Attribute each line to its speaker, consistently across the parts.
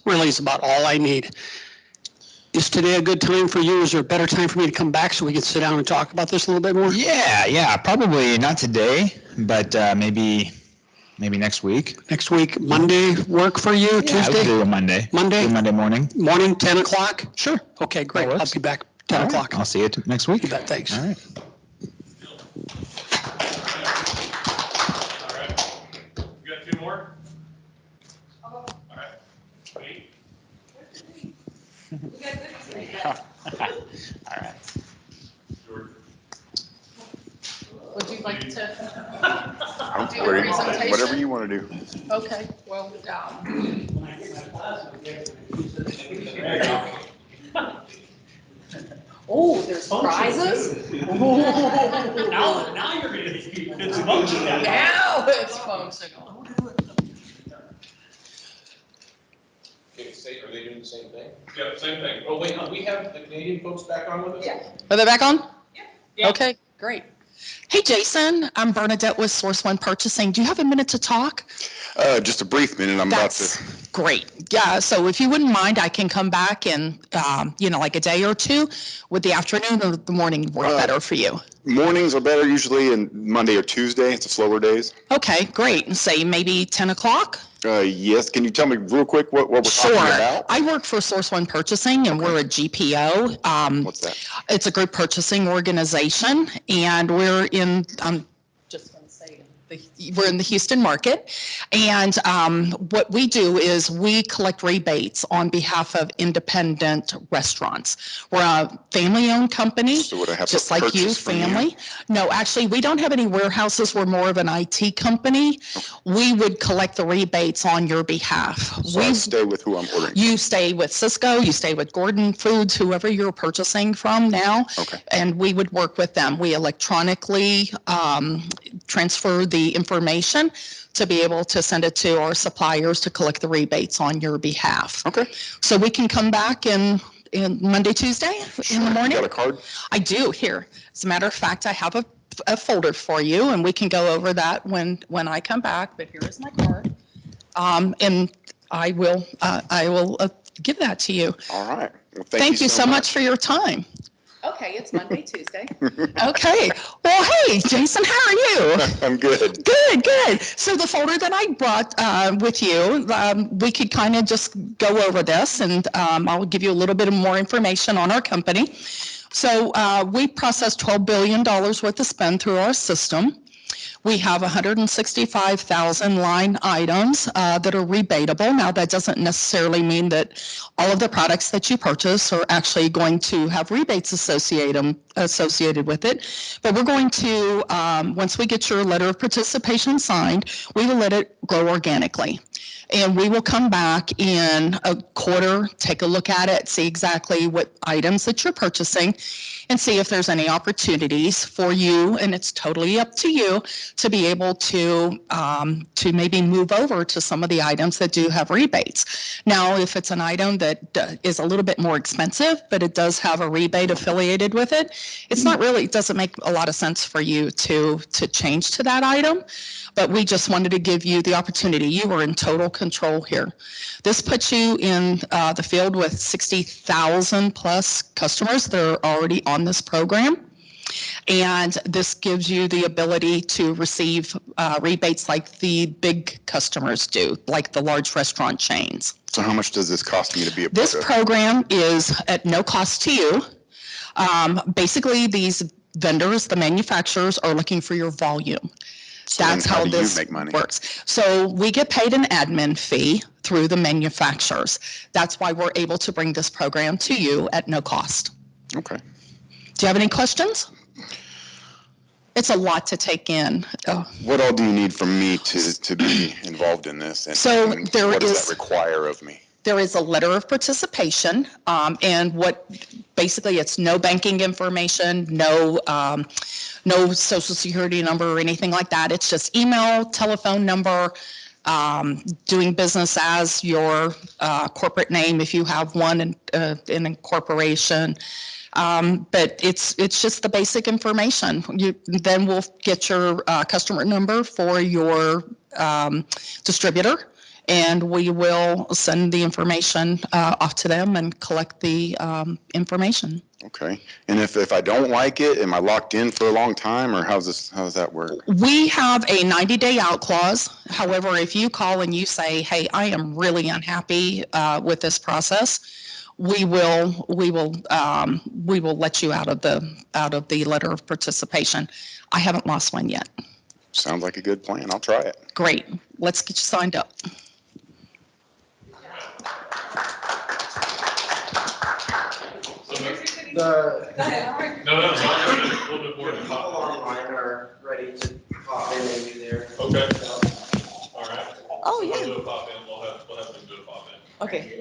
Speaker 1: really is about all I need. Is today a good time for you? Is there a better time for me to come back so we can sit down and talk about this a little bit more?
Speaker 2: Yeah, probably not today, but maybe next week.
Speaker 1: Next week, Monday work for you?
Speaker 2: Yeah,
Speaker 1: Tuesday?
Speaker 2: we can do a Monday.
Speaker 1: Monday?
Speaker 2: Do Monday morning.
Speaker 1: Morning, 10 o'clock?
Speaker 2: Sure.
Speaker 1: Okay, great.
Speaker 2: That
Speaker 1: I'll
Speaker 2: works.
Speaker 1: be back 10
Speaker 2: All right.
Speaker 1: o'clock.
Speaker 2: I'll see you next week.
Speaker 1: You bet, thanks.
Speaker 2: All right.
Speaker 3: All right. You got two more? All right. Wait.
Speaker 2: All right.
Speaker 3: George.
Speaker 4: Would you like to do a
Speaker 5: Whatever
Speaker 4: presentation?
Speaker 5: you want to do.
Speaker 4: Okay, well, oh, there's prizes?
Speaker 3: Now you're gonna be, it's emotional.
Speaker 4: Now it's phone signal.
Speaker 6: Okay, are they doing the same thing?
Speaker 3: Yeah, same thing.
Speaker 6: Oh, wait, no, we have the Canadian folks back on with us?
Speaker 4: Yeah.
Speaker 7: Are they back on?
Speaker 4: Yeah.
Speaker 7: Okay.
Speaker 4: Great.
Speaker 7: Hey, Jason, I'm Bernadette with Source One Purchasing. Do you have a minute to talk?
Speaker 5: Just a brief minute. I'm about to.
Speaker 7: That's great. Yeah, so if you wouldn't mind, I can come back in, like a day or two. Would the afternoon or the morning work better for you?
Speaker 5: Mornings are better usually, and Monday or Tuesday. It's the slower days.
Speaker 7: Okay, great. And say maybe 10 o'clock?
Speaker 5: Yes. Can you tell me real quick what we're
Speaker 7: Sure.
Speaker 5: talking about?
Speaker 7: I work for Source One Purchasing, and we're a GPO.
Speaker 5: What's that?
Speaker 7: It's a group purchasing organization, and we're in, just going to say, we're in the Houston market. And what we do is we collect rebates on behalf of independent restaurants. We're a family-owned company,
Speaker 5: So would I have to
Speaker 7: just like you,
Speaker 5: purchase from you?
Speaker 7: family. No, actually, we don't have any warehouses. We're more of an IT company. We would collect the rebates on your behalf.
Speaker 5: So I stay with who I'm ordering.
Speaker 7: You stay with Cisco, you stay with Gordon Foods, whoever you're purchasing from now.
Speaker 5: Okay.
Speaker 7: And we would work with them. We electronically transfer the information to be able to send it to our suppliers to collect the rebates on your behalf.
Speaker 5: Okay.
Speaker 7: So we can come back in Monday, Tuesday in the morning?
Speaker 5: You got a card?
Speaker 7: I do here. As a matter of fact, I have a folder for you, and we can go over that when I come back. But here is my card, and I will give that to you.
Speaker 5: All right. Well,
Speaker 7: Thank you so much for your time.
Speaker 4: Okay, it's Monday, Tuesday.
Speaker 7: Okay. Well, hey, Jason, how are you?
Speaker 5: I'm good.
Speaker 7: Good. So the folder that I brought with you, we could kind of just go over this, and I'll give you a little bit more information on our company. So we process $12 billion worth of spend through our system. We have 165,000 line items that are rebatable. Now, that doesn't necessarily mean that all of the products that you purchase are actually going to have rebates associated with it. But we're going to, once we get your letter of participation signed, we will let it grow organically. And we will come back in a quarter, take a look at it, see exactly what items that you're purchasing, and see if there's any opportunities for you, and it's totally up to you, to be able to maybe move over to some of the items that do have rebates. Now, if it's an item that is a little bit more expensive, but it does have a rebate affiliated with it, it doesn't make a lot of sense for you to change to that item. But we just wanted to give you the opportunity. You are in total control here. This puts you in the field with 60,000 plus customers that are already on this program. And this gives you the ability to receive rebates like the big customers do, like the large restaurant chains.
Speaker 5: So how much does this cost me to be a part
Speaker 7: This
Speaker 5: of?
Speaker 7: program is at no cost to you. Basically, these vendors, the manufacturers, are looking for your volume.
Speaker 5: So then
Speaker 7: That's how
Speaker 5: do you
Speaker 7: this
Speaker 5: make money?
Speaker 7: works. So we get paid an admin fee through the manufacturers. That's why we're able to bring this program to you at no cost.
Speaker 5: Okay.
Speaker 7: Do you have any questions? It's a lot to take in.
Speaker 5: What all do you need from me to be involved in this? And,
Speaker 7: So
Speaker 5: and
Speaker 7: there
Speaker 5: what does
Speaker 7: is-
Speaker 5: that require of me?
Speaker 7: There is a letter of participation, and basically it's no banking information, no social security number or anything like that. It's just email, telephone number, doing business as your corporate name if you have one in a corporation. But it's just the basic information. Then we'll get your customer number for your distributor, and we will send the information off to them and collect the information.
Speaker 5: Okay. And if I don't like it, am I locked in for a long time, or how does that work?
Speaker 7: We have a 90-day out clause. However, if you call and you say, hey, I am really unhappy with this process, we will let you out of the letter of participation. I haven't lost one yet.
Speaker 5: Sounds like a good plan. I'll try it.
Speaker 7: Great. Let's get you signed up.
Speaker 3: No, a little bit more than
Speaker 8: People
Speaker 3: pop.
Speaker 8: online are ready to pop in and do their.
Speaker 3: Okay, all right.
Speaker 7: Oh,
Speaker 3: We'll
Speaker 7: yeah.
Speaker 3: do a pop in, we'll have them do a pop in.
Speaker 7: Okay.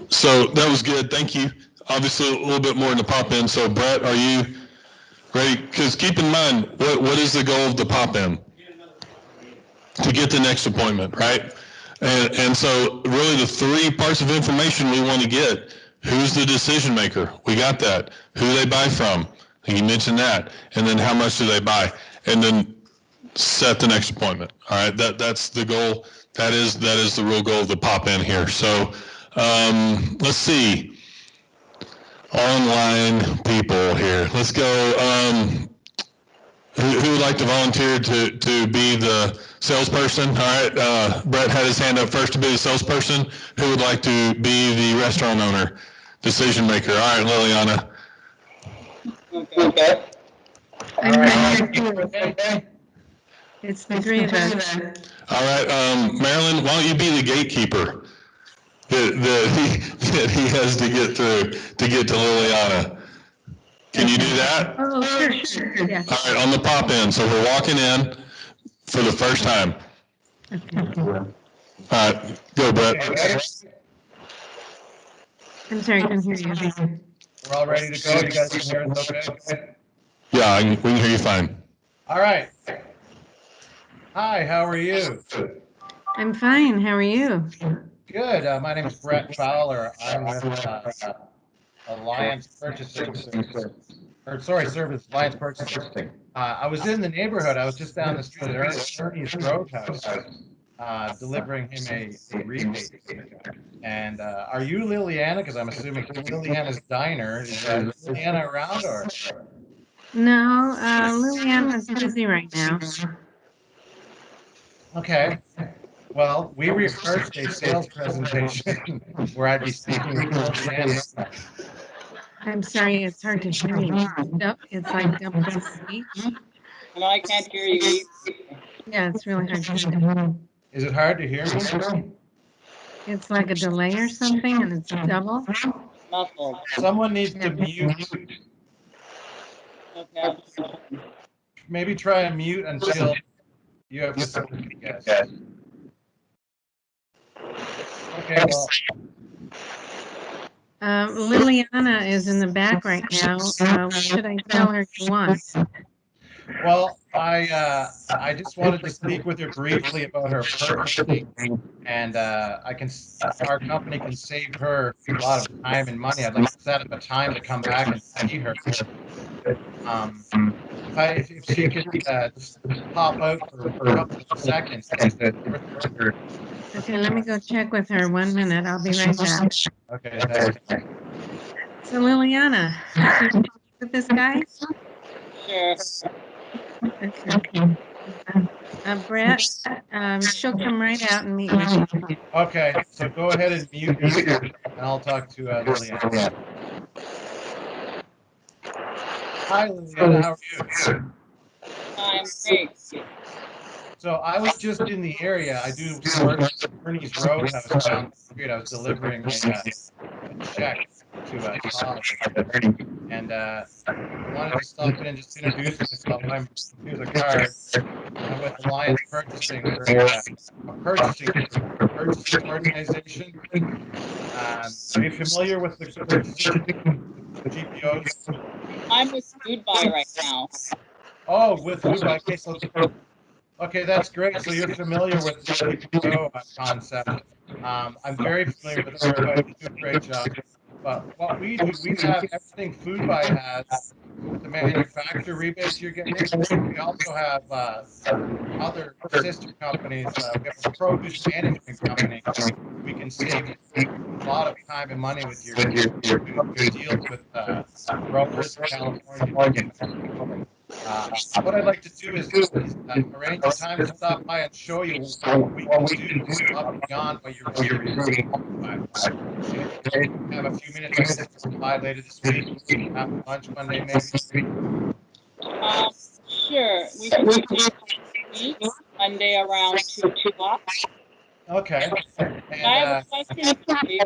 Speaker 9: So that was good. Thank you. Obviously, a little bit more in the pop in. So Brett, are you ready? Because keep in mind, what is the goal of the pop in? To get the next appointment, right? And so really the three parts of information we want to get: who's the decision maker? We got that. Who they buy from? You mentioned that. And then how much do they buy? And then set the next appointment. All right, that's the goal. That is the real goal of the pop in here. So let's see. Online people here. Let's go. Who would like to volunteer to be the salesperson? All right, Brett had his hand up first to be the salesperson. Who would like to be the restaurant owner, decision maker? All right, Liliana.
Speaker 10: Okay.
Speaker 11: I'm ready. It's the three of us.
Speaker 9: All right, Marilyn, why don't you be the gatekeeper that he has to get through to get to Liliana? Can you do that?
Speaker 11: Oh, sure, yeah.
Speaker 9: All right, on the pop in. So we're walking in for the first time.
Speaker 11: Okay.
Speaker 9: All right, go, Brett.
Speaker 11: I'm sorry, I couldn't hear you.
Speaker 10: We're all ready to go. You guys can hear us okay?
Speaker 9: Yeah, we can hear you fine.
Speaker 10: All right. Hi, how are you?
Speaker 11: I'm fine, how are you?
Speaker 10: Good. My name is Brett Fowler. I'm with Alliance Purchasing Service, Alliance Purchasing. I was in the neighborhood. I was just down the street at Ernie's Roadhouse, delivering him a rebate. And are you Liliana? Because I'm assuming Liliana's Diner. Is Liliana around or?
Speaker 11: No, Liliana's busy right now.
Speaker 10: Okay. Well, we rehearsed a sales presentation where I'd be speaking with Liliana.
Speaker 11: I'm sorry, it's hard to hear you. It's like double speech.
Speaker 12: And I can't hear you.
Speaker 11: Yeah, it's really hard to hear.
Speaker 10: Is it hard to hear me?
Speaker 11: It's like a delay or something, and it's double.
Speaker 12: Muffled.
Speaker 10: Someone needs to mute.
Speaker 12: Okay.
Speaker 10: Maybe try and mute until you have to speak, I guess. Okay, well,
Speaker 11: Liliana is in the back right now. What should I tell her you want?
Speaker 10: well, I just wanted to speak with her briefly about her purchasing, and our company can save her a lot of time and money. I'd like to set up a time to come back and see her. If she could just pop out for a couple of seconds.
Speaker 11: Okay, let me go check with her. 1 minute. I'll be right back.
Speaker 10: Okay, thanks.
Speaker 11: So Liliana, you speak with this guy?
Speaker 12: Sure.
Speaker 11: Okay. Brett, she'll come right out and meet with you.
Speaker 10: Okay, so go ahead and mute her, and I'll talk to Liliana. Hi, Liliana, how are you?
Speaker 12: I'm great.
Speaker 10: So I was just in the area. I do work at Ernie's Roadhouse down the street. I was delivering a check to a college. And I wanted to stop in and just introduce myself. Here's a card. I'm with Alliance Purchasing. We're a purchasing organization. Are you familiar with the GPOs?
Speaker 12: I'm with Food Buy right now.
Speaker 10: Oh, with Food Buy. Okay, that's great. So you're familiar with the GPO concept. I'm very familiar with it. I do a great job. But what we do, we have everything Food Buy has with the manufacturer rebates you're getting. We also have other sister companies. We have a produce management company. We can save a lot of time and money with your deals with growers in California. What I'd like to do is arrange a time to stop by and show you what we can do up and beyond what you're reading. Have a few minutes, I can stop by later this week, after lunch Monday maybe.
Speaker 12: Sure, we can do it Monday around 2 o'clock.
Speaker 10: Okay.
Speaker 12: I
Speaker 10: And,
Speaker 12: have a question for you.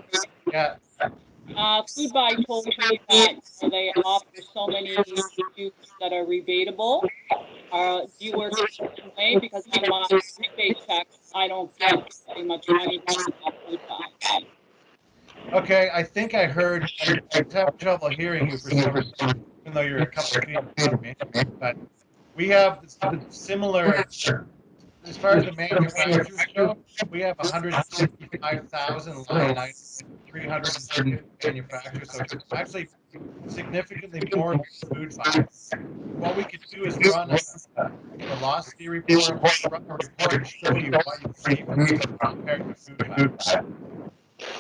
Speaker 10: yeah,
Speaker 12: Food Buy told me that they offer so many foods that are rebatable. Do you work the same way? Because on my rebate check, I don't get very much money from Food Buy.
Speaker 10: okay, I think I heard, I'm having trouble hearing you for some reason, even though you're a couple of feet above me. But we have similar, as far as the manufacturers go, we have 165,000 line items, 350 manufacturers, so it's actually significantly more than Food Buy. What we could do is run a velocity report, run a report and show you what you save compared to Food Buy.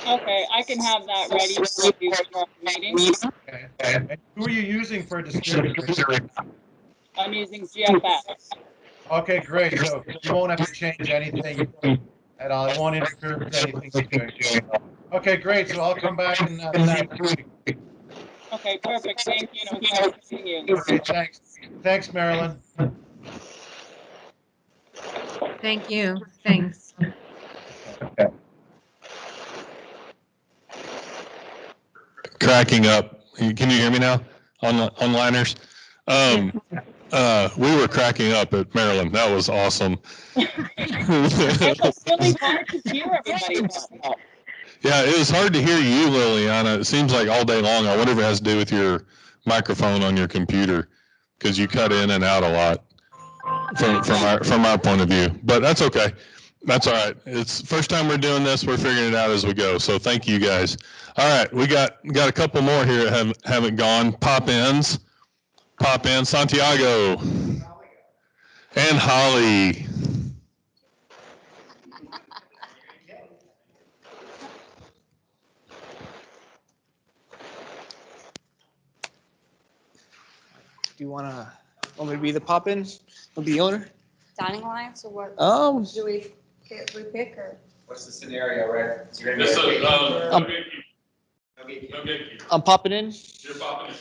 Speaker 12: Okay, I can have that ready for you for our meeting.
Speaker 10: Okay. And who are you using for a distributor?
Speaker 12: I'm using GFS.
Speaker 10: Okay, great. So you won't have to change anything at all. It won't interfere with anything you're doing. Okay, great. So I'll come back and see you next week.
Speaker 12: Okay, perfect. Thank you. And it was nice meeting you.
Speaker 10: Okay, thanks. Thanks, Marilyn.
Speaker 11: Thank you. Thanks.
Speaker 9: Cracking up. Can you hear me now? Onliners? We were cracking up at Maryland. That was awesome.
Speaker 12: It was really hard to hear everybody.
Speaker 9: Yeah, it was hard to hear you, Liliana. It seems like all day long. I wonder if it has to do with your microphone on your computer, because you cut in and out a lot from our point of view. But that's okay. That's all right. It's the first time we're doing this. We're figuring it out as we go. So thank you guys. All right, we got a couple more here that haven't gone. Pop-ins. Pop-in, Santiago and Holly.
Speaker 13: Do you want me to be the pop-in? I'll be the owner?
Speaker 14: Dining Alliance or what? Do we pick or?
Speaker 8: What's the scenario, right? You're
Speaker 3: Yes,
Speaker 8: gonna be
Speaker 13: I'm popping in.
Speaker 3: You're popping in.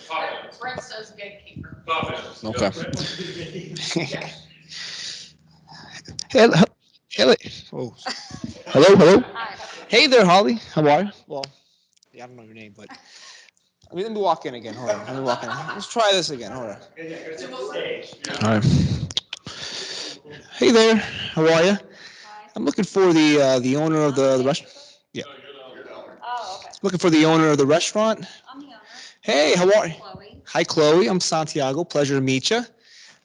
Speaker 4: Brett says gatekeeper.
Speaker 13: Okay. Hello. Oh. Hello.
Speaker 14: Hi.
Speaker 13: Hey there, Holly. How are you? Well, yeah, I don't know your name, but let me walk in again. Hold on. Let me walk in. Let's try this again. Hold on. All right. Hey there. How are you? I'm looking for the owner of the restaurant. Yeah.
Speaker 14: Oh, okay.
Speaker 13: Looking for the owner of the restaurant.
Speaker 14: I'm the owner.
Speaker 13: Hey, how are you?
Speaker 14: Chloe.
Speaker 13: Hi, Chloe. I'm Santiago. Pleasure to meet you.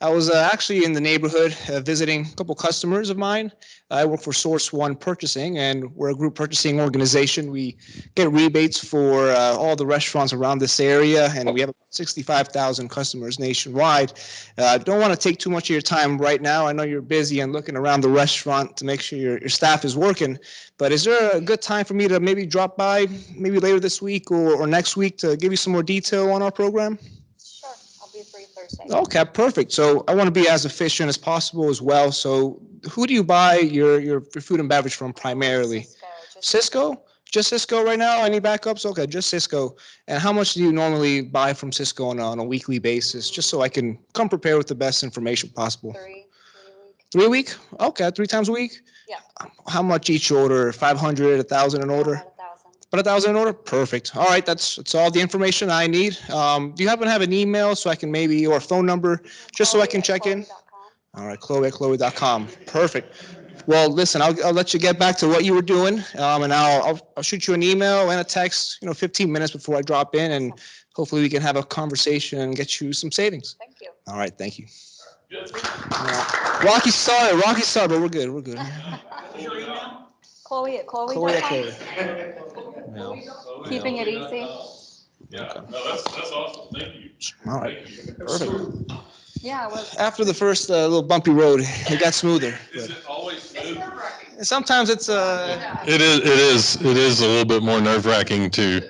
Speaker 13: I was actually in the neighborhood visiting a couple customers of mine. I work for Source One Purchasing, and we're a group purchasing organization. We get rebates for all the restaurants around this area, and we have about 65,000 customers nationwide. Don't want to take too much of your time right now. I know you're busy and looking around the restaurant to make sure your staff is working, but is there a good time for me to maybe drop by maybe later this week or next week to give you some more detail on our program?
Speaker 14: Sure, I'll be free Thursday.
Speaker 13: Okay, perfect. So I want to be as efficient as possible as well. So who do you buy your food and beverage from primarily? Cisco? Just Cisco right now? Any backups? Okay, just Cisco. And how much do you normally buy from Cisco on a weekly basis? Just so I can come prepared with the best information possible.
Speaker 14: 3 a week.
Speaker 13: 3 a week? Okay, 3 times a week?
Speaker 14: Yeah.
Speaker 13: How much each order? 500, 1,000 an order?
Speaker 14: About 1,000.
Speaker 13: About 1,000 an order? Perfect. All right, that's all the information I need. Do you happen to have an email so I can maybe, or a phone number, just so I can check in? All right, Chloe@Chloe.com. Perfect. Well, listen, I'll let you get back to what you were doing, and I'll shoot you an email and a text, 15 minutes before I drop in, and hopefully we can have a conversation and get you some savings.
Speaker 14: Thank you.
Speaker 13: All right, thank you. Rocky start, but we're good.
Speaker 14: Chloe@Chloe.com.
Speaker 13: Chloe@Chloe.
Speaker 14: Keeping it easy.
Speaker 3: Yeah, no, that's awesome. Thank you.
Speaker 13: All right.
Speaker 3: Thank you.
Speaker 13: Perfect.
Speaker 14: Yeah, it was.
Speaker 13: After the first little bumpy road, it got smoother.
Speaker 3: Is it always smooth?
Speaker 13: Sometimes it's
Speaker 9: It is a little bit more nerve wracking to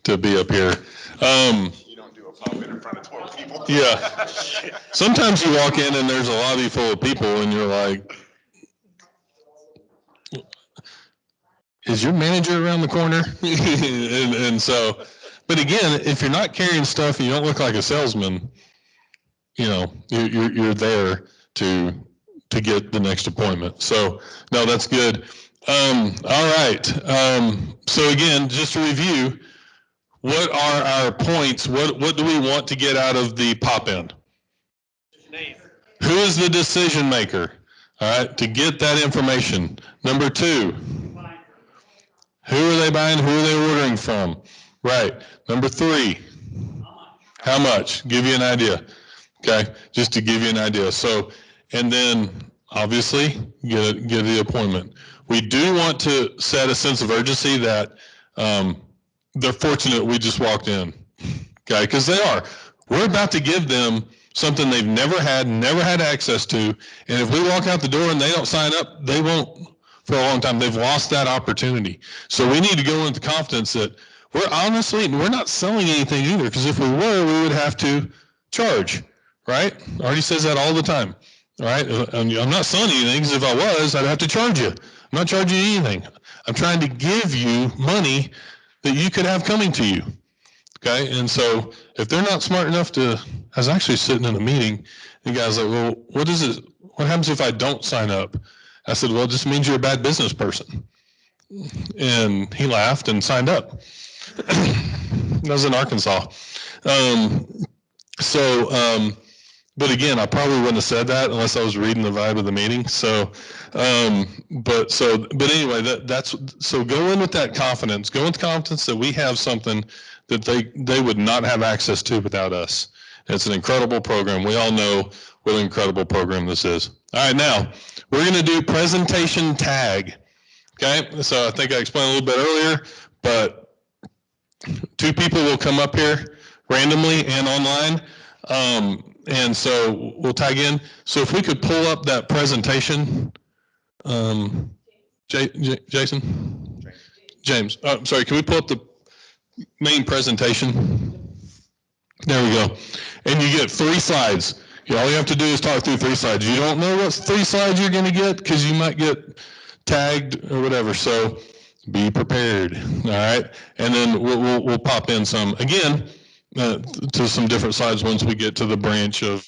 Speaker 9: be up here.
Speaker 5: You don't do a pop in front of 12 people.
Speaker 9: Yeah. Sometimes you walk in and there's a lobby full of people and you're like, is your manager around the corner? and so, but again, if you're not carrying stuff and you don't look like a salesman, you're there to get the next appointment. So no, that's good. All right. So again, just to review, what are our points? What do we want to get out of the pop-in? Who is the decision maker? All right, to get that information. Number 2, who are they buying? Who are they ordering from? Right. Number 3, how much? Give you an idea. Okay, just to give you an idea. So, and then obviously get the appointment. We do want to set a sense of urgency that they're fortunate we just walked in. Okay, because they are. We're about to give them something they've never had access to. And if we walk out the door and they don't sign up, they won't for a long time. They've lost that opportunity. So we need to go into confidence that we're not selling anything either, because if we were, we would have to charge, right? Artie says that all the time, all right? I'm not selling anything, because if I was, I'd have to charge you. I'm not charging you anything. I'm trying to give you money that you could have coming to you. Okay, and so if they're not smart enough to, I was actually sitting in a meeting, and the guy's like, well, what happens if I don't sign up? I said, well, it just means you're a bad business person. And he laughed and signed up. That was in Arkansas. But again, I probably wouldn't have said that unless I was reading the vibe of the meeting. So, but anyway, so go in with that confidence. Go with confidence that we have something that they would not have access to without us. It's an incredible program. We all know what an incredible program this is. All right, now we're going to do presentation tag. Okay, so I think I explained a little bit earlier, but 2 people will come up here randomly and online. And so we'll tag in. So if we could pull up that presentation, Jason? James. Oh, sorry, can we pull up the main presentation? There we go. And you get 3 slides. All you have to do is talk through 3 slides. You don't know what 3 slides you're going to get because you might get tagged or whatever. So be prepared. All right. And then we'll pop in some, again, to some different slides once we get to the branch of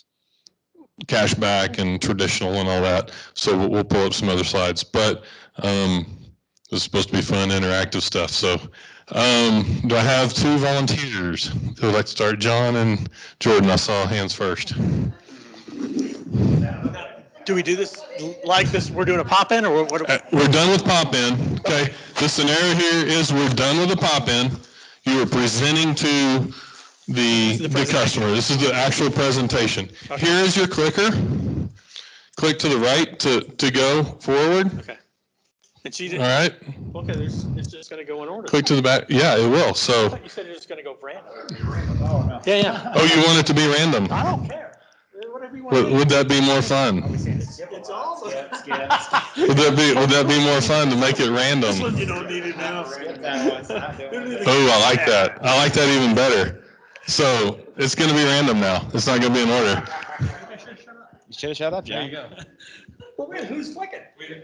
Speaker 9: cashback and traditional and all that. So we'll pull up some other slides, but it's supposed to be fun, interactive stuff. So do I have 2 volunteers who would like to start? John and Jordan, I saw hands first.
Speaker 15: Do we do this like this? We're doing a pop-in, or what?
Speaker 9: We're done with pop-in. Okay. The scenario here is we're done with the pop-in. You are presenting to the customer. This is the actual presentation. Okay. Here is your clicker. Click to the right to go forward.
Speaker 15: Okay. And
Speaker 9: all right.
Speaker 15: Okay, it's just going to go in order.
Speaker 9: Click to the back. Yeah, it will. So.
Speaker 15: I thought you said it was going to go random. Oh, no. Yeah.
Speaker 9: Oh, you want it to be random?
Speaker 15: I don't care. Whatever you want.
Speaker 9: Would that be more fun?
Speaker 15: It's all.
Speaker 9: Would that be more fun to make it random?
Speaker 15: This one you don't need it now.
Speaker 9: Oh, I like that. I like that even better. So it's going to be random now. It's not going to be in order.
Speaker 2: You should have shut up, John.
Speaker 15: There you go. Well, wait, who's clicking?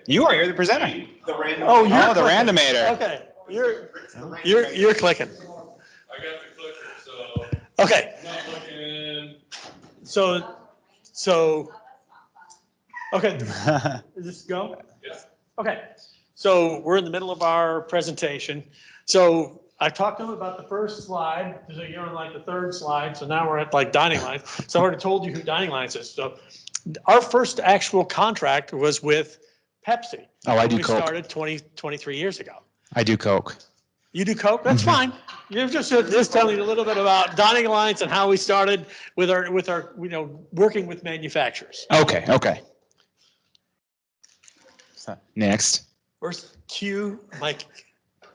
Speaker 2: You are. You're the presenter.
Speaker 15: The random. Oh, you're
Speaker 2: the randomator.
Speaker 15: Okay, you're clicking.
Speaker 3: I got the clicker, so.
Speaker 15: Okay.
Speaker 3: Not looking.
Speaker 15: So. Okay. Is this go?
Speaker 3: Yes.
Speaker 15: Okay. So we're in the middle of our presentation. So I talked to them about the first slide. So you're on like the 3rd slide. So now we're at like Dining Lines. So I already told you who Dining Lines is. So our first actual contract was with Pepsi.
Speaker 2: Oh, I do
Speaker 15: we
Speaker 2: Coke.
Speaker 15: We started 23 years ago.
Speaker 2: I do Coke.
Speaker 15: You do Coke? That's fine. You're just telling a little bit about Dining Alliance and how we started with our working with manufacturers.
Speaker 2: Okay. So, next.
Speaker 15: Where's Q? Like,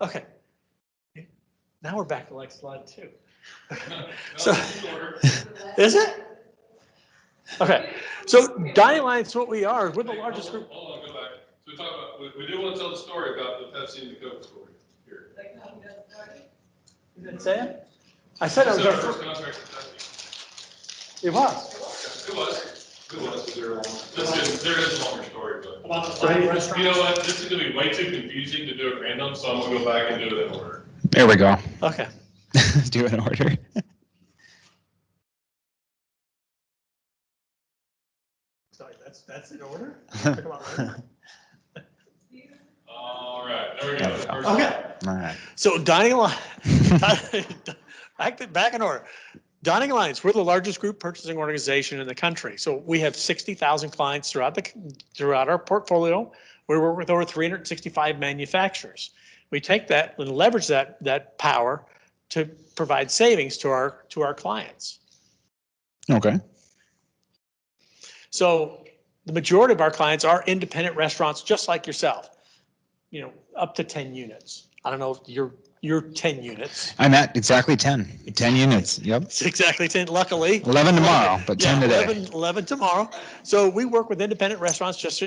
Speaker 15: okay. Now we're back to like slide 2. So, is it? Okay, so Dining Alliance, what we are, we're the largest group.
Speaker 3: Hold on, go back. So we talk about, we do want to tell the story about the Pepsi and the Coke story here.
Speaker 15: You didn't say it? I said it was our first.
Speaker 3: Contract with Pepsi.
Speaker 15: It was.
Speaker 3: It was. There is a longer story, but.
Speaker 1: About the 5 restaurants?
Speaker 3: You know what, this is gonna be way too confusing to do it random, so I'm gonna go back and do it in order.
Speaker 2: There we go.
Speaker 15: Okay.
Speaker 2: Do it in order.
Speaker 15: Sorry, that's in order?
Speaker 3: All right, there we go. First
Speaker 15: Okay.
Speaker 2: All right.
Speaker 15: So Dining Alliance, back in order. Dining Alliance, we're the largest group purchasing organization in the country. So we have 60,000 clients throughout our portfolio. We work with over 365 manufacturers. We take that and leverage that power to provide savings to our clients.
Speaker 2: Okay.
Speaker 15: So the majority of our clients are independent restaurants, just like yourself. You know, up to 10 units. I don't know if you're 10 units.
Speaker 2: I'm at exactly 10. 10 units. Yep.
Speaker 15: It's exactly 10, luckily.
Speaker 2: 11 tomorrow, but 10
Speaker 15: Yeah,
Speaker 2: today.
Speaker 15: 11 tomorrow. So we work with independent restaurants just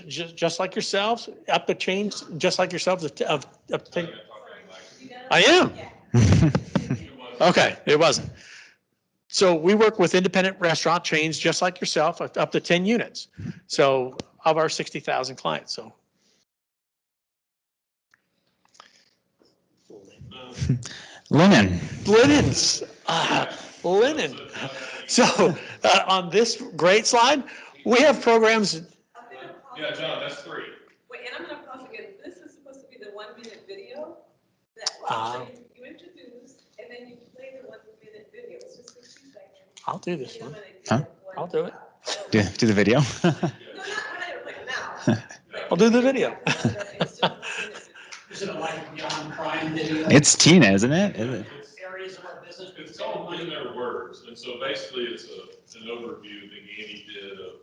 Speaker 15: like yourselves, up to chains, just like yourselves of 10. I am. Okay, it wasn't. So we work with independent restaurant chains just like yourself, up to 10 units. So of our 60,000 clients, so.
Speaker 2: Linen.
Speaker 15: Linens, linen. So on this great slide, we have programs.
Speaker 3: Yeah, John, that's 3.
Speaker 14: Wait, and I'm gonna pause again. This is supposed to be the 1-minute video that
Speaker 15: Ah.
Speaker 14: you introduce and then you play the 1-minute video. It's just 60 seconds.
Speaker 15: I'll do this one.
Speaker 2: Huh?
Speaker 15: I'll do it.
Speaker 2: Do the video.
Speaker 14: No, not right now.
Speaker 15: I'll do the video.
Speaker 1: Is it like Beyond Crime video?
Speaker 2: It's Tina, isn't it? Is it?
Speaker 1: Areas of our business.
Speaker 3: It's called In Their Words, and so basically it's an overview that Andy did of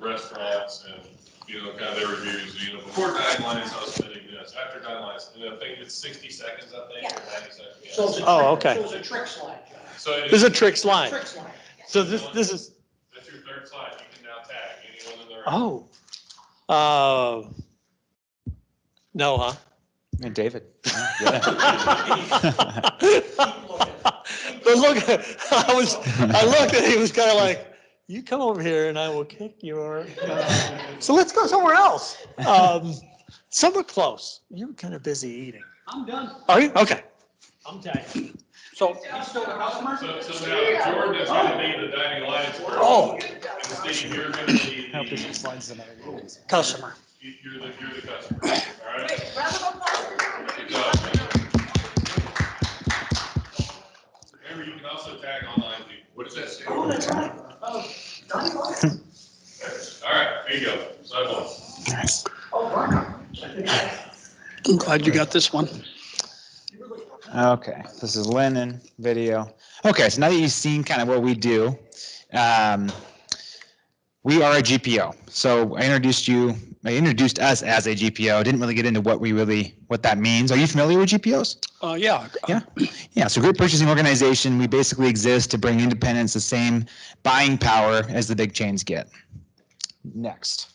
Speaker 3: restaurants and, you know, kind of their reviews, you know, before Dining Alliance, I was spending this, after Dining Alliance, and I think it's 60 seconds, I think, or 90 seconds. Yeah.
Speaker 1: So it's a
Speaker 15: Oh,
Speaker 1: trick-
Speaker 15: okay.
Speaker 1: So it's a trick slide, John.
Speaker 3: So it
Speaker 15: This is a trick slide.
Speaker 1: Trick slide.
Speaker 15: So this is,
Speaker 3: That's your third slide, you can now tag anyone in there.
Speaker 15: oh. No, huh?
Speaker 2: And David.
Speaker 15: But look, I looked and he was kind of like, you come over here and I will kick your. So let's go somewhere else. Somewhere close. You're kind of busy eating.
Speaker 1: I'm done.
Speaker 15: Are you? Okay. I'm tagging. So,
Speaker 1: He's still the customer?
Speaker 3: So now Jordan is gonna be the Dining Alliance person.
Speaker 15: Oh.
Speaker 3: And Steve, you're gonna be the.
Speaker 15: customer.
Speaker 3: You're the customer, all right?
Speaker 14: Wait, round of applause.
Speaker 3: Good job. Remember, you can also tag online people. What does that say?
Speaker 14: Oh, that's right. Oh, Johnny Boy.
Speaker 3: All right, here you go. Slide 1.
Speaker 14: Oh, Rocco.
Speaker 1: I'm glad you got this one.
Speaker 2: Okay, this is linen video. Okay, so now that you've seen kind of what we do, we are a GPO. So I introduced us as a GPO. Didn't really get into what that means. Are you familiar with GPOs?
Speaker 1: Yeah.
Speaker 2: Yeah. So Group Purchasing Organization, we basically exist to bring independents the same buying power as the big chains get. Next.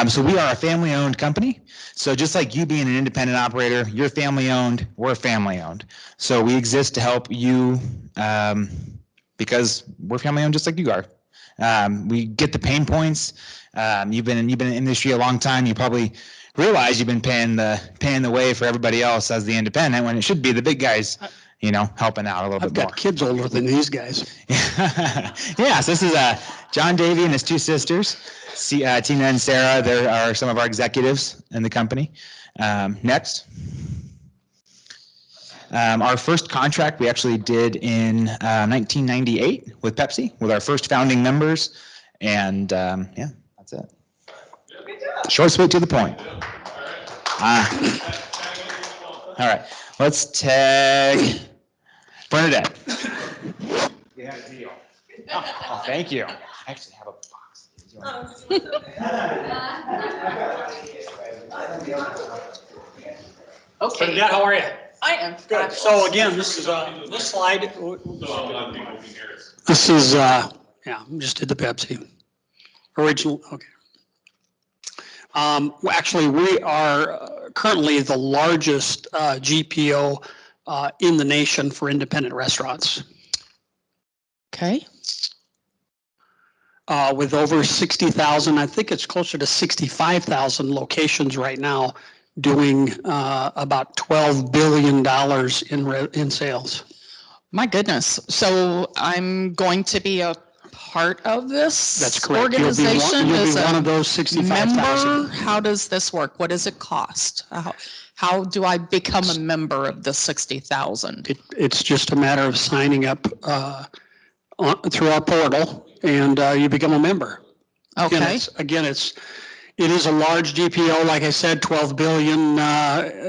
Speaker 2: So we are a family-owned company. So just like you being an independent operator, you're family-owned, we're family-owned. So we exist to help you because we're family-owned just like you are. We get the pain points. You've been in the industry a long time. You probably realize you've been paying the way for everybody else as the independent when it should be the big guys, helping out a little
Speaker 1: I've
Speaker 2: bit more.
Speaker 1: got kids older than these guys.
Speaker 2: Yeah, so this is John Davey and his 2 sisters, Tina and Sarah. They are some of our executives in the company. Next. Our first contract we actually did in 1998 with Pepsi, with our first founding members. And yeah, that's it. Short, sweet, to the point. All right, let's tag Bernadette. You have a deal. Oh, thank you. I actually have a box.
Speaker 1: Okay, Dad, how are you?
Speaker 4: I am.
Speaker 15: Good. So again, this is, this slide,
Speaker 3: So online people can hear us.
Speaker 1: This is, just did the Pepsi. Original, okay. Well, actually, we are currently the largest GPO in the nation for independent restaurants.
Speaker 7: Okay.
Speaker 1: With over 60,000, I think it's closer to 65,000 locations right now, doing about $12 billion in sales.
Speaker 7: My goodness. So I'm going to be a part of this
Speaker 1: That's correct.
Speaker 7: organization
Speaker 1: You'll
Speaker 7: as
Speaker 1: be one
Speaker 7: a
Speaker 1: of those 65,000.
Speaker 7: member? How does this work? What does it cost? How do I become a member of the 60,000?
Speaker 1: It's just a matter of signing up through our portal, and you become a member.
Speaker 7: Okay.
Speaker 1: Again, it is a large GPO, like I said, 12 billion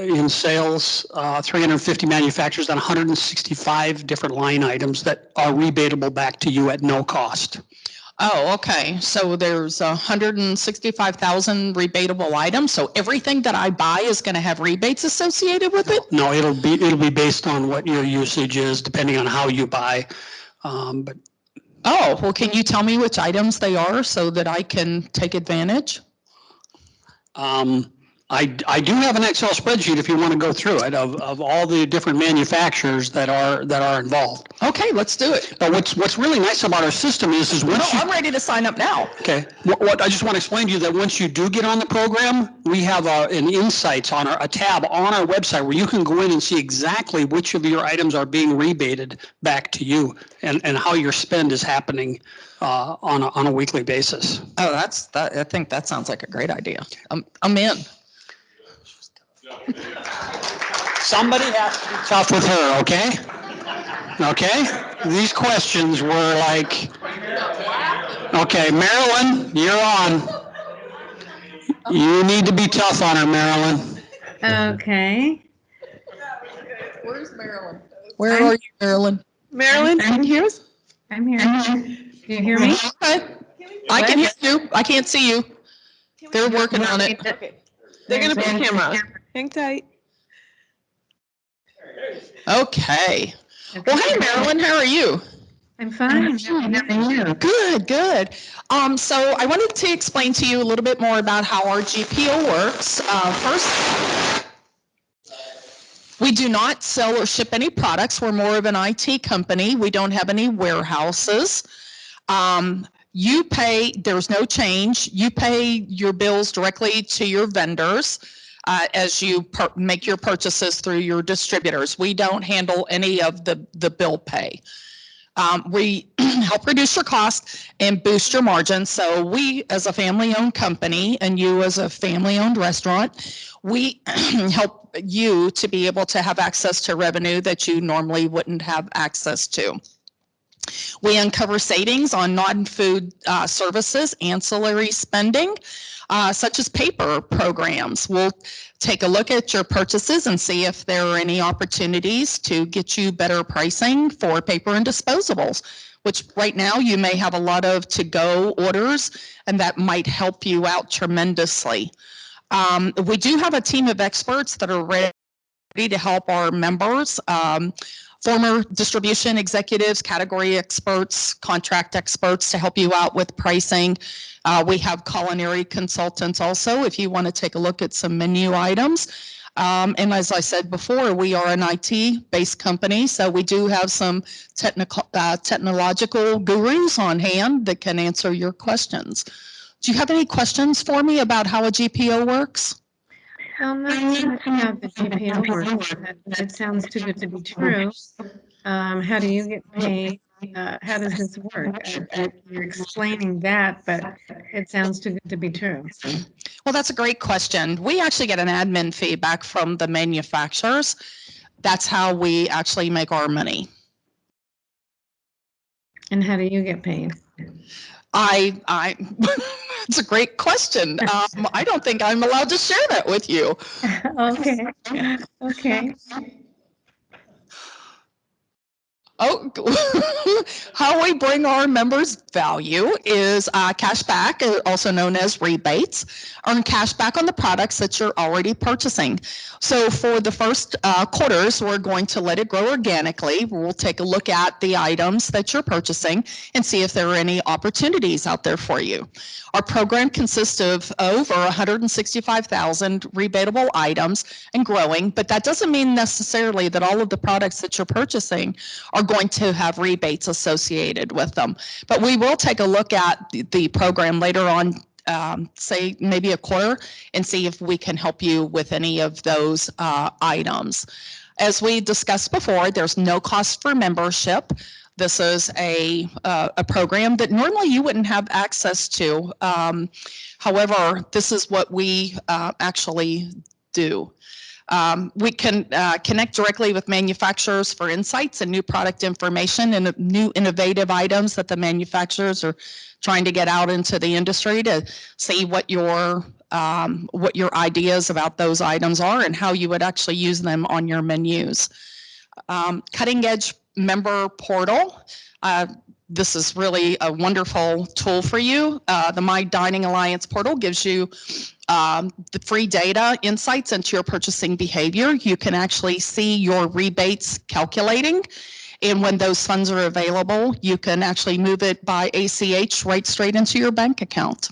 Speaker 1: in sales, 350 manufacturers on 165 different line items that are rebatable back to you at no cost.
Speaker 7: Oh, okay. So there's 165,000 rebatable items. So everything that I buy is going to have rebates associated with it?
Speaker 1: No, it'll be based on what your usage is, depending on how you buy. But
Speaker 7: oh, well, can you tell me which items they are so that I can take advantage?
Speaker 1: I do have an Excel spreadsheet if you want to go through it of all the different manufacturers that are involved.
Speaker 7: Okay, let's do it.
Speaker 1: But what's really nice about our system is once
Speaker 7: I'm ready to sign up now.
Speaker 1: Okay. What I just want to explain to you that once you do get on the program, we have an insights on a tab on our website where you can go in and see exactly which of your items are being rebated back to you and how your spend is happening on a weekly basis.
Speaker 7: Oh, I think that sounds like a great idea. I'm in.
Speaker 1: Somebody has to be tough with her, okay? Okay? These questions were like, okay, Marilyn, you're on. You need to be tough on her, Marilyn.
Speaker 11: Okay.
Speaker 4: Where's Marilyn?
Speaker 7: Where are you, Marilyn?
Speaker 11: Marilyn, can you hear us? I'm here. Do you hear me?
Speaker 7: Okay. I can hear you. I can't see you. They're working on it.
Speaker 11: They're going to put the camera on. Hang tight.
Speaker 7: Okay. Well, hey, Marilyn, how are you?
Speaker 11: I'm fine. How are you?
Speaker 7: Good, good. So I wanted to explain to you a little bit more about how our GPO works. First, we do not sell or ship any products. We're more of an IT company. We don't have any warehouses. You pay, there's no change. You pay your bills directly to your vendors as you make your purchases through your distributors. We don't handle any of the bill pay. We help reduce your cost and boost your margin. So we, as a family-owned company, and you as a family-owned restaurant, we help you to be able to have access to revenue that you normally wouldn't have access to. We uncover savings on non-food services, ancillary spending, such as paper programs. We'll take a look at your purchases and see if there are any opportunities to get you better pricing for paper and disposables, which right now you may have a lot of to-go orders, and that might help you out tremendously. We do have a team of experts that are ready to help our members. Former distribution executives, category experts, contract experts to help you out with pricing. We have culinary consultants also if you want to take a look at some menu items. And as I said before, we are an IT-based company, so we do have some technological gurus on hand that can answer your questions. Do you have any questions for me about how a GPO works?
Speaker 11: Not so much about the GPO work. That sounds too good to be true. How do you get paid? How does this work? You're explaining that, but it sounds too good to be true.
Speaker 7: Well, that's a great question. We actually get an admin fee back from the manufacturers. That's how we actually make our money.
Speaker 11: And how do you get paid?
Speaker 7: It's a great question. I don't think I'm allowed to share that with you.
Speaker 11: Okay. Okay.
Speaker 7: Oh, how we bring our members value is cash back, also known as rebates. Earn cash back on the products that you're already purchasing. So for the first quarters, we're going to let it grow organically. We'll take a look at the items that you're purchasing and see if there are any opportunities out there for you. Our program consists of over 165,000 rebatable items and growing, but that doesn't mean necessarily that all of the products that you're purchasing are going to have rebates associated with them. But we will take a look at the program later on, say maybe a quarter, and see if we can help you with any of those items. As we discussed before, there's no cost for membership. This is a program that normally you wouldn't have access to. However, this is what we actually do. We can connect directly with manufacturers for insights and new product information and new innovative items that the manufacturers are trying to get out into the industry to see what your ideas about those items are and how you would actually use them on your menus. Cutting edge member portal. This is really a wonderful tool for you. The My Dining Alliance portal gives you the free data insights into your purchasing behavior. You can actually see your rebates calculating. And when those funds are available, you can actually move it by ACH right straight into your bank account.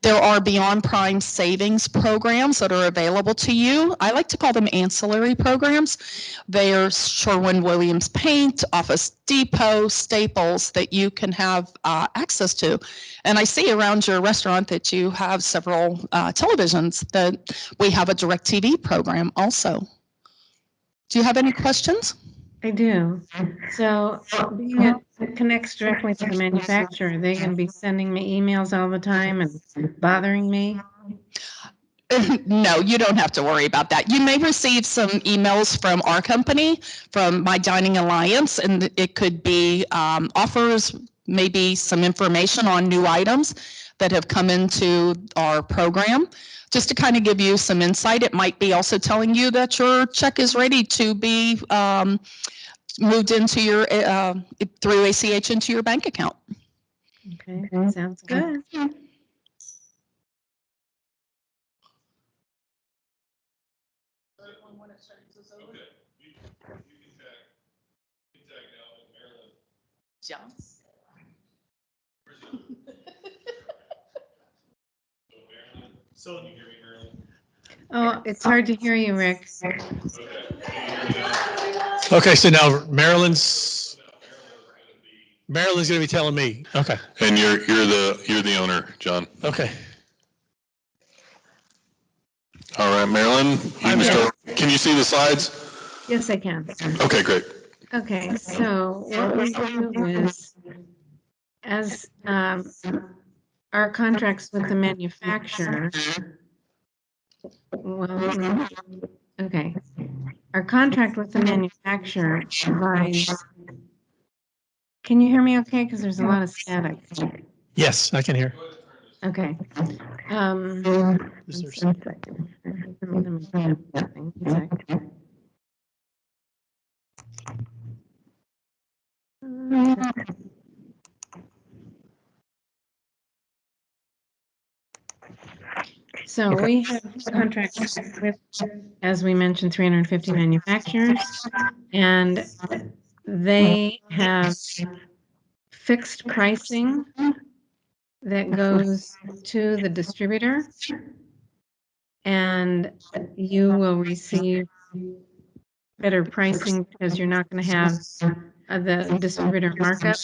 Speaker 7: There are Beyond Prime savings programs that are available to you. I like to call them ancillary programs. They are Sherwin-Williams Paint, Office Depot, Staples that you can have access to. And I see around your restaurant that you have several televisions that we have a DirecTV program also. Do you have any questions?
Speaker 11: I do. So being it connects directly to the manufacturer, they can be sending me emails all the time and bothering me?
Speaker 7: No, you don't have to worry about that. You may receive some emails from our company, from My Dining Alliance, and it could be offers, maybe some information on new items that have come into our program. Just to kind of give you some insight, it might be also telling you that your check is ready to be moved into your, through ACH into your bank account.
Speaker 11: Okay, sounds good.
Speaker 7: John?
Speaker 15: So you hear me, Marilyn?
Speaker 11: Oh, it's hard to hear you, Rick.
Speaker 15: Okay, so now Marilyn's going to be telling me. Okay.
Speaker 9: And you're the owner, John.
Speaker 15: Okay.
Speaker 9: All right, Marilyn, you can start. Can you see the slides?
Speaker 11: Yes, I can.
Speaker 9: Okay, great.
Speaker 11: Okay, so what we do is, as our contracts with the manufacturer, well, okay, our contract with the manufacturer provides, can you hear me okay? Because there's a lot of static.
Speaker 15: Yes, I can hear.
Speaker 11: Okay.
Speaker 15: Is there
Speaker 11: One second. One second. So we have contracts with, as we mentioned, 350 manufacturers, and they have fixed pricing that goes to the distributor, and you will receive better pricing because you're not going to have the distributor markup.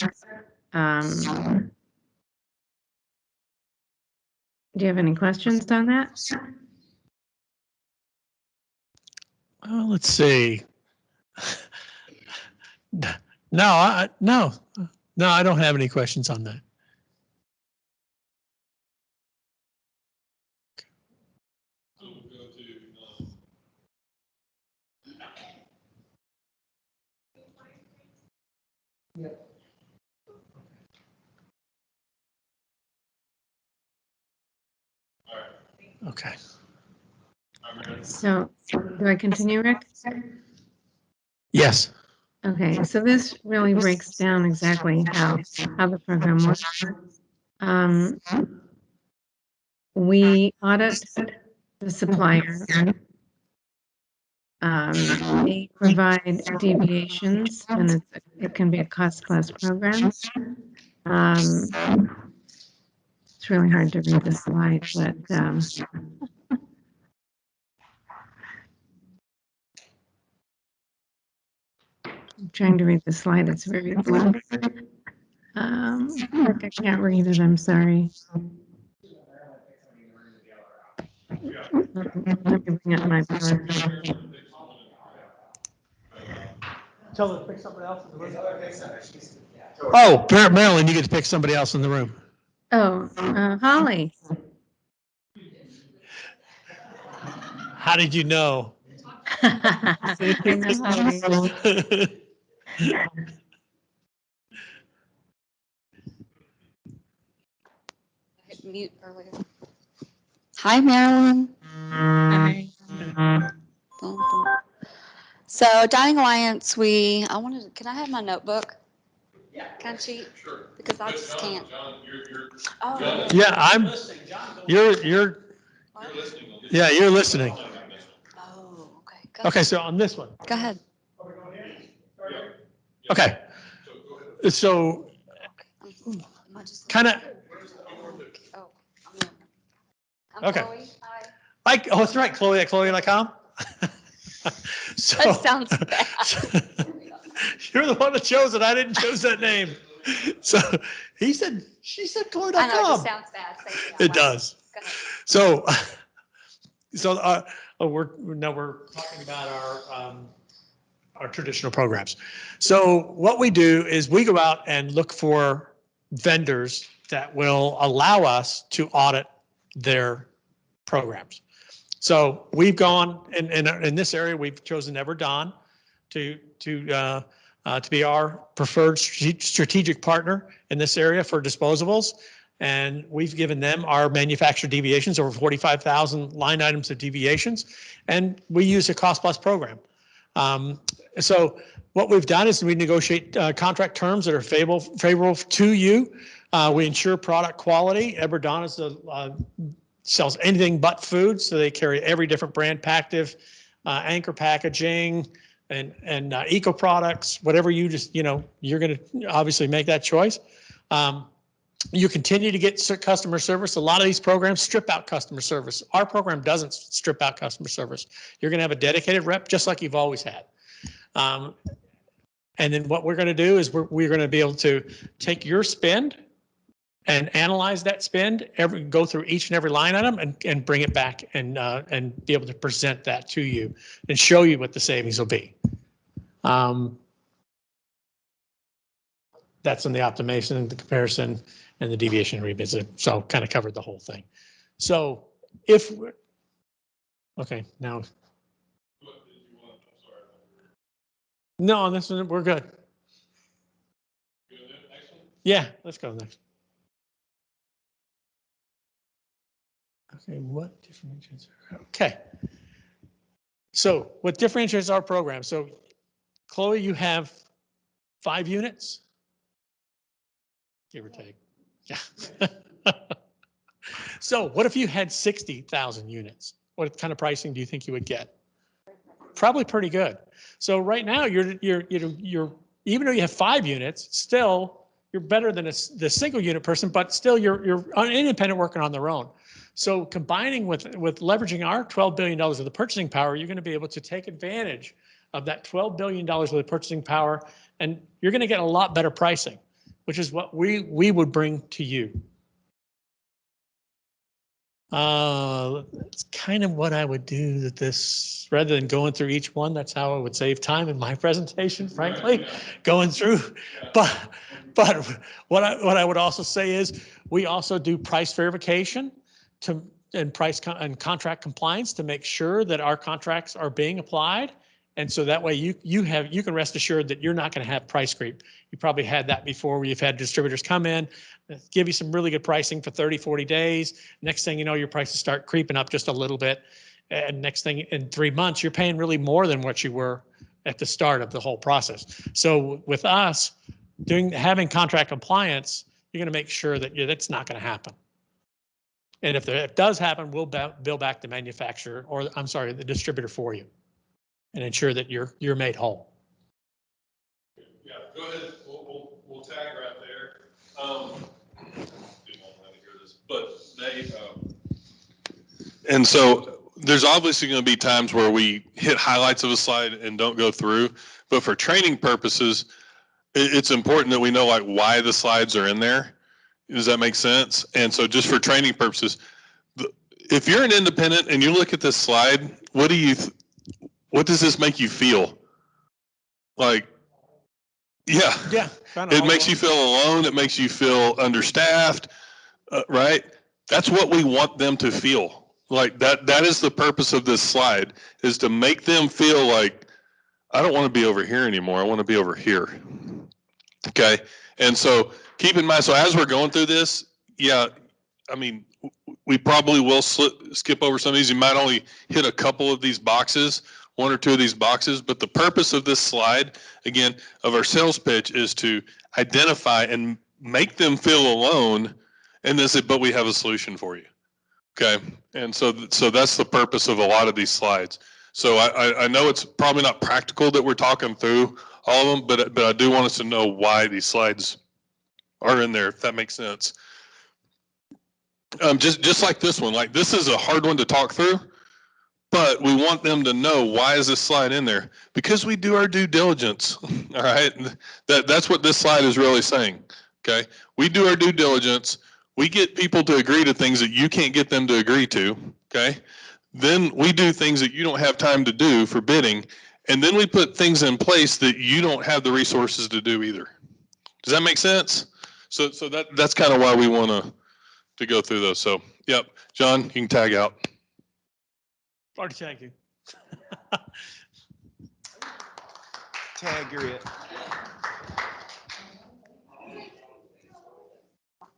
Speaker 11: Do you have any questions on that?
Speaker 15: Let's see. No, I don't have any questions on that. Okay.
Speaker 11: So do I continue, Rick?
Speaker 15: Yes.
Speaker 11: Okay, so this really breaks down exactly how the program works. We audit the supplier. They provide deviations, and it can be a cost-plus program. It's really hard to read the slide, but I'm trying to read the slide. It's very blurry. Look, I can't read it. I'm sorry. Let me bring up my board.
Speaker 15: Tell them to pick somebody else in the room. Oh, Marilyn, you get to pick somebody else in the room.
Speaker 11: Oh, Holly.
Speaker 15: How did you know?
Speaker 11: I know Holly.
Speaker 16: Hit mute earlier. Hi, Marilyn.
Speaker 11: Hi.
Speaker 16: Boom, boom. So Dining Alliance, can I have my notebook? Yeah. Can I cheat?
Speaker 3: Sure.
Speaker 16: Because I just can't.
Speaker 3: John,
Speaker 16: Oh.
Speaker 15: Yeah, you're
Speaker 3: listening.
Speaker 15: yeah, you're listening.
Speaker 16: Oh, okay.
Speaker 15: Okay, so on this one.
Speaker 16: Go ahead.
Speaker 15: Okay. So kind of. Okay. Oh, that's right, Chloe at Chloe.com. So,
Speaker 16: that sounds bad.
Speaker 15: You're the one that chose it. I didn't choose that name. So she said Chloe.com.
Speaker 16: I know, it just sounds bad.
Speaker 15: It does. So we're talking about our traditional programs. So what we do is we go out and look for vendors that will allow us to audit their programs. So we've gone in this area. We've chosen EverDon to be our preferred strategic partner in this area for disposables, and we've given them our manufacturer deviations, over 45,000 line items of deviations, and we use a cost-plus program. So what we've done is we negotiate contract terms that are favorable to you. We ensure product quality. EverDon is sells anything but food, so they carry every different brand, Pactiv, Anchor Packaging, and eco products, whatever you you're going to obviously make that choice. You continue to get customer service. A lot of these programs strip out customer service. Our program doesn't strip out customer service. You're going to have a dedicated rep, just like you've always had. And then what we're going to do is we're going to be able to take your spend and analyze that spend, go through each and every line item and bring it back and be able to present that to you and show you what the savings will be. That's in the optimization, the comparison, and the deviation revisit. So kind of covered the whole thing. So okay, now. No, on this one, we're good. Yeah, let's go next. Okay, what differentiates? Okay. So what differentiates our program? So Chloe, you have 5 units, give or take. Yeah. So what if you had 60,000 units? What kind of pricing do you think you would get? Probably pretty good. So right now you're even though you have 5 units, still you're better than the single unit person, but still you're independent working on their own. So combining with leveraging our $12 billion of the purchasing power, you're going to be able to take advantage of that $12 billion of the purchasing power, and you're going to get a lot better pricing, which is what we would bring to you. It's kind of what I would do with this, rather than going through each one. That's how I would save time in my presentation, frankly, going through. But what I would also say is we also do price verification and and contract compliance to make sure that our contracts are being applied. And so that way you can rest assured that you're not going to have price creep. You probably had that before, where you've had distributors come in, give you some really good pricing for 30, 40 days. Next thing you know, your prices start creeping up just a little bit. And next thing, in 3 months, you're paying really more than what you were at the start of the whole process. So with us having contract compliance, you're going to make sure that that's not going to happen. And if it does happen, we'll bill back the manufacturer, or I'm sorry, the distributor for you, and ensure that you're made whole.
Speaker 3: Yeah, go ahead. We'll tag right there. Didn't want to hear this, but they. And so there's obviously going to be times where we hit highlights of a slide and don't go through, but for training purposes, it's important that we know like why the slides are in there. Does that make sense? And so just for training purposes, if you're an independent and you look at this slide, what does this make you feel? Like, yeah. It makes you feel alone. It makes you feel understaffed, right? That's what we want them to feel. Like that is the purpose of this slide, is to make them feel like, I don't want to be over here anymore. I want to be over here. Okay. And so keep in mind, so as we're going through this, yeah, I mean, we probably will skip over some of these. You might only hit a couple of these boxes, one or two of these boxes, but the purpose of this slide, again, of our sales pitch is to identify and make them feel alone, and then say, but we have a solution for you. Okay. And so that's the purpose of a lot of these slides. So I know it's probably not practical that we're talking through all of them, but I do want us to know why these slides are in there, if that makes sense. Just like this one, like this is a hard one to talk through, but we want them to know, why is this slide in there? Because we do our due diligence. All right. That's what this slide is really saying. Okay. We do our due diligence. We get people to agree to things that you can't get them to agree to. Okay. Then we do things that you don't have time to do for bidding. And then we put things in place that you don't have the resources to do either. Does that make sense? So that's kind of why we want to go through those. So, yep, John, you can tag out.
Speaker 15: Already tagged you.
Speaker 5: Tag, you're it.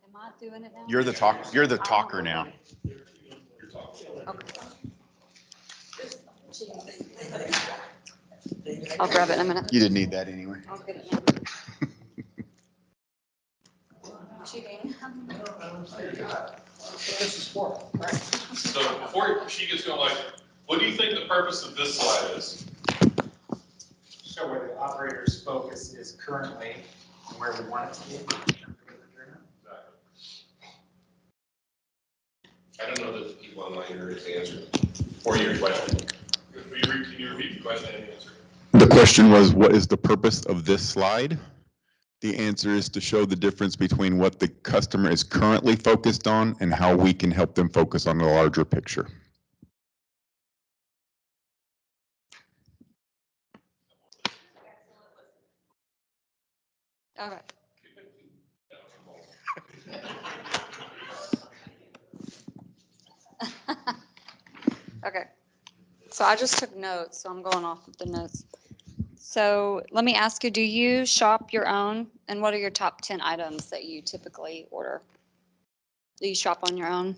Speaker 16: Am I doing it now?
Speaker 5: You're the talker now.
Speaker 16: Okay. I'll grab it in a minute.
Speaker 5: You didn't need that anyway.
Speaker 16: I'll get it now. Cheating.
Speaker 3: So before she gets going, like, what do you think the purpose of this slide is?
Speaker 8: Show where the operator's focus is currently and where we want it to be.
Speaker 6: I don't know that the people online heard his answer or your question.
Speaker 3: Can you repeat the question and answer?
Speaker 5: The question was, what is the purpose of this slide? The answer is to show the difference between what the customer is currently focused on and how we can help them focus on the larger picture.
Speaker 16: Okay. Okay. So I just took notes, so I'm going off of the notes. So let me ask you, do you shop your own? And what are your top 10 items that you typically order? Do you shop on your own?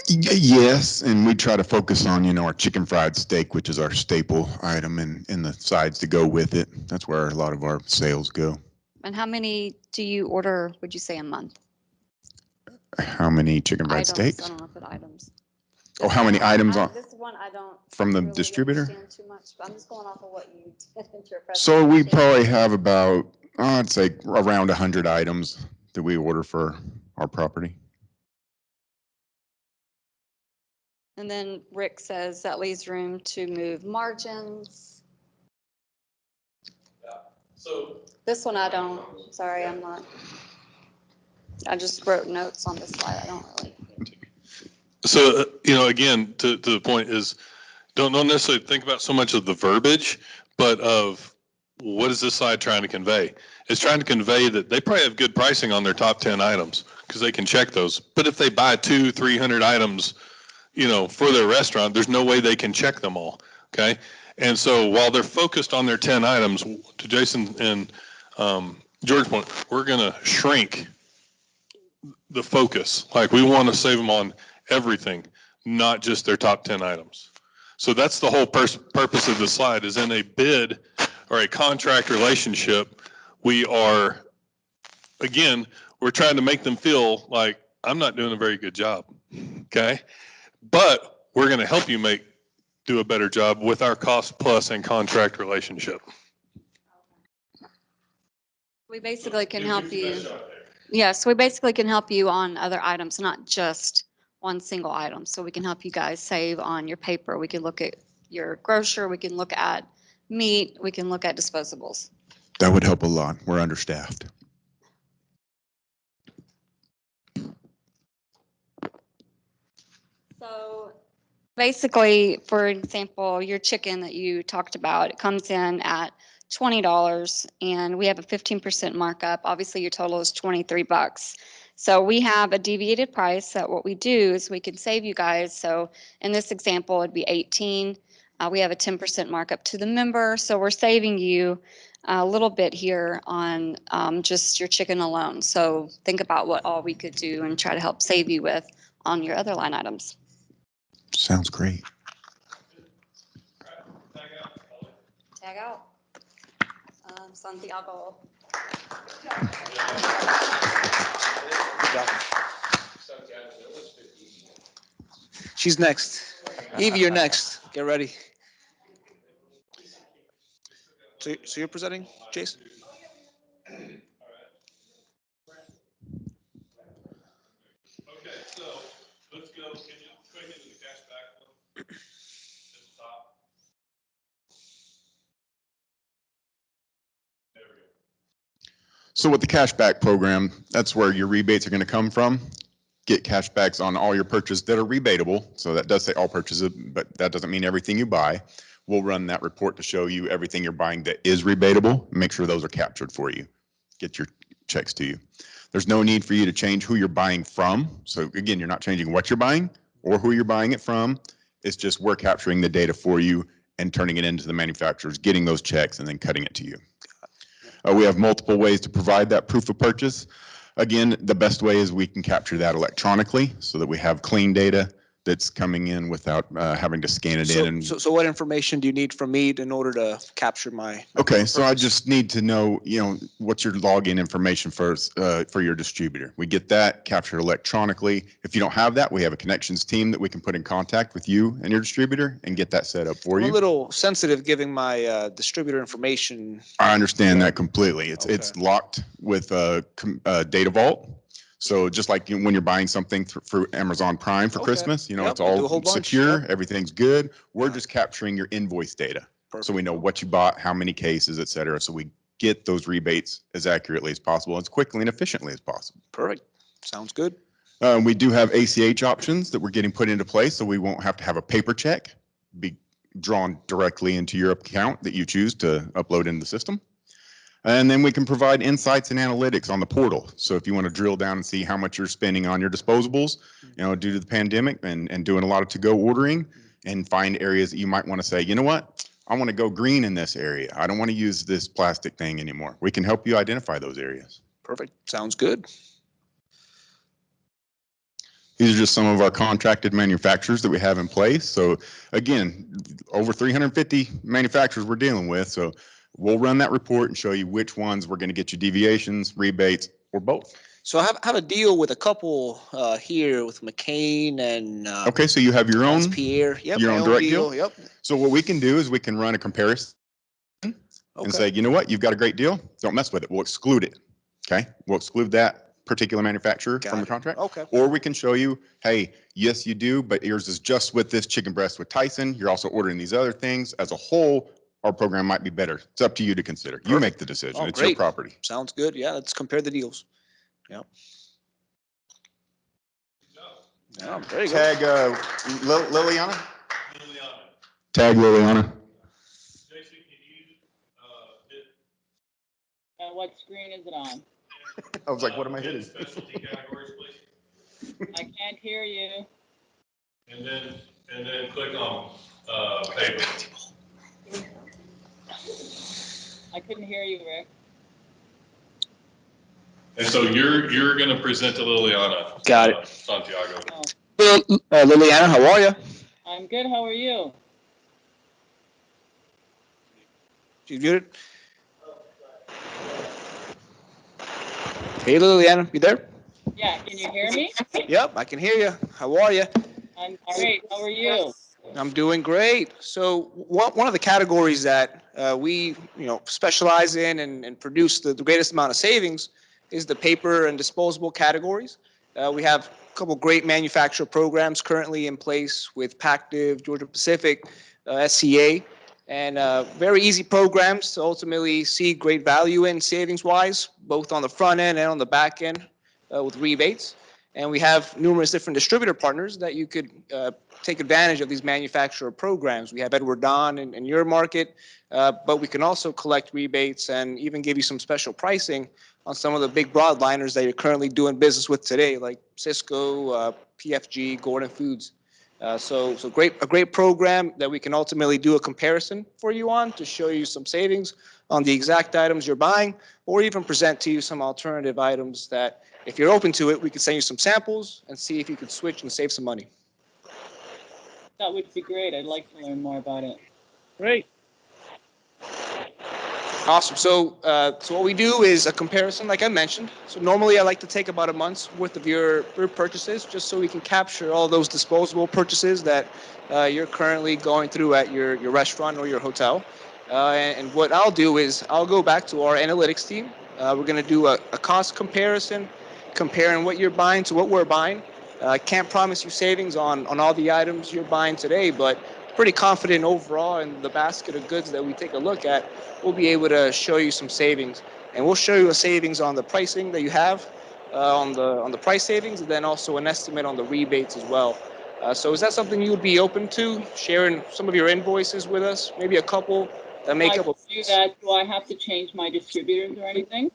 Speaker 5: Yes, and we try to focus on, our chicken fried steak, which is our staple item, and the sides to go with it. That's where a lot of our sales go.
Speaker 16: And how many do you order, would you say, a month?
Speaker 5: How many chicken fried
Speaker 16: Items,
Speaker 5: steaks?
Speaker 16: I don't know if it items.
Speaker 5: Oh, how many items on
Speaker 16: This one I don't
Speaker 5: from the
Speaker 16: really
Speaker 5: distributor?
Speaker 16: understand too much, but I'm just going off of what you did in your
Speaker 5: So we
Speaker 16: presentation.
Speaker 5: probably have about, I'd say around 100 items that we order for our property.
Speaker 16: And then Rick says that leaves room to move margins.
Speaker 3: Yeah. So
Speaker 16: This one I don't, sorry, I'm not. I just wrote notes on this slide. I don't really.
Speaker 3: So, again, to the point is, don't necessarily think about so much of the verbiage, but of what is this slide trying to convey? It's trying to convey that they probably have good pricing on their top 10 items because they can check those. But if they buy 200-300 items, for their restaurant, there's no way they can check them all. Okay. And so while they're focused on their 10 items, to Jason and George's point, we're going to shrink the focus. Like, we want to save them on everything, not just their top 10 items. So that's the whole purpose of the slide, is in a bid
Speaker 9: or a contract relationship, we are, again, we're trying to make them feel like I'm not doing a very good job. Okay. But we're going to help you do a better job with our cost plus and contract relationship.
Speaker 16: We basically can help you. Yes, we basically can help you on other items, not just one single item. So we can help you guys save on your paper. We can look at your grocer. We can look at meat. We can look at disposables.
Speaker 5: That would help a lot. We're understaffed.
Speaker 16: So basically, for example, your chicken that you talked about, it comes in at $20 and we have a 15% markup. Obviously, your total is $23. So we have a deviated price that what we do is we can save you guys. So in this example, it'd be 18. We have a 10% markup to the member. So we're saving you a little bit here on just your chicken alone. So think about what all we could do and try to help save you with on your other line items.
Speaker 5: Sounds great.
Speaker 16: Tag out. Santiago.
Speaker 13: She's next. Evie, you're next. Get ready. So you're presenting, Jason?
Speaker 3: Okay, so let's go. Can you click into the cashback one? At the top. There we go.
Speaker 5: So with the cashback program, that's where your rebates are going to come from. Get cashbacks on all your purchases that are rebatable. So that does say all purchases, but that doesn't mean everything you buy. We'll run that report to show you everything you're buying that is rebatable. Make sure those are captured for you. Get your checks to you. There's no need for you to change who you're buying from. So again, you're not changing what you're buying or who you're buying it from. It's just we're capturing the data for you and turning it into the manufacturers, getting those checks and then cutting it to you. We have multiple ways to provide that proof of purchase. Again, the best way is we can capture that electronically so that we have clean data that's coming in without having to scan it in. And
Speaker 13: So what information do you need from me in order to capture my?
Speaker 5: okay, so I just need to know, what's your login information first for your distributor. We get that captured electronically. If you don't have that, we have a connections team that we can put in contact with you and your distributor and get that set up for
Speaker 13: I'm
Speaker 5: you.
Speaker 13: a little sensitive giving my distributor information.
Speaker 5: I understand that completely. It's locked with Data Vault. So just like when you're buying something through Amazon Prime for Christmas, it's all secure, everything's good. We're just capturing your invoice data. So we know what you bought, how many cases, et cetera. So we get those rebates as accurately as possible, as quickly and efficiently as possible.
Speaker 13: Perfect. Sounds good.
Speaker 5: We do have ACH options that we're getting put into place, so we won't have to have a paper check be drawn directly into your account that you choose to upload into the system. And then we can provide insights and analytics on the portal. So if you want to drill down and see how much you're spending on your disposables, due to the pandemic and doing a lot of to-go ordering, and find areas that you might want to say, you know what, I want to go green in this area. I don't want to use this plastic thing anymore. We can help you identify those areas.
Speaker 13: Perfect. Sounds good.
Speaker 5: These are just some of our contracted manufacturers that we have in place. So again, over 350 manufacturers we're dealing with. So we'll run that report and show you which ones we're going to get you deviations, rebates, or both.
Speaker 13: So I have a deal with a couple here with McCain and
Speaker 5: okay, so you have your own
Speaker 13: Pierre. Yep,
Speaker 5: your own direct deal.
Speaker 13: Yep.
Speaker 5: So what we can do is we can run a comparison and say, you know what, you've got a great deal. Don't mess with it. We'll exclude it. Okay, we'll exclude that particular manufacturer from the contract.
Speaker 13: Okay.
Speaker 5: Or we can show you, hey, yes, you do, but yours is just with this chicken breast with Tyson. You're also ordering these other things. As a whole, our program might be better. It's up to you to consider. Perfect. You make the decision. It's your property.
Speaker 13: Sounds good. Yeah, let's compare the deals. Yep. Yeah, there you go.
Speaker 5: Tag Liliana. Tag Liliana.
Speaker 12: What screen is it on?
Speaker 5: I was like, what am I hitting?
Speaker 3: Specialty categories, please.
Speaker 12: I can't hear you.
Speaker 3: And then click on paper.
Speaker 12: I couldn't hear you, Rick.
Speaker 3: And so you're going to present to Liliana.
Speaker 13: Got it.
Speaker 3: Santiago.
Speaker 13: Liliana, how are you?
Speaker 12: I'm good. How are you?
Speaker 13: She's muted. Hey, Liliana, you there?
Speaker 12: Yeah, can you hear me?
Speaker 13: Yep, I can hear you. How are you?
Speaker 12: I'm great. How are you?
Speaker 13: I'm doing great. So one of the categories that we specialize in and produce the greatest amount of savings is the paper and disposable categories. We have a couple great manufacturer programs currently in place with Pactiv, Georgia Pacific, SCA, and very easy programs to ultimately see great value in savings-wise, both on the front end and on the back end with rebates. And we have numerous different distributor partners that you could take advantage of these manufacturer programs. We have Edward Don in your market, but we can also collect rebates and even give you some special pricing on some of the big broadliners that you're currently doing business with today, like Cisco, PFG, Gordon Foods. So a great program that we can ultimately do a comparison for you on to show you some savings on the exact items you're buying, or even present to you some alternative items that, if you're open to it, we could send you some samples and see if you could switch and save some money.
Speaker 12: That would be great. I'd like to learn more about it.
Speaker 13: Great. Awesome. So what we do is a comparison, like I mentioned. So normally I like to take about a month's worth of your purchases, just so we can capture all those disposable purchases that you're currently going through at your restaurant or your hotel. And what I'll do is I'll go back to our analytics team. We're going to do a cost comparison, comparing what you're buying to what we're buying. I can't promise you savings on all the items you're buying today, but pretty confident overall in the basket of goods that we take a look at, we'll be able to show you some savings. And we'll show you a savings on the pricing that you have, on the price savings, and then also an estimate on the rebates as well. So is that something you would be open to, sharing some of your invoices with us, maybe a couple that make up?
Speaker 12: Do that. Do I have to change my distributors or anything?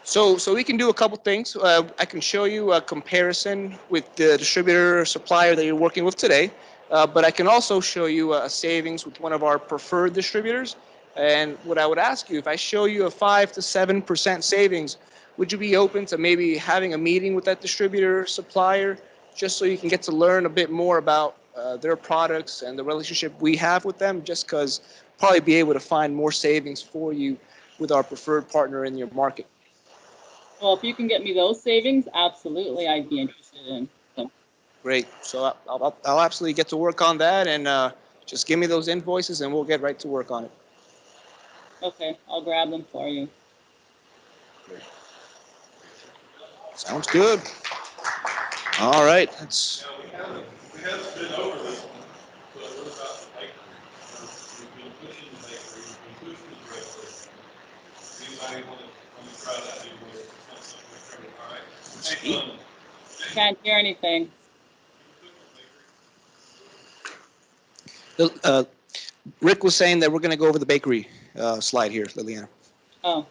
Speaker 13: So we can do a couple things. I can show you a comparison with the distributor or supplier that you're working with today, but I can also show you a savings with one of our preferred distributors. And what I would ask you, if I show you a 5 to 7% savings, would you be open to maybe having a meeting with that distributor or supplier, just so you can get to learn a bit more about their products and the relationship we have with them, just because probably be able to find more savings for you with our preferred partner in your market?
Speaker 12: Well, if you can get me those savings, absolutely, I'd be interested in them.
Speaker 13: Great. So I'll absolutely get to work on that, and just give me those invoices and we'll get right to work on it.
Speaker 12: Okay, I'll grab them for you.
Speaker 13: Sounds good. All right. That's.
Speaker 3: We haven't been over this one, but what about the bakery? We've been pushing the bakery, we've been pushing the bread program. Anybody want to try that? All right.
Speaker 12: Can't hear anything.
Speaker 13: Rick was saying that we're going to go over the bakery slide here, Liliana.
Speaker 12: Oh.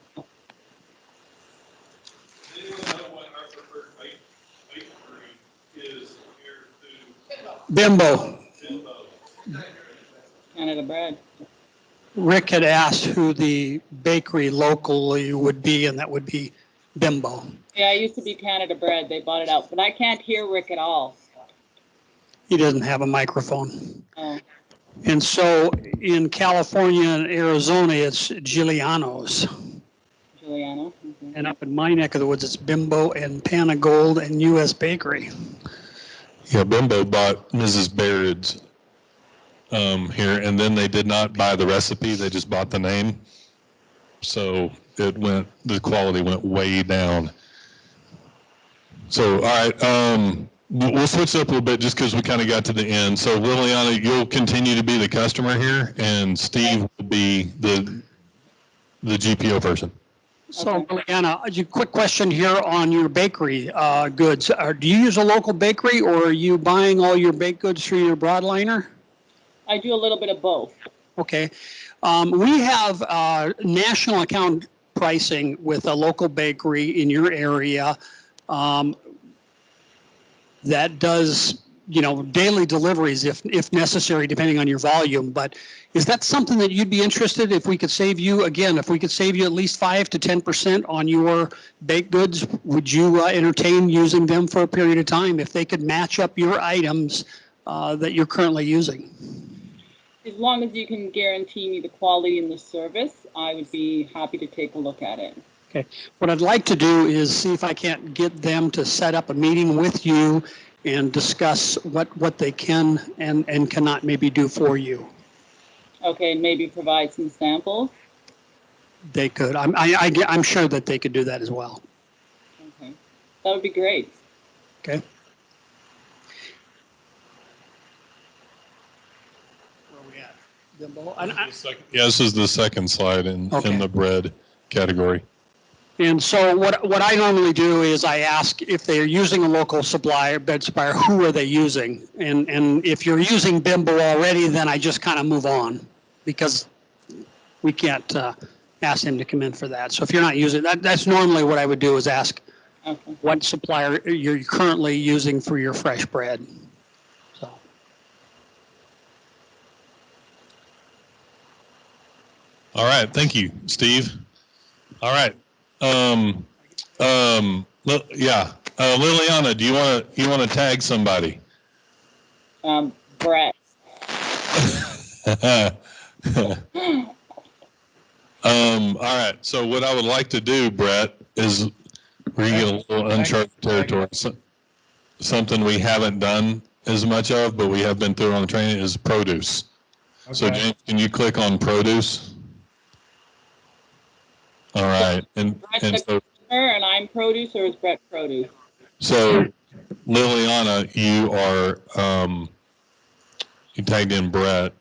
Speaker 1: Bimbo.
Speaker 12: Canada Bread.
Speaker 1: Rick had asked who the bakery locally would be, and that would be Bimbo.
Speaker 12: Yeah, it used to be Canada Bread. They bought it out, but I can't hear Rick at all.
Speaker 1: He doesn't have a microphone.
Speaker 12: Oh.
Speaker 1: And so in California and Arizona, it's Giuliano's.
Speaker 12: Giuliano. Mm-hmm.
Speaker 1: And up in my neck of the woods, it's Bimbo and Panagold and U.S. Bakery.
Speaker 9: Yeah, Bimbo bought Mrs. Baird's here, and then they did not buy the recipe. They just bought the name. So the quality went way down. So, all right, we'll switch up a little bit just because we kind of got to the end. So Liliana, you'll continue to be the customer here, and Steve will be the GPO person.
Speaker 1: So Liliana, a quick question here on your bakery goods. Do you use a local bakery, or are you buying all your baked goods through your broadliner?
Speaker 12: I do a little bit of both.
Speaker 1: Okay. We have national account pricing with a local bakery in your area that does, daily deliveries if necessary, depending on your volume. But is that something that you'd be interested if we could save you, if we could save you at least 5 to 10% on your baked goods, would you entertain using them for a period of time if they could match up your items that you're currently using?
Speaker 12: as long as you can guarantee me the quality and the service, I would be happy to take a look at it.
Speaker 1: Okay. What I'd like to do is see if I can't get them to set up a meeting with you and discuss what they can and cannot maybe do for you.
Speaker 12: Okay, and maybe provide some samples.
Speaker 1: They could. I'm sure that they could do that as well.
Speaker 12: Okay, that would be great.
Speaker 1: Okay.
Speaker 9: Yeah, this is the second slide in the bread category.
Speaker 1: And so what I normally do is I ask if they're using a local supplier, bed supplier, who are they using? And if you're using Bimbo already, then I just kind of move on because we can't ask them to come in for that. So if you're not using that, that's normally what I would do is ask what supplier you're currently using for your fresh bread. So.
Speaker 9: All right, thank you, Steve. All right. Liliana, do you want to tag somebody?
Speaker 12: Brett.
Speaker 9: All right. So what I would like to do, Brett, is we're gonna get a little uncharted territory. Something we haven't done as much of, but we have been through on the training is produce. Okay. So James, can you click on produce? All right. And so,
Speaker 12: and I'm produce, or is Brett produce?
Speaker 9: So Liliana, you are you tagged in Brett.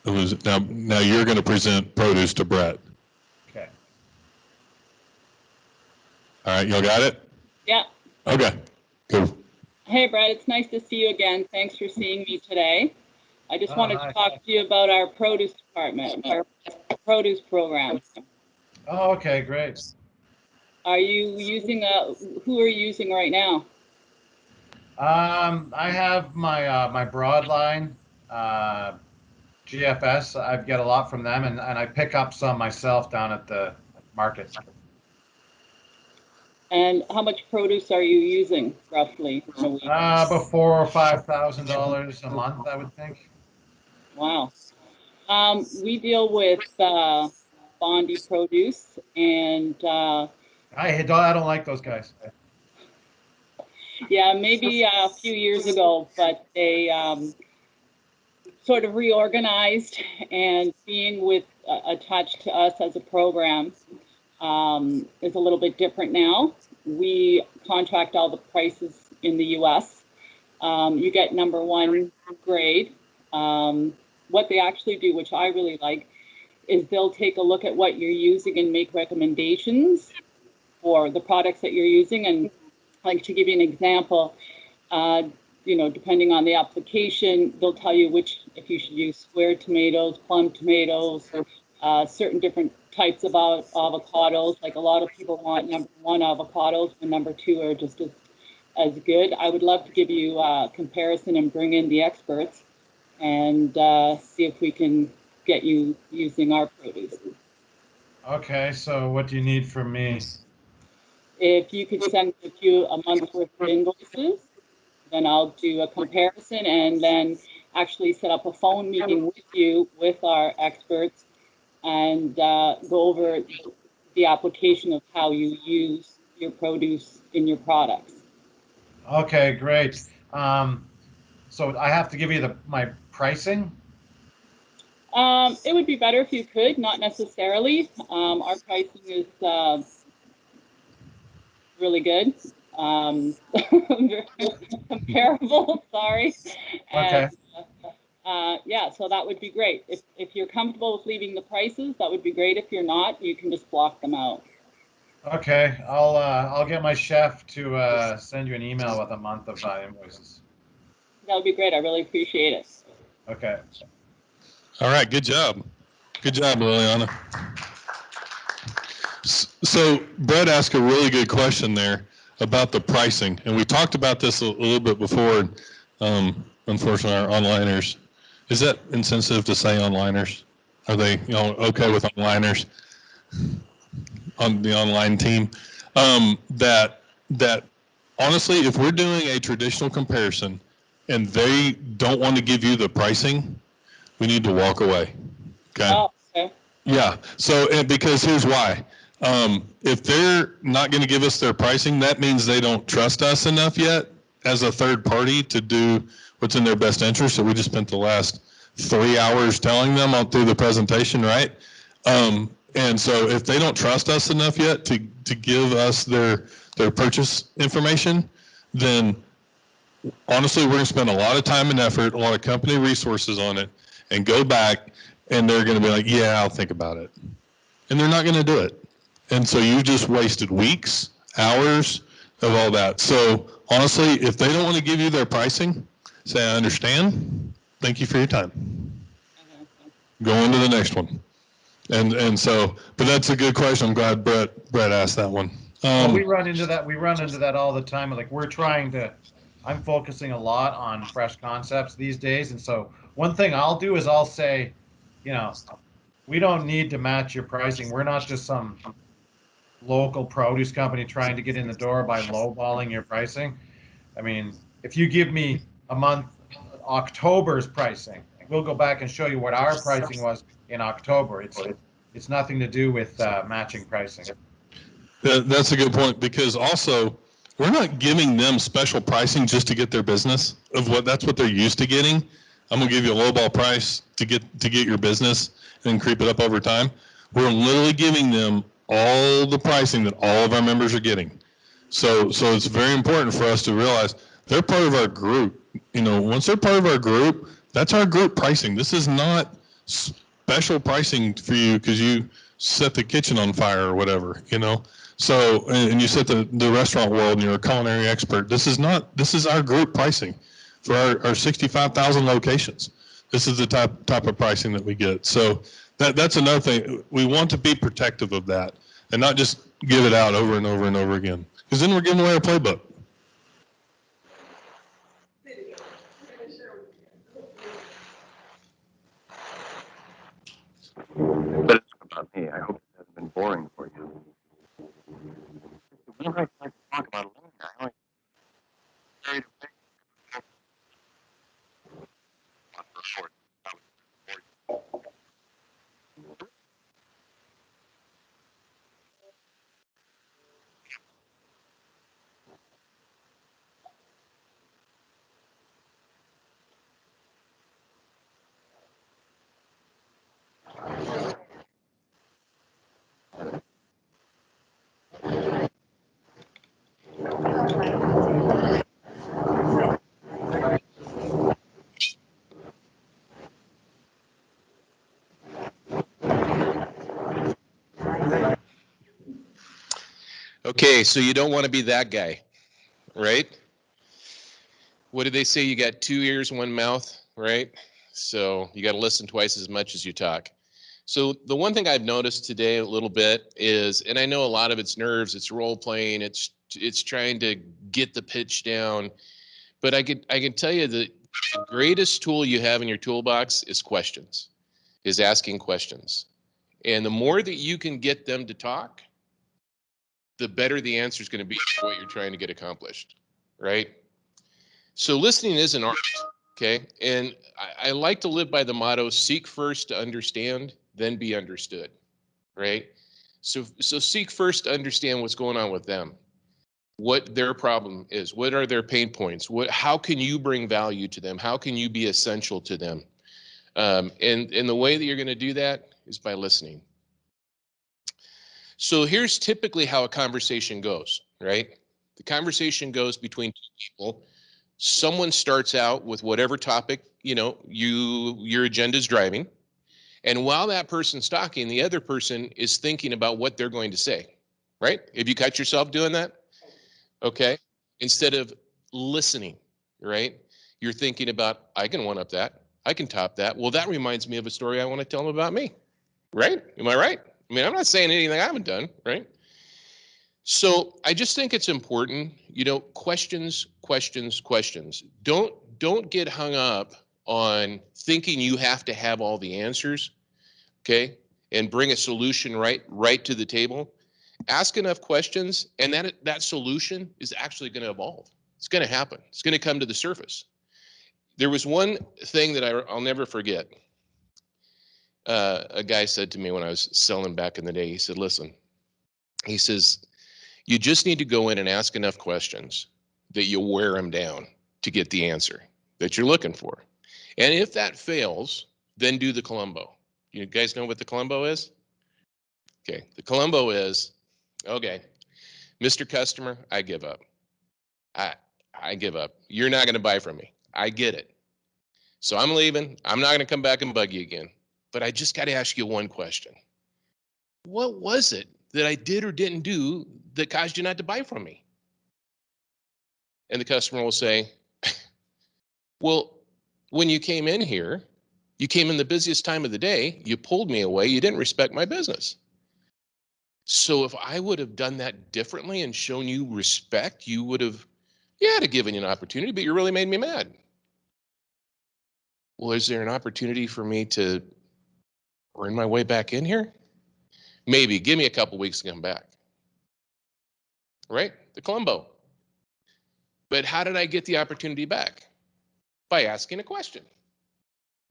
Speaker 9: It was now you're going to present produce to Brett.
Speaker 10: Okay.
Speaker 9: All right, y'all got it?
Speaker 12: Yeah.
Speaker 9: Okay. Cool.
Speaker 12: Hey Brett, it's nice to see you again. Thanks for seeing me today. I just wanted to talk to you about our produce department, our produce program.
Speaker 10: Oh, okay, great.
Speaker 12: Are you using who are you using right now?
Speaker 10: I have my Broadline, GFS. I get a lot from them, and I pick up some myself down at the market.
Speaker 12: And how much produce are you using roughly in a week?
Speaker 10: About $4,000 or $5,000 a month, I would think.
Speaker 12: Wow. We deal with Bondi Produce, and
Speaker 10: I don't like those guys.
Speaker 12: Yeah, maybe a few years ago, but they sort of reorganized, and being attached to us as a program is a little bit different now. We contract all the prices in the U.S. You get #1 grade. What they actually do, which I really like, is they'll take a look at what you're using and make recommendations for the products that you're using. And like, to give you an example, depending on the application, they'll tell you if you should use square tomatoes, plum tomatoes, certain different types of avocados. Like, a lot of people want #1 avocados, and #2 are just as good. I would love to give you a comparison and bring in the experts and see if we can get you using our produce.
Speaker 10: Okay, so what do you need from me?
Speaker 12: If you could send a month's worth of invoices, then I'll do a comparison and then actually set up a phone meeting with you, with our experts, and go over the application of how you use your produce in your products.
Speaker 10: Okay, great. So I have to give you my pricing?
Speaker 12: It would be better if you could, not necessarily. Our pricing is really good. Comparable, sorry.
Speaker 10: Okay.
Speaker 12: And, yeah, so that would be great. If you're comfortable with leaving the prices, that would be great. If you're not, you can just block them out.
Speaker 10: Okay, I'll get my chef to send you an email with a month of invoices.
Speaker 12: That would be great. I really appreciate it.
Speaker 10: Okay.
Speaker 9: All right, good job. Good job, Liliana. So Brett asked a really good question there about the pricing, and we talked about this a little bit before. Unfortunately, our onliners, is that insensitive to say onliners? Are they okay with onliners on the online team? That honestly, if we're doing a traditional comparison and they don't want to give you the pricing, we need to walk away. Okay.
Speaker 12: Oh, okay.
Speaker 9: Yeah. So, and because here's why. If they're not going to give us their pricing, that means they don't trust us enough yet as a third party to do what's in their best interest. So we just spent the last 3 hours telling them all through the presentation, right? And so if they don't trust us enough yet to give us their purchase information, then honestly, we're going to spend a lot of time and effort, a lot of company resources on it, and go back, and they're going to be like, yeah, I'll think about it. And they're not going to do it. And so you just wasted weeks, hours of all that. So honestly, if they don't want to give you their pricing, say, I understand. Thank you for your time. Go on to the next one. And so, but that's a good question. I'm glad Brett asked that one.
Speaker 10: Well, we run into that all the time. Like I'm focusing a lot on fresh concepts these days. And so one thing I'll do is I'll say, we don't need to match your pricing. We're not just some local produce company trying to get in the door by lowballing your pricing. I mean, if you give me a month, October's pricing, we'll go back and show you what our pricing was in October. It's nothing to do with matching pricing.
Speaker 9: That's a good point, because also we're not giving them special pricing just to get their business that's what they're used to getting. I'm gonna give you a lowball price to get your business and creep it up over time. We're literally giving them all the pricing that all of our members are getting. So it's very important for us to realize they're part of our group. Once they're part of our group, that's our group pricing. This is not special pricing for you because you set the kitchen on fire or whatever, So, and you set the restaurant world and you're a culinary expert. This is our group pricing for our 65,000 locations. This is the type of pricing that we get. So that's another thing. We want to be protective of that and not just give it out over and over and over again, because then we're giving away our playbook.
Speaker 6: But it's about me. I hope it hasn't been boring for you. We don't have time to talk about it longer. I only carried away.
Speaker 17: Okay, so you don't want to be that guy, right? What did they say? You got 2 ears, 1 mouth, right? So you got to listen twice as much as you talk. So the one thing I've noticed today a little bit is, and I know a lot of it's nerves, it's role playing, it's trying to get the pitch down, but I can tell you that the greatest tool you have in your toolbox is questions, is asking questions. And the more that you can get them to talk, the better the answer is going to be for what you're trying to get accomplished, right? So listening is an art, okay? And I like to live by the motto, seek first to understand, then be understood, right? So seek first to understand what's going on with them, what their problem is, what are their pain points, how can you bring value to them, how can you be essential to them? And the way that you're going to do that is by listening. So here's typically how a conversation goes, right? The conversation goes between two people. Someone starts out with whatever topic, your agenda is driving. And while that person's talking, the other person is thinking about what they're going to say, right? Have you caught yourself doing that? Okay. Instead of listening, right? You're thinking about, I can one-up that. I can top that. Well, that reminds me of a story I want to tell them about me, right? Am I right? I mean, I'm not saying anything I haven't done, right? So I just think it's important, questions, questions, questions. Don't get hung up on thinking you have to have all the answers, okay? And bring a solution right to the table. Ask enough questions, and that solution is actually going to evolve. It's going to happen. It's going to come to the surface. There was one thing that I'll never forget. A guy said to me when I was selling back in the day, he said, listen, he says, you just need to go in and ask enough questions that you'll wear them down to get the answer that you're looking for. And if that fails, then do the Columbo. You guys know what the Columbo is? Okay, the Columbo is, okay, Mr. Customer, I give up. I give up. You're not going to buy from me. I get it. So I'm leaving. I'm not going to come back and bug you again. But I just got to ask you one question. What was it that I did or didn't do that caused you not to buy from me? And the customer will say, well, when you came in here, you came in the busiest time of the day, you pulled me away, you didn't respect my business. So if I would have done that differently and shown you respect, you would have, yeah, I'd have given you an opportunity, but you really made me mad. Well, is there an opportunity for me to earn my way back in here? Maybe. Give me a couple weeks to come back. Right? The Columbo. But how did I get the opportunity back? By asking a question.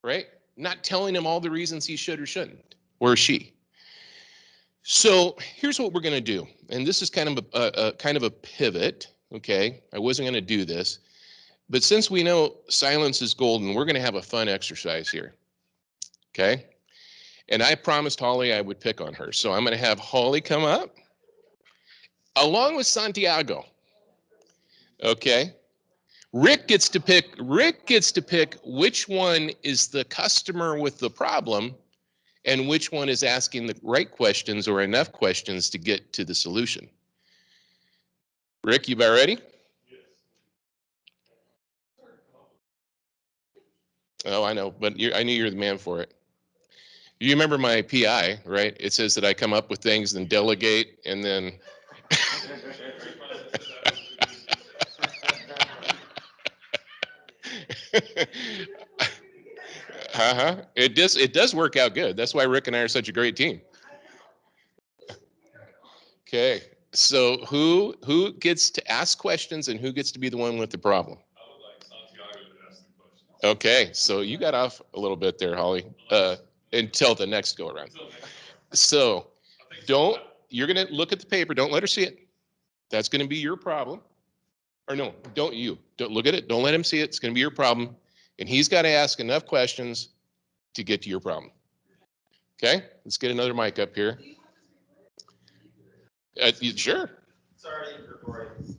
Speaker 17: Right? Not telling him all the reasons he should or shouldn't, or she. So here's what we're going to do. And this is kind of a pivot. Okay? I wasn't going to do this. But since we know silence is golden, we're going to have a fun exercise here. Okay? And I promised Holly I would pick on her. So I'm going to have Holly come up along with Santiago. Okay? Rick gets to pick which one is the customer with the problem and which one is asking the right questions or enough questions to get to the solution. Rick, you about ready? Oh, I know, but I knew you're the man for it. You remember my PI, right? It says that I come up with things and delegate and then. It does work out good. That's why Rick and I are such a great team. Okay, so who gets to ask questions and who gets to be the one with the problem?
Speaker 3: I would like Santiago to ask the question.
Speaker 17: Okay, so you got off a little bit there, Holly, until the next go around. So you're going to look at the paper. Don't let her see it. That's going to be your problem. Or no, don't look at it. Don't let him see it. It's going to be your problem. And he's got to ask enough questions to get to your problem. Okay, let's get another mic up here. Sure.
Speaker 8: Sorry, recording.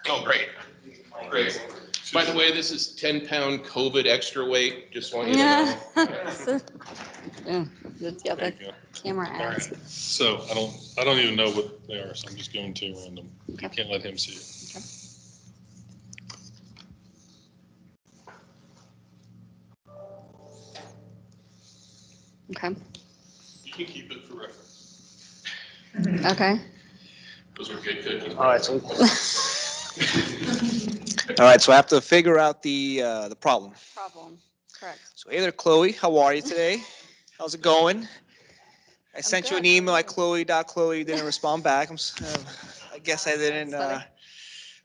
Speaker 17: Oh, great. Great. By the way, this is 10-pound COVID extra weight. Just want you to know.
Speaker 16: Yeah, the camera adds.
Speaker 3: So I don't even know what they are, so I'm just going to random. I can't let him see it.
Speaker 16: Okay.
Speaker 3: You can keep it for reference.
Speaker 16: Okay.
Speaker 3: Those are good cookies.
Speaker 13: All right, so. All right, so I have to figure out the problem.
Speaker 16: Problem, correct.
Speaker 13: So hey there, Chloe, how are you today? How's it going? I sent you an email at Chloe. You didn't respond back. I guess I didn't.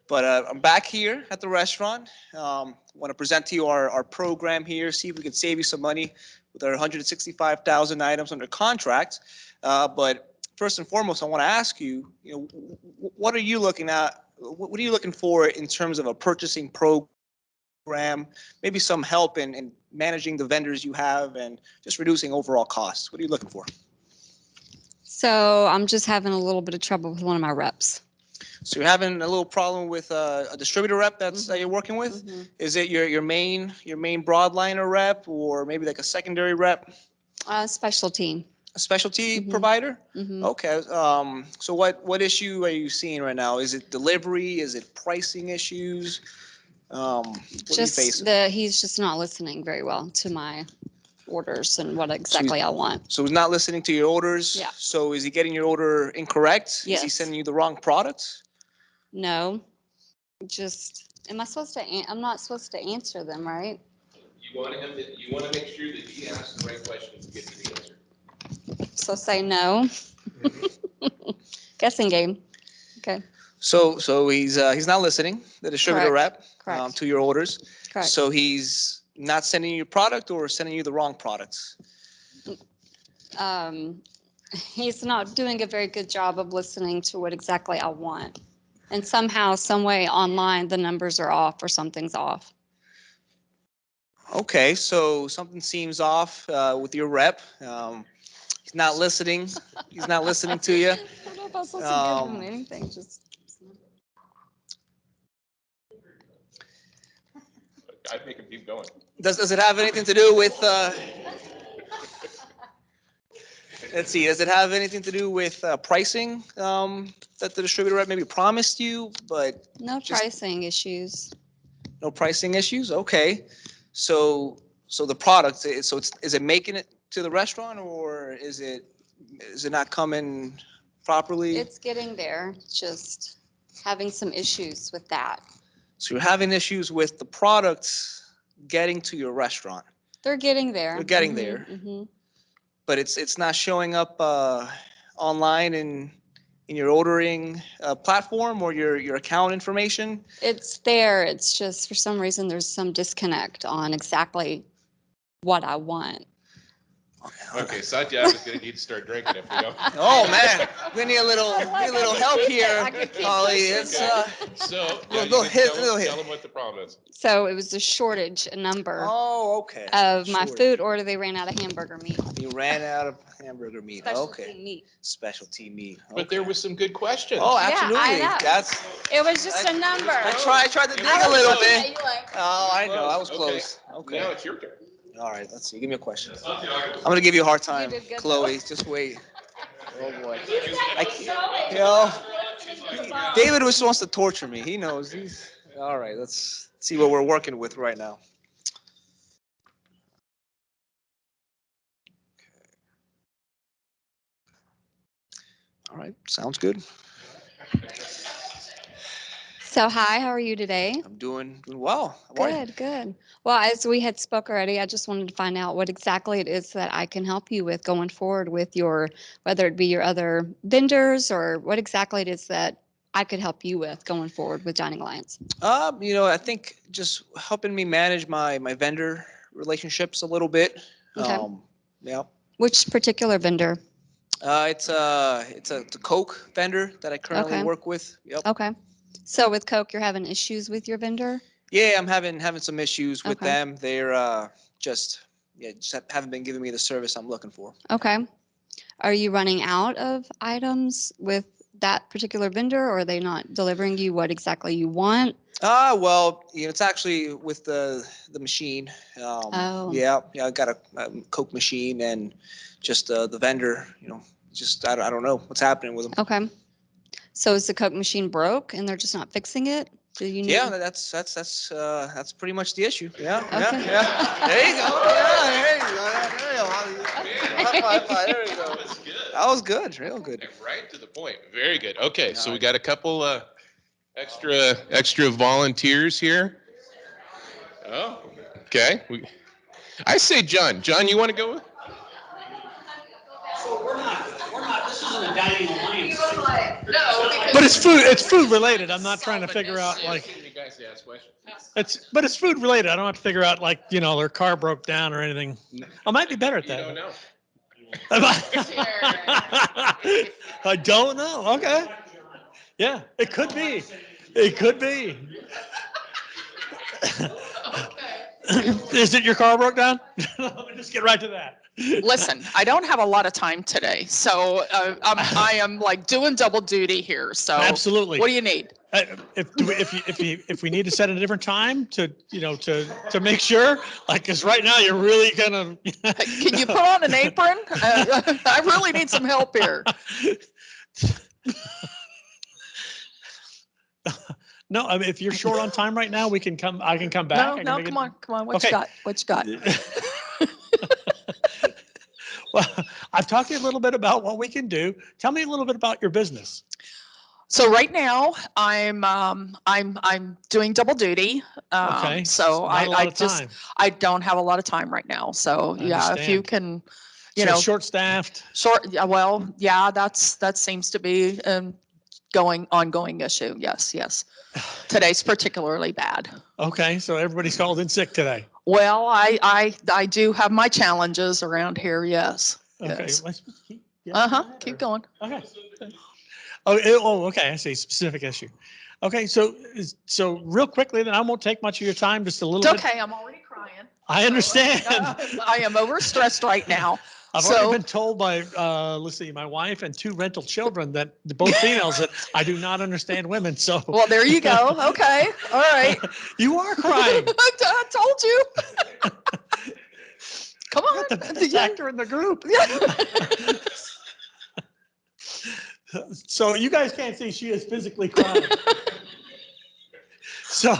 Speaker 13: But I'm back here at the restaurant. Want to present to you our program here, see if we can save you some money with our 165,000 items under contract. But first and foremost, I want to ask you, what are you looking at? What are you looking for in terms of a purchasing program? Maybe some help in managing the vendors you have and just reducing overall costs. What are you looking for?
Speaker 16: So I'm just having a little bit of trouble with one of my reps.
Speaker 13: So you're having a little problem with a distributor rep that you're working with?
Speaker 16: Mm-hmm.
Speaker 13: Is it your main broadliner rep or maybe like a secondary rep?
Speaker 16: Specialty.
Speaker 13: A specialty provider?
Speaker 16: Mm-hmm.
Speaker 13: Okay. So what issue are you seeing right now? Is it delivery? Is it pricing issues? What are you facing?
Speaker 16: He's just not listening very well to my orders and what exactly I want.
Speaker 13: So he's not listening to your orders?
Speaker 16: Yeah.
Speaker 13: So is he getting your order incorrect?
Speaker 16: Yes.
Speaker 13: Is he sending you the wrong products?
Speaker 16: No, am I supposed to, I'm not supposed to answer them, right?
Speaker 17: You want to make sure that he asks the right questions to get to the answer.
Speaker 16: So say no. Guessing game. Okay.
Speaker 13: So he's not listening, the distributor rep, to your orders.
Speaker 16: Correct.
Speaker 13: So he's not sending you your product or sending you the wrong products?
Speaker 16: he's not doing a very good job of listening to what exactly I want. And somehow, some way online, the numbers are off or something's off.
Speaker 13: Okay, so something seems off with your rep. He's not listening. He's not listening to you.
Speaker 16: I don't know if I'm supposed to give him anything, just.
Speaker 17: I'd make him keep going.
Speaker 13: Does it have anything to do with, let's see, does it have anything to do with pricing that the distributor rep maybe promised you, but
Speaker 16: No pricing issues.
Speaker 13: no pricing issues? Okay. So the product, is it making it to the restaurant, or is it not coming properly?
Speaker 16: It's getting there, just having some issues with that.
Speaker 13: So you're having issues with the products getting to your restaurant,
Speaker 16: They're getting there.
Speaker 13: They're getting there. but it's not showing up online in your ordering platform or your account information?
Speaker 16: It's there. It's just for some reason there's some disconnect on exactly what I want.
Speaker 17: Okay, Satya is going to need to start drinking if we don't.
Speaker 13: Oh man, we need a little help here, Holly. It's
Speaker 17: So,
Speaker 13: Little
Speaker 17: yeah, you
Speaker 13: hit,
Speaker 17: can
Speaker 13: little hit.
Speaker 17: tell them what the problem is.
Speaker 16: So it was a shortage, a number
Speaker 13: Oh, okay.
Speaker 16: of my
Speaker 13: Sure.
Speaker 16: food order. They ran out of hamburger meat.
Speaker 13: You ran out of hamburger meat.
Speaker 16: Specialty
Speaker 13: Okay.
Speaker 16: meat.
Speaker 13: Specialty meat.
Speaker 17: But there was some good questions.
Speaker 13: Oh,
Speaker 16: Yeah,
Speaker 13: absolutely.
Speaker 16: I know.
Speaker 13: That's.
Speaker 16: It was just a number.
Speaker 13: I tried to dig a little bit. Oh, I know. I was close. Okay.
Speaker 17: Now it's your turn.
Speaker 13: All right. Let's see. Give me a question. I'm gonna give you a hard time,
Speaker 16: did good,
Speaker 13: Chloe. Just wait. Oh boy. You know, David was wants to torture me. He knows. All right. Let's see what we're working with right now. All right. Sounds good.
Speaker 16: So hi, how are you today?
Speaker 13: I'm doing well. How are you?
Speaker 16: Good, good. Well, as we had spoke already, I just wanted to find out what exactly it is that I can help you with going forward with your, whether it be your other vendors or what exactly it is that I could help you with going forward with Dining Alliance.
Speaker 13: I think just helping me manage my vendor relationships a little bit.
Speaker 16: Okay.
Speaker 13: Yeah.
Speaker 16: Which particular vendor?
Speaker 13: It's a Coke vendor that I currently
Speaker 16: Okay.
Speaker 13: work with. Yep.
Speaker 16: Okay. So with Coke, you're having issues with your vendor?
Speaker 13: Yeah, I'm having some issues with
Speaker 16: Okay.
Speaker 13: them. They're just haven't been giving me the service I'm looking for.
Speaker 16: Okay. Are you running out of items with that particular vendor, or are they not delivering you what exactly you want?
Speaker 13: Well, it's actually with the machine.
Speaker 16: Oh.
Speaker 13: Yeah, I got a Coke machine and just the vendor. Just I don't know what's happening with them.
Speaker 16: Okay. So is the Coke machine broke and they're just not fixing it? Do you need?
Speaker 13: Yeah, that's pretty much the issue. Yeah,
Speaker 16: Okay.
Speaker 13: yeah. There you go. Yeah, there you go. High five, there you go.
Speaker 17: That's good.
Speaker 13: That was good, real good.
Speaker 17: Right to the point. Very good. Okay, so we got a couple extra volunteers here. Oh, okay. I say John. John, you want to go?
Speaker 1: So we're not, this isn't a Dining Alliance.
Speaker 15: But it's food related. I'm not trying to figure out like,
Speaker 17: You guys to ask questions.
Speaker 15: but it's food related. I don't have to figure out like, their car broke down or anything. I might be better at
Speaker 17: You
Speaker 15: that.
Speaker 17: don't know.
Speaker 15: I don't know. Okay. Yeah, it could be. It could be. Is it your car broke down? Let me just get right to that.
Speaker 7: Listen, I don't have a lot of time today, so I am like doing double duty here. So
Speaker 15: Absolutely.
Speaker 7: what do you need?
Speaker 15: If we need to set a different time to make sure, like, because right now you're really gonna.
Speaker 7: Can you put on an apron? I really need some help here.
Speaker 15: No, I mean, if you're short on time right now, I can come back.
Speaker 7: No, come on. What you got? What you got?
Speaker 15: Well, I've talked to you a little bit about what we can do. Tell me a little bit about your business.
Speaker 7: So right now I'm doing double duty.
Speaker 15: Okay.
Speaker 7: So
Speaker 15: Not a lot
Speaker 7: I
Speaker 15: of
Speaker 7: just
Speaker 15: time.
Speaker 7: I don't have a lot of time right now. So
Speaker 15: I
Speaker 7: yeah, if you
Speaker 15: understand.
Speaker 7: can, you know,
Speaker 15: Short-staffed.
Speaker 7: yeah, well, yeah, that seems to be ongoing issue. Yes. Today's particularly bad.
Speaker 15: Okay, so everybody's called in sick today.
Speaker 7: Well, I do have my challenges around here. Yes.
Speaker 15: Okay.
Speaker 7: Yes.
Speaker 15: let's keep- yeah,
Speaker 7: Uh-huh,
Speaker 15: go ahead,
Speaker 7: keep
Speaker 15: or-
Speaker 7: going.
Speaker 15: Okay. Okay, I see, specific issue. Okay, so real quickly, then I won't take much of your time, just a little
Speaker 7: It's
Speaker 15: bit.
Speaker 7: okay, I'm already crying.
Speaker 15: I understand.
Speaker 7: I am overstressed right now.
Speaker 15: I've
Speaker 7: So-
Speaker 15: already been told by, let's see, my wife and 2 rental children that both females that I do not understand women. So.
Speaker 7: Well, there you go. Okay, all right.
Speaker 15: You are crying.
Speaker 7: I told you. Come on.
Speaker 15: The best actor in the group. So you guys can't see, she is physically crying. So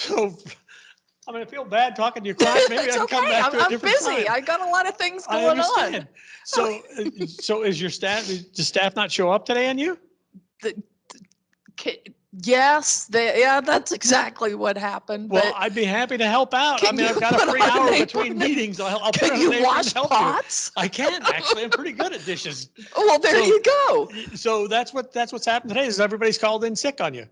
Speaker 15: I'm gonna feel bad talking to you crying. Maybe
Speaker 7: It's
Speaker 15: I can come
Speaker 7: okay.
Speaker 15: back to a
Speaker 7: I'm
Speaker 15: different
Speaker 7: busy.
Speaker 15: time.
Speaker 7: I got a lot of things
Speaker 15: I
Speaker 7: going on.
Speaker 15: understand. So is your staff, does staff not show up today on you?
Speaker 7: Yes, yeah, that's exactly what happened.
Speaker 15: Well,
Speaker 7: but
Speaker 15: I'd be happy to help out. I
Speaker 7: Can
Speaker 15: mean, I've
Speaker 7: you
Speaker 15: got a
Speaker 7: put
Speaker 15: free
Speaker 7: on
Speaker 15: hour
Speaker 7: an
Speaker 15: between
Speaker 7: apron?
Speaker 15: meetings. I'll put
Speaker 7: Can
Speaker 15: on
Speaker 7: you
Speaker 15: an apron
Speaker 7: wash
Speaker 15: to help
Speaker 7: pots?
Speaker 15: you. I can, actually. I'm pretty good at dishes.
Speaker 7: Well, there
Speaker 15: So-
Speaker 7: you go.
Speaker 15: So that's what's happened today is everybody's called in sick on you.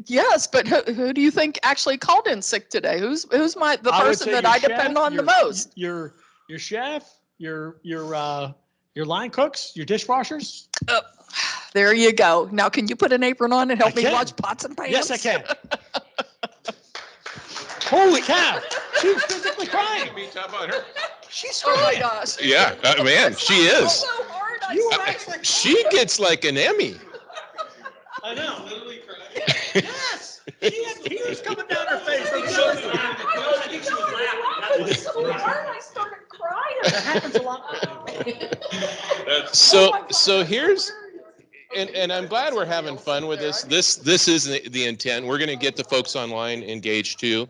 Speaker 7: Yes, but who do you think actually called in sick today? Who's the
Speaker 15: I would
Speaker 7: person
Speaker 15: say
Speaker 7: that
Speaker 15: your
Speaker 7: I depend
Speaker 15: chef,
Speaker 7: on the
Speaker 15: your-
Speaker 7: most?
Speaker 15: Your chef, your line cooks, your dishwashers.
Speaker 7: There you go. Now, can you put an apron on and help
Speaker 15: I
Speaker 7: me
Speaker 15: can.
Speaker 7: wash pots and pans?
Speaker 15: Yes, I can. Holy cow! She's physically crying. She's
Speaker 7: Oh my
Speaker 15: crying.
Speaker 7: gosh.
Speaker 17: Yeah, man, she is.
Speaker 7: So hard. I
Speaker 15: You
Speaker 7: said
Speaker 15: are
Speaker 7: it.
Speaker 15: actually.
Speaker 17: She gets like an Emmy.
Speaker 15: I know. Literally crying. Yes. She had tears coming down her face. I'm so
Speaker 14: I think she was laughing.
Speaker 7: It was so hard. I started crying.
Speaker 15: That happens a lot.
Speaker 17: So here's, and I'm glad we're having fun with this. This is the intent. We're going to get the folks online engaged too.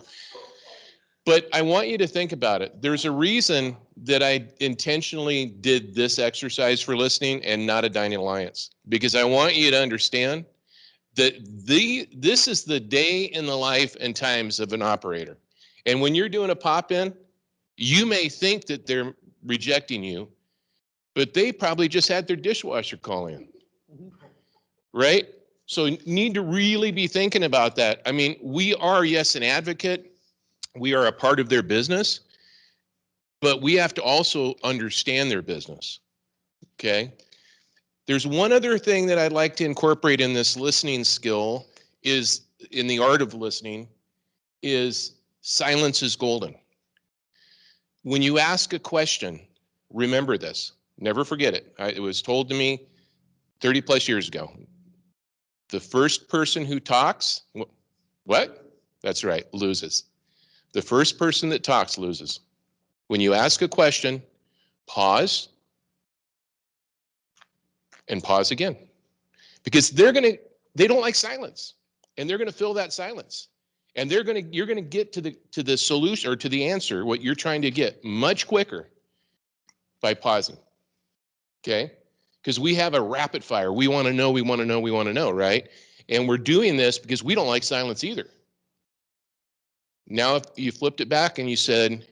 Speaker 17: But I want you to think about it. There's a reason that I intentionally did this exercise for listening and not a Dining Alliance, because I want you to understand that this is the day in the life and times of an operator. And when you're doing a pop-in, you may think that they're rejecting you, but they probably just had their dishwasher call in, right? So you need to really be thinking about that. I mean, we are, yes, an advocate. We are a part of their business, but we have to also understand their business, okay? There's one other thing that I'd like to incorporate in this listening skill is, in the art of listening, is silence is golden. When you ask a question, remember this, never forget it. It was told to me 30 plus years ago. The first person who talks, what? That's right, loses. The first person that talks loses. When you ask a question, pause and pause again. Because they don't like silence, and they're gonna fill that silence. And you're gonna get to the solution or to the answer, what you're trying to get, much quicker by pausing. Okay? Because we have a rapid fire. We want to know, we want to know, we want to know, right? And we're doing this because we don't like silence either. Now, if you flipped it back and you said,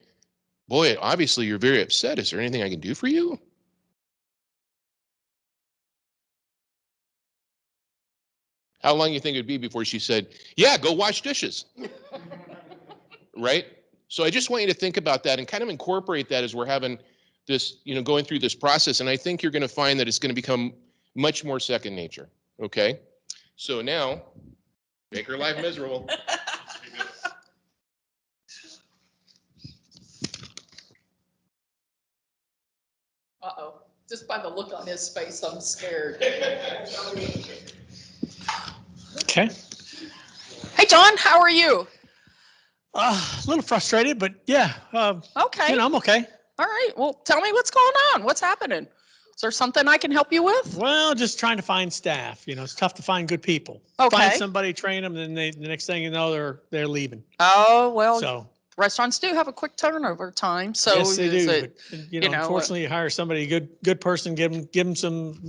Speaker 17: boy, obviously you're very upset. Is there anything I can do for you? How long do you think it would be before she said, yeah, go wash dishes? Right? So I just want you to think about that and kind of incorporate that as we're having this, going through this process. And I think you're going to find that it's going to become much more second nature. Okay? So now, make her life miserable.
Speaker 7: Uh-oh. Just by the look on his face, I'm scared.
Speaker 15: Okay.
Speaker 7: Hey, John, how are you?
Speaker 15: A little frustrated, but yeah.
Speaker 7: Okay.
Speaker 15: I'm okay.
Speaker 7: All right. Well, tell me what's going on. What's happening? Is there something I can help you with?
Speaker 15: Well, just trying to find staff. It's tough to find good people.
Speaker 7: Okay.
Speaker 15: Find somebody, train them, and then the next thing you know, they're leaving.
Speaker 7: Oh, well,
Speaker 15: So
Speaker 7: restaurants do have a quick turnover time. So
Speaker 15: yes, they
Speaker 7: is
Speaker 15: do.
Speaker 7: it,
Speaker 15: But, unfortunately, you hire somebody good person, give them some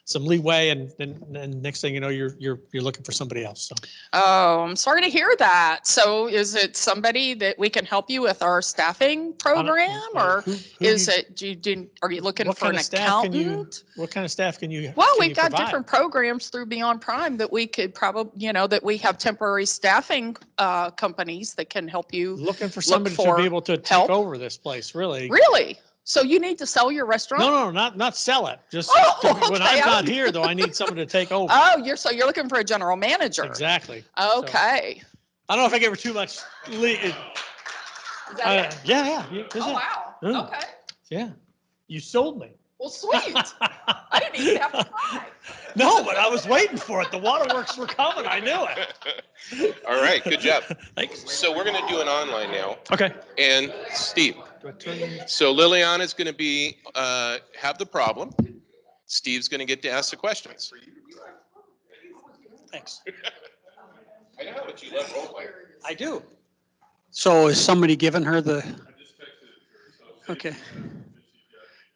Speaker 15: some leeway, and then next thing you know, you're looking for somebody else. So.
Speaker 7: Oh, I'm sorry to hear that. So is it somebody that we can help you with our staffing program, or is it, are you looking for an accountant?
Speaker 15: What kind of staff can you?
Speaker 7: Well,
Speaker 15: can
Speaker 7: we've
Speaker 15: you
Speaker 7: got
Speaker 15: provide?
Speaker 7: different programs through Beyond Prime that we could probably, that we have temporary staffing companies that can help you.
Speaker 15: Looking for somebody to be able to take
Speaker 7: help.
Speaker 15: over this place, really.
Speaker 7: Really? So you need to sell your restaurant?
Speaker 15: No, not sell it. Just
Speaker 7: Oh,
Speaker 15: when
Speaker 7: okay.
Speaker 15: I'm not here, though, I need someone to take over.
Speaker 7: Oh, you're looking for a general manager.
Speaker 15: Exactly.
Speaker 7: Okay.
Speaker 15: I don't know if I gave her too much.
Speaker 7: Is that it?
Speaker 15: Yeah.
Speaker 7: Oh, wow.
Speaker 15: Yeah.
Speaker 7: Okay.
Speaker 15: Yeah. You sold me.
Speaker 7: Well, sweet. I didn't even have to try.
Speaker 15: No, but I was waiting for it. The waterworks were coming. I knew it.
Speaker 17: All right, good job.
Speaker 15: Thanks.
Speaker 17: So we're going to do an online now.
Speaker 15: Okay.
Speaker 17: And Steve,
Speaker 15: Do I turn in?
Speaker 17: so Liliana's going to be, have the problem. Steve's going to get to ask the questions.
Speaker 15: Thanks.
Speaker 17: I know, but you love role playing.
Speaker 15: I do.
Speaker 1: So is somebody giving her the, okay.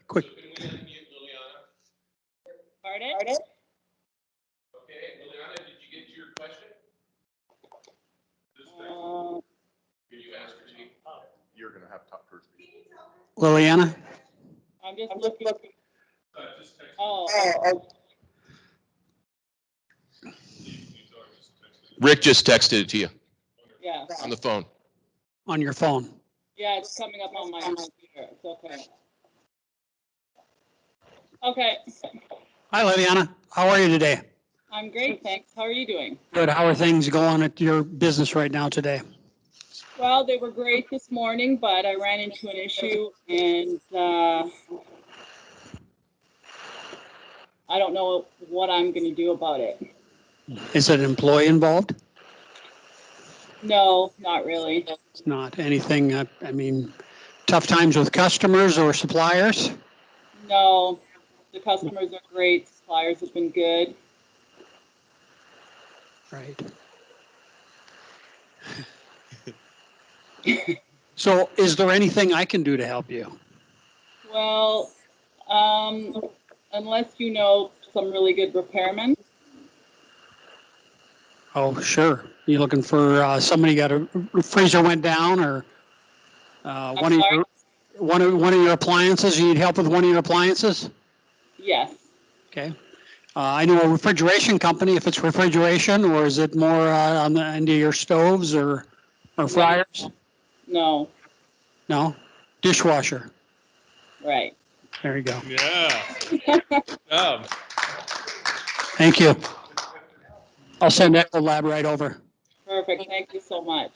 Speaker 1: Quick.
Speaker 12: Pardon?
Speaker 17: Okay, Liliana, did you get your question? Can you ask her, Steve?
Speaker 5: You're going to have to talk to her.
Speaker 1: Liliana?
Speaker 12: I'm just looking. Oh.
Speaker 17: Rick just texted it to you
Speaker 12: Yeah.
Speaker 17: on the phone.
Speaker 1: On your phone.
Speaker 12: Yeah, it's coming up on my computer. It's okay. Okay.
Speaker 1: Hi, Liliana. How are you today?
Speaker 12: I'm great, thanks. How are you doing?
Speaker 1: Good. How are things going at your business right now today?
Speaker 12: Well, they were great this morning, but I ran into an issue and I don't know what I'm going to do about it.
Speaker 1: Is an employee involved?
Speaker 12: No, not really.
Speaker 1: It's not anything, I mean, tough times with customers or suppliers?
Speaker 12: No, the customers are great. Suppliers have been good.
Speaker 1: Right. So is there anything I can do to help you?
Speaker 12: Well, unless you know some really good repairmen.
Speaker 1: Oh, sure. You looking for somebody got a freezer went down or one of your appliances? You need help with one of your appliances?
Speaker 12: Yes.
Speaker 1: Okay. I know a refrigeration company, if it's refrigeration, or is it more on the end of your stoves or fryers?
Speaker 12: No.
Speaker 1: No? Dishwasher.
Speaker 12: Right.
Speaker 1: There you go.
Speaker 3: Yeah.
Speaker 1: Thank you. I'll send that lab right over.
Speaker 12: Perfect. Thank you so much.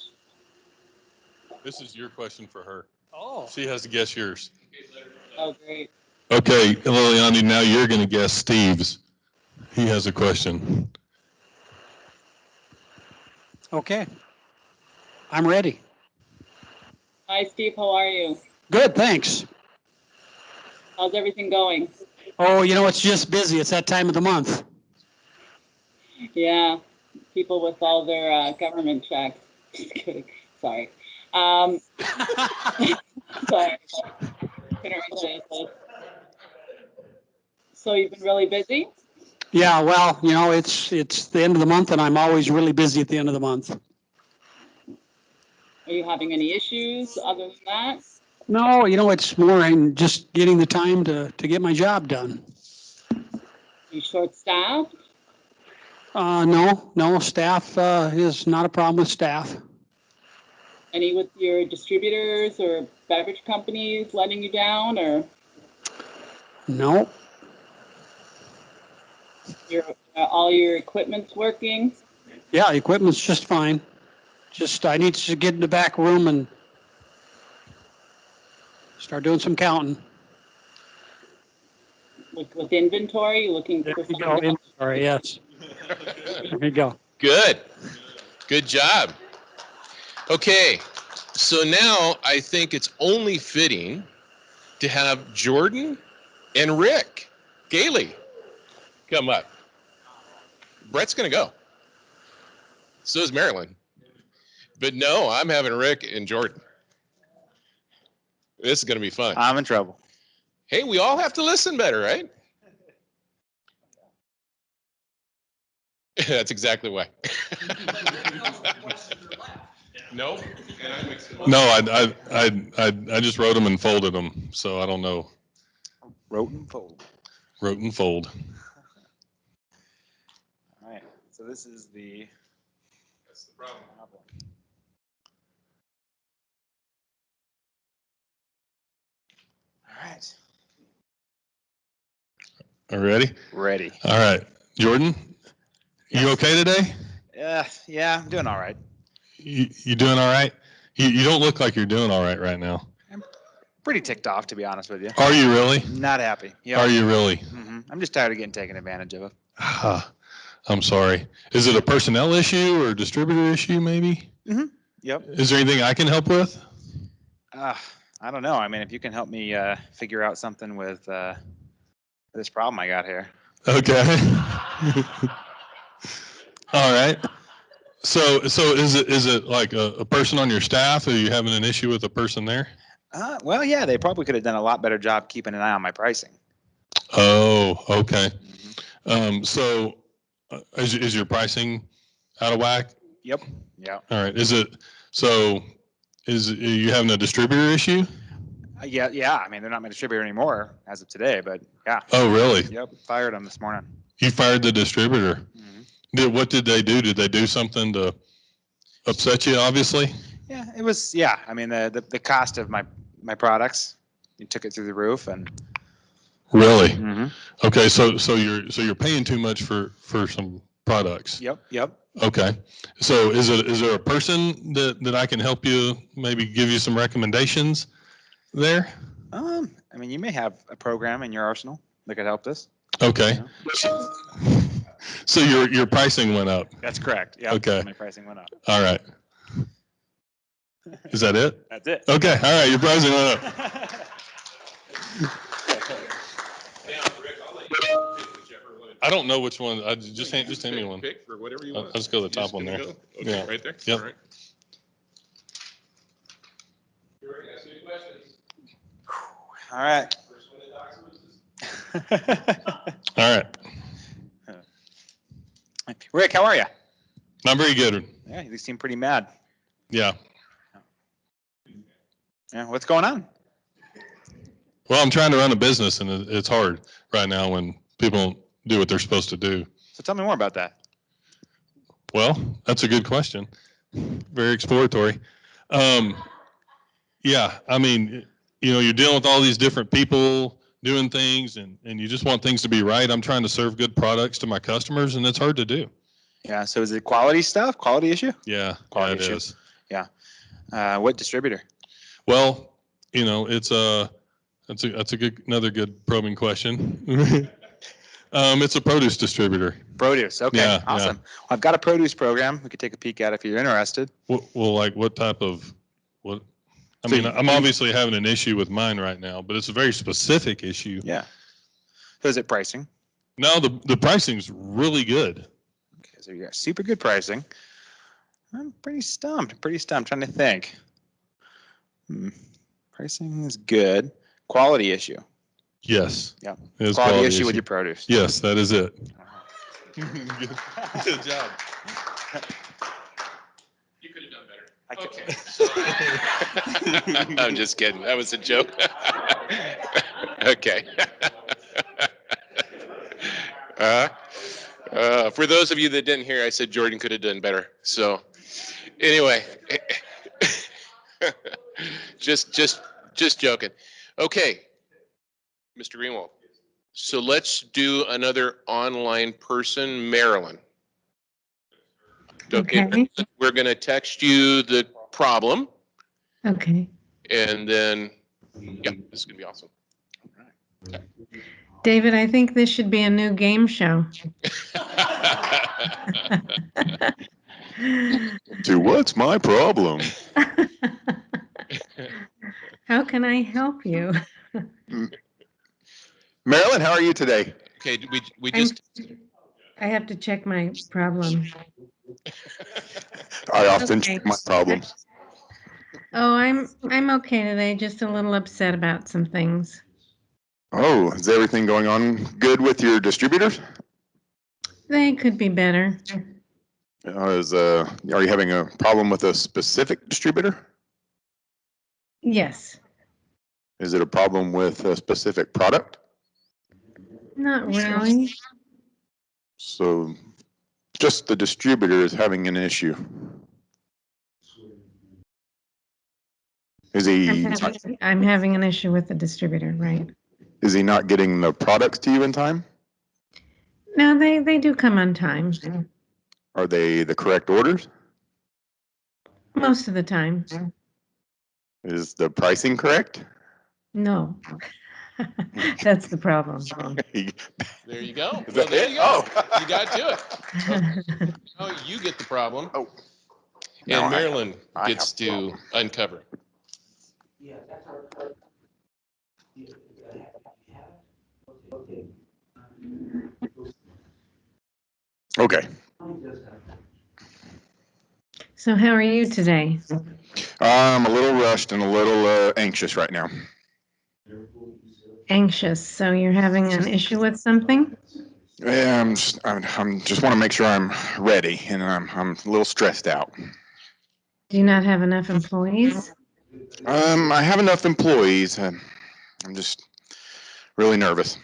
Speaker 3: This is your question for her.
Speaker 15: Oh.
Speaker 3: She has to guess yours.
Speaker 12: Oh, great.
Speaker 3: Okay, Liliana, now you're going to guess Steve's. He has a question.
Speaker 1: Okay. I'm ready.
Speaker 12: Hi, Steve. How are you?
Speaker 1: Good, thanks.
Speaker 12: How's everything going?
Speaker 1: Oh, you know, it's just busy. It's that time of the month.
Speaker 12: Yeah, people with all their government checks. Just kidding. Sorry. Sorry. Couldn't resist. So you've been really busy?
Speaker 1: Yeah, well, you know, it's the end of the month and I'm always really busy at the end of the month.
Speaker 12: Are you having any issues other than that?
Speaker 1: No, you know, it's more in just getting the time to get my job done.
Speaker 12: You short-staffed?
Speaker 1: No, staff is not a problem with staff.
Speaker 12: Any with your distributors or beverage companies letting you down, or
Speaker 1: No,
Speaker 12: all your equipment's working?
Speaker 1: yeah, equipment's just fine. Just I need to get in the back room and start doing some counting.
Speaker 12: With inventory, you looking for
Speaker 1: There you go,
Speaker 12: something else?
Speaker 1: inventory, yes. There you go.
Speaker 17: Good. Good job. Okay, so now I think it's only fitting to have Jordan and Rick Gailey come up. Brett's going to go. So is Marilyn. But no, I'm having Rick and Jordan. This is going to be fun.
Speaker 2: I'm in trouble.
Speaker 17: Hey, we all have to listen better, right? That's exactly why. No?
Speaker 3: No, I just wrote them and folded them, so I don't know.
Speaker 2: Wrote and fold.
Speaker 3: Wrote and fold.
Speaker 2: All right. So this is the.
Speaker 17: That's the problem.
Speaker 2: All right.
Speaker 9: Ready?
Speaker 2: Ready.
Speaker 9: All right. Jordan, you okay today?
Speaker 2: Yeah, I'm doing all right.
Speaker 9: You doing all right? You don't look like you're doing all right now.
Speaker 2: Pretty ticked off, to be honest with you.
Speaker 9: Are you really?
Speaker 2: Not happy. Yep.
Speaker 9: Are you really?
Speaker 2: I'm just tired of getting taken advantage of.
Speaker 9: I'm sorry. Is it a personnel issue or a distributor issue maybe?
Speaker 2: Yep.
Speaker 9: Is there anything I can help with?
Speaker 2: I don't know. I mean, if you can help me figure out something with this problem I got here.
Speaker 9: Okay. All right. So is it like a person on your staff? Are you having an issue with a person there?
Speaker 2: Well, yeah, they probably could have done a lot better job keeping an eye on my pricing.
Speaker 9: Oh, okay. So is your pricing out of whack?
Speaker 2: Yep. Yeah.
Speaker 9: All right. Is you having a distributor issue?
Speaker 2: Yeah. I mean, they're not my distributor anymore as of today, but yeah.
Speaker 9: Oh, really?
Speaker 2: Yep. Fired them this morning.
Speaker 9: You fired the distributor. What did they do? Did they do something to upset you, obviously?
Speaker 2: Yeah, it was, yeah. I mean, the cost of my products, you took it through the roof and.
Speaker 9: Really? Okay. So you're paying too much for some products.
Speaker 2: Yep.
Speaker 9: Okay. So is there a person that I can help you, maybe give you some recommendations there?
Speaker 2: I mean, you may have a program in your arsenal that could help us.
Speaker 9: Okay. So your pricing went up.
Speaker 2: That's correct. Yeah.
Speaker 9: Okay.
Speaker 2: My pricing went up.
Speaker 9: All right. Is that it?
Speaker 2: That's it.
Speaker 9: Okay. All right. Your pricing went up. I don't know which one. Just hand me one.
Speaker 3: Pick for whatever you want.
Speaker 9: I'll just go to the top one there.
Speaker 3: Okay,
Speaker 9: Yeah.
Speaker 3: right there?
Speaker 9: Yep.
Speaker 3: All right. Ask any questions.
Speaker 2: All right.
Speaker 9: All right.
Speaker 2: Rick, how are you?
Speaker 9: Not very good.
Speaker 2: Yeah, you seem pretty mad.
Speaker 9: Yeah.
Speaker 2: Yeah, what's going on?
Speaker 9: Well, I'm trying to run a business, and it's hard right now when people don't do what they're supposed to do.
Speaker 2: So tell me more about that.
Speaker 9: Well, that's a good question. Very exploratory. Yeah, I mean, you're dealing with all these different people doing things, and you just want things to be right. I'm trying to serve good products to my customers, and it's hard to do.
Speaker 2: Yeah, so is it quality stuff? Quality issue?
Speaker 9: Yeah,
Speaker 2: Quality
Speaker 9: it
Speaker 2: issue.
Speaker 9: is.
Speaker 2: Yeah. What distributor?
Speaker 9: Well, it's that's another good probing question. It's a produce distributor.
Speaker 2: Produce. Okay.
Speaker 9: Yeah,
Speaker 2: awesome. Well, I've got a produce program. We could take a peek at if you're interested.
Speaker 9: Well, like what type of what? I mean, I'm obviously having an issue with mine right now, but it's a very specific issue.
Speaker 2: Yeah. So is it pricing?
Speaker 9: No, the pricing's really good.
Speaker 2: Okay, so you got super good pricing. I'm pretty stumped. I'm trying to think. Pricing is good. Quality issue.
Speaker 9: Yes.
Speaker 2: Yeah.
Speaker 9: It is
Speaker 2: Quality issue with your produce.
Speaker 9: Yes, that is it. Good job.
Speaker 3: You could have done better.
Speaker 17: Okay. I'm just kidding. That was a joke. Okay. For those of you that didn't hear, I said Jordan could have done better. So anyway, just joking. Okay, Mr. Greenwald. So let's do another online person, Marilyn.
Speaker 11: Okay.
Speaker 17: We're going to text you the problem,
Speaker 11: Okay.
Speaker 17: and then, yeah, this is going to be awesome.
Speaker 11: David, I think this should be a new game show.
Speaker 5: To what's my problem?
Speaker 11: How can I help you?
Speaker 5: Marilyn, how are you today?
Speaker 17: Okay, we just.
Speaker 11: I have to check my problem.
Speaker 5: I often
Speaker 11: Okay.
Speaker 5: check my problems.
Speaker 11: Oh, I'm okay today, just a little upset about some things.
Speaker 5: Oh, is everything going on good with your distributors?
Speaker 11: They could be better.
Speaker 5: Are you having a problem with a specific distributor?
Speaker 11: Yes.
Speaker 5: Is it a problem with a specific product?
Speaker 11: Not really.
Speaker 5: So just the distributor is having an issue. Is
Speaker 11: I'm having an issue with the distributor, right?
Speaker 5: is he not getting the products to you in time?
Speaker 11: No, they do come on time,
Speaker 5: Are they the correct orders?
Speaker 11: most of the time.
Speaker 5: Is the pricing correct?
Speaker 11: No. That's the problem.
Speaker 17: There you go.
Speaker 5: Is
Speaker 17: Well,
Speaker 5: that
Speaker 17: there
Speaker 5: it?
Speaker 17: you go. You got to it. Oh, you get the problem.
Speaker 5: Oh. Now
Speaker 17: And Marilyn
Speaker 5: I
Speaker 17: gets
Speaker 5: have a
Speaker 17: to uncover.
Speaker 5: Okay.
Speaker 11: So how are you today?
Speaker 5: I'm a little rushed and a little anxious right now.
Speaker 11: Anxious. So you're having an issue with something?
Speaker 5: Yeah, I'm just want to make sure I'm ready, and I'm a little stressed out.
Speaker 11: Do you not have enough employees?
Speaker 5: I have enough employees. I'm just really nervous.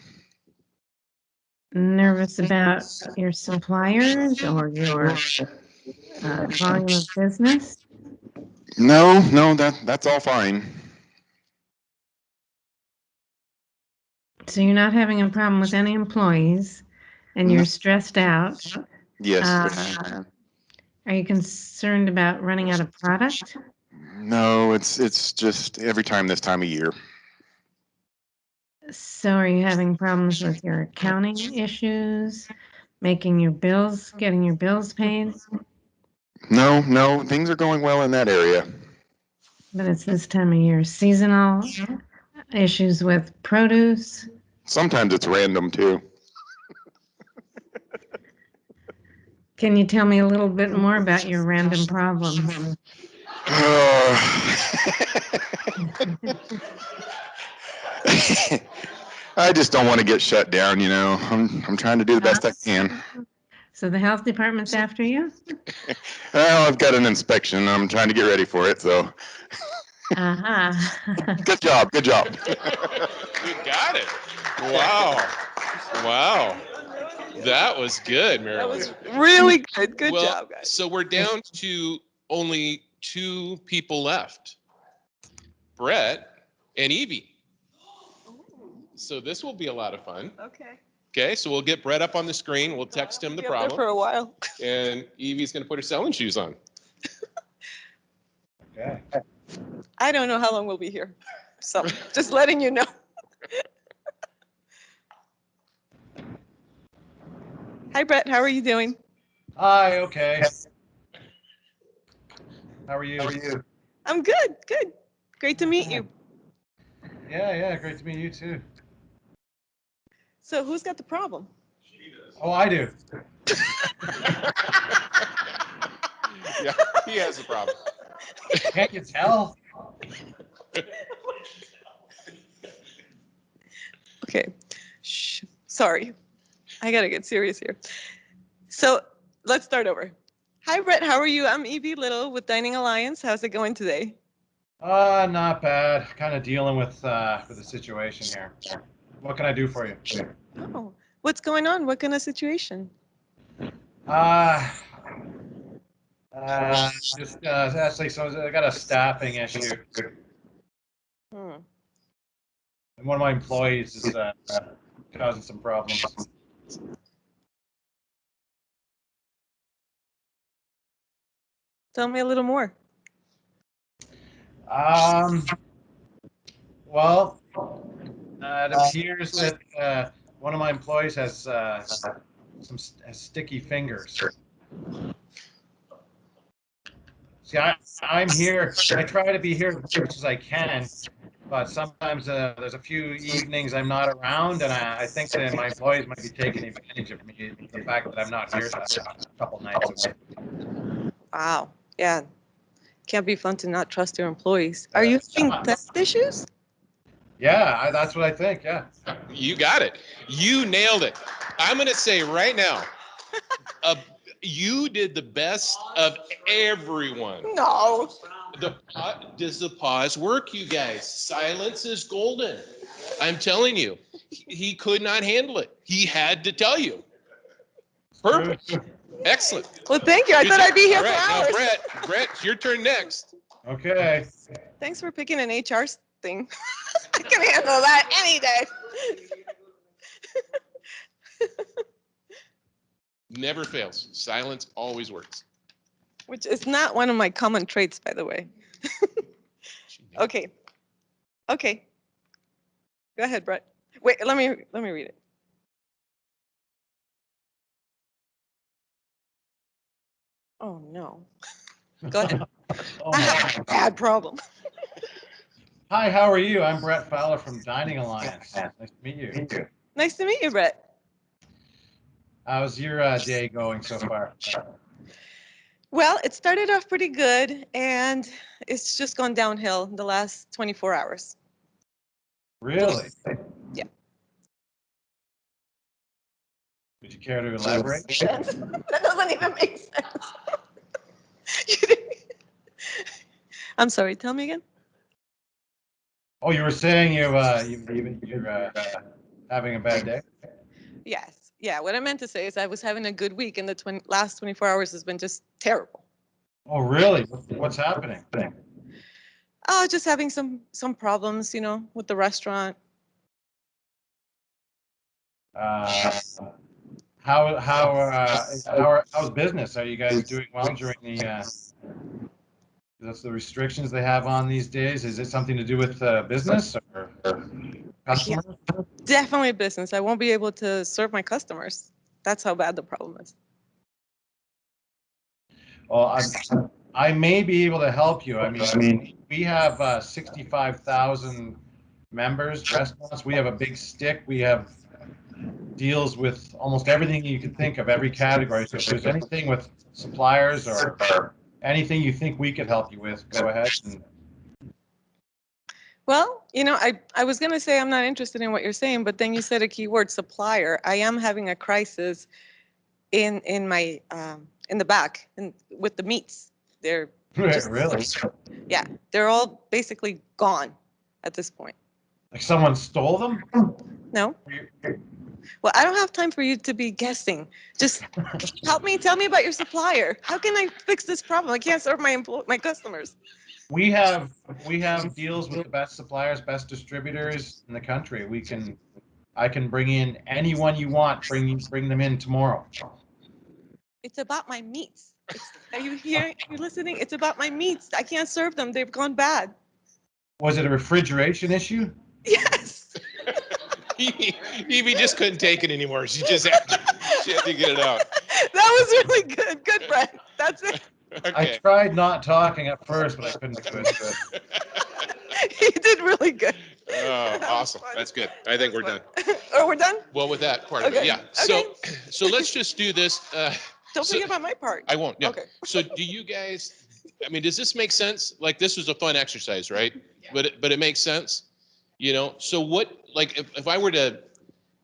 Speaker 11: Nervous about your suppliers or your volume of business?
Speaker 5: No, that's all fine.
Speaker 11: So you're not having a problem with any employees and you're stressed out.
Speaker 5: Yes.
Speaker 11: Are you concerned about running out of product?
Speaker 5: No, it's just every time this time of year.
Speaker 11: So are you having problems with your accounting issues, making your bills, getting your bills paid?
Speaker 5: No, things are going well in that area.
Speaker 11: But it's this time of year. Seasonal issues with produce.
Speaker 5: Sometimes it's random too.
Speaker 11: Can you tell me a little bit more about your random problems?
Speaker 5: I just don't want to get shut down, you know. I'm trying to do the best I can.
Speaker 11: So the health department's after you?
Speaker 5: Well, I've got an inspection. I'm trying to get ready for it, so.
Speaker 11: Uh-huh.
Speaker 5: Good job, good job.
Speaker 17: You got it. Wow. Wow. That was good, Marilyn.
Speaker 4: That was really good. Good
Speaker 17: Well,
Speaker 4: job, guys.
Speaker 17: So we're down to only 2 people left. Brett and Evie. So this will be a lot of fun.
Speaker 4: Okay.
Speaker 17: Okay, so we'll get Brett up on the screen. We'll text him the
Speaker 4: Be up there
Speaker 17: problem.
Speaker 4: for a while.
Speaker 17: And Evie's going to put her selling shoes on.
Speaker 10: Okay.
Speaker 4: I don't know how long we'll be here. So just letting you know. Hi, Brett. How are you doing?
Speaker 10: Hi, okay. How are you?
Speaker 4: I'm good. Good. Great to meet you.
Speaker 10: Yeah, great to meet you too.
Speaker 4: So who's got the problem?
Speaker 10: Oh, I do.
Speaker 17: Yeah, he has a problem.
Speaker 10: Can't you tell?
Speaker 4: Okay. Shh. Sorry. I gotta get serious here. So let's start over. Hi, Brett. How are you? I'm Evie Little with Dining Alliance. How's it going today?
Speaker 10: Not bad. Kind of dealing with the situation here. What can I do for you?
Speaker 4: Oh, what's going on? What kind of situation?
Speaker 10: Just actually, so I got a staffing issue,
Speaker 4: Hmm.
Speaker 10: and one of my employees is causing some problems.
Speaker 4: Tell me a little more.
Speaker 10: Well, it appears that one of my employees has has sticky fingers. See, I'm here. I try to be here as much as I can, but sometimes there's a few evenings I'm not around, and I think that my employees might be taking advantage of me, the fact that I'm not here a couple nights a week.
Speaker 4: Wow. Yeah. Can't be fun to not trust your employees. Are you having theft issues?
Speaker 10: Yeah, that's what I think. Yeah.
Speaker 17: You got it. You nailed it. I'm going to say right now, you did the best of everyone.
Speaker 4: No.
Speaker 17: Does the pause work, you guys? Silence is golden. I'm telling you, he could not handle it. He had to tell you. Perfect. Excellent.
Speaker 4: Well, thank you. I thought I'd be here
Speaker 17: All right,
Speaker 4: for hours.
Speaker 17: now Brett, it's your turn next.
Speaker 10: Okay.
Speaker 4: Thanks for picking an HR thing. I can handle that any day.
Speaker 17: Never fails. Silence always works.
Speaker 4: Which is not one of my common traits, by the way. Okay. Okay. Go ahead, Brett. Wait, let me read it. Oh, no. Go ahead. I have a bad problem.
Speaker 10: Hi, how are you? I'm Brett Fowler from Dining Alliance. Nice to meet you.
Speaker 4: Nice to meet you, Brett.
Speaker 10: How's your day going so far?
Speaker 4: Well, it started off pretty good, and it's just gone downhill in the last 24 hours.
Speaker 10: Really?
Speaker 4: Yeah.
Speaker 10: Would you care to elaborate?
Speaker 4: That doesn't even make sense. I'm sorry, tell me again.
Speaker 10: Oh, you were saying you're having a bad day?
Speaker 4: Yes. Yeah, what I meant to say is I was having a good week, and the last 24 hours has been just terrible.
Speaker 10: Oh, really? What's happening?
Speaker 4: Oh, just having some problems, you know, with the restaurant.
Speaker 10: How's business? Are you guys doing well during the restrictions they have on these days? Is it something to do with business or customers?
Speaker 4: Yeah, definitely business. I won't be able to serve my customers. That's how bad the problem is.
Speaker 10: Well, I may be able to help you. I mean, we have 65,000 members, restaurants. We have a big stick. We have deals with almost everything you could think of, every category. So if there's anything with suppliers or anything you think we could help you with, go ahead.
Speaker 4: Well, you know, I was going to say I'm not interested in what you're saying, but then you said a keyword, supplier. I am having a crisis in my in the back and with the meats. They're just,
Speaker 10: really?
Speaker 4: Yeah, they're all basically gone at this point.
Speaker 10: Like someone stole them?
Speaker 4: No. Well, I don't have time for you to be guessing. Just help me. Tell me about your supplier. How can I fix this problem? I can't serve my customers.
Speaker 10: We have deals with the best suppliers, best distributors in the country. I can bring in anyone you want. Bring them in tomorrow.
Speaker 4: It's about my meats. Are you hearing? Are you listening? It's about my meats. I can't serve them. They've gone bad.
Speaker 10: Was it a refrigeration issue?
Speaker 4: Yes.
Speaker 17: Evie just couldn't take it anymore. She had to get it out.
Speaker 4: That was really good. Good, Brett. That's it.
Speaker 17: Okay.
Speaker 10: I tried not talking at first, but I couldn't do it.
Speaker 4: You did really good.
Speaker 17: Oh, awesome. That's good. I think we're done.
Speaker 4: Oh, we're done?
Speaker 17: Well, with that part of it,
Speaker 4: Okay.
Speaker 17: yeah. So let's just do this.
Speaker 4: Don't forget about my part.
Speaker 17: I won't. Yeah.
Speaker 4: Okay.
Speaker 17: So do you guys, I mean, does this make sense? Like, this was a fun exercise, right? Yeah. But it makes sense, you know? So what, like, if I were to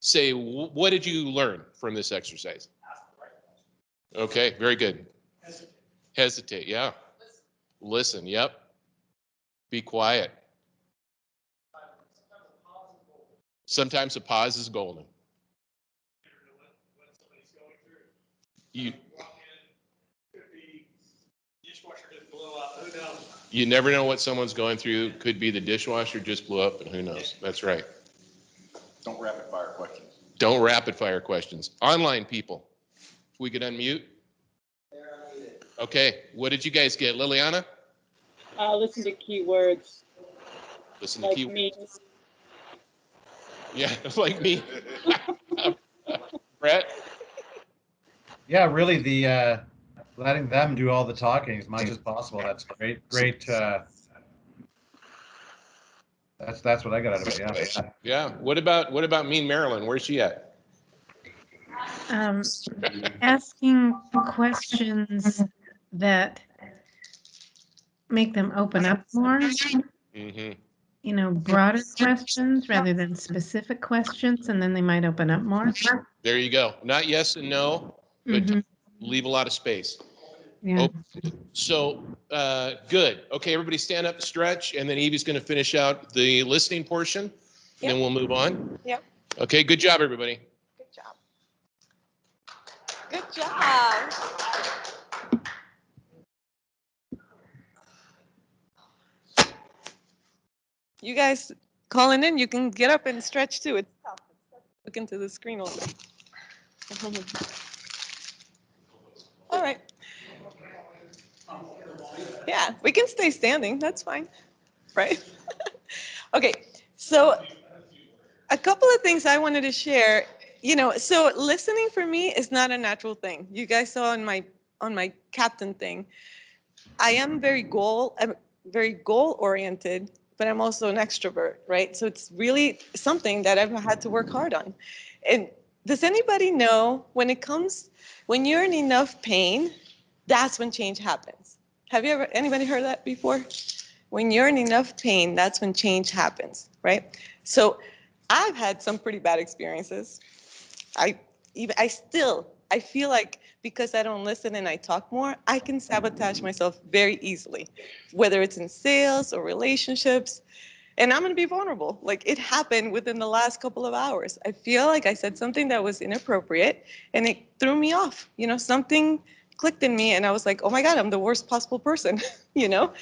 Speaker 17: say, what did you learn from this exercise? Okay, very good. Hesitate, yeah. Listen, yep. Be quiet. Sometimes a pause is golden. You never know what someone's going through. Could be the dishwasher just blew up, and who knows? That's right.
Speaker 5: Don't rapid fire questions.
Speaker 17: Don't rapid fire questions. Online people, if we could unmute. Okay, what did you guys get, Liliana?
Speaker 12: Listen to keywords.
Speaker 17: Listen to
Speaker 12: Like
Speaker 17: keywords.
Speaker 12: me.
Speaker 17: Yeah, like me. Brett?
Speaker 10: Yeah, really, the letting them do all the talking as much as possible. That's great. That's what I got out of it. Yeah.
Speaker 17: Yeah. What about Mean Marilyn? Where's she at?
Speaker 11: Asking questions that make them open up more.
Speaker 17: Mm-hmm.
Speaker 11: You know, broader questions rather than specific questions, and then they might open up more.
Speaker 17: There you go. Not yes and no, but
Speaker 11: Mhm.
Speaker 17: leave a lot of space.
Speaker 11: Yeah.
Speaker 17: So, good. Okay, everybody stand up, stretch, and then Evie's going to finish out the listening portion, and then we'll move on.
Speaker 4: Yep.
Speaker 17: Okay, good job, everybody.
Speaker 4: Good job. Good job. You guys calling in, you can get up and stretch too. It's tough. Look into the screen a little bit. All right. Yeah, we can stay standing. That's fine. Right? Okay. So a couple of things I wanted to share. So listening for me is not a natural thing. You guys saw on my captain thing. I'm very goal oriented, but I'm also an extrovert, right? So it's really something that I've had to work hard on. And does anybody know when you're in enough pain, that's when change happens? Anybody heard that before? When you're in enough pain, that's when change happens, right? So I've had some pretty bad experiences. I feel like because I don't listen and I talk more, I can sabotage myself very easily, whether it's in sales or relationships. And I'm going to be vulnerable. Like it happened within the last couple of hours. I feel like I said something that was inappropriate and it threw me off. Something clicked in me and I was like, oh my God, I'm the worst possible person. you know,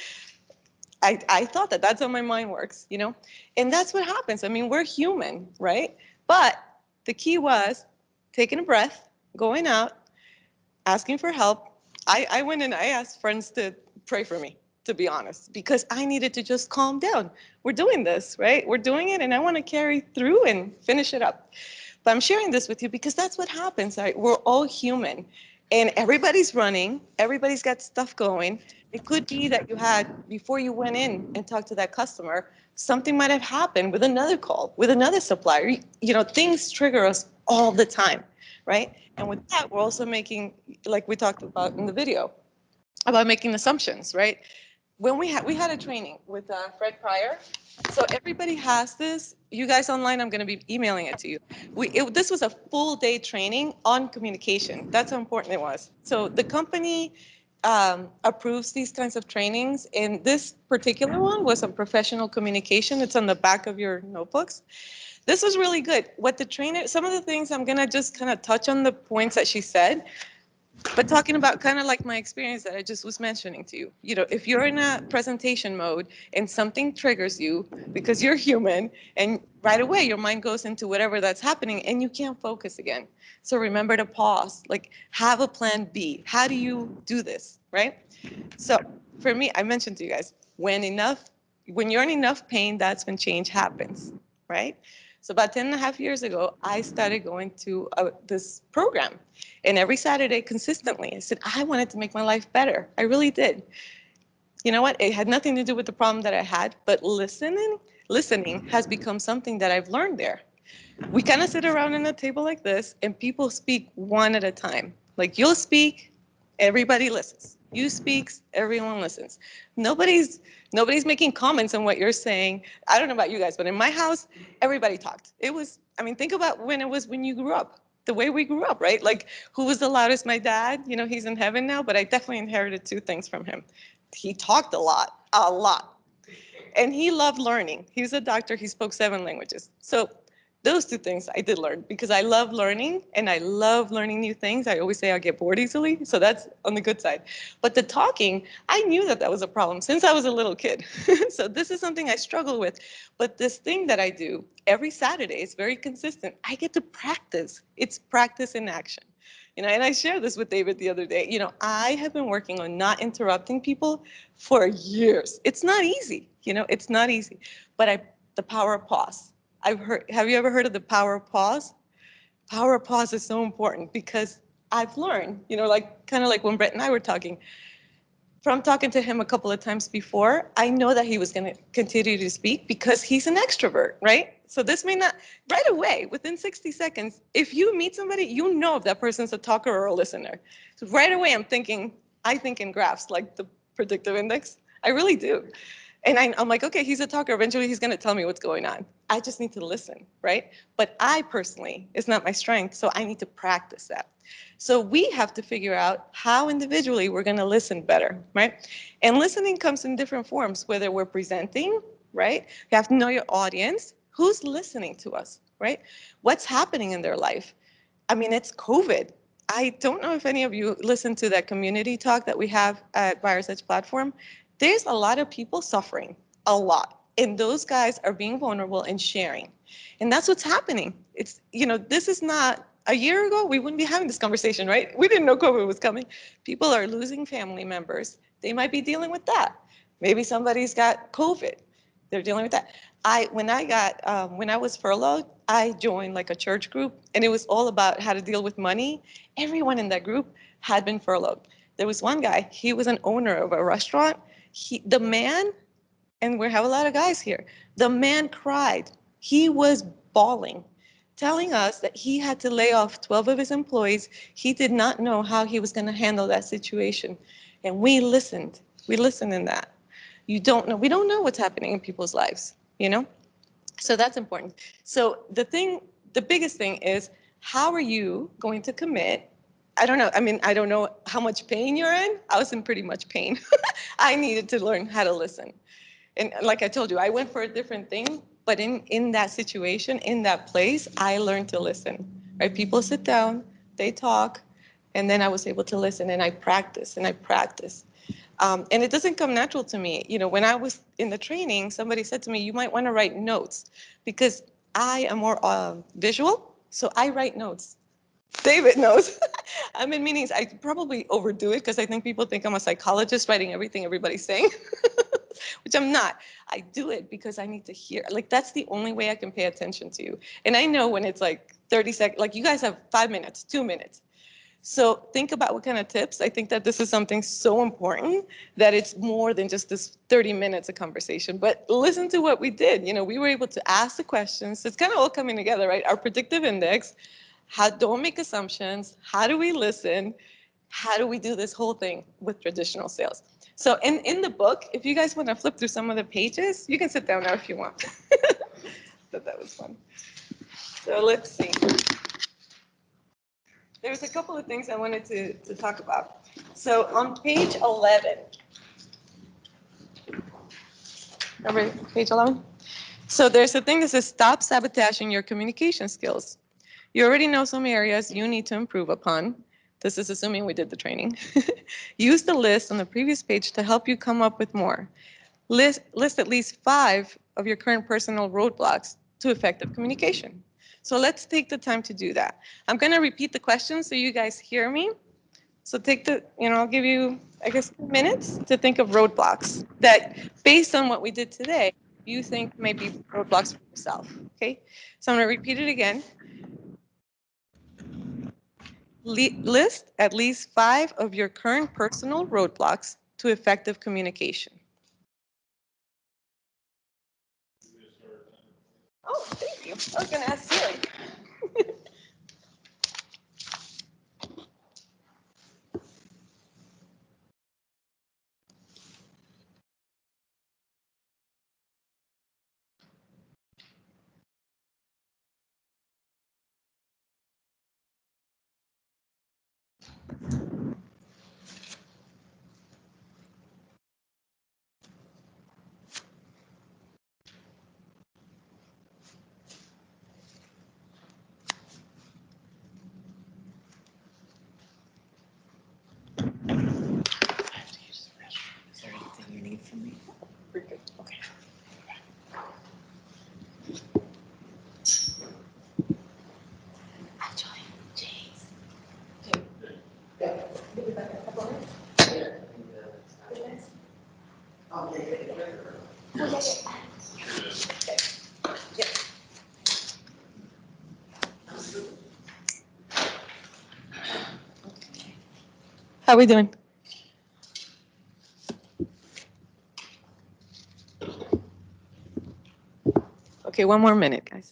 Speaker 4: I thought that's how my mind works, and that's what happens. I mean, we're human, right? But the key was taking a breath, going out, asking for help. I went and I asked friends to pray for me, to be honest, because I needed to just calm down. We're doing this, right? We're doing it, and I want to carry through and finish it up. But I'm sharing this with you because that's what happens, right? We're all human. And everybody's running, everybody's got stuff going. It could be that you had, before you went in and talked to that customer, something might have happened with another call, with another supplier. Things trigger us all the time, right? And with that, we're also making, like we talked about in the video, about making assumptions, right? When we had a training with Fred Pryor. So everybody has this. You guys online, I'm going to be emailing it to you. This was a full day training on communication. That's how important it was. So the company approves these kinds of trainings, and this particular one was on professional communication. It's on the back of your notebooks. This was really good. Some of the things I'm going to just kind of touch on the points that she said. But talking about kind of like my experience that I just was mentioning to you, if you're in a presentation mode and something triggers you because you're human and right away your mind goes into whatever that's happening and you can't focus again. So remember to pause, like have a plan B. How do you do this, right? So for me, I mentioned to you guys, when you're in enough pain, that's when change happens, right? So about 10 and a half years ago, I started going to this program. And every Saturday, consistently, I said, I wanted to make my life better. I really did. You know what? It had nothing to do with the problem that I had, but listening has become something that I've learned there. We kind of sit around in a table like this, and people speak one at a time. Like you'll speak, everybody listens. You speak, everyone listens. Nobody's making comments on what you're saying. I don't know about you guys, but in my house, everybody talked. Think about when you grew up, the way we grew up, right? Like who was the loudest? My dad, he's in heaven now, but I definitely inherited two things from him. He talked a lot. And he loved learning. He was a doctor. He spoke 7 languages. So those two things I did learn because I love learning and I love learning new things. I always say I get bored easily. So that's on the good side. But the talking, I knew that was a problem since I was a little kid. So this is something I struggle with. But this thing that I do every Saturday is very consistent. I get to practice. It's practice in action. And I shared this with David the other day. I have been working on not interrupting people for years. It's not easy. It's not easy. But the power of pause. Have you ever heard of the power of pause? Power of pause is so important because I've learned, kind of like when Brett and I were talking, from talking to him a couple of times before, I know that he was going to continue to speak because he's an extrovert, right? So this may not, right away, within 60 seconds, if you meet somebody, you know if that person's a talker or a listener. So right away, I think in graphs, like the predictive index. I really do. And I'm like, okay, he's a talker. Eventually, he's going to tell me what's going on. I just need to listen, right? But I personally, it's not my strength, so I need to practice that. So we have to figure out how individually we're going to listen better, right? And listening comes in different forms, whether we're presenting, right? You have to know your audience. Who's listening to us, right? What's happening in their life? It's COVID. I don't know if any of you listened to that community talk that we have at Buyer's Edge platform. There's a lot of people suffering, a lot. And those guys are being vulnerable and sharing. And that's what's happening. It's, this is not, a year ago, we wouldn't be having this conversation, right? We didn't know COVID was coming. People are losing family members. They might be dealing with that. Maybe somebody's got COVID. They're dealing with that. When I was furloughed, I joined like a church group, and it was all about how to deal with money. Everyone in that group had been furloughed. There was one guy, he was an owner of a restaurant. The man, and we have a lot of guys here, the man cried. He was bawling, telling us that he had to lay off 12 of his employees. He did not know how he was going to handle that situation. And we listened. We listened in that. You don't know. We don't know what's happening in people's lives, So that's important. So the biggest thing is, how are you going to commit? I don't know. I mean, I don't know how much pain you're in. I was in pretty much pain. I needed to learn how to listen. And like I told you, I went for a different thing, but in that situation, in that place, I learned to listen, right? People sit down, they talk, and then I was able to listen, and I practice and I practice. And it doesn't come natural to me. When I was in the training, somebody said to me, you might want to write notes, because I am more visual, so I write notes. David knows. I'm in meetings. I probably overdo it because I think people think I'm a psychologist writing everything everybody's saying, which I'm not. I do it because I need to hear. Like, that's the only way I can pay attention to you. And I know when it's like 30 seconds, like you guys have 5 minutes, 2 minutes. So think about what kind of tips. I think that this is something so important that it's more than just this 30 minutes of conversation. But listen to what we did. We were able to ask the questions. It's kind of all coming together, right? Our predictive index. Don't make assumptions. How do we listen? How do we do this whole thing with traditional sales? So in the book, if you guys want to flip through some of the pages, you can sit down now if you want. But that was fun. So let's see. There's a couple of things I wanted to talk about. So on page 11, remember page 11? So there's a thing that says stop sabotaging your communication skills. You already know some areas you need to improve upon. This is assuming we did the training. Use the list on the previous page to help you come up with more. List at least 5 of your current personal roadblocks to effective communication. So let's take the time to do that. I'm going to repeat the questions so you guys hear me. So I'll give you, I guess, 2 minutes to think of roadblocks that, based on what we did today, you think may be roadblocks for yourself. Okay? So I'm going to repeat it again. List at least 5 of your current personal roadblocks to effective communication. Oh, thank you. I was going to ask Siri.
Speaker 18: Is there anything you need from me?
Speaker 4: We're good. Okay. Actually, James. How are we doing? Okay, 1 more minute, guys.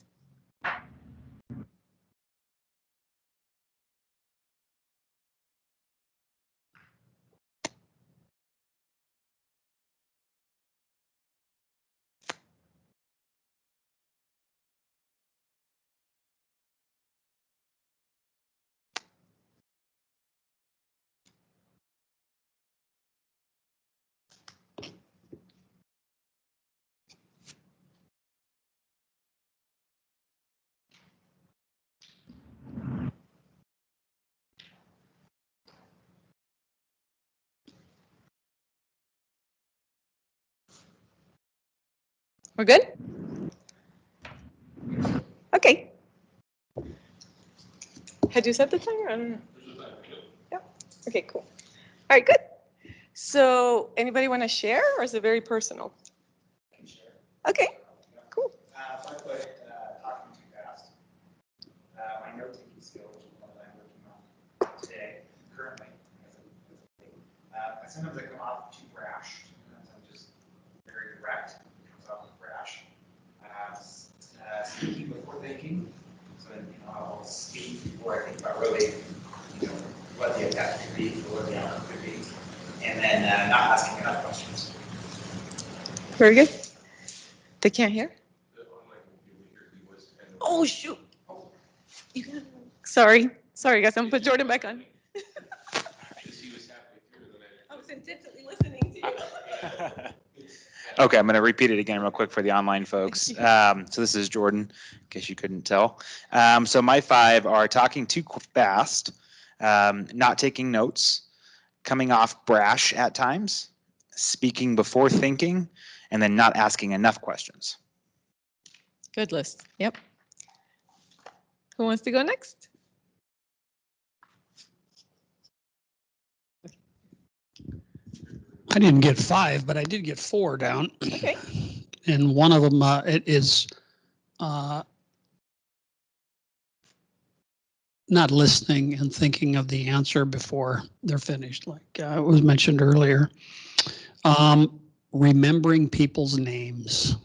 Speaker 4: We're good? Okay. Had you set the timer? I don't know. Yeah. Okay, cool. All right, good. So anybody want to share or is it very personal? Okay, cool.
Speaker 8: If I put talking too fast, my note-taking skill, which is one that I'm working on today, currently, sometimes I come off too brash. Sometimes I'm just very direct. It comes off brash. Speaking before thinking. So I'll speak before I think about really, what the effect could be, or what the outcome could be, and then not asking enough questions.
Speaker 4: Very good. They can't hear? Oh, shoot. You got Sorry, guys. I'm gonna put Jordan back on. I was intently listening to you.
Speaker 2: Okay, I'm going to repeat it again real quick for the online folks. So this is Jordan, in case you couldn't tell. So my 5 are talking too fast, not taking notes, coming off brash at times, speaking before thinking, and then not asking enough questions.
Speaker 4: Good list. Yep. Who wants to go next?
Speaker 1: I didn't get 5, but I did get 4 down.
Speaker 4: Okay.
Speaker 1: And one of them it is not listening and thinking of the answer before they're finished, like it was mentioned earlier. Remembering people's names.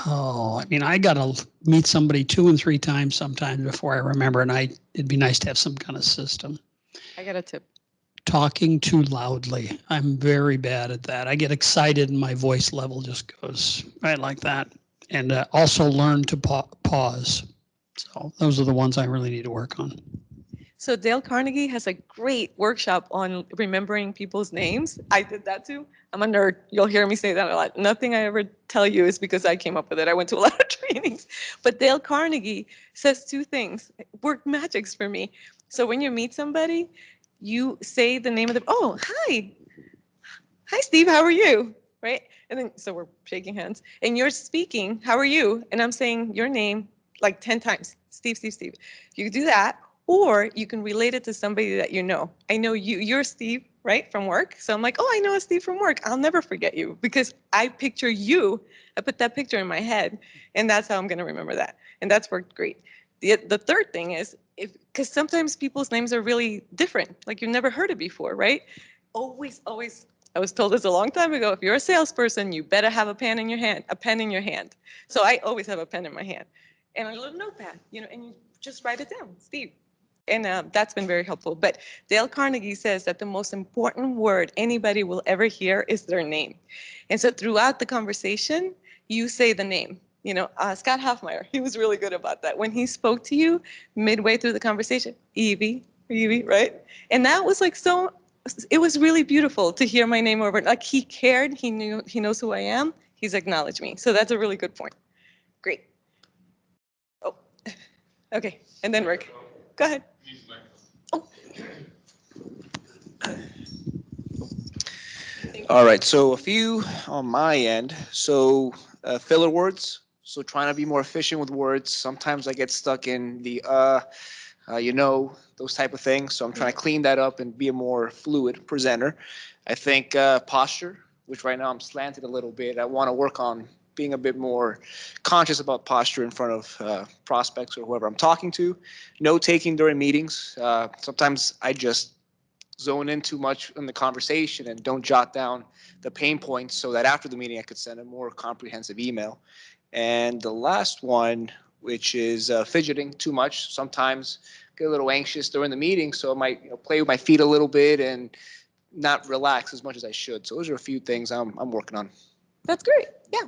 Speaker 1: Oh, I mean, I got to meet somebody 2 and 3 times sometimes before I remember, and it'd be nice to have some kind of system.
Speaker 4: I got a tip.
Speaker 1: Talking too loudly. I'm very bad at that. I get excited and my voice level just goes right like that. And also learn to pause. So those are the ones I really need to work on.
Speaker 4: So Dale Carnegie has a great workshop on remembering people's names. I did that too. I'm a nerd. You'll hear me say that a lot. Nothing I ever tell you is because I came up with it. I went to a lot of trainings. But Dale Carnegie says 2 things. Work magics for me. So when you meet somebody, you say the name of the, oh, hi. Hi, Steve, how are you? Right? And then, so we're shaking hands. And you're speaking, how are you? And I'm saying your name like 10 times. Steve, Steve, Steve. You can do that. Or you can relate it to somebody that you know. I know you're Steve, right, from work. So I'm like, oh, I know a Steve from work. I'll never forget you because I picture you. I put that picture in my head, and that's how I'm going to remember that. And that's worked great. The third thing is, because sometimes people's names are really different, like you've never heard it before, right? Always, I was told this a long time ago, if you're a salesperson, you better have a pen in your hand. So I always have a pen in my hand and a little notepad, and you just write it down, Steve. And that's been very helpful. But Dale Carnegie says that the most important word anybody will ever hear is their name. And so throughout the conversation, you say the name. Scott Hoffmeyer, he was really good about that. When he spoke to you midway through the conversation, Evie, right? And that was like so, it was really beautiful to hear my name over. Like he cared, he knows who I am, he's acknowledged me. So that's a really good point. Great. Oh, okay. And then Rick, go ahead.
Speaker 13: All right, so a few on my end. So filler words. So trying to be more efficient with words. Sometimes I get stuck in the those type of things. So I'm trying to clean that up and be a more fluid presenter. I think posture, which right now I'm slanted a little bit. I want to work on being a bit more conscious about posture in front of prospects or whoever I'm talking to. Note taking during meetings. Sometimes I just zone in too much in the conversation and don't jot down the pain points so that after the meeting I could send a more comprehensive email. And the last one, which is fidgeting too much. Sometimes get a little anxious during the meeting, so I might play with my feet a little bit and not relax as much as I should. So those are a few things I'm working on.
Speaker 4: That's great. Yeah.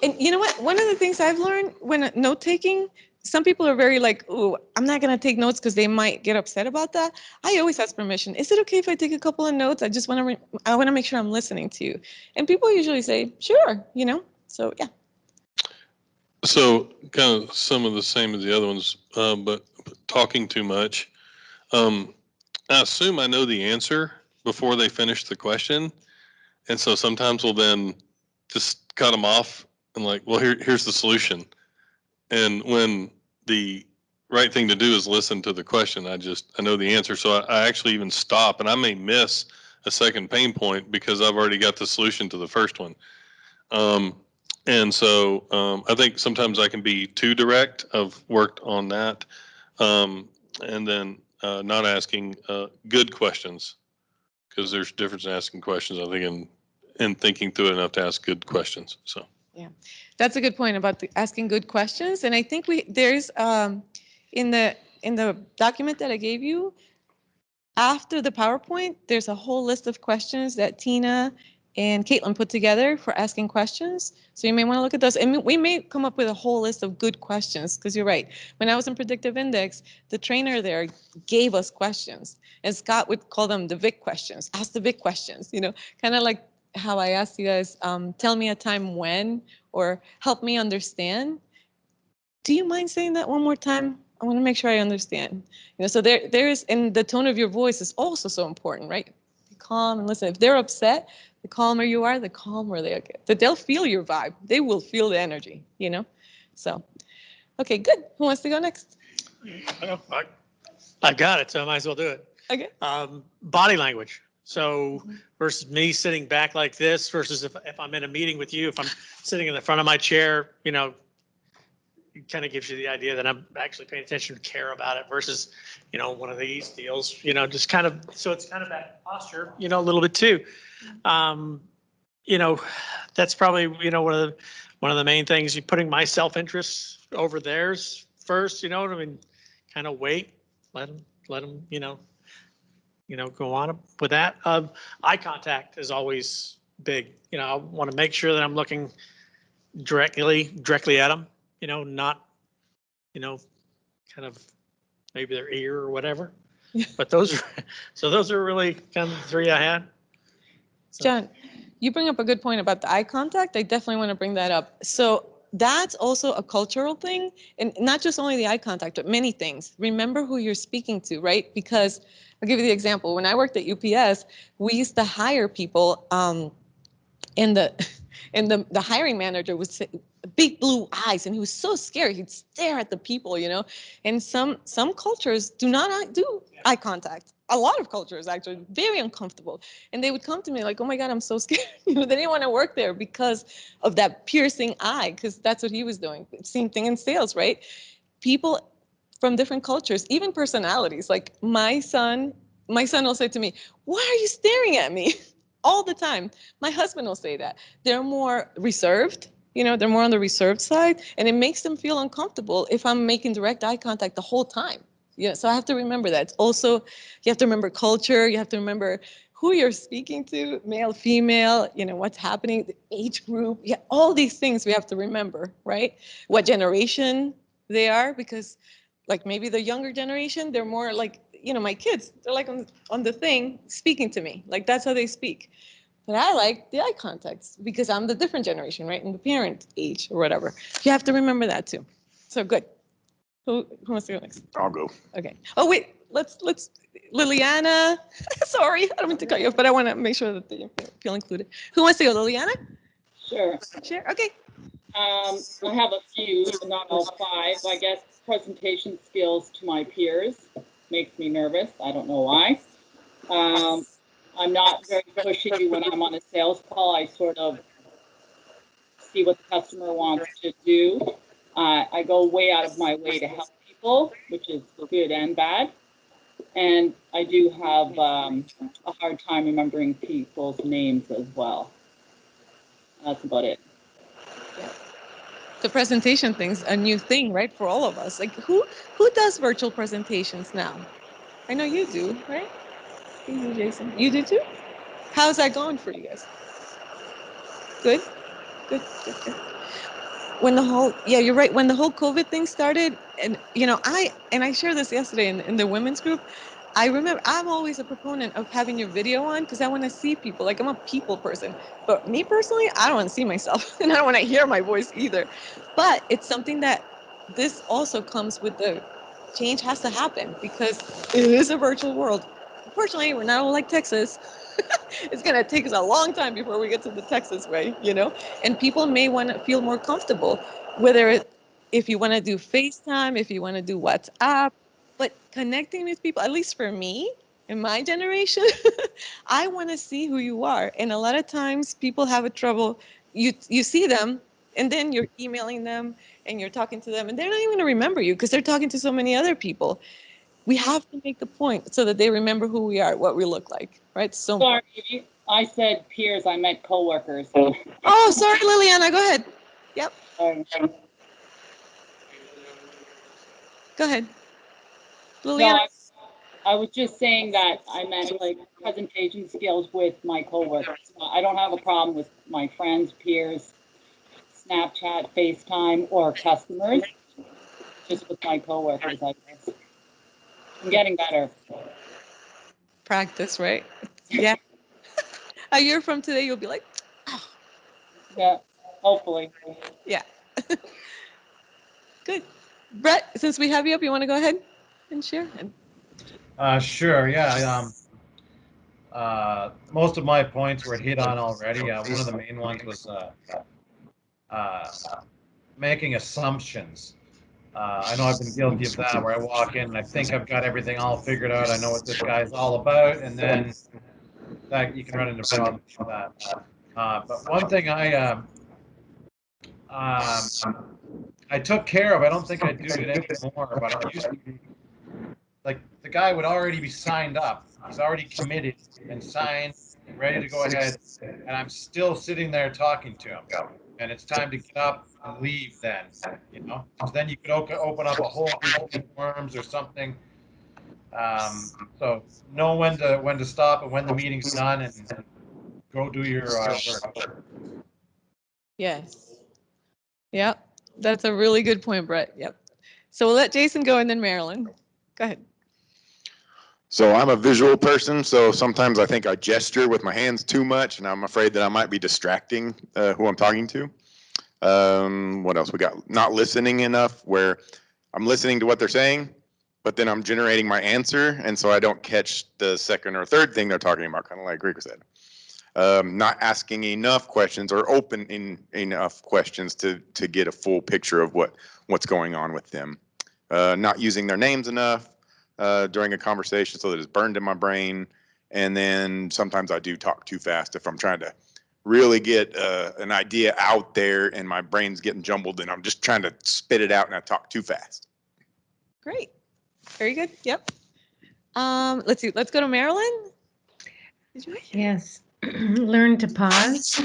Speaker 4: And you know what? One of the things I've learned when note taking, some people are very like, "Ooh, I'm not going to take notes because they might get upset about that." I always ask permission. Is it okay if I take a couple of notes? I just want to make sure I'm listening to you. And people usually say, "Sure," So yeah.
Speaker 3: So kind of some of the same as the other ones, but talking too much. I assume I know the answer before they finish the question. And so sometimes we'll then just cut them off and like, well, here's the solution. And when the right thing to do is listen to the question, I know the answer. So I actually even stop, and I may miss a second pain point because I've already got the solution to the first one. And so I think sometimes I can be too direct. I've worked on that. And then not asking good questions, because there's a difference in asking questions, I think, and thinking through it enough to ask good questions. So.
Speaker 4: Yeah, that's a good point about asking good questions. And I think there's in the document that I gave you, after the PowerPoint, there's a whole list of questions that Tina and Caitlin put together for asking questions. So you may want to look at those. And we may come up with a whole list of good questions, because you're right. When I was in Predictive Index, the trainer there gave us questions. And Scott would call them the Vic questions. Ask the Vic questions, kind of like how I asked you guys, tell me a time when, or help me understand. Do you mind saying that one more time? I want to make sure I understand. So there is, and the tone of your voice is also so important, right? Be calm and listen. If they're upset, the calmer you are, the calmer they get. That they'll feel your vibe. They will feel the energy, So, okay, good. Who wants to go next?
Speaker 15: I've got it, so I might as well do it.
Speaker 4: Okay.
Speaker 15: Body language. So versus me sitting back like this versus if I'm in a meeting with you, if I'm sitting in the front of my chair, it kind of gives you the idea that I'm actually paying attention to care about it versus, one of these deals, just kind of, so it's kind of that posture, a little bit too. That's probably, one of the main things, you're putting my self-interest over theirs first, kind of wait, let them, go on with that. Eye contact is always big. I want to make sure that I'm looking directly at them, not, kind of maybe their ear or whatever. But those are really kind of the three I had. So.
Speaker 4: John, you bring up a good point about the eye contact. I definitely want to bring that up. So that's also a cultural thing, and not just only the eye contact, but many things. Remember who you're speaking to, right? Because I'll give you the example. When I worked at UPS, we used to hire people, and the hiring manager would say, big blue eyes, and he was so scared. He'd stare at the people, And some cultures do not do eye contact. A lot of cultures actually very uncomfortable, and they would come to me like, "Oh my God, I'm so scared." They didn't want to work there because of that piercing eye, because that's what he was doing. Same thing in sales, right? People from different cultures, even personalities. Like my son will say to me, "Why are you staring at me?" All the time. My husband will say that. They're more reserved. They're more on the reserved side, and it makes them feel uncomfortable if I'm making direct eye contact the whole time. So I have to remember that. It's also, you have to remember culture. You have to remember who you're speaking to, male, female, what's happening, the age group. Yeah, all these things we have to remember, right? What generation they are, because like maybe the younger generation, they're more like, my kids, they're like on the thing speaking to me. Like that's how they speak. But I like the eye contacts because I'm the different generation, right? In the parent age or whatever. You have to remember that too. So good. Who wants to go next?
Speaker 5: I'll go.
Speaker 4: Okay. Oh, wait, let's Liliana. Sorry, I don't mean to cut you off, but I want to make sure that they feel included. Who wants to go, Liliana?
Speaker 12: Sure.
Speaker 4: Sure, okay.
Speaker 12: I have a few, but not all 5. I guess presentation skills to my peers makes me nervous. I don't know why. I'm not very pushy when I'm on a sales call. I sort of see what the customer wants to do. I go way out of my way to help people, which is good and bad. And I do have a hard time remembering people's names as well. That's about it.
Speaker 4: The presentation thing's a new thing, right, for all of us. Like who does virtual presentations now? I know you do, right? You, Jason. You do too? How's that going for you guys? Good? Good. When the whole, you're right. When the whole COVID thing started, and I shared this yesterday in the women's group. I remember I'm always a proponent of having your video on because I want to see people. Like I'm a people person, but me personally, I don't want to see myself, and I don't want to hear my voice either. But it's something that this also comes with the change has to happen because it is a virtual world. Unfortunately, we're not like Texas. It's going to take us a long time before we get to the Texas way, you know? And people may want to feel more comfortable, if you want to do FaceTime, if you want to do WhatsApp, but connecting with people, at least for me, in my generation, I want to see who you are. And a lot of times people have a trouble. You see them, and then you're emailing them, and you're talking to them, and they're not even going to remember you because they're talking to so many other people. We have to make the point so that they remember who we are, what we look like, right? So
Speaker 12: Sorry, I said peers, I meant coworkers.
Speaker 4: Oh, sorry, Liliana, go ahead. Yep. Go ahead.
Speaker 12: No,
Speaker 4: Liliana.
Speaker 12: I was just saying that I meant like presentation skills with my coworkers. I don't have a problem with my friends, peers, Snapchat, FaceTime, or customers. Just with my coworkers, I guess. I'm getting better.
Speaker 4: Practice, right? Yeah. A year from today, you'll be like,
Speaker 12: yeah, hopefully.
Speaker 4: Yeah. Good. Brett, since we have you up, you want to go ahead and share?
Speaker 10: Sure, yeah. Most of my points were hit on already. One of the main ones was making assumptions. I know I've been guilty of that, where I walk in and I think I've got everything all figured out. I know what this guy's all about, and then that you can run into problems with that. But one thing I took care of, I don't think I do it anymore, but it used to be like the guy would already be signed up. He's already committed and signed, ready to go ahead, and I'm still sitting there talking to him. And it's time to get up and leave then, you know? So then you could open up a whole new can of worms or something. So know when to stop and when the meeting's done and go do your work.
Speaker 4: Yes. Yep. That's a really good point, Brett. Yep. So we'll let Jason go and then Marilyn. Go ahead.
Speaker 5: So I'm a visual person, so sometimes I think I gesture with my hands too much, and I'm afraid that I might be distracting who I'm talking to. What else we got? Not listening enough, where I'm listening to what they're saying, but then I'm generating my answer, and so I don't catch the second or third thing they're talking about, kind of like Rika said. Not asking enough questions or opening enough questions to get a full picture of what's going on with them. Not using their names enough during a conversation so that it's burned in my brain. And then sometimes I do talk too fast if I'm trying to really get an idea out there and my brain's getting jumbled and I'm just trying to spit it out and I talk too fast.
Speaker 4: Great. Very good. Yep. Let's see. Let's go to Marilyn.
Speaker 11: Yes. Learn to pause,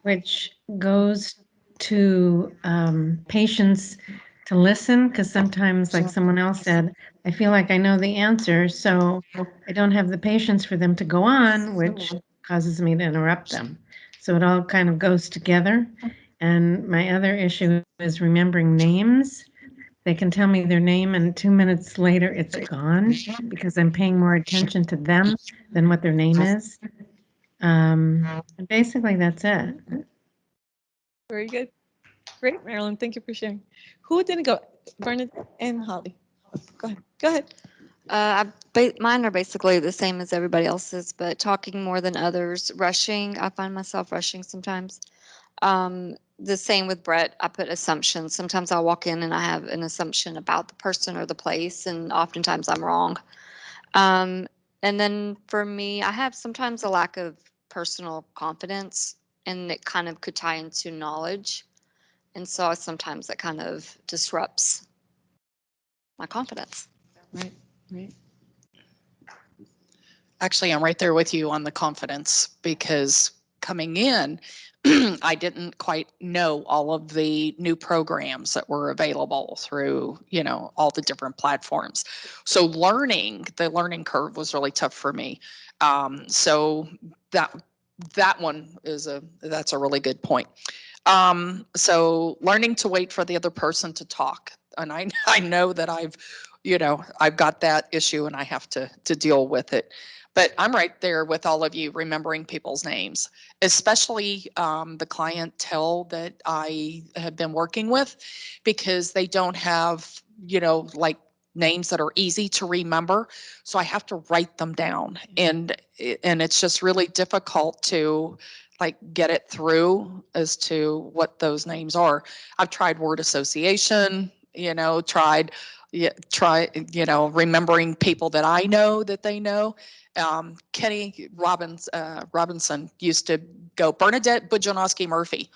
Speaker 11: which goes to patience to listen, because sometimes, like someone else said, I feel like I know the answer, so I don't have the patience for them to go on, which causes me to interrupt them. So it all kind of goes together. And my other issue is remembering names. They can tell me their name and 2 minutes later it's gone because I'm paying more attention to them than what their name is. And basically that's it.
Speaker 4: Very good. Great, Marilyn. Thank you for sharing. Who didn't go? Bernadette and Holly. Go ahead. Go ahead.
Speaker 16: Mine are basically the same as everybody else's, but talking more than others, rushing. I find myself rushing sometimes. The same with Brett. I put assumptions. Sometimes I'll walk in and I have an assumption about the person or the place, and oftentimes I'm wrong. And then for me, I have sometimes a lack of personal confidence, and it kind of could tie into knowledge. And so sometimes it kind of disrupts my confidence.
Speaker 7: Right, right. Actually, I'm right there with you on the confidence, because coming in, I didn't quite know all of the new programs that were available through, all the different platforms. So the learning curve was really tough for me. So that one that's a really good point. So learning to wait for the other person to talk. And I know that I've got that issue and I have to deal with it. But I'm right there with all of you, remembering people's names, especially the clientele that I have been working with, because they don't have, like names that are easy to remember. So I have to write them down, and it's just really difficult to like get it through as to what those names are. I've tried word association, try, remembering people that I know that they know. Kenny Robinson used to go Bernadette Bujanowski Murphy,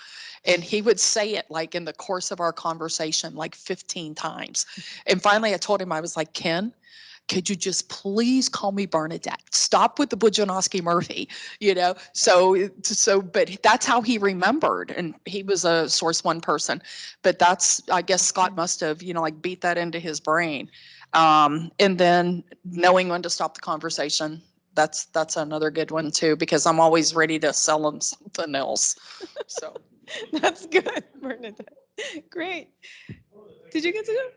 Speaker 7: and he would say it like in the course of our conversation like 15 times. And finally I told him, I was like, Ken, could you just please call me Bernadette? Stop with the Bujanowski Murphy, but that's how he remembered. And he was a Source One person, but I guess Scott must have, like beat that into his brain. And then knowing when to stop the conversation. That's another good one too, because I'm always ready to sell them something else. So
Speaker 4: That's good, Bernadette. Great. Did you get to go?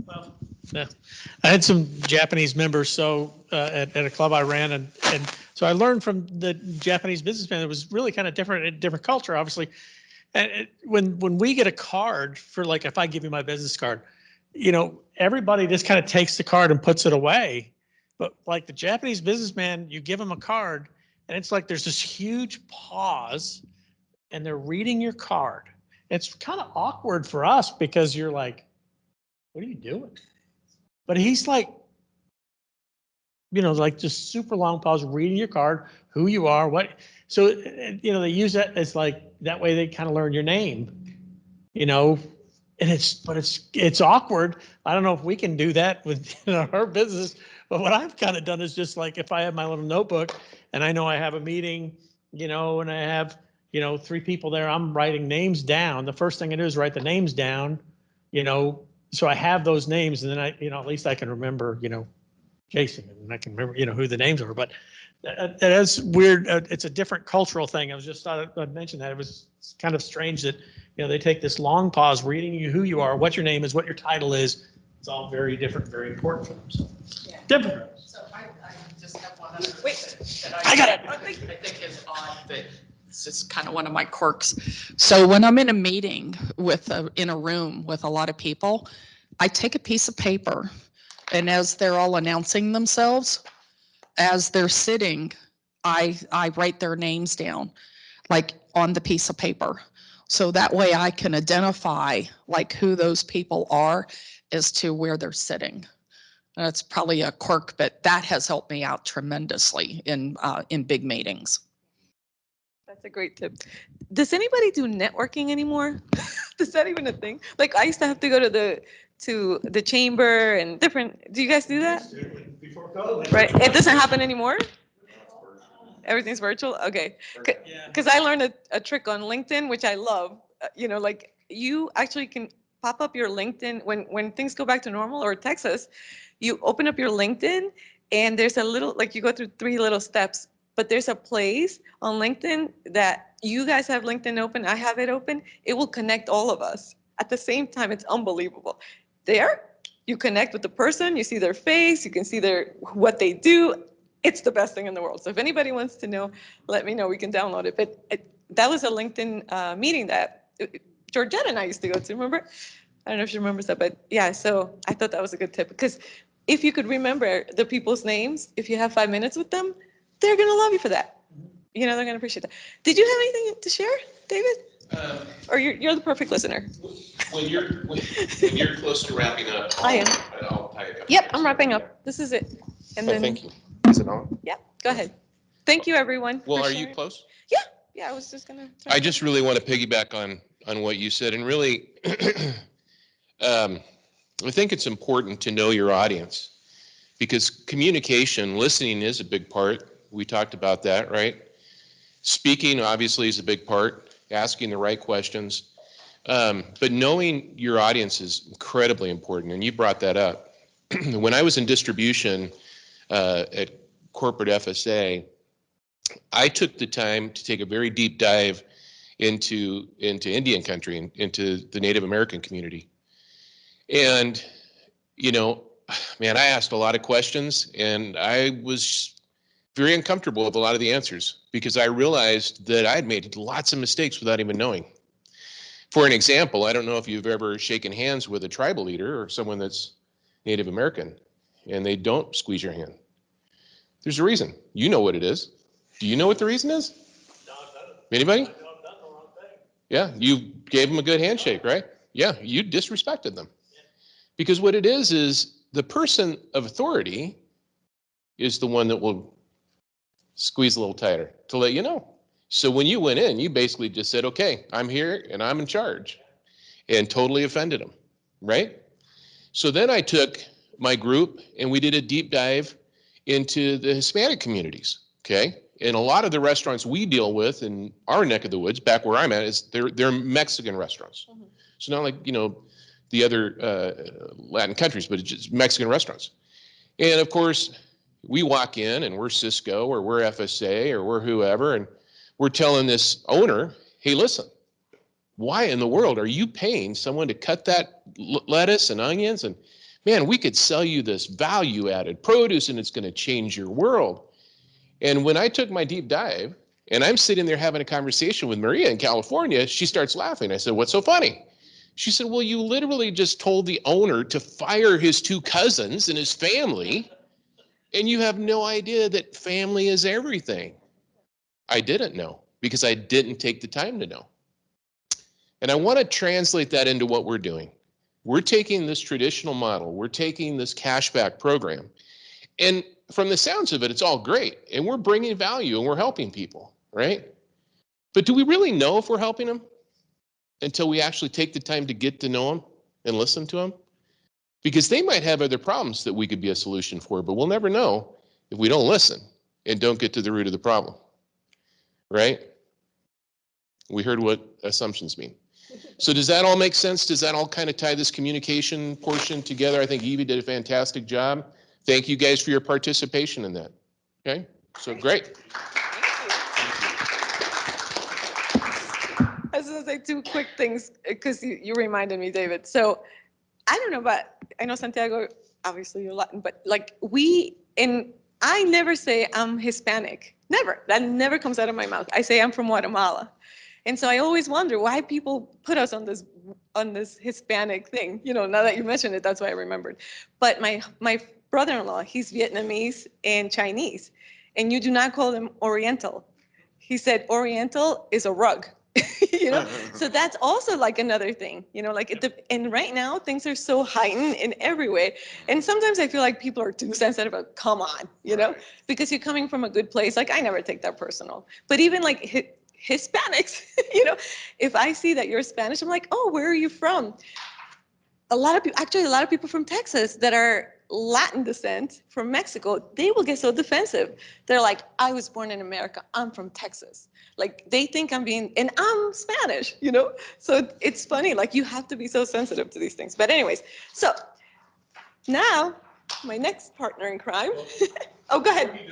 Speaker 15: Well, yeah. I had some Japanese members, so at a club I ran, and so I learned from the Japanese businessman. It was really kind of different, a different culture, obviously. And when we get a card for, like, if I give you my business card, everybody just kind of takes the card and puts it away. But like the Japanese businessman, you give them a card, and it's like there's this huge pause, and they're reading your card. It's kind of awkward for us because you're like, what are you doing? But he's like, like just super long pause, reading your card, who you are, what. So, they use that as like, that way they kind of learn your name, and it's awkward. I don't know if we can do that with our business, but what I've kind of done is just like, if I have my little notebook and I know I have a meeting, and I have, 3 people there, I'm writing names down. The first thing I do is write the names down, so I have those names, and then I, at least I can remember, Jason, and I can remember, who the names are. But it is weird. It's a different cultural thing. I was just thought I'd mention that. It was kind of strange that, they take this long pause reading you who you are, what your name is, what your title is. It's all very different, very important for them. So different.
Speaker 7: So I just have one other
Speaker 4: Wait.
Speaker 7: thing that
Speaker 15: I got it.
Speaker 7: I think is odd, but it's just kind of one of my quirks. So when I'm in a meeting in a room with a lot of people, I take a piece of paper, and as they're all announcing themselves, as they're sitting, I write their names down, like on the piece of paper. So that way I can identify like who those people are as to where they're sitting. That's probably a quirk, but that has helped me out tremendously in big meetings.
Speaker 4: That's a great tip. Does anybody do networking anymore? Is that even a thing? Like, I used to have to go to the chamber and different. Do you guys do that?
Speaker 15: Before COVID.
Speaker 4: Right. It doesn't happen anymore? Everything's virtual? Okay. Because I learned a trick on LinkedIn, which I love. Like, you actually can pop up your LinkedIn when things go back to normal, or Texas, you open up your LinkedIn, and there's a little, like, you go through 3 little steps, but there's a place on LinkedIn that you guys have LinkedIn open. I have it open. It will connect all of us at the same time. It's unbelievable. There, you connect with the person, you see their face, you can see what they do. It's the best thing in the world. So if anybody wants to know, let me know. We can download it. But that was a LinkedIn meeting that Georgette and I used to go to, remember? I don't know if she remembers that, but yeah, so I thought that was a good tip, because if you could remember the people's names, if you have 5 minutes with them, they're going to love you for that. They're going to appreciate that. Did you have anything to share, David? Or you're the perfect listener.
Speaker 17: When you're close to wrapping up,
Speaker 4: I am.
Speaker 17: I'll tie it up.
Speaker 4: Yep, I'm wrapping up. This is it. And then,
Speaker 17: thank you. Is it on?
Speaker 4: Yeah, go ahead. Thank you, everyone.
Speaker 17: Well,
Speaker 4: for
Speaker 17: are you
Speaker 4: sharing.
Speaker 17: close?
Speaker 4: Yeah, I was just going to.
Speaker 17: I just really want to piggyback on what you said, and really, I think it's important to know your audience, because communication, listening is a big part. We talked about that, right? Speaking obviously is a big part, asking the right questions. But knowing your audience is incredibly important, and you brought that up. When I was in distribution at corporate FSA, I took the time to take a very deep dive into Indian country, into the Native American community. And, man, I asked a lot of questions, and I was very uncomfortable with a lot of the answers, because I realized that I had made lots of mistakes without even knowing. For an example, I don't know if you've ever shaken hands with a tribal leader or someone that's Native American and they don't squeeze your hand. There's a reason. You know what it is. Do you know what the reason is? Anybody? Yeah, you gave them a good handshake, right? Yeah, you disrespected them. Because what it is the person of authority is the one that will squeeze a little tighter to let you know. So when you went in, you basically just said, okay, I'm here and I'm in charge, and totally offended them, right? So then I took my group and we did a deep dive into the Hispanic communities, okay? And a lot of the restaurants we deal with in our neck of the woods, back where I'm at, is they're Mexican restaurants. Mm-hmm. So not like, you know, the other Latin countries, but it's just Mexican restaurants. And of course, we walk in and we're Cisco or we're FSA or we're whoever, and we're telling this owner, hey, listen, why in the world are you paying someone to cut that lettuce and onions? And man, we could sell you this value added produce and it's going to change your world. And when I took my deep dive and I'm sitting there having a conversation with Maria in California, she starts laughing. I said, what's so funny? She said, well, you literally just told the owner to fire his 2 cousins and his family, and you have no idea that family is everything. I didn't know because I didn't take the time to know. And I want to translate that into what we're doing. We're taking this traditional model, we're taking this cashback program, and from the sounds of it, it's all great, and we're bringing value and we're helping people, right? But do we really know if we're helping them until we actually take the time to get to know them and listen to them? Because they might have other problems that we could be a solution for, but we'll never know if we don't listen and don't get to the root of the problem, right? We heard what assumptions mean. So does that all make sense? Does that all kind of tie this communication portion together? I think Evie did a fantastic job. Thank you guys for your participation in that. Okay, so great.
Speaker 4: I was gonna say 2 quick things because you reminded me, David. So I don't know, but I know Santiago, obviously you're Latin, but like I never say I'm Hispanic. Never. That never comes out of my mouth. I say I'm from Guatemala. And so I always wonder why people put us on this Hispanic thing. You know, now that you mentioned it, that's why I remembered. But my brother-in-law, he's Vietnamese and Chinese, and you do not call them Oriental. He said Oriental is a rug. You know, so that's also like another thing, you know, like and right now things are so heightened in every way. And sometimes I feel like people are too sensitive, but come on, you know, because you're coming from a good place. Like I never take that personal, but even like Hispanics, you know, if I see that you're Spanish, I'm like, oh, where are you from? A lot of people from Texas that are Latin descent from Mexico, they will get so defensive. They're like, I was born in America, I'm from Texas. Like they think and I'm Spanish, you know? So it's funny, like you have to be so sensitive to these things. But anyways, so now my next partner in crime. Oh, go ahead.
Speaker 3: Before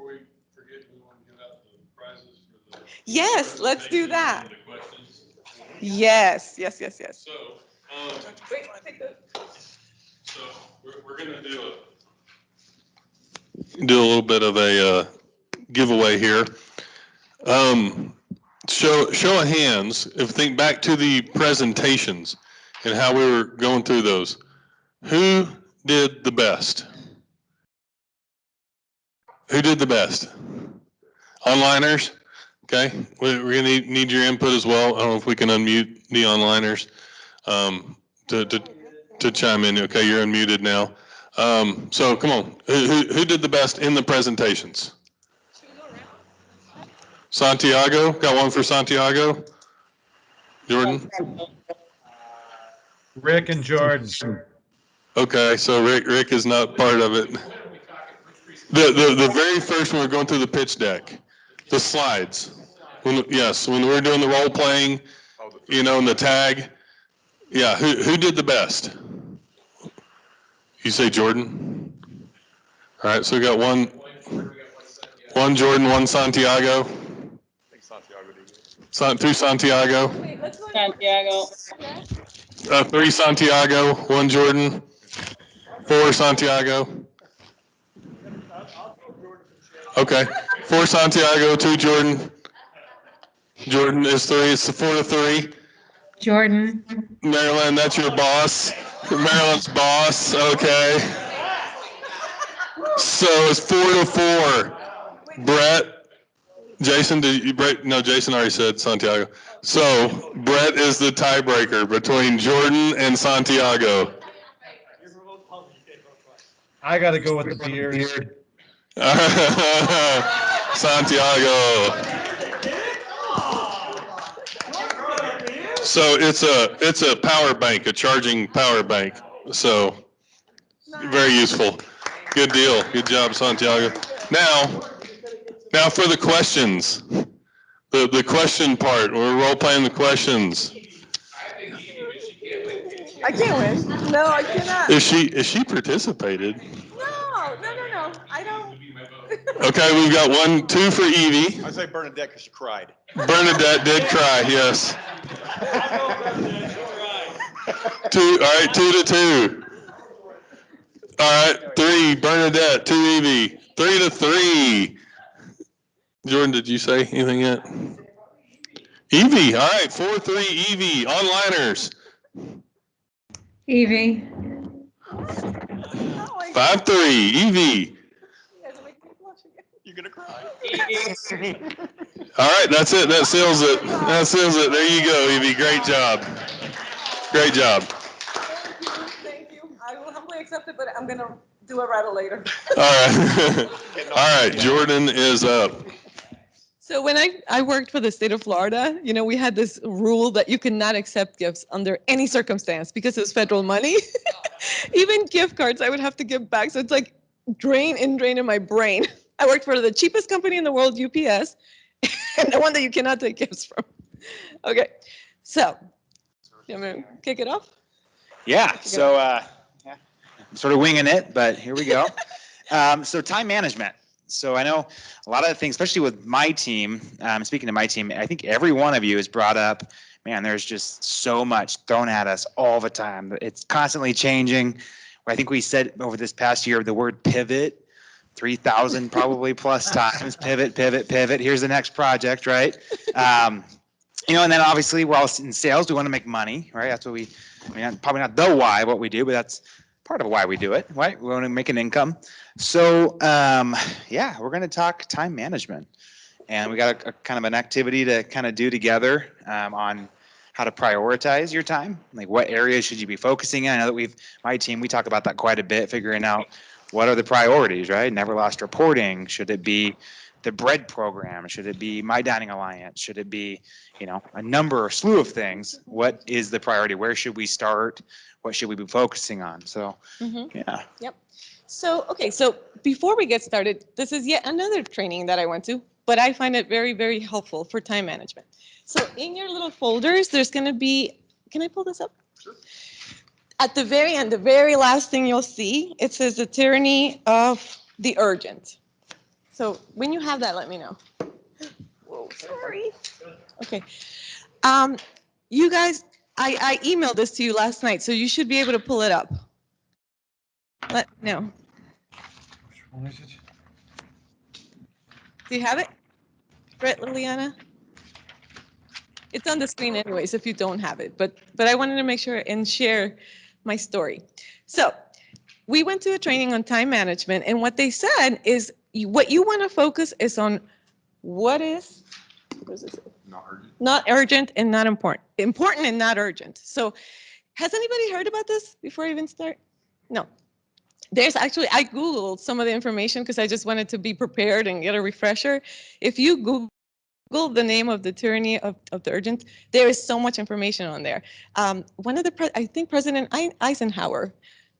Speaker 3: we forget, we want to give out the prizes for the.
Speaker 4: Yes, let's do that. Yes.
Speaker 3: So,
Speaker 4: wait, take the.
Speaker 3: So we're going to do a little bit of a giveaway here. Show of hands. If think back to the presentations and how we were going through those, who did the best? Who did the best? Onliners. Okay, we're going to need your input as well. I don't know if we can unmute the onliners to chime in. Okay, you're unmuted now. So come on, who did the best in the presentations? Santiago, got one for Santiago. Jordan?
Speaker 10: Rick and Jordan. Okay,
Speaker 3: so Rick is not part of it. The very first one, we're going through the pitch deck, the slides. When we're doing the role playing, you know, and the tag. Yeah, who did the best? You say Jordan? All right, so we got one Jordan, one Santiago. Through Santiago.
Speaker 12: Santiago.
Speaker 3: 3 Santiago, 1 Jordan, 4 Santiago. Okay, 4 Santiago, 2 Jordan.
Speaker 9: Jordan is 3. It's the 4-3.
Speaker 11: Jordan.
Speaker 9: Marilyn, that's your boss. Marilyn's boss. Okay. So it's 4-4. Brett, Jason, did you break? No, Jason already said Santiago. So Brett is the tiebreaker between Jordan and Santiago.
Speaker 10: I got to go with the beard.
Speaker 9: Santiago. So it's a power bank, a charging power bank. So very useful. Good deal. Good job, Santiago. Now for the questions. The question part. We're role playing the questions.
Speaker 14: I can't win. No, I cannot.
Speaker 9: Is she participated?
Speaker 14: No. I don't.
Speaker 9: Okay, we've got 1, 2 for Evie.
Speaker 5: I say Bernadette because she cried.
Speaker 9: Bernadette did cry, yes. 2, all right, 2-2. All right, 3, Bernadette, 2, Evie. 3-3. Jordan, did you say anything yet? Evie, all right, 4-3, Evie, onliners.
Speaker 11: Evie.
Speaker 9: 5-3, Evie.
Speaker 5: You're gonna cry.
Speaker 9: All right, that's it. That seals it. That seals it. There you go, Evie. Great job. Great job.
Speaker 14: Thank you. I will humbly accept it, but I'm gonna do a rattle later.
Speaker 9: All right. All right, Jordan is up.
Speaker 4: So when I worked for the state of Florida, we had this rule that you cannot accept gifts under any circumstance because it's federal money. Even gift cards I would have to give back. So it's like drain in my brain. I worked for the cheapest company in the world, UPS, and the one that you cannot take gifts from. Okay, so you want me to kick it off?
Speaker 2: Yeah, so I'm sort of winging it, but here we go. So time management. So I know a lot of the things, especially with my team, speaking to my team, I think every one of you has brought up, man, there's just so much thrown at us all the time. It's constantly changing. I think we said over this past year the word pivot 3,000 probably plus times. Pivot. Here's the next project, right? And then obviously we're all in sales. We want to make money, right? That's what probably not the why what we do, but that's part of why we do it, right? We want to make an income. So we're going to talk time management, and we got a kind of an activity to kind of do together on how to prioritize your time. Like what areas should you be focusing in? I know that my team, we talk about that quite a bit, figuring out what are the priorities, right? Never Lost reporting. Should it be the bread program? Should it be My Dining Alliance? Should it be, a slew of things? What is the priority? Where should we start? What should we be focusing on? So, yeah.
Speaker 4: Yep. So before we get started, this is yet another training that I went to, but I find it very, very helpful for time management. So in your little folders, there's going to be, can I pull this up? Sure. At the very end, the very last thing you'll see, it says the tyranny of the urgent. So when you have that, let me know. Whoa, sorry. Okay. You guys, I emailed this to you last night, so you should be able to pull it up. Let me know.
Speaker 10: Which one is it?
Speaker 4: Do you have it? Brett, Liliana? It's on the screen anyways if you don't have it, but I wanted to make sure and share my story. So we went to a training on time management, and what they said is what you want to focus is on what is not urgent and not important. Important and not urgent. So has anybody heard about this before I even start? No. There's actually, I Googled some of the information because I just wanted to be prepared and get a refresher. If you Google the name of the tyranny of the urgent, there is so much information on there. I think President Eisenhower,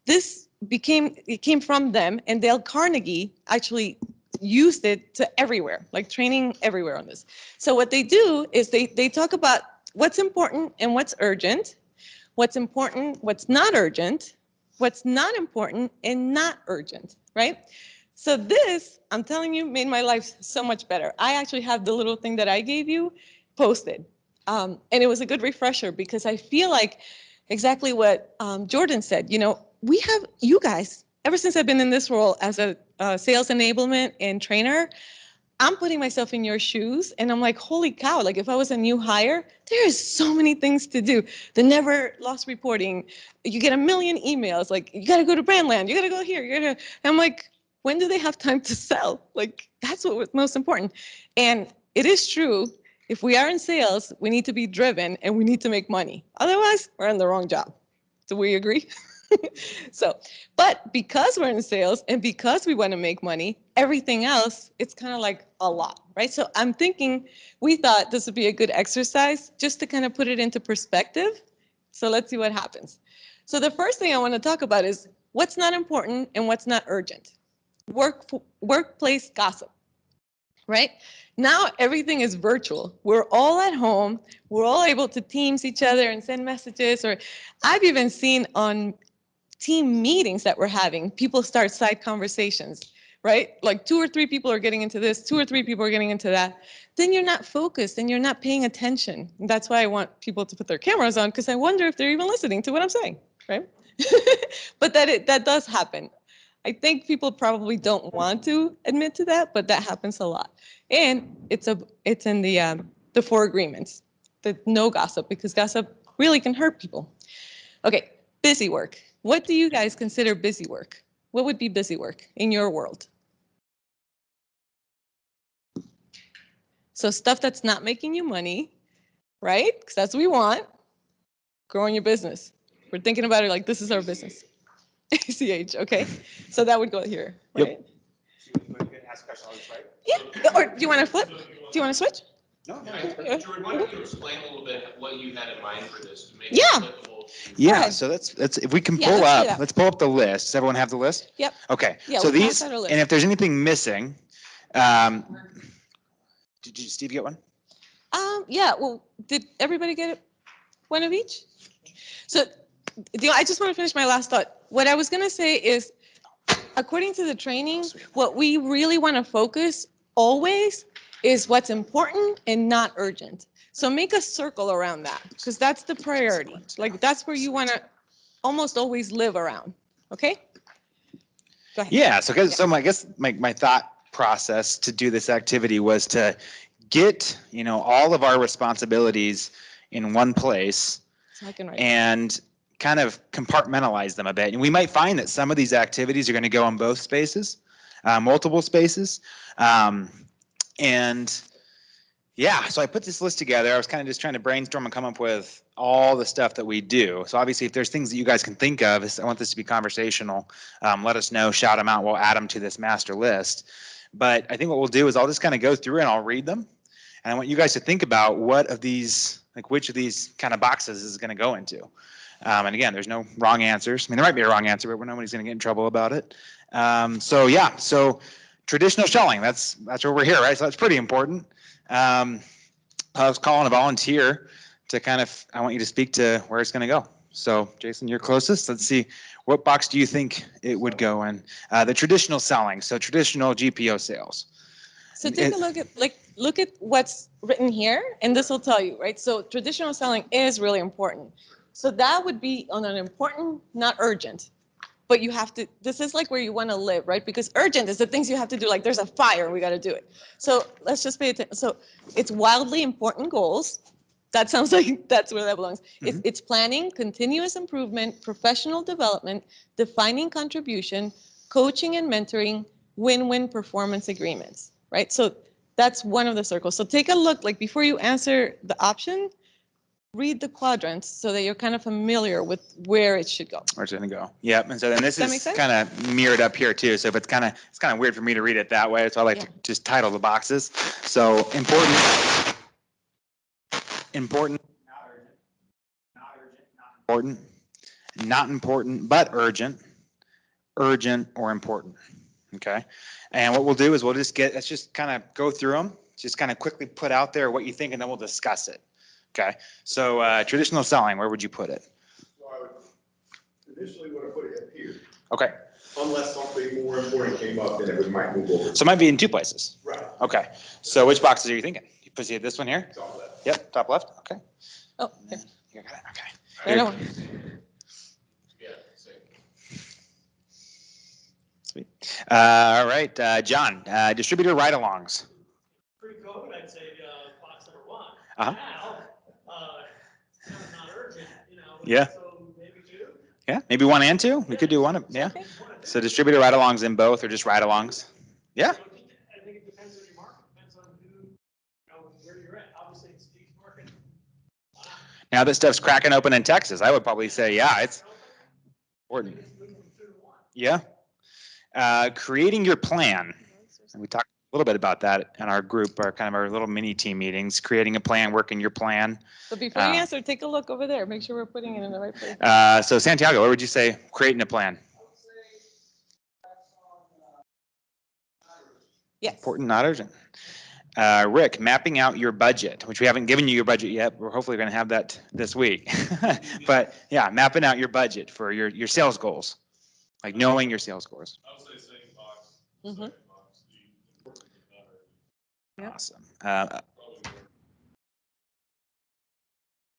Speaker 4: it came from them, and Dale Carnegie actually used it to everywhere, like training everywhere on this. So what they do is they talk about what's important and what's urgent, what's important, what's not urgent, what's not important and not urgent, right? So this, I'm telling you, made my life so much better. I actually have the little thing that I gave you posted. And it was a good refresher because I feel like exactly what Jordan said. We have, you guys, ever since I've been in this role as a sales enablement and trainer, I'm putting myself in your shoes and I'm like, holy cow, like if I was a new hire, there's so many things to do. The never lost reporting, you get a million emails, like you gotta go to Brandland, you gotta go here, you gotta, I'm like, when do they have time to sell? Like that's what was most important. And it is true, if we are in sales, we need to be driven and we need to make money. Otherwise, we're in the wrong job. Do we agree? So, but because we're in sales and because we want to make money, everything else, it's kind of like a lot, right? So I'm thinking, we thought this would be a good exercise just to kind of put it into perspective. So let's see what happens. So the first thing I want to talk about is what's not important and what's not urgent. Workplace gossip, right? Now everything is virtual. We're all at home. We're all able to Teams each other and send messages, or I've even seen on team meetings that we're having, people start side conversations, right? Like 2 or 3 people are getting into this, 2 or 3 people are getting into that. Then you're not focused and you're not paying attention. And that's why I want people to put their cameras on, because I wonder if they're even listening to what I'm saying, right? But that does happen. I think people probably don't want to admit to that, but that happens a lot. And it's in the 4 agreements, the no gossip, because gossip really can hurt people. Okay, busy work. What do you guys consider busy work? What would be busy work in your world? So stuff that's not making you money, right? Because that's what we want. Growing your business. We're thinking about it like this is our business. ACH, okay? So that would go here, right? Yeah, or do you want to flip? Do you want to switch?
Speaker 17: No. Jordan, why don't you explain a little bit what you had in mind for this to make
Speaker 4: Yeah.
Speaker 17: it applicable?
Speaker 2: Yeah, so let's if we can
Speaker 4: Yeah,
Speaker 2: pull
Speaker 4: let's do
Speaker 2: up,
Speaker 4: that.
Speaker 2: let's pull up the list. Does everyone have the list?
Speaker 4: Yep.
Speaker 2: Okay.
Speaker 4: Yeah,
Speaker 2: So
Speaker 4: we'll pass
Speaker 2: these,
Speaker 4: out our list.
Speaker 2: and if there's anything missing, did you, Steve, get one?
Speaker 4: Yeah, well, did everybody get it? One of each? So I just want to finish my last thought. What I was going to say is, according to the training, what we really want to focus always is what's important and not urgent. So make a circle around that, because that's the priority. Like that's where you want to almost always live around. Okay? Go ahead.
Speaker 2: Yeah, so I guess my thought process to do this activity was to get, all of our responsibilities in one place
Speaker 4: So I can write.
Speaker 2: and kind of compartmentalize them a bit. And we might find that some of these activities are going to go in both spaces, multiple spaces. And yeah, so I put this list together. I was kind of just trying to brainstorm and come up with all the stuff that we do. So obviously, if there's things that you guys can think of, I want this to be conversational. Let us know, shout them out. We'll add them to this master list. But I think what we'll do is I'll just kind of go through and I'll read them. And I want you guys to think about which of these kind of boxes is going to go into. And again, there's no wrong answers. I mean, there might be a wrong answer, but nobody's going to get in trouble about it. So traditional shelling, that's where we're here, right? So that's pretty important. I was calling a volunteer to I want you to speak to where it's going to go. So Jason, you're closest. Let's see, what box do you think it would go in? The traditional selling, so traditional GPO sales.
Speaker 4: So take a look at what's written here, and this will tell you, right? So traditional selling is really important. So that would be on an important, not urgent. But you have to, this is like where you want to live, right? Because urgent is the things you have to do, like there's a fire, we got to do it. So let's just pay attention. So it's wildly important goals. That sounds like that's where that belongs.
Speaker 2: Mm-hmm.
Speaker 4: It's planning, continuous improvement, professional development, defining contribution, coaching and mentoring, win-win performance agreements, right? So that's one of the circles. So take a look, like before you answer the option, read the quadrants so that you're kind of familiar with where it should go.
Speaker 2: Where's it going to go? Yep. And so then this
Speaker 4: Does that make
Speaker 2: is
Speaker 4: sense?
Speaker 2: kind of mirrored up here too. So if it's kind of weird for me to read it that way. So I like to just title the boxes. So important, not important, but urgent, or important. Okay. And what we'll do is let's just kind of go through them, just kind of quickly put out there what you think, and then we'll discuss it. Okay. So traditional selling, where would you put it?
Speaker 19: So I would initially want to put it up here.
Speaker 2: Okay.
Speaker 19: Unless something more important came up, then it might move over.
Speaker 2: So it might be in 2 places.
Speaker 19: Right.
Speaker 2: Okay. So which boxes are you thinking? You put this one here?
Speaker 19: Top left.
Speaker 2: Yep. Top left. Okay.
Speaker 4: Oh, yeah.
Speaker 2: You got it. Okay.
Speaker 4: I know.
Speaker 2: Sweet. All right, John, distributor ride-alongs.
Speaker 15: pre-COVID, I'd say, box number one.
Speaker 2: Uh-huh.
Speaker 15: Now, it's kind of not urgent,
Speaker 2: Yeah.
Speaker 15: so maybe two.
Speaker 2: Yeah, maybe 1 and 2. We could do one of, yeah. So distributor ride-alongs in both, or just ride-alongs? Yeah.
Speaker 15: I think it depends on your market, depends on who, where you're at. Obviously, it's Steve's market.
Speaker 2: Now that stuff's cracking open in Texas, I would probably say, yeah, it's important. Yeah. Creating your plan. And we talked a little bit about that in our group, our kind of our little mini team meetings, creating a plan, working your plan.
Speaker 4: But before you answer, take a look over there. Make sure we're putting it in the right place.
Speaker 2: So Santiago, what would you say, creating a plan?
Speaker 4: Yes.
Speaker 2: Important, not urgent. Rick, mapping out your budget, which we haven't given you your budget yet. We're hopefully going to have that this week. But yeah, mapping out your budget for your sales goals, like knowing your sales goals.
Speaker 3: I would say same box.
Speaker 4: Mm-hmm.
Speaker 3: Second box, the
Speaker 4: Yep.
Speaker 2: Awesome.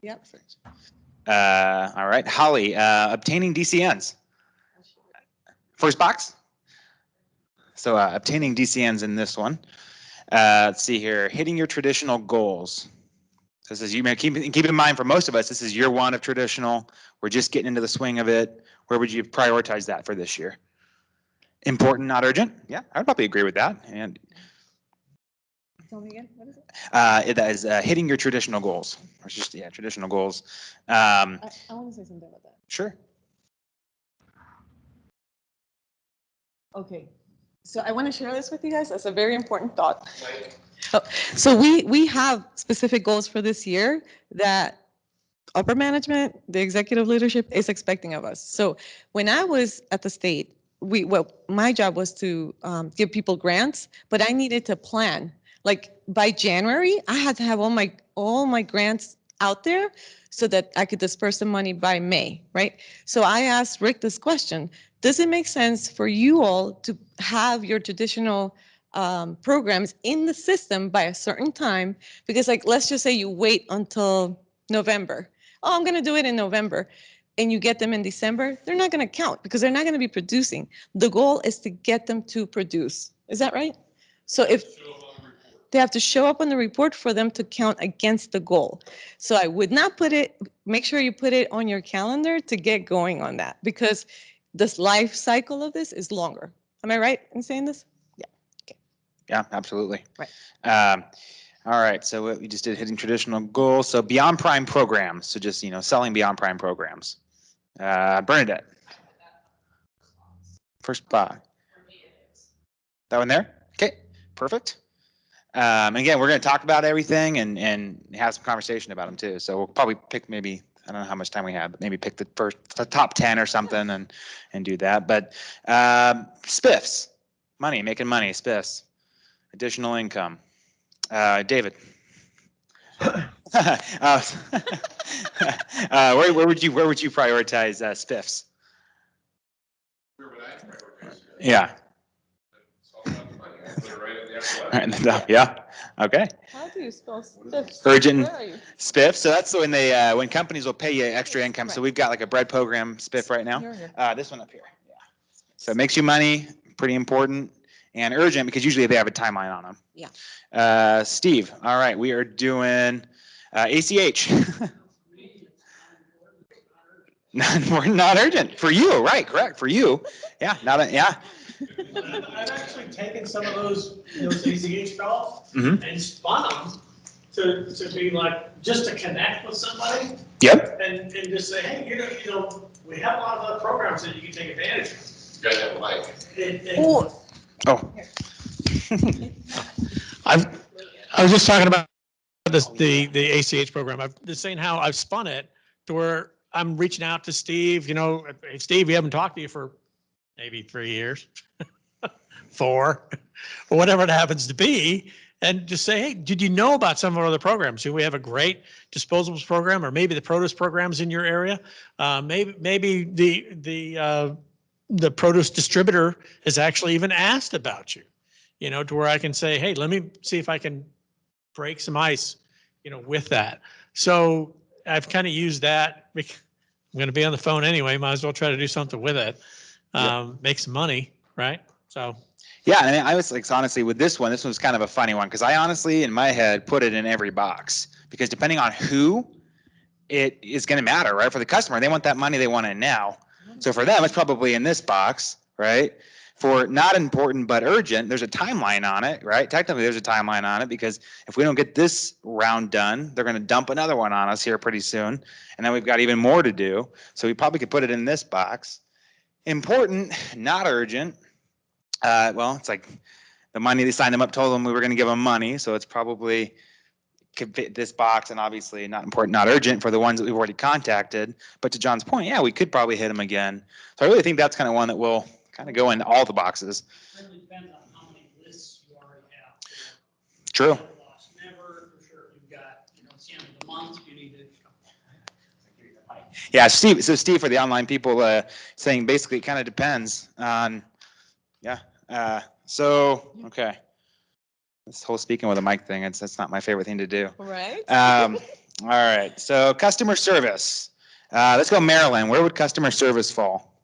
Speaker 4: Yep.
Speaker 2: All right, Holly, obtaining DCNs. First box. So obtaining DCNs in this one. Let's see here, hitting your traditional goals. So this is, you may keep in mind for most of us, this is year 1 of traditional. We're just getting into the swing of it. Where would you prioritize that for this year? Important, not urgent? Yeah, I would probably agree with that. And
Speaker 4: Tell me again, what is it?
Speaker 2: that is hitting your traditional goals. It's just, yeah, traditional goals.
Speaker 4: I want to say something about that.
Speaker 2: Sure.
Speaker 4: Okay, so I want to share this with you guys. That's a very important thought. Oh, so we have specific goals for this year that upper management, the executive leadership is expecting of us. So when I was at the state, my job was to give people grants, but I needed to plan. Like by January, I had to have all my grants out there so that I could disperse the money by May, right? So I asked Rick this question: does it make sense for you all to have your traditional programs in the system by a certain time? Because like, let's just say you wait until November. Oh, I'm going to do it in November. And you get them in December, they're not going to count because they're not going to be producing. The goal is to get them to produce. Is that right? So if they have to show up on the report for them to count against the goal. So I would not make sure you put it on your calendar to get going on that, because this life cycle of this is longer. Am I right in saying this? Yeah. Okay.
Speaker 2: Yeah, absolutely.
Speaker 4: Right.
Speaker 2: All right, so we just did hitting traditional goals. So beyond prime programs, so just, selling beyond prime programs. Bernadette. First box. That one there? Okay, perfect. Again, we're going to talk about everything and have some conversation about them too. So we'll probably pick maybe, I don't know how much time we have, but maybe pick the top 10 or something and do that. But spiffs, making money, spiffs, additional income. David. Where would you prioritize spiffs?
Speaker 3: Where would I prioritize?
Speaker 2: Yeah.
Speaker 3: It's all about the money. I put it right in the upper left.
Speaker 2: All right, yeah. Okay.
Speaker 4: How do you spell spiffs?
Speaker 2: Urgent
Speaker 4: Where are you?
Speaker 2: spiff. So that's when when companies will pay you extra income. So we've got like a bread program spiff right now.
Speaker 4: Here.
Speaker 2: This one up here. Yeah. So it makes you money, pretty important, and urgent because usually they have a timeline on them.
Speaker 4: Yeah.
Speaker 2: Steve. All right, we are doing ACH. not urgent for you, right? Correct for you. Yeah. Yeah.
Speaker 15: I've actually taken some of those ACH calls
Speaker 2: Mhm.
Speaker 15: and spun them to be like, just to connect with somebody.
Speaker 2: Yep.
Speaker 15: And just say, hey, we have a lot of other programs that you can take advantage of.
Speaker 3: You gotta have a mic.
Speaker 2: Oh.
Speaker 15: I was just talking about the ACH program. I'm just saying how I've spun it to where I'm reaching out to Steve, hey, Steve, we haven't talked to you for maybe 3 years, 4, or whatever it happens to be. And just say, hey, did you know about some of our other programs? Do we have a great disposables program, or maybe the produce programs in your area? Maybe the produce distributor has actually even asked about you, to where I can say, hey, let me see if I can break some ice, with that. So I've kind of used that. I'm going to be on the phone anyway. Might as well try to do something with it. Make some money, right? So.
Speaker 2: Yeah, I mean, I was like, honestly, with this one was kind of a funny one because I honestly, in my head, put it in every box because depending on who, it is going to matter, right? For the customer, they want that money, they want it now. So for them, it's probably in this box, right? For not important but urgent, there's a timeline on it, right? Technically, there's a timeline on it because if we don't get this round done, they're going to dump another one on us here pretty soon. And then we've got even more to do. So we probably could put it in this box. Important, not urgent. Well, it's like the money they signed them up, told them we were going to give them money. So it's probably could fit this box, and obviously not important, not urgent for the ones that we've already contacted. But to John's point, yeah, we could probably hit them again. So I really think that's kind of one that will kind of go into all the boxes.
Speaker 15: Really depends on how many lists you already have.
Speaker 2: True.
Speaker 15: Never, for sure, you've got, it's the end of the month, you need to.
Speaker 2: Yeah, Steve. So Steve, for the online people, saying basically it kind of depends on. Yeah. So okay. This whole speaking with a mic thing, that's not my favorite thing to do.
Speaker 4: Right.
Speaker 2: All right. So customer service. Let's go Marilyn. Where would customer service fall?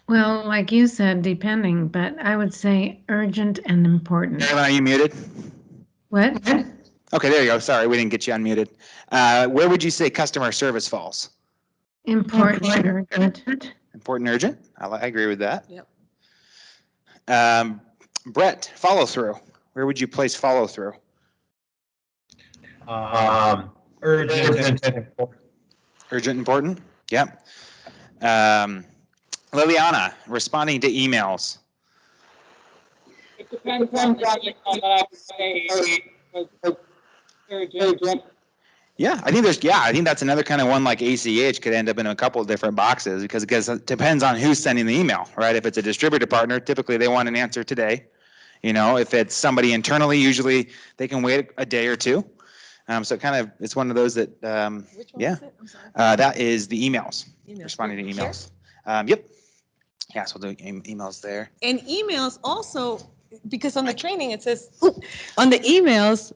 Speaker 11: Well, like you said, depending, but I would say urgent and important.
Speaker 2: Marilyn, are you muted?
Speaker 11: What?
Speaker 2: Okay, there you go. Sorry, we didn't get you unmuted. Where would you say customer service falls?
Speaker 11: Important, urgent.
Speaker 2: Important, urgent. I agree with that.
Speaker 4: Yep.
Speaker 2: Brett, follow through. Where would you place follow through?
Speaker 10: Urgent and important.
Speaker 2: Urgent, important. Yep. Liliana, responding to emails.
Speaker 12: It depends on the email that I would say was urgent.
Speaker 2: Yeah, I think that's another kind of one like ACH could end up in a couple of different boxes because it depends on who's sending the email, right? If it's a distributor partner, typically they want an answer today. If it's somebody internally, usually they can wait a day or two. So it's one of those that,
Speaker 4: Which one
Speaker 2: yeah.
Speaker 4: is it? I'm sorry.
Speaker 2: That is the emails, responding to
Speaker 4: Here?
Speaker 2: emails. Yep. Yeah, so we'll do emails there.
Speaker 4: And emails also, because on the training, it says, on the emails,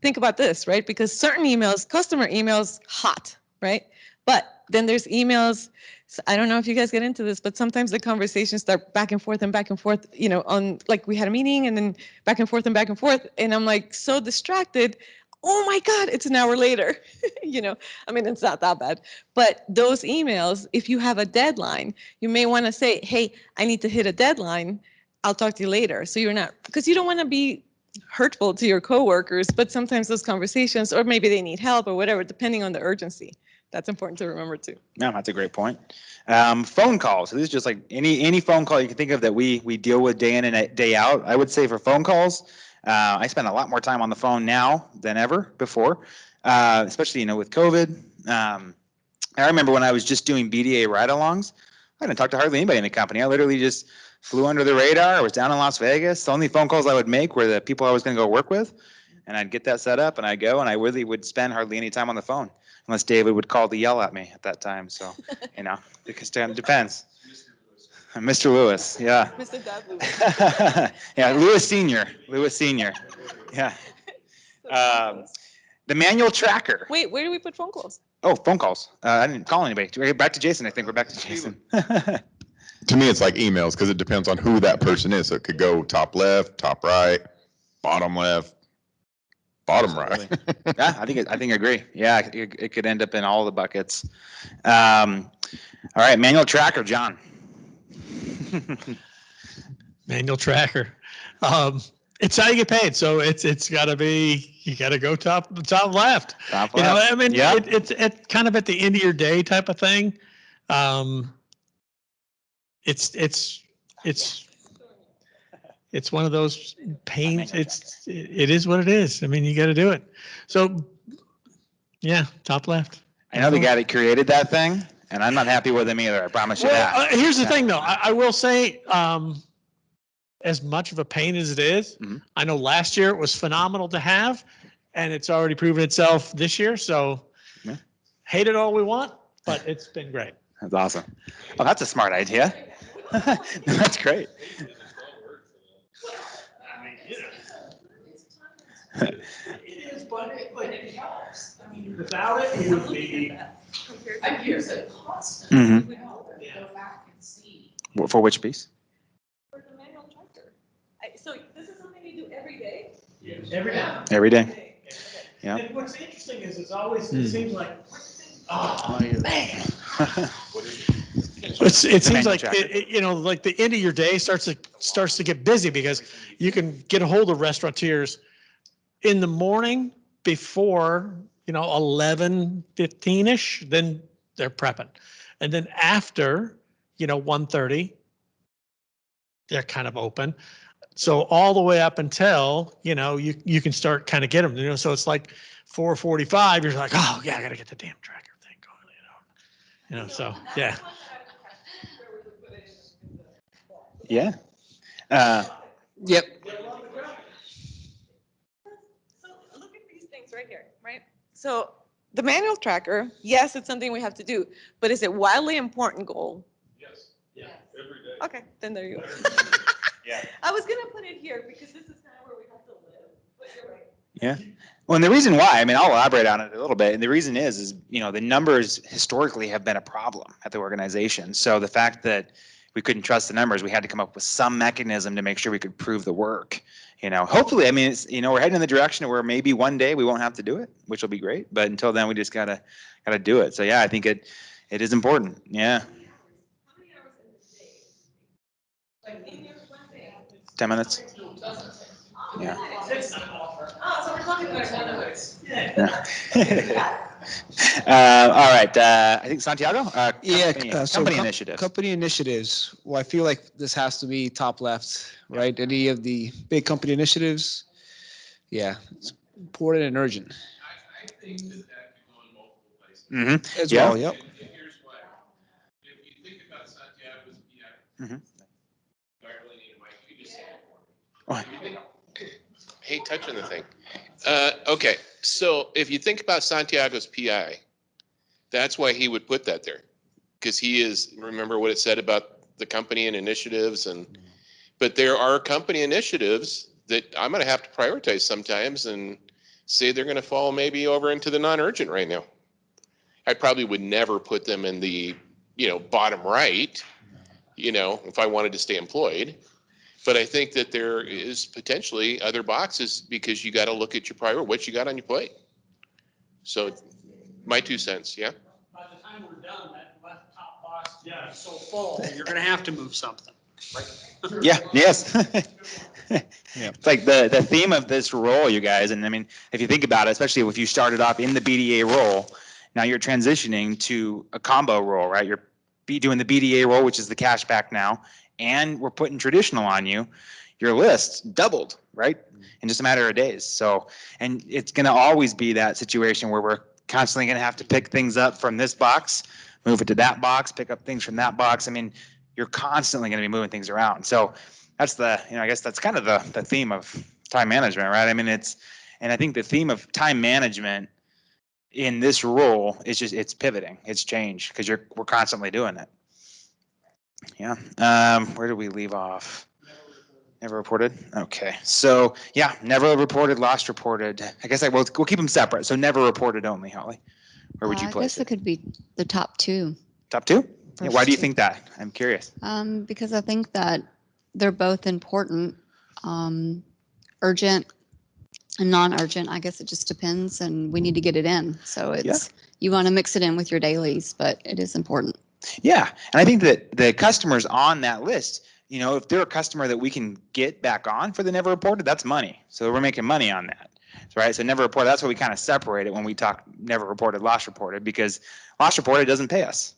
Speaker 4: think about this, right? Because certain emails, customer emails, hot, right? But then there's emails, so I don't know if you guys get into this, but sometimes the conversations start back and forth, on, like we had a meeting and then back and forth. And I'm like so distracted. Oh my God, it's an hour later. It's not that bad. But those emails, if you have a deadline, you may want to say, hey, I need to hit a deadline. I'll talk to you later. So you're not, because you don't want to be hurtful to your coworkers, but sometimes those conversations, or maybe they need help or whatever, depending on the urgency. That's important to remember too.
Speaker 2: No, that's a great point. Phone calls. So this is just like any phone call you can think of that we deal with day in and day out. I would say for phone calls, I spend a lot more time on the phone now than ever before, especially with COVID. I remember when I was just doing BDA ride-alongs, I didn't talk to hardly anybody in the company. I literally just flew under the radar. I was down in Las Vegas. The only phone calls I would make were the people I was going to go work with, and I'd get that set up, and I'd go, and I really would spend hardly any time on the phone. Unless David would call to yell at me at that time. So, because it depends. Mr. Lewis, yeah.
Speaker 4: Mr. Dad Lewis.
Speaker 2: Yeah, Lewis Senior. Yeah. The manual tracker.
Speaker 4: Wait, where do we put phone calls?
Speaker 2: Oh, phone calls. I didn't call anybody. Back to Jason, I think. We're back to Jason.
Speaker 5: To me, it's like emails because it depends on who that person is. So it could go top left, top right, bottom left, bottom right.
Speaker 2: Yeah, I think I agree. Yeah, it could end up in all the buckets. All right, manual tracker, John.
Speaker 15: Manual tracker. It's how you get paid. So it's got to be, you got to go top left.
Speaker 2: Top left.
Speaker 15: Yep. It's kind of at the end of your day type of thing. It's one of those pains. It is what it is. You got to do it. So yeah, top left.
Speaker 2: I know the guy that created that thing, and I'm not happy with him either. I promise you that.
Speaker 15: Here's the thing, though. I will say, as much of a pain as it is, I know last year it was phenomenal to have, and it's already proven itself this year. So hate it all we want, but it's been great.
Speaker 2: That's awesome. Oh, that's a smart idea. That's great.
Speaker 15: It is, but it helps. Without it, it would be.
Speaker 14: Here's a cost.
Speaker 2: Mhm.
Speaker 14: We go back and see.
Speaker 2: For which piece?
Speaker 14: For the manual tracker.
Speaker 15: Every day.
Speaker 2: Every day. Yeah.
Speaker 15: And what's interesting is it's always,
Speaker 2: Hmm.
Speaker 15: it seems like, oh, man. It
Speaker 2: The
Speaker 15: seems
Speaker 2: manual
Speaker 15: like,
Speaker 2: tracker.
Speaker 15: like the end of your day starts to get busy because you can get a hold of restaurateurs in the morning before, 11:15-ish, then they're prepping. And then after, 1:30, they're kind of open. So all the way up until, you can start kind of get them, so it's like 4:45, you're like, oh yeah, I gotta get the damn tracker thing going, so yeah.
Speaker 2: Yeah.
Speaker 1: Yep.
Speaker 4: So look at these things right here, right? So the manual tracker, yes, it's something we have to do, but is it wildly important goal?
Speaker 3: Yes. Yeah. Every day.
Speaker 4: Okay, then there you go.
Speaker 2: Yeah.
Speaker 4: I was gonna put it here because this is kind of where we have to live, but you're right.
Speaker 2: Yeah. Well, and the reason why, I mean, I'll elaborate on it a little bit. And the reason is, the numbers historically have been a problem at the organization. So the fact that we couldn't trust the numbers, we had to come up with some mechanism to make sure we could prove the work. Hopefully, I mean, it's, we're heading in the direction where maybe one day we won't have to do it, which will be great. But until then, we just gotta do it. So yeah, I think it is important. Yeah. 10 minutes. Yeah.
Speaker 14: Oh, so we're talking about one of those.
Speaker 2: All right. I think Santiago. Company initiatives.
Speaker 13: Company initiatives. Well, I feel like this has to be top left, right? Any of the big company initiatives. Yeah, it's important and urgent.
Speaker 3: I think that could go in multiple places.
Speaker 2: Mm-hmm.
Speaker 13: As well, yep.
Speaker 3: And here's why. If you think about Santiago's PI,
Speaker 2: Mm-hmm.
Speaker 3: Darlene and Mike, you just say it
Speaker 2: Oh.
Speaker 3: for me.
Speaker 17: Hey, touch on the thing. Okay, so if you think about Santiago's PI, that's why he would put that there. Because he is, remember what it said about the company and initiatives but there are company initiatives that I'm gonna have to prioritize sometimes and say they're gonna fall maybe over into the non-urgent right now. I probably would never put them in the, bottom right, if I wanted to stay employed. But I think that there is potentially other boxes because you got to look at your priority, what you got on your plate. So my 2 cents, yeah?
Speaker 15: By the time we're done, that left top box, yeah, it's so full.
Speaker 1: You're gonna have to move something.
Speaker 2: Yeah. Yes. It's like the theme of this role, you guys. And I mean, if you think about it, especially if you started off in the BDA role, now you're transitioning to a combo role, right? You're doing the BDA role, which is the cashback now, and we're putting traditional on you. Your list doubled, right? In just a matter of days. So, and it's going to always be that situation where we're constantly going to have to pick things up from this box, move it to that box, pick up things from that box. I mean, you're constantly going to be moving things around. So that's I guess that's kind of the theme of time management, right? I mean, and I think the theme of time management in this role is it's pivoting, it's change because we're constantly doing it. Yeah. Where did we leave off? Never reported. Okay. So yeah, never reported, lost reported. I guess we'll keep them separate. So never reported only, Holly. Where would you
Speaker 16: I
Speaker 2: place
Speaker 16: guess it could be the top two.
Speaker 2: Top two? Yeah, why do you
Speaker 16: First two.
Speaker 2: think that? I'm curious.
Speaker 16: Because I think that they're both important, urgent and non-urgent. I guess it just depends, and we need to get it in. So you want to mix it in with your dailies, but it is important.
Speaker 2: Yeah, and I think that the customers on that list, if they're a customer that we can get back on for the never reported, that's money. So we're making money on that, right? So never reported, that's why we kind of separate it when we talk never reported, lost reported, because lost reported doesn't pay us,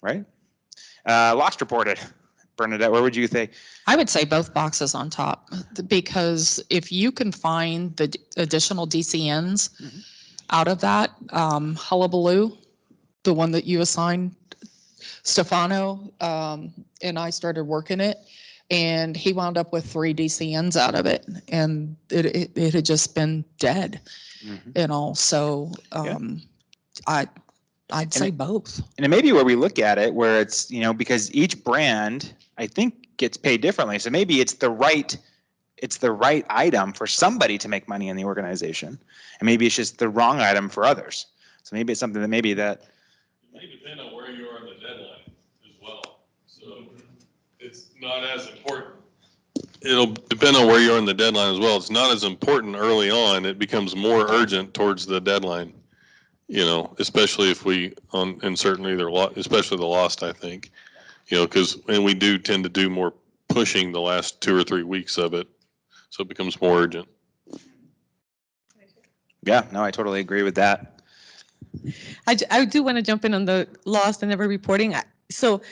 Speaker 2: right? Lost reported. Bernadette, where would you think?
Speaker 7: I would say both boxes on top, because if you can find the additional DCNs out of that, Hullabaloo, the one that you assigned, Stefano, and I started working it, and he wound up with 3 DCNs out of it, and it had just been dead, So I'd say both.
Speaker 2: And it may be where we look at it, where it's, because each brand, I think, gets paid differently. So maybe it's the right item for somebody to make money in the organization, and maybe it's just the wrong item for others. So maybe it's something that
Speaker 3: It may depend on where you are in the deadline as well. So it's not as important it'll depend on where you are in the deadline as well. It's not as important early on. It becomes more urgent towards the deadline, especially if we and certainly especially the lost, I think, and we do tend to do more pushing the last 2 or 3 weeks of it. So it becomes more urgent.
Speaker 2: Yeah, no, I totally agree with that.
Speaker 4: I do want to jump in on the lost and never reporting. So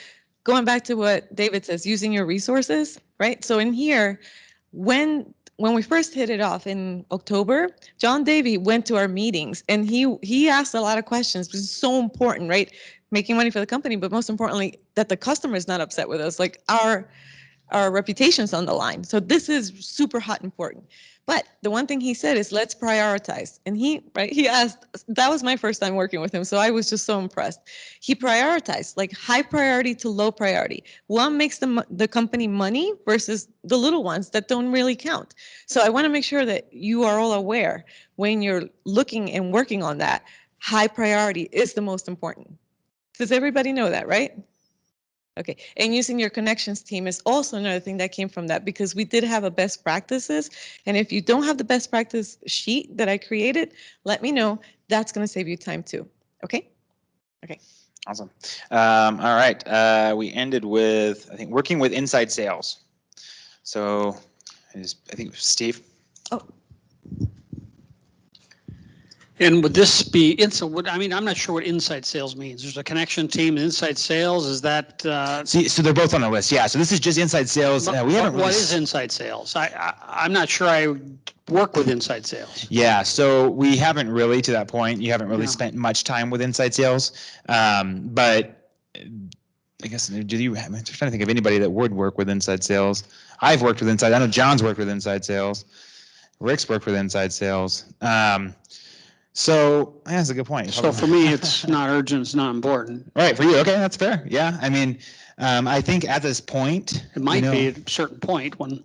Speaker 4: going back to what David says, using your resources, right? So in here, when we first hit it off in October, John Davey went to our meetings and he asked a lot of questions. This is so important, right? Making money for the company, but most importantly, that the customer is not upset with us. Like our reputation's on the line. So this is super hot important. But the one thing he said is let's prioritize. And he asked, that was my first time working with him. So I was just so impressed. He prioritized like high priority to low priority. What makes the company money versus the little ones that don't really count. So I want to make sure that you are all aware when you're looking and working on that, high priority is the most important. Does everybody know that, right? Okay, and using your connections team is also another thing that came from that because we did have a best practices. And if you don't have the best practice sheet that I created, let me know. That's going to save you time too. Okay? Okay.
Speaker 2: Awesome. All right. We ended with, I think, working with inside sales. So I think Steve.
Speaker 4: Oh.
Speaker 1: And would this be, I'm not sure what inside sales means. There's a connection team, inside sales, is that?
Speaker 2: So they're both on the list, yeah. So this is just inside sales. We haven't really.
Speaker 1: What is inside sales? I'm not sure I work with inside sales.
Speaker 2: Yeah, so we haven't really, to that point, you haven't really spent much time with inside sales. But I guess, I'm trying to think of anybody that would work with inside sales. I've worked with inside, I know John's worked with inside sales. Rick's worked with inside sales. So that's a good point.
Speaker 1: So for me, it's not urgent, it's not important.
Speaker 2: Right, for you, okay, that's fair. Yeah, I mean, I think at this point.
Speaker 1: It might be at a certain point when.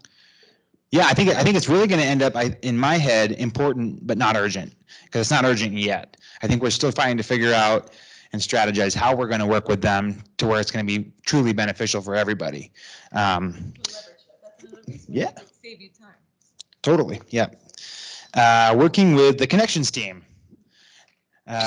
Speaker 2: Yeah, I think it's really going to end up, in my head, important but not urgent, because it's not urgent yet. I think we're still trying to figure out and strategize how we're going to work with them to where it's going to be truly beneficial for everybody. Yeah.
Speaker 4: Save you time.
Speaker 2: Totally, yeah. Working with the connections team.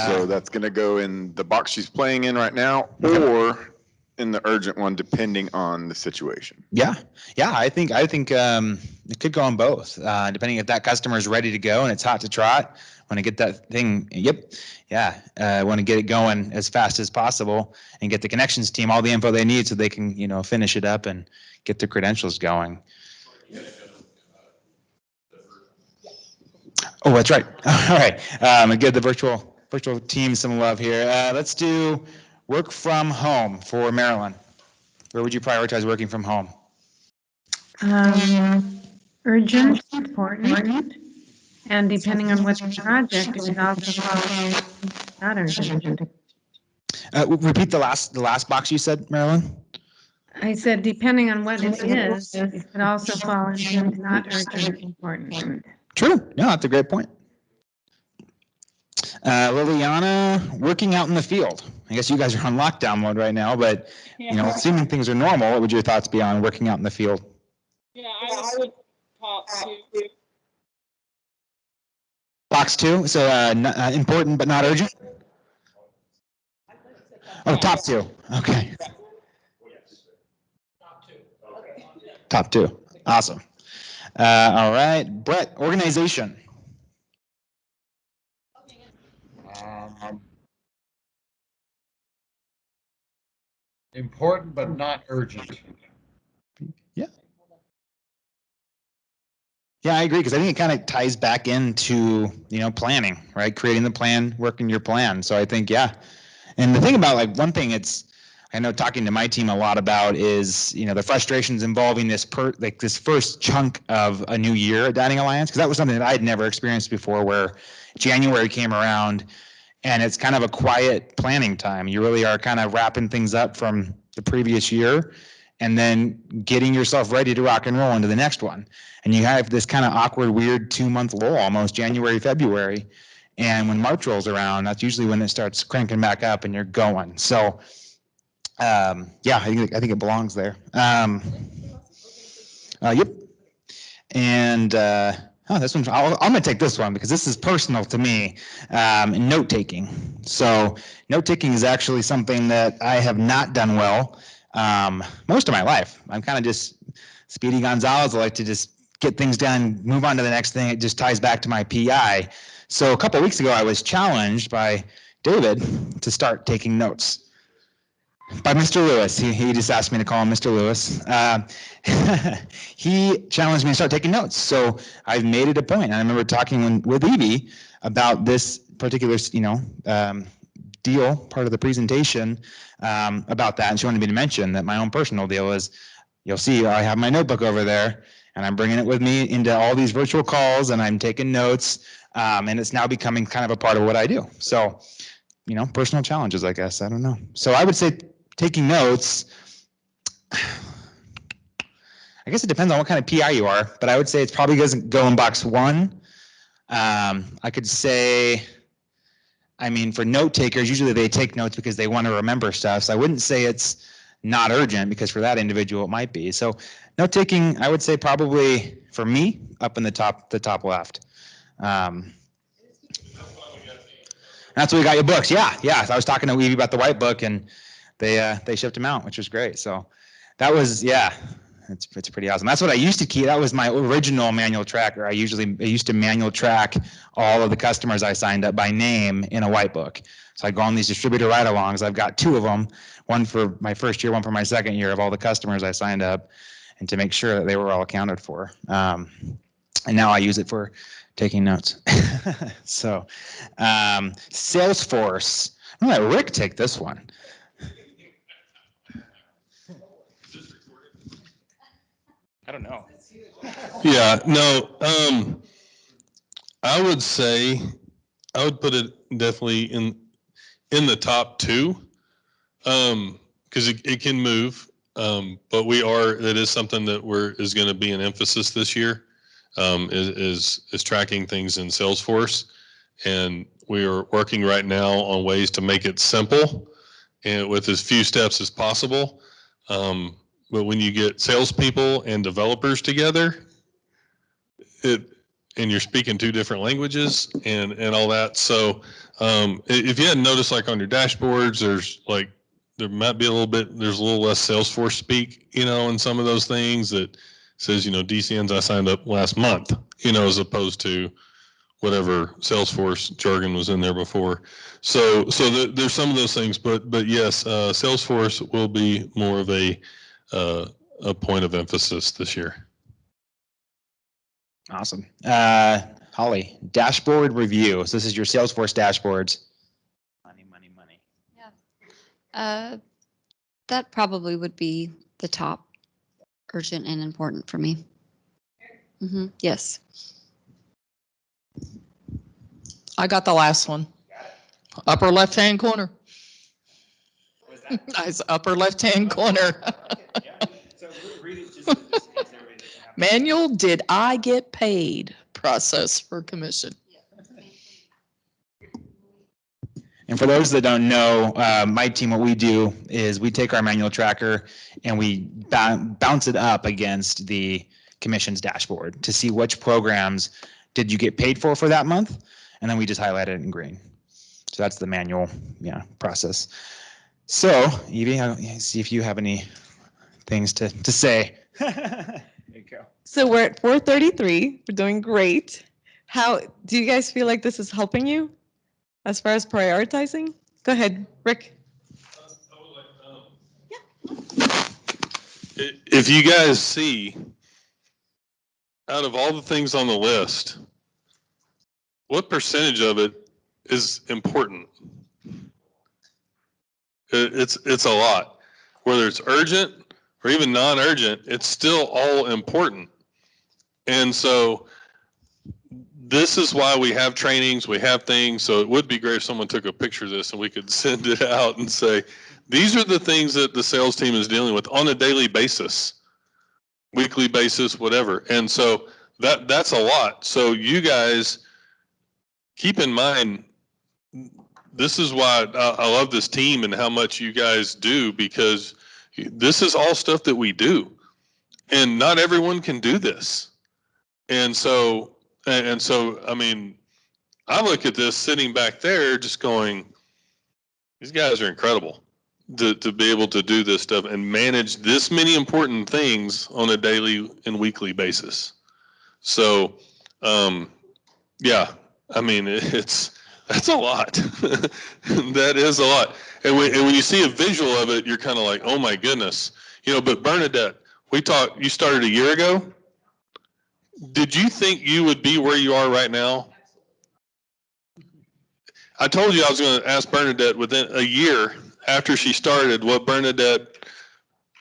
Speaker 5: So that's going to go in the box she's playing in right now, or in the urgent one, depending on the situation.
Speaker 2: Yeah, I think it could go on both, depending if that customer is ready to go and it's hot to trot. Want to get that thing. Yep, yeah. Want to get it going as fast as possible and get the connections team all the info they need so they can finish it up and get the credentials going. Oh, that's right. All right. Give the virtual team some love here. Let's do work from home for Marilyn. Where would you prioritize working from home?
Speaker 11: Urgent, important, and depending on what the project is, also follow not urgent.
Speaker 2: Repeat the last box you said, Marilyn.
Speaker 11: I said, depending on what it is, it could also fall into not urgent, important.
Speaker 2: True. No, that's a great point. Liliana, working out in the field. I guess you guys are on lockdown mode right now, but assuming things are normal, what would your thoughts be on working out in the field?
Speaker 12: Yeah, I would top two.
Speaker 2: Box 2, so important but not urgent? Oh, top 2. Okay. Top 2. Awesome. All right, Brett, organization.
Speaker 10: Important but not urgent.
Speaker 2: Yeah, I agree, because I think it kind of ties back into, planning, right? Creating the plan, working your plan. So I think, yeah. And the thing about one thing I know talking to my team a lot about is, the frustrations involving this first chunk of a new year at Dining Alliance, because that was something that I had never experienced before, where January came around and it's kind of a quiet planning time. You really are kind of wrapping things up from the previous year and then getting yourself ready to rock and roll into the next one. And you have this kind of awkward, weird 2-month lull, almost January, February. And when March rolls around, that's usually when it starts cranking back up and you're going. So, yeah, I think it belongs there. Yep. And this one, I'm going to take this one because this is personal to me. Note taking. So note taking is actually something that I have not done well most of my life. I'm kind of just Speedy Gonzalez. I like to just get things done, move on to the next thing. It just ties back to my PI. So a couple of weeks ago, I was challenged by David to start taking notes. By Mr. Lewis. He just asked me to call him Mr. Lewis. He challenged me to start taking notes. So I've made it a point. I remember talking with Evie about this particular, deal, part of the presentation about that. And she wanted me to mention that my own personal deal is, you'll see I have my notebook over there and I'm bringing it with me into all these virtual calls and I'm taking notes. And it's now becoming kind of a part of what I do. So, personal challenges, I guess. I don't know. So I would say taking notes, I guess it depends on what kind of PI you are, but I would say it's probably doesn't go in box 1. I could say, for note takers, usually they take notes because they want to remember stuff. So I wouldn't say it's not urgent because for that individual it might be. So note taking, I would say probably for me up in the top left. That's why we got your books. Yeah. So I was talking to Evie about the white book and they shipped them out, which was great. So that was, it's pretty awesome. That's what I used to keep. That was my original manual tracker. I used to manual track all of the customers I signed up by name in a white book. So I'd go on these distributor ride-alongs. I've got 2 of them, one for my first year, one for my second year of all the customers I signed up and to make sure that they were all accounted for. And now I use it for taking notes. So Salesforce, I'm gonna let Rick take this one. I don't know.
Speaker 9: Yeah, no, I would say, I would put it definitely in the top 2, because it can move, but that is something that is going to be an emphasis this year, is tracking things in Salesforce, and we are working right now on ways to make it simple and with as few steps as possible. But when you get salespeople and developers together, and you're speaking 2 different languages and all that. So if you hadn't noticed, like on your dashboards, there might be there's a little less Salesforce speak, in some of those things that says, DCNs I signed up last month, as opposed to whatever Salesforce jargon was in there before. So there's some of those things, but yes, Salesforce will be more of a point of emphasis this year.
Speaker 2: Awesome. Holly, dashboard review. So this is your Salesforce dashboards. Money.
Speaker 16: Yeah. That probably would be the top urgent and important for me. Yes.
Speaker 7: I got the last one. Upper left-hand corner. Nice upper left-hand corner. Manual, did I get paid? Process for commission.
Speaker 2: And for those that don't know, my team, what we do is we take our manual tracker and we bounce it up against the commissions dashboard to see which programs did you get paid for that month, and then we just highlight it in green. So that's the manual process. So Evie, see if you have any things to say. There you go.
Speaker 4: So we're at 4:33. We're doing great. How do you guys feel like this is helping you as far as prioritizing? Go ahead, Rick.
Speaker 9: If you guys see, out of all the things on the list, what percentage of it is important? It's a lot. Whether it's urgent or even non-urgent, it's still all important. And so this is why we have trainings, we have things. So it would be great if someone took a picture of this and we could send it out and say, these are the things that the sales team is dealing with on a daily basis, weekly basis, whatever. And so that's a lot. So you guys keep in mind, this is why I love this team and how much you guys do, because this is all stuff that we do. And not everyone can do this. And so, I mean, I look at this sitting back there just going, these guys are incredible to be able to do this stuff and manage this many important things on a daily and weekly basis. So, yeah, I mean, that's a lot. That is a lot. And when you see a visual of it, you're kind of like, oh my goodness. You know, but Bernadette, you started a year ago. Did you think you would be where you are right now? I told you I was going to ask Bernadette within a year after she started what Bernadette,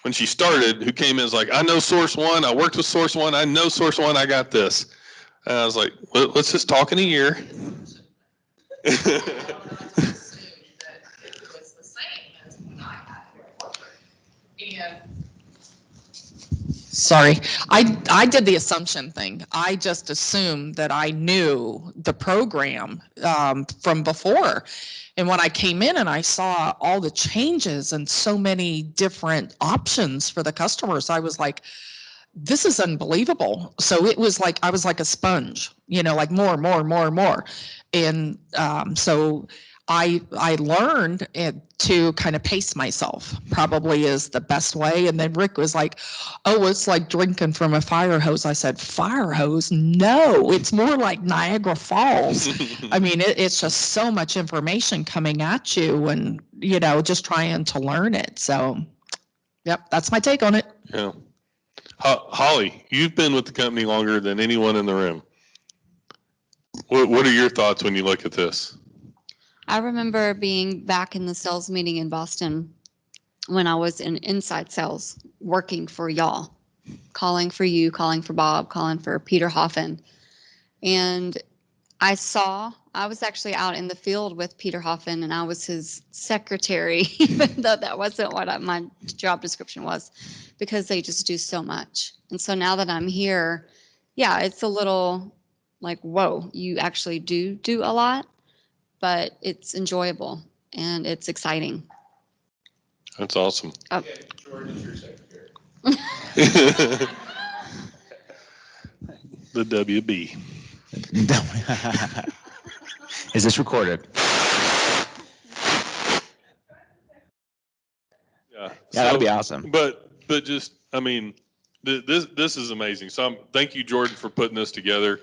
Speaker 9: when she started, who came in is like, I know Source One. I worked with Source One. I know Source One. I got this. And I was like, let's just talk in a year.
Speaker 7: Sorry, I did the assumption thing. I just assumed that I knew the program from before. And when I came in and I saw all the changes and so many different options for the customers, I was like, this is unbelievable. So it was like, I was like a sponge, you know, like more. And so I learned to kind of pace myself, probably is the best way. And then Rick was like, oh, it's like drinking from a fire hose. I said, fire hose? No, it's more like Niagara Falls. I mean, it's just so much information coming at you and, you know, just trying to learn it. So, yep, that's my take on it.
Speaker 9: Yeah. Holly, you've been with the company longer than anyone in the room. What are your thoughts when you look at this?
Speaker 16: I remember being back in the sales meeting in Boston when I was in inside sales, working for y'all, calling for you, calling for Bob, calling for Peter Hoffen. And I was actually out in the field with Peter Hoffen and I was his secretary, even though that wasn't what my job description was, because they just do so much. And so now that I'm here, yeah, it's a little like, whoa, you actually do a lot, but it's enjoyable and it's exciting.
Speaker 9: That's awesome.
Speaker 16: Oh.
Speaker 19: Yeah, George is your secretary.
Speaker 9: The WB.
Speaker 2: Is this recorded?
Speaker 9: Yeah,
Speaker 2: that'd be awesome.
Speaker 9: But just, I mean, this is amazing. So thank you, Jordan, for putting this together.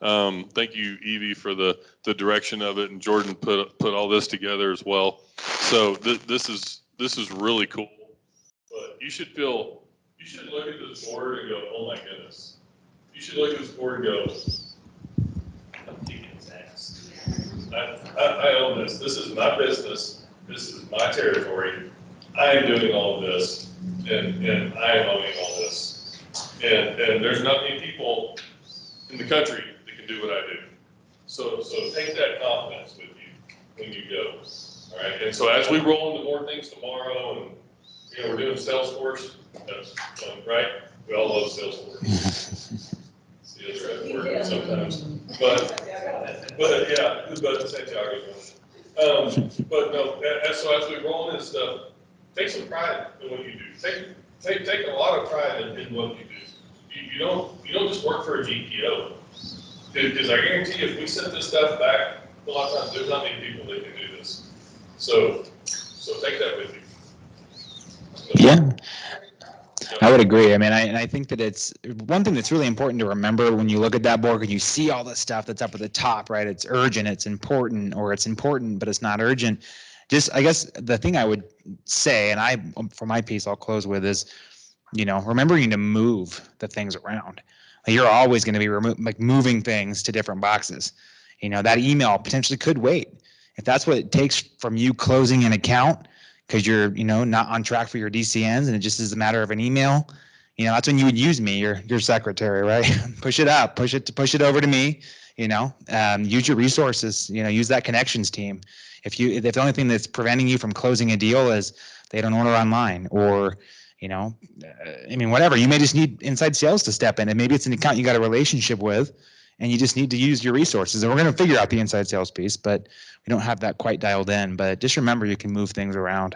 Speaker 9: Thank you, Evie, for the direction of it, and Jordan put all this together as well. So this is really cool. But you should look at this board and go, oh my goodness. You should look at this board and go, I'm kicking his ass. I own this. This is my business. This is my territory. I am doing all of this, and I am owning all this. And there's not many people in the country that can do what I do. So take that confidence with you when you go. All right. And so as we roll into more things tomorrow, and we're doing Salesforce, that's fun, right? We all love Salesforce. See, it's right word sometimes. But Santiago's one. But no, so as we roll into stuff, take some pride in what you do. Take a lot of pride in what you do. You don't just work for a GPO. Because I guarantee you, if we set this stuff back, a lot of times there's not many people that can do this. So take that with you.
Speaker 2: Yeah, I would agree. I mean, I think that it's one thing that's really important to remember when you look at that board, and you see all the stuff that's up at the top, right? It's urgent, it's important, or it's important, but it's not urgent. Just, I guess the thing I would say, and for my piece, I'll close with is, remembering to move the things around. You're always going to be moving things to different boxes. That email potentially could wait. If that's what it takes from you closing an account because you're, not on track for your DCNs and it just is a matter of an email, that's when you would use me, your secretary, right? Push it up, push it over to me, use your resources, use that connections team. If the only thing that's preventing you from closing a deal is they don't order online or, whatever, you may just need inside sales to step in, and maybe it's an account you got a relationship with and you just need to use your resources, and we're going to figure out the inside sales piece, but we don't have that quite dialed in. But just remember, you can move things around.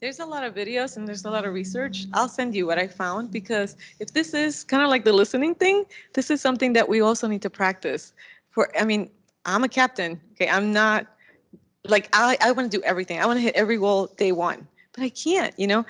Speaker 4: There's a lot of videos and there's a lot of research. I'll send you what I found, because if this is kind of like the listening thing, this is something that we also need to practice. I mean, I'm a captain, okay? I'm not, like, I want to do everything. I want to hit every goal day one, but I can't, you know?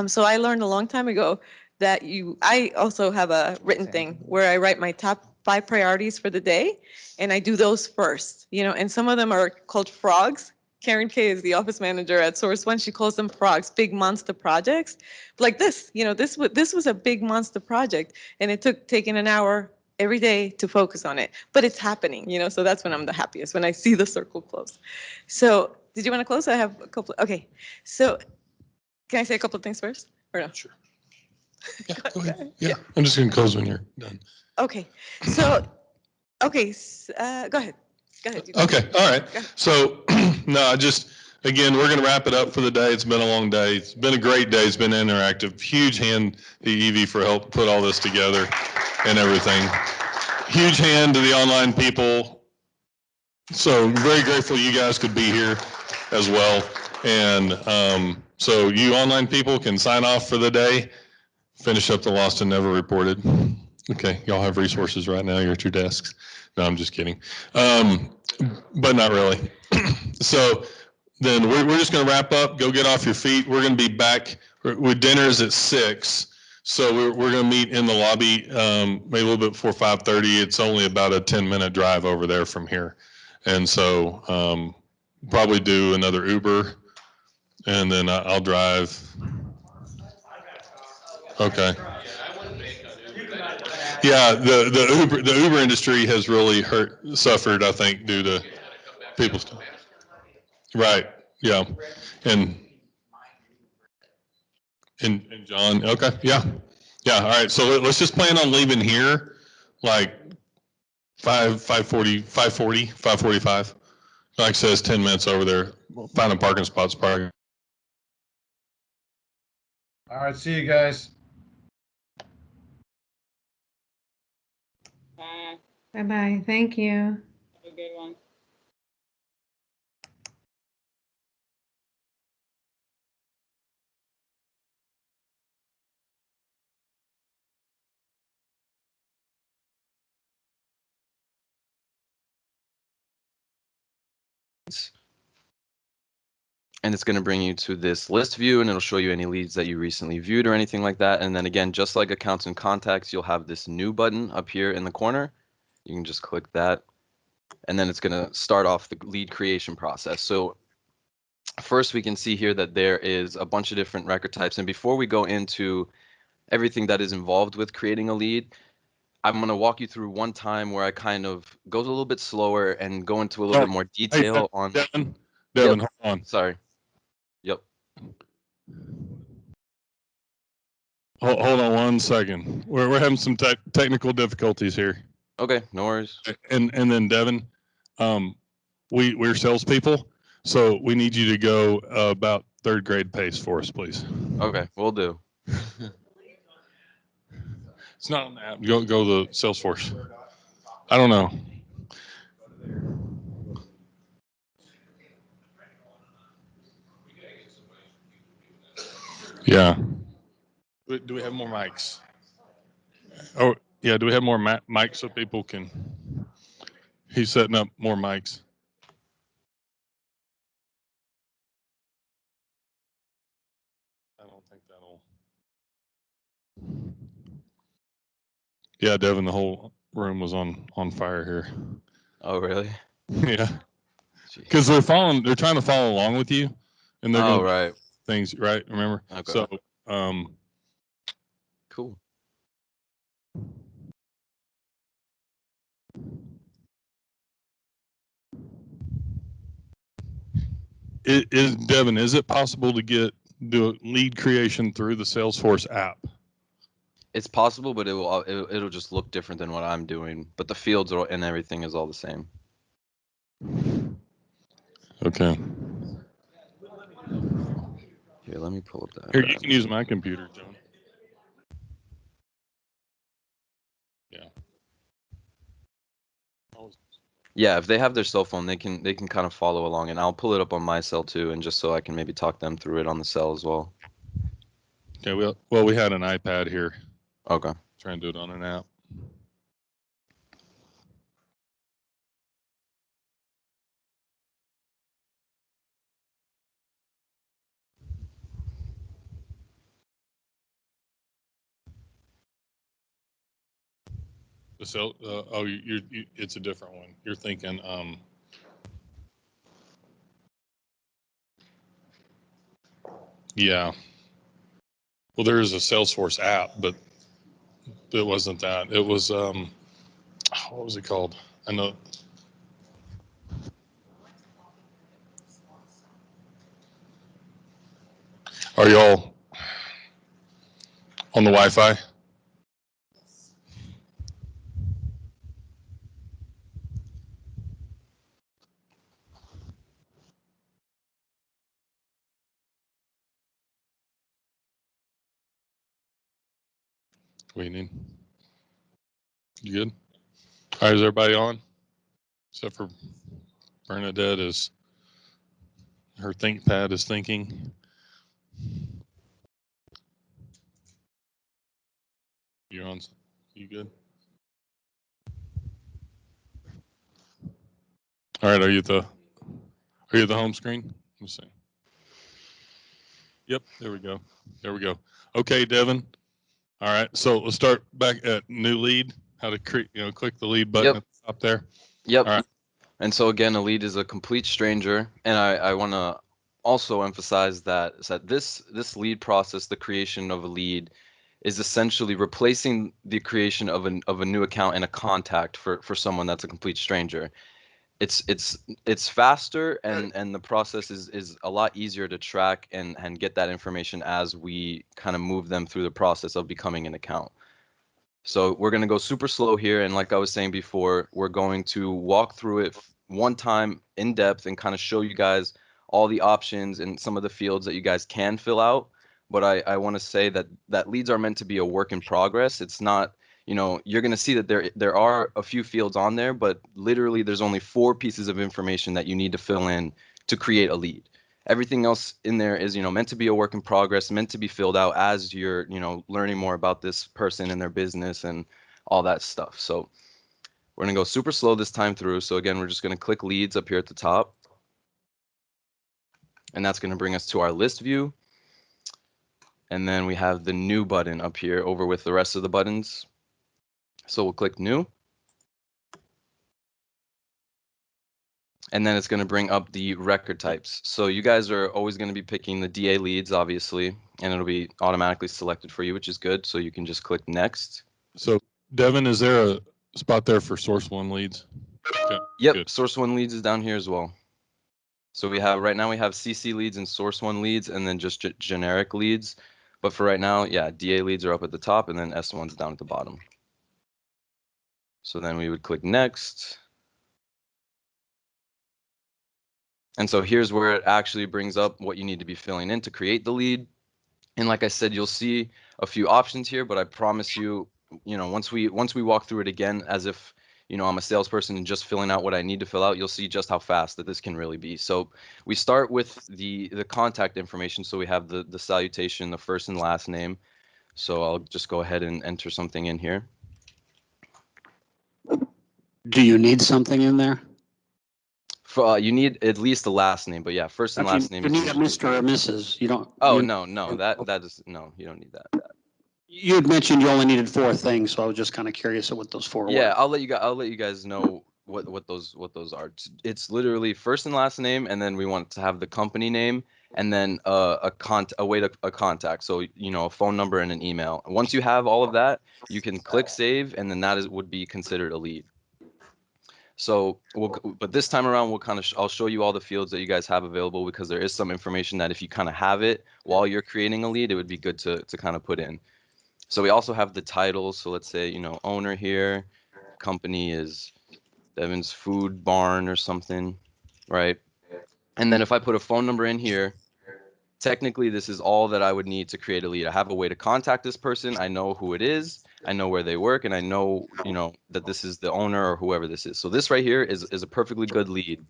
Speaker 4: So I learned a long time ago that I also have a written thing where I write my top 5 priorities for the day, and I do those first, you know? And some of them are called frogs. Karen Kay is the office manager at Source One. She calls them frogs, big monster projects. Like this, you know, this was a big monster project, and it took taking an hour every day to focus on it. But it's happening, you know, so that's when I'm the happiest, when I see the circle close. So did you want to close? I have a couple. Okay. So can I say a couple of things first or no?
Speaker 9: Sure. Yeah, go ahead. Yeah, I'm just going to close when you're done.
Speaker 4: Okay. So, okay. Go ahead. Go ahead.
Speaker 9: Okay. All right. So, no, again, we're going to wrap it up for the day. It's been a long day. It's been a great day. It's been interactive. Huge hand to Evie for help put all this together and everything. Huge hand to the online people. So very grateful you guys could be here as well. And so you online people can sign off for the day, finish up the lost and never reported. Okay, y'all have resources right now. You're at your desks. No, I'm just kidding. But not really. So then we're just going to wrap up. Go get off your feet. We're going to be back with dinners at 6. So we're going to meet in the lobby maybe a little bit before 5:30. It's only about a 10-minute drive over there from here. And so probably do another Uber, and then I'll drive. Okay. Yeah, the Uber industry has really suffered, I think, due to people's. Right. Yeah. And John. Okay. Yeah. Yeah. All right. So let's just plan on leaving here like 5:45. Like I said, it's 10 minutes over there. We'll find a parking spot's probably.
Speaker 10: All right, see you guys.
Speaker 12: Bye.
Speaker 11: Bye-bye. Thank you.
Speaker 12: Have a good one.
Speaker 20: And it's going to bring you to this list view, and it'll show you any leads that you recently viewed or anything like that. And then again, just like accounts and contacts, you'll have this new button up here in the corner. You can just click that, and then it's going to start off the lead creation process. So first we can see here that there is a bunch of different record types. And before we go into everything that is involved with creating a lead, I'm going to walk you through one time where I kind of goes a little bit slower and go into a little bit more detail on.
Speaker 9: Devin,
Speaker 20: Yep.
Speaker 9: hold on.
Speaker 20: Sorry. Yep.
Speaker 9: Hold on 1 second. We're having some technical difficulties here.
Speaker 20: Okay, no worries.
Speaker 9: And then Devin, we're salespeople, so we need you to go about 3rd grade pace for us, please.
Speaker 20: Okay, we'll do.
Speaker 9: It's not on the app. Go to Salesforce. I don't know. Yeah. Do we have more mics? Oh, yeah. Do we have more mics so people can? He's setting up more mics. I don't think that'll. Yeah, Devin, the whole room was on fire here.
Speaker 20: Oh, really?
Speaker 9: Yeah. Because they're trying to follow along with you, and they're going
Speaker 20: right.
Speaker 9: Things right. Remember?
Speaker 20: Okay.
Speaker 9: So,
Speaker 20: cool.
Speaker 9: Devin, is it possible to do lead creation through the Salesforce app?
Speaker 20: It's possible, but it'll just look different than what I'm doing. But the fields and everything is all the same.
Speaker 9: Okay.
Speaker 20: Here, let me pull up that.
Speaker 9: Here, you can use my computer, John. Yeah.
Speaker 20: Yeah, if they have their cell phone, they can kind of follow along, and I'll pull it up on my cell too, and just so I can maybe talk them through it on the cell as well.
Speaker 3: Okay, well, we had an iPad here.
Speaker 20: Okay.
Speaker 3: Try and do it on an app. The cell, oh, it's a different one. You're thinking, yeah. Well, there is a Salesforce app, but it wasn't that. It was, what was it called? I know. Are y'all on the Wi-Fi? What do you need? You good? All right, is everybody on? Except for Bernadette is, her ThinkPad is thinking. You're on, you good? All right, are you at the home screen? Let's see. Yep, there we go. There we go. Okay, Devin. All right, so let's start back at new lead. How to create, click the lead button
Speaker 20: Yep.
Speaker 3: at the top there.
Speaker 20: Yep.
Speaker 3: All right.
Speaker 20: And so again, a lead is a complete stranger, and I want to also emphasize that this lead process, the creation of a lead, is essentially replacing the creation of a new account and a contact for someone that's a complete stranger. It's faster, and the process is a lot easier to track and get that information as we kind of move them through the process of becoming an account. So we're going to go super slow here, and like I was saying before, we're going to walk through it one time in depth and kind of show you guys all the options and some of the fields that you guys can fill out. But I want to say that leads are meant to be a work in progress. It's not, you're going to see that there are a few fields on there, but literally there's only 4 pieces of information that you need to fill in to create a lead. Everything else in there is, meant to be a work in progress, meant to be filled out as you're, learning more about this person and their business and all that stuff. So we're going to go super slow this time through. So again, we're just going to click leads up here at the top. And that's going to bring us to our list view. And then we have the new button up here over with the rest of the buttons. So we'll click new. And then it's going to bring up the record types. So you guys are always going to be picking the DA leads, obviously, and it'll be automatically selected for you, which is good. So you can just click next.
Speaker 3: So Devin, is there a spot there for source 1 leads? Okay,
Speaker 20: yep,
Speaker 3: good.
Speaker 20: source 1 leads is down here as well. So right now we have CC leads and source 1 leads and then just generic leads. But for right now, yeah, DA leads are up at the top and then S1's down at the bottom. So then we would click next. And so here's where it actually brings up what you need to be filling in to create the lead. And like I said, you'll see a few options here, but I promise you, once we walk through it again, as if, I'm a salesperson and just filling out what I need to fill out, you'll see just how fast that this can really be. So we start with the contact information. So we have the salutation, the first and last name. So I'll just go ahead and enter something in here.
Speaker 1: Do you need something in there?
Speaker 20: You need at least the last name, but yeah, first and last name.
Speaker 1: You need a Mr. or Mrs. You don't.
Speaker 20: Oh, no, that is, no, you don't need that.
Speaker 1: You had mentioned you only needed 4 things, so I was just kind of curious at what those 4 were.
Speaker 20: Yeah, I'll let you guys know what those are. It's literally first and last name, and then we want to have the company name, and then a contact. So a phone number and an email. Once you have all of that, you can click save, and then that would be considered a lead. So but this time around, I'll show you all the fields that you guys have available, because there is some information that if you kind of have it while you're creating a lead, it would be good to kind of put in. So we also have the titles. So let's say, owner here, company is Devin's Food Barn or something, right? And then if I put a phone number in here, technically this is all that I would need to create a lead. I have a way to contact this person. I know who it is. I know where they work, and I know, you know, that this is the owner or whoever this is. So this right here is a perfectly good lead,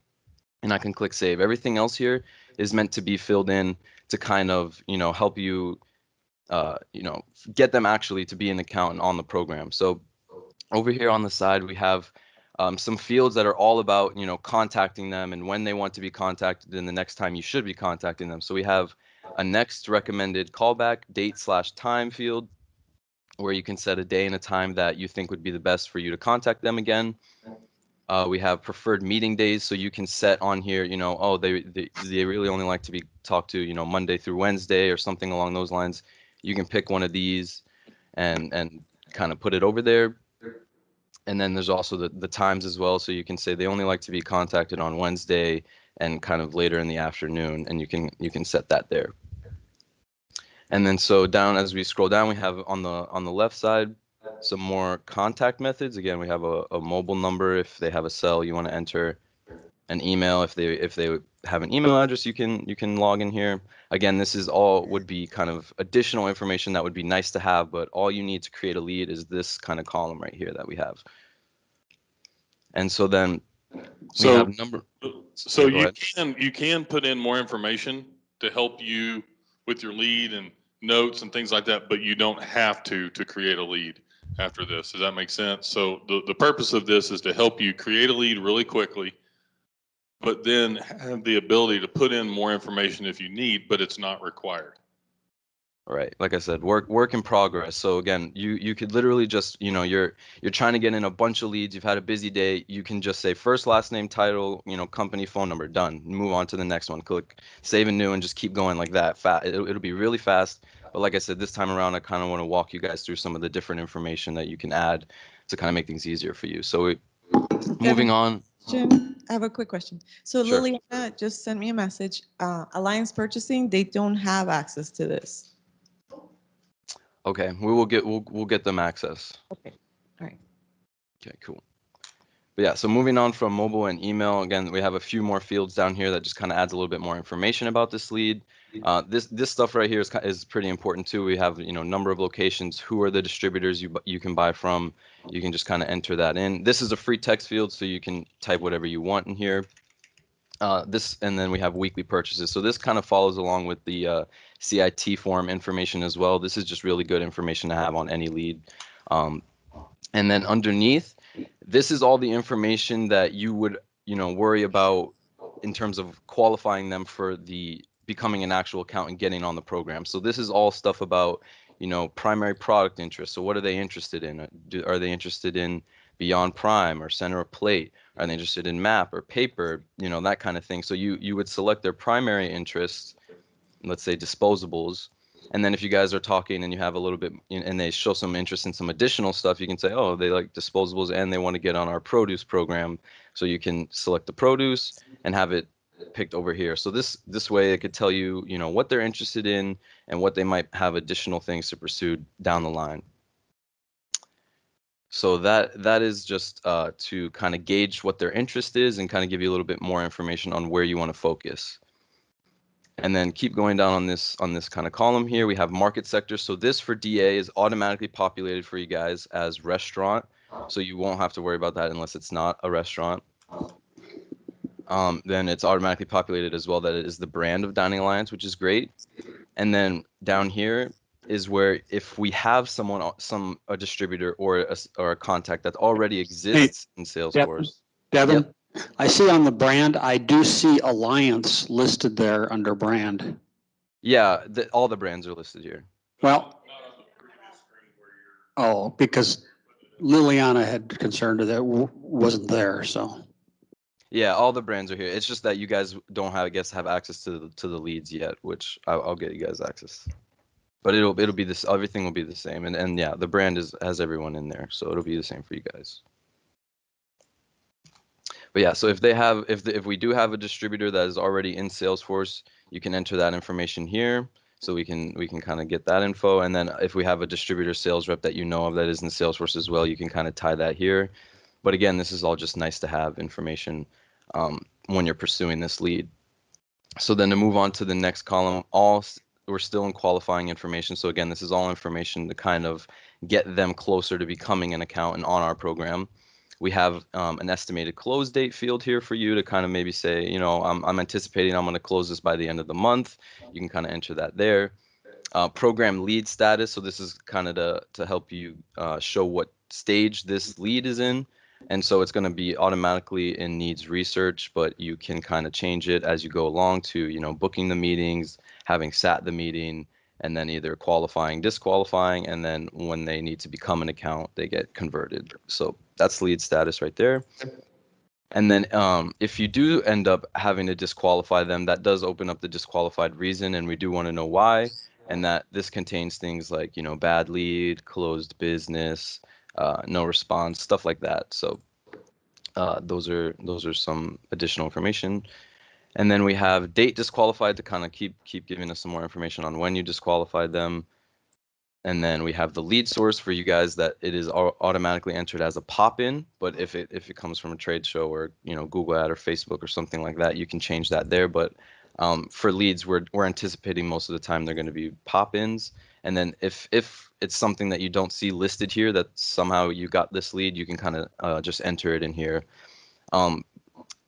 Speaker 20: and I can click save. Everything else here is meant to be filled in to kind of, you know, help you, you know, get them actually to be an accountant on the program. So over here on the side, we have some fields that are all about, you know, contacting them and when they want to be contacted and the next time you should be contacting them. So we have a next recommended callback date/time field where you can set a day and a time that you think would be the best for you to contact them again. We have preferred meeting days, so you can set on here, you know, oh, they really only like to be talked to, you know, Monday through Wednesday or something along those lines. You can pick one of these and kind of put it over there. And then there's also the times as well, so you can say they only like to be contacted on Wednesday and kind of later in the afternoon, and you can set that there. And then so down as we scroll down, we have on the left side some more contact methods. Again, we have a mobile number if they have a cell you want to enter, an email if they have an email address you can log in here. Again, this is all would be kind of additional information that would be nice to have, but all you need to create a lead is this kind of column right here that we have. And so then we have number.
Speaker 3: So
Speaker 20: Yeah,
Speaker 3: you can put in more information to help you with your lead and notes and things like that, but you don't have to create a lead after this. Does that make sense? So the purpose of this is to help you create a lead really quickly, but then have the ability to put in more information if you need, but it's not required.
Speaker 20: Right. Like I said, work in progress. So again, you could literally just, you know, you're trying to get in a bunch of leads. You've had a busy day. You can just say first, last name, title, you know, company, phone number, done. Move on to the next one. Click save and new and just keep going like that. It'll be really fast. But like I said, this time around, I kind of want to walk you guys through some of the different information that you can add to kind of make things easier for you. So moving on.
Speaker 4: Jim, I have a quick question. So
Speaker 20: Sure.
Speaker 4: Liliana just sent me a message. Alliance Purchasing, they don't have access to this.
Speaker 20: Okay, we'll get them access.
Speaker 4: Okay, all right.
Speaker 20: Okay, cool. But yeah, so moving on from mobile and email, again, we have a few more fields down here that just kind of adds a little bit more information about this lead. This stuff right here is pretty important too. We have, you know, number of locations, who are the distributors you can buy from. You can just kind of enter that in. This is a free text field, so you can type whatever you want in here. And then we have weekly purchases. So this kind of follows along with the CIT form information as well. This is just really good information to have on any lead. And then underneath, this is all the information that you would, you know, worry about in terms of qualifying them for the becoming an actual accountant, getting on the program. So this is all stuff about, you know, primary product interest. So what are they interested in? Are they interested in Beyond Prime or Center of Plate? Are they interested in map or paper? You know, that kind of thing. So you would select their primary interests, let's say disposables. And then if you guys are talking and you have a little bit, and they show some interest in some additional stuff, you can say, oh, they like disposables and they want to get on our produce program. So you can select the produce and have it picked over here. So this way it could tell you, you know, what they're interested in and what they might have additional things to pursue down the line. So that is just to kind of gauge what their interest is and kind of give you a little bit more information on where you want to focus. And then keep going down on this kind of column here. We have market sector. So this for DA is automatically populated for you guys as restaurant. So you won't have to worry about that unless it's not a restaurant. Then it's automatically populated as well that it is the brand of Dining Alliance, which is great. And then down here is where if we have a distributor or a contact that already exists in Salesforce.
Speaker 1: Devin,
Speaker 20: Yep.
Speaker 1: I see on the brand, I do see Alliance listed there under brand.
Speaker 20: Yeah, all the brands are listed here.
Speaker 1: Well, oh, because Liliana had concerned that wasn't there, so.
Speaker 20: Yeah, all the brands are here. It's just that you guys don't have, I guess, have access to the leads yet, which I'll get you guys access. But it'll be this. Everything will be the same, and yeah, the brand has everyone in there, so it'll be the same for you guys. But yeah, so if we do have a distributor that is already in Salesforce, you can enter that information here. So we can kind of get that info. And then if we have a distributor sales rep that you know of that is in Salesforce as well, you can kind of tie that here. But again, this is all just nice to have information when you're pursuing this lead. So then to move on to the next column, we're still in qualifying information. So again, this is all information to kind of get them closer to becoming an accountant on our program. We have an estimated close date field here for you to kind of maybe say, you know, I'm anticipating I'm going to close this by the end of the month. You can kind of enter that there. Program lead status. So this is kind of to help you show what stage this lead is in. And so it's going to be automatically in needs research, but you can kind of change it as you go along to, you know, booking the meetings, having sat the meeting, and then either qualifying, disqualifying, and then when they need to become an account, they get converted. So that's lead status right there. And then if you do end up having to disqualify them, that does open up the disqualified reason, and we do want to know why. And that this contains things like, you know, bad lead, closed business, no response, stuff like that. So those are some additional information. And then we have date disqualified to kind of keep giving us some more information on when you disqualified them. And then we have the lead source for you guys that it is automatically entered as a pop-in, but if it comes from a trade show or, you know, Google ad or Facebook or something like that, you can change that there. But for leads, we're anticipating most of the time they're going to be pop-ins. And then if it's something that you don't see listed here, that somehow you got this lead, you can kind of just enter it in here.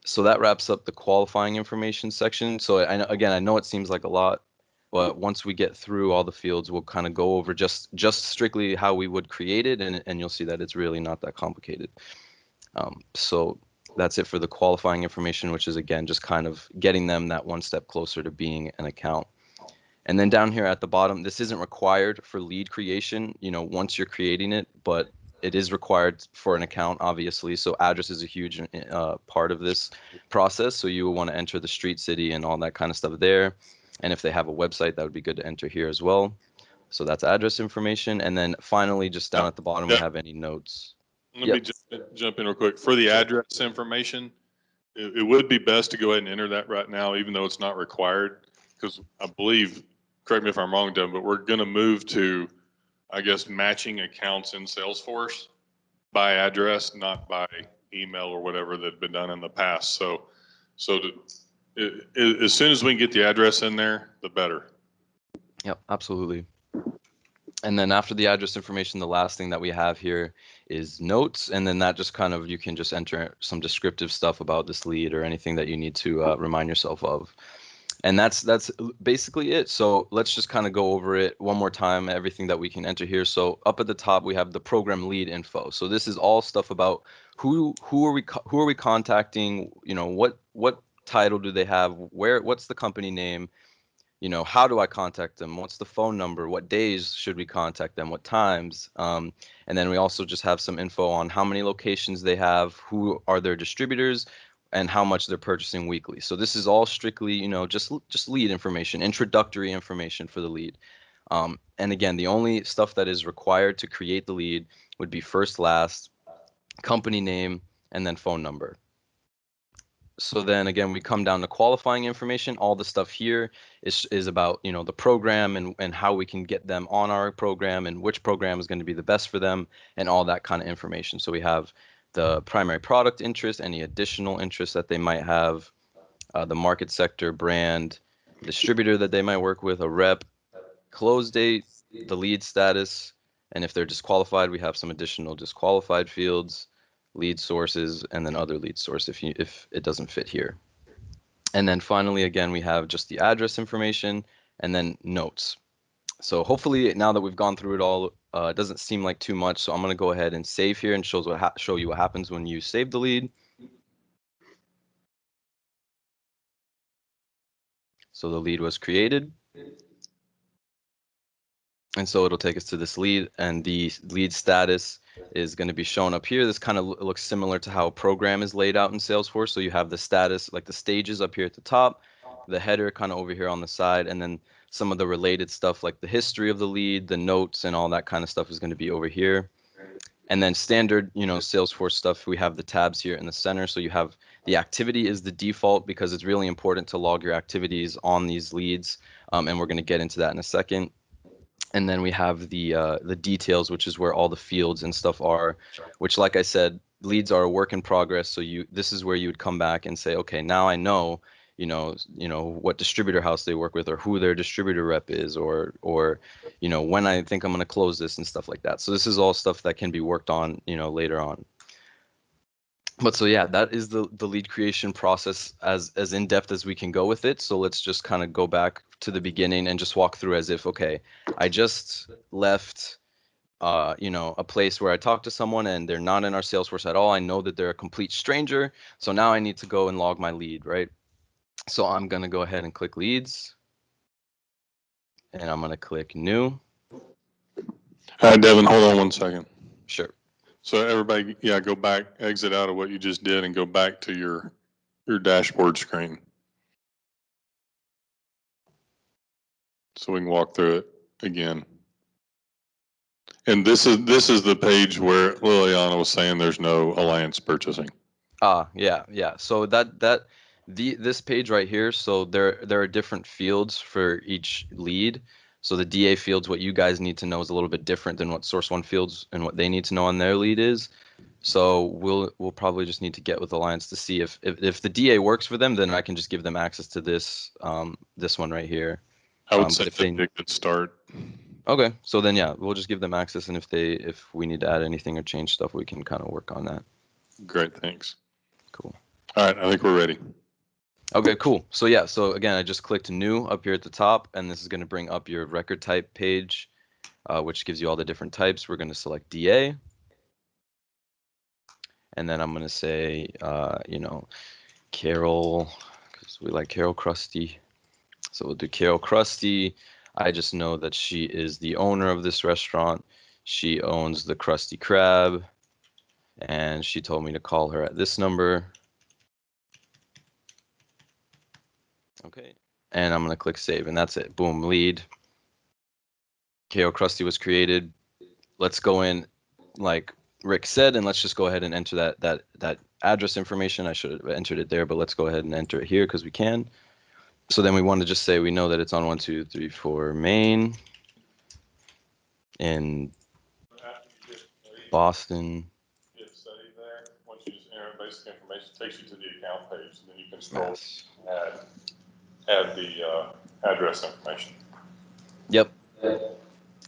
Speaker 20: So that wraps up the qualifying information section. So I know it seems like a lot, but once we get through all the fields, we'll kind of go over just strictly how we would create it, and you'll see that it's really not that complicated. So that's it for the qualifying information, which is, again, just kind of getting them that one step closer to being an account. And then down here at the bottom, this isn't required for lead creation, you know, once you're creating it, but it is required for an account, obviously. So address is a huge part of this process. So you will want to enter the street, city, and all that kind of stuff there. And if they have a website, that would be good to enter here as well. So that's address information. And then finally, just down at the bottom, we have any notes.
Speaker 3: Let me just jump in real quick. For the address information, it would be best to go ahead and enter that right now, even though it's not required, because I believe, correct me if I'm wrong, Devin, but we're going to move to, I guess, matching accounts in Salesforce by address, not by email or whatever that had been done in the past. So as soon as we can get the address in there, the better.
Speaker 20: Yep, absolutely. And then after the address information, the last thing that we have here is notes. And then that just kind of, you can just enter some descriptive stuff about this lead or anything that you need to remind yourself of. And that's basically it. So let's just kind of go over it one more time, everything that we can enter here. So up at the top, we have the program lead info. So this is all stuff about who are we contacting, you know, what title do they have, what's the company name, you know, how do I contact them, what's the phone number, what days should we contact them, what times, and then we also just have some info on how many locations they have, who are their distributors, and how much they're purchasing weekly. So this is all strictly, you know, just lead information, introductory information for the lead. And again, the only stuff that is required to create the lead would be first, last, company name, and then phone number. So then again, we come down to qualifying information. All the stuff here is about, you know, the program and how we can get them on our program and which program is going to be the best for them and all that kind of information. So we have the primary product interest, any additional interest that they might have, the market sector, brand, distributor that they might work with, a rep, close date, the lead status, and if they're disqualified, we have some additional disqualified fields, lead sources, and then other lead source if it doesn't fit here. And then finally, again, we have just the address information and then notes. So hopefully now that we've gone through it all, it doesn't seem like too much. So I'm going to go ahead and save here and show you what happens when you save the lead. So the lead was created. And so it'll take us to this lead, and the lead status is going to be shown up here. This kind of looks similar to how a program is laid out in Salesforce. So you have the status, like the stages up here at the top, the header kind of over here on the side, and then some of the related stuff like the history of the lead, the notes, and all that kind of stuff is going to be over here. And then standard, you know, Salesforce stuff, we have the tabs here in the center. So you have the activity is the default because it's really important to log your activities on these leads. And we're going to get into that in a second. And then we have the details, which is where all the fields and stuff are, which, like I said, leads are a work in progress. So this is where you would come back and say, okay, now I know, what distributor house they work with or who their distributor rep is or when I think I'm going to close this and stuff like that. So this is all stuff that can be worked on, later on. But so yeah, that is the lead creation process as in depth as we can go with it. So let's just kind of go back to the beginning and just walk through as if, okay, I just left a place where I talked to someone and they're not in our Salesforce at all. I know that they're a complete stranger. So now I need to go and log my lead, right? So I'm going to go ahead and click leads. And I'm going to click new.
Speaker 9: Devin, hold on 1 second.
Speaker 20: Sure.
Speaker 9: So everybody, yeah, go back, exit out of what you just did and go back to your dashboard screen. So we can walk through it again. And this is the page where Liliana was saying there's no alliance purchasing.
Speaker 20: Yeah. So this page right here, so there are different fields for each lead. So the DA fields, what you guys need to know is a little bit different than what Source One fields and what they need to know on their lead is. So we'll probably just need to get with Alliance to see if the DA works for them, then I can just give them access to this this one right here.
Speaker 9: I would say that'd be a good start.
Speaker 20: Okay, so then yeah, we'll just give them access, and if we need to add anything or change stuff, we can kind of work on that.
Speaker 9: Great, thanks.
Speaker 20: Cool.
Speaker 9: All right, I think we're ready.
Speaker 20: Okay, cool. So yeah, so again, I just clicked new up here at the top, and this is going to bring up your record type page, which gives you all the different types. We're going to select DA. And then I'm going to say, Carol, because we like Carol Krusty. So we'll do Carol Krusty. I just know that she is the owner of this restaurant. She owns the Krusty Krab. And she told me to call her at this number. Okay. And I'm going to click save, and that's it. Boom, lead. Carol Krusty was created. Let's go in like Rick said, and let's just go ahead and enter that address information. I should have entered it there, but let's go ahead and enter it here because we can. So then we want to just say we know that it's on 1, 2, 3, 4 Main in Boston.
Speaker 3: Get study there. Once you just enter basic information, it takes you to the account page, and then you can scroll and add the address information.
Speaker 20: Yep.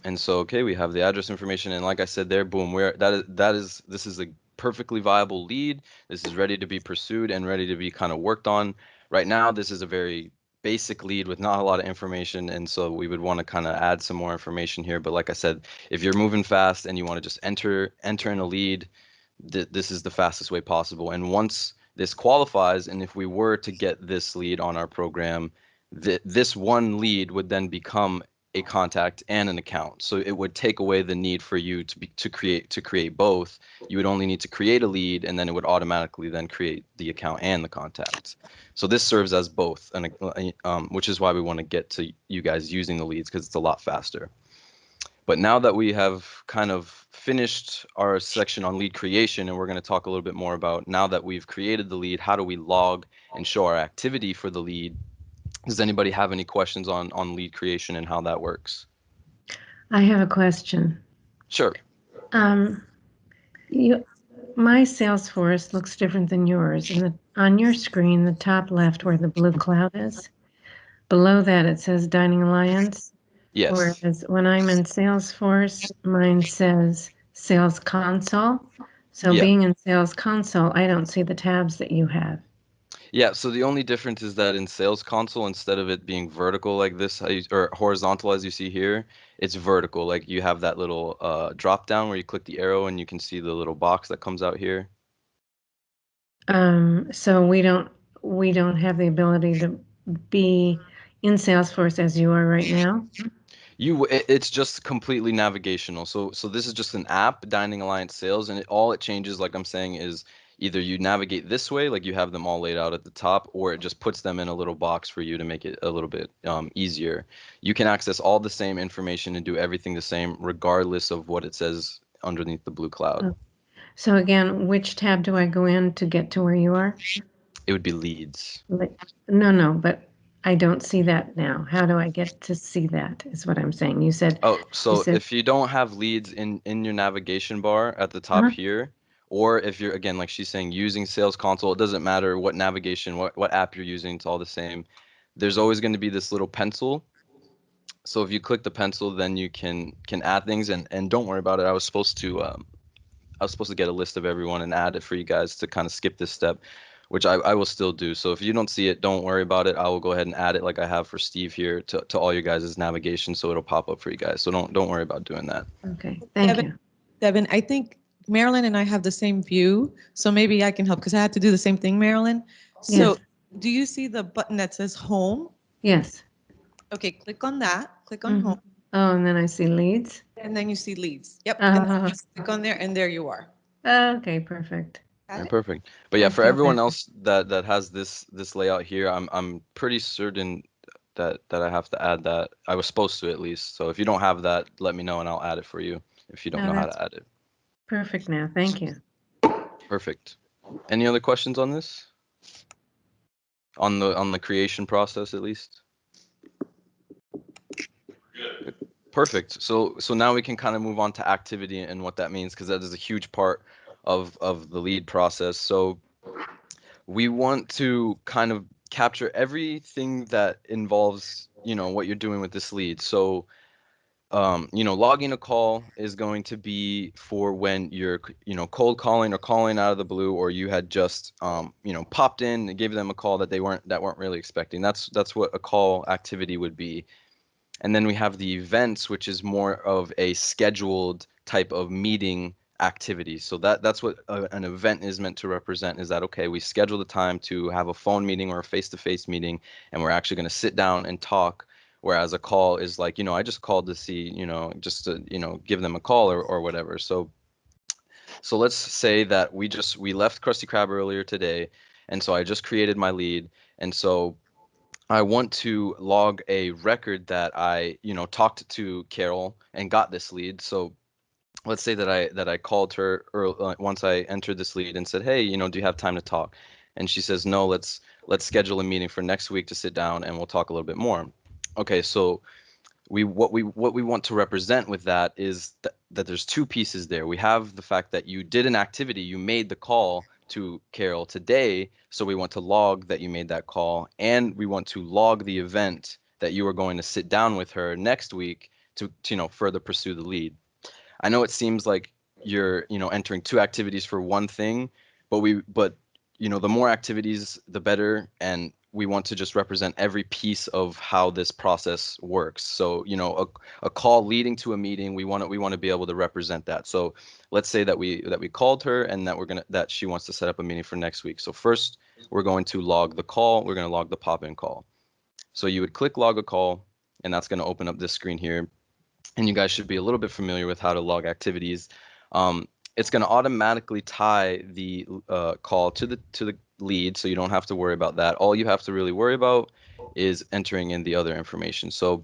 Speaker 20: And so, okay, we have the address information, and like I said there, boom, this is a perfectly viable lead. This is ready to be pursued and ready to be kind of worked on. Right now, this is a very basic lead with not a lot of information, and so we would want to kind of add some more information here. But like I said, if you're moving fast and you want to just enter in a lead, this is the fastest way possible. And once this qualifies, and if we were to get this lead on our program, this one lead would then become a contact and an account. So it would take away the need for you to create both. You would only need to create a lead, and then it would automatically then create the account and the contacts. So this serves as both, and which is why we want to get to you guys using the leads, because it's a lot faster. But now that we have kind of finished our section on lead creation, and we're going to talk a little bit more about, now that we've created the lead, how do we log and show our activity for the lead? Does anybody have any questions on lead creation and how that works?
Speaker 11: I have a question.
Speaker 20: Sure.
Speaker 11: My Salesforce looks different than yours. On your screen, the top left where the blue cloud is, below that it says Dining Alliance.
Speaker 20: Yes.
Speaker 11: Whereas when I'm in Salesforce, mine says Sales Console. So
Speaker 20: Yeah.
Speaker 11: being in Sales Console, I don't see the tabs that you have.
Speaker 20: Yeah, so the only difference is that in Sales Console, instead of it being vertical like this, or horizontal as you see here, it's vertical. Like you have that little drop down where you click the arrow and you can see the little box that comes out here.
Speaker 11: So we don't have the ability to be in Salesforce as you are right now.
Speaker 20: It's just completely navigational. So this is just an app, Dining Alliance Sales, and all it changes, like I'm saying, is either you navigate this way, like you have them all laid out at the top, or it just puts them in a little box for you to make it a little bit easier. You can access all the same information and do everything the same, regardless of what it says underneath the blue cloud.
Speaker 11: So again, which tab do I go in to get to where you are?
Speaker 20: It would be leads.
Speaker 11: No, but I don't see that now. How do I get to see that is what I'm saying. You said.
Speaker 20: Oh, so if you don't have leads in your navigation bar at the top here, Or if you're, again, like she's saying, using Sales Console, it doesn't matter what navigation, what app you're using, it's all the same. There's always going to be this little pencil. So if you click the pencil, then you can add things, and don't worry about it. I was supposed to get a list of everyone and add it for you guys to kind of skip this step, which I will still do. So if you don't see it, don't worry about it. I will go ahead and add it like I have for Steve here to all you guys' navigation, so it'll pop up for you guys. So don't worry about doing that.
Speaker 11: Okay, thank you.
Speaker 4: Devin, I think Marilyn and I have the same view, so maybe I can help because I had to do the same thing, Marilyn. So
Speaker 11: Yes.
Speaker 4: do you see the button that says home?
Speaker 11: Yes.
Speaker 4: Okay, click on that, click on home,
Speaker 11: Oh, and then I see leads.
Speaker 4: and then you see leads. Yep, and then
Speaker 11: Uh,
Speaker 4: just click on there, and there you are.
Speaker 11: okay, perfect.
Speaker 20: Yeah, perfect. But yeah,
Speaker 11: I
Speaker 20: for
Speaker 11: feel
Speaker 20: everyone
Speaker 11: better.
Speaker 20: else that has this layout here, I'm pretty certain that I have to add that. I was supposed to, at least. So if you don't have that, let me know and I'll add it for you if you don't
Speaker 11: No,
Speaker 20: know how
Speaker 11: that's
Speaker 20: to add it.
Speaker 11: perfect now. Thank you.
Speaker 20: Perfect. Any other questions on this? On the creation process, at least? Perfect. So now we can kind of move on to activity and what that means, because that is a huge part of the lead process. So we want to kind of capture everything that involves, what you're doing with this lead. So logging a call is going to be for when you're, cold calling or calling out of the blue, or you had just, popped in and gave them a call that they weren't really expecting. That's what a call activity would be. And then we have the events, which is more of a scheduled type of meeting activity. So that's what an event is meant to represent, is that, okay, we schedule the time to have a phone meeting or a face-to-face meeting, and we're actually going to sit down and talk. Whereas a call is like, I just called to see, just to, give them a call or whatever. So let's say that we left Krusty Krab earlier today. And so I just created my lead. And so I want to log a record that I, talked to Carol and got this lead. So let's say that I called her once I entered this lead and said, hey, do you have time to talk? And she says, no, let's schedule a meeting for next week to sit down and we'll talk a little bit more. Okay, so what we want to represent with that is that there's two pieces there. We have the fact that you did an activity, you made the call to Carol today, so we want to log that you made that call, and we want to log the event that you are going to sit down with her next week to further pursue the lead. I know it seems like you're entering two activities for one thing, but the more activities the better, and we want to just represent every piece of how this process works. So, a call leading to a meeting, we want to be able to represent that. So let's say that we called her and that she wants to set up a meeting for next week. So first we're going to log the call. We're going to log the pop-in call. So you would click log a call, and that's going to open up this screen here. And you guys should be a little bit familiar with how to log activities. It's going to automatically tie the call to the lead, so you don't have to worry about that. All you have to really worry about is entering in the other information. So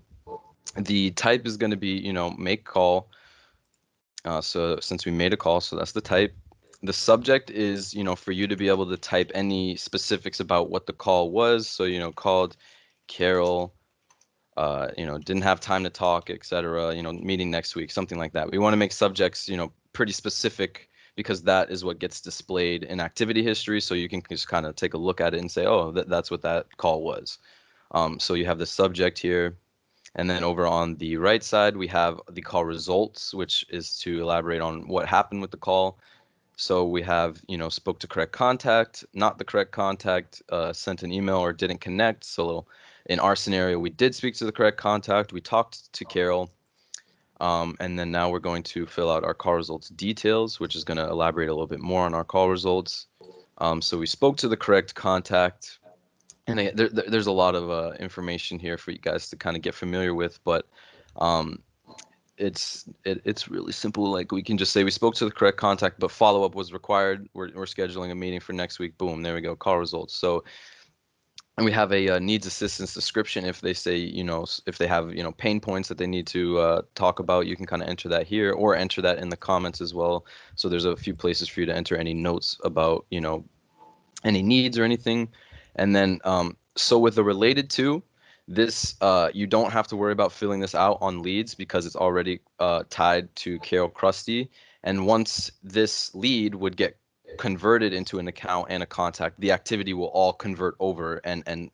Speaker 20: the type is going to be, make call. So since we made a call, so that's the type. The subject is, for you to be able to type any specifics about what the call was. So, called Carol, didn't have time to talk, etc. Meeting next week, something like that. We want to make subjects, pretty specific, because that is what gets displayed in activity history. So you can just kind of take a look at it and say, oh, that's what that call was. So you have the subject here. And then over on the right side, we have the call results, which is to elaborate on what happened with the call. So we have, spoke to correct contact, not the correct contact, sent an email or didn't connect. So in our scenario, we did speak to the correct contact. We talked to Carol. And then now we're going to fill out our call results details, which is going to elaborate a little bit more on our call results. So we spoke to the correct contact. And there's a lot of information here for you guys to kind of get familiar with, but it's really simple. Like, we can just say we spoke to the correct contact, but follow-up was required. We're scheduling a meeting for next week. Boom, there we go, call results. So, and we have a needs assistance description. If they say, if they have, pain points that they need to talk about, you can kind of enter that here, or enter that in the comments as well. So there's a few places for you to enter any notes about, any needs or anything. And then, so with the related to, this, you don't have to worry about filling this out on leads, because it's already tied to Carol Krusty. And once this lead would get converted into an account and a contact, the activity will all convert over and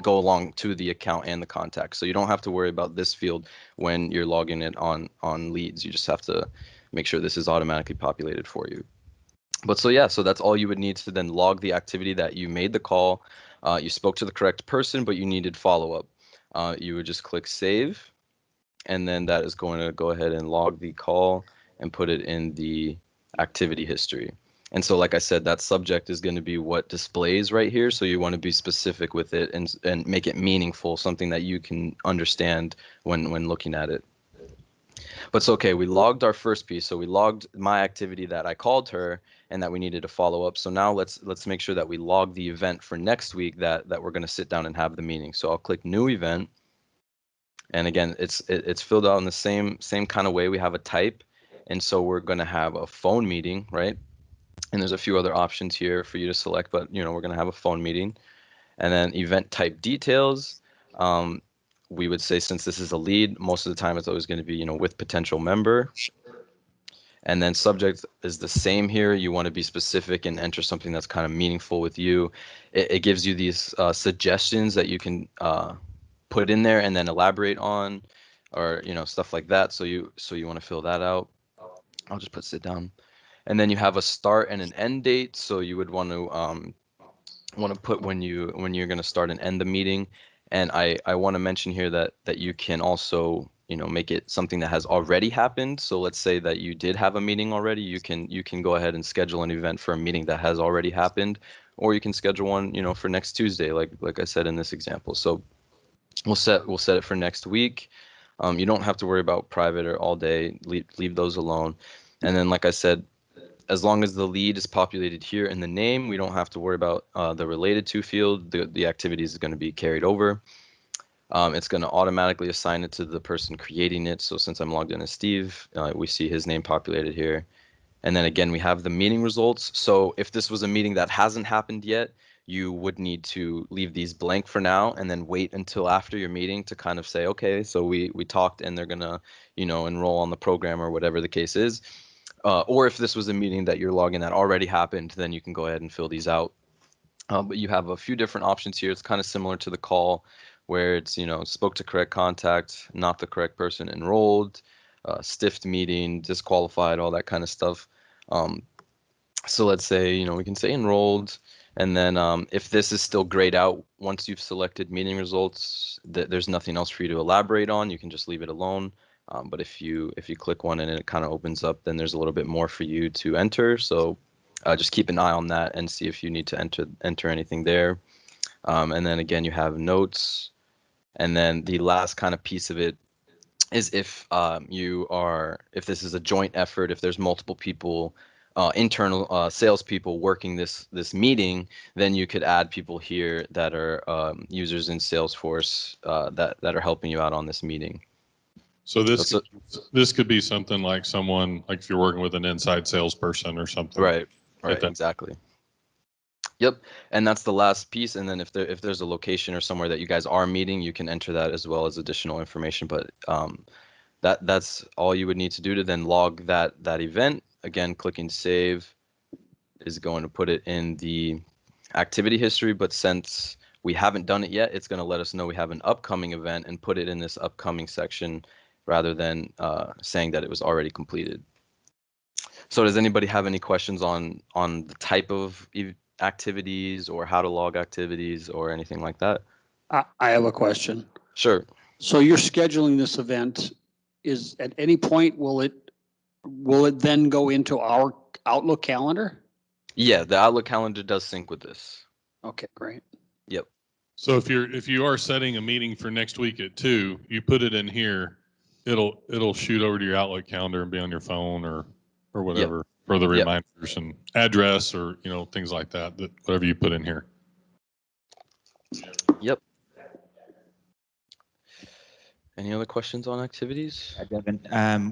Speaker 20: go along to the account and the contact. So you don't have to worry about this field when you're logging it on leads. You just have to make sure this is automatically populated for you. But so yeah, so that's all you would need to then log the activity that you made the call. You spoke to the correct person, but you needed follow-up. You would just click save, and then that is going to go ahead and log the call and put it in the activity history. And so, like I said, that subject is going to be what displays right here. So you want to be specific with it and make it meaningful, something that you can understand when looking at it. But it's okay, we logged our first piece. So we logged my activity that I called her and that we needed to follow up. So now let's make sure that we log the event for next week that we're going to sit down and have the meeting. So I'll click new event. And again, it's filled out in the same kind of way. We have a type. And so we're going to have a phone meeting, right? And there's a few other options here for you to select, but we're going to have a phone meeting. And then event type details. We would say, since this is a lead, most of the time it's always going to be, with potential member. And then subject is the same here. You want to be specific and enter something that's kind of meaningful with you. It gives you these suggestions that you can put in there and then elaborate on, or stuff like that. So you want to fill that out. I'll just put sit down. And then you have a start and an end date. So you would want to put when you're going to start and end the meeting. And I want to mention here that you can also make it something that has already happened. So let's say that you did have a meeting already. You can go ahead and schedule an event for a meeting that has already happened, or you can schedule one for next Tuesday, like I said in this example. So we'll set it for next week. You don't have to worry about private or all day. Leave those alone. And then, like I said, as long as the lead is populated here in the name, we don't have to worry about the related to field. The activity is going to be carried over. It's going to automatically assign it to the person creating it. So since I'm logged in as Steve, we see his name populated here. And then again, we have the meeting results. So if this was a meeting that hasn't happened yet, you would need to leave these blank for now and then wait until after your meeting to kind of say, okay, so we talked and they're going to, enroll on the program or whatever the case is. Or if this was a meeting that you're logging that already happened, then you can go ahead and fill these out. But you have a few different options here. It's kind of similar to the call where it's, spoke to correct contact, not the correct person, enrolled, stiffed meeting, disqualified, all that kind of stuff. So let's say, we can say enrolled. And then if this is still grayed out, once you've selected meeting results, there's nothing else for you to elaborate on. You can just leave it alone. But if you click one and it kind of opens up, then there's a little bit more for you to enter. So just keep an eye on that and see if you need to enter anything there. And then again, you have notes. And then the last kind of piece of it is if this is a joint effort, if there's multiple people, internal salespeople working this meeting, then you could add people here that are users in Salesforce that are helping you out on this meeting.
Speaker 3: So this could be something like someone, like if you're working with an inside salesperson or something.
Speaker 20: Right, exactly. Yep, and that's the last piece. And then if there's a location or somewhere that you guys are meeting, you can enter that as well as additional information. But that's all you would need to do to then log that event. Again, clicking save is going to put it in the activity history. But since we haven't done it yet, it's going to let us know we have an upcoming event and put it in this upcoming section, rather than saying that it was already completed. So does anybody have any questions on the type of activities or how to log activities or anything like that?
Speaker 1: I have a question.
Speaker 20: Sure.
Speaker 1: So you're scheduling this event. Is at any point will it then go into our Outlook calendar?
Speaker 20: Yeah, the Outlook calendar does sync with this.
Speaker 1: Okay, great.
Speaker 20: Yep.
Speaker 3: So if you are setting a meeting for next week at 2, you put it in here, it'll shoot over to your Outlook calendar and be on your phone or whatever for the reminders and address or things like that whatever you put in here.
Speaker 20: Yep. Any other questions on activities?
Speaker 2: Devin,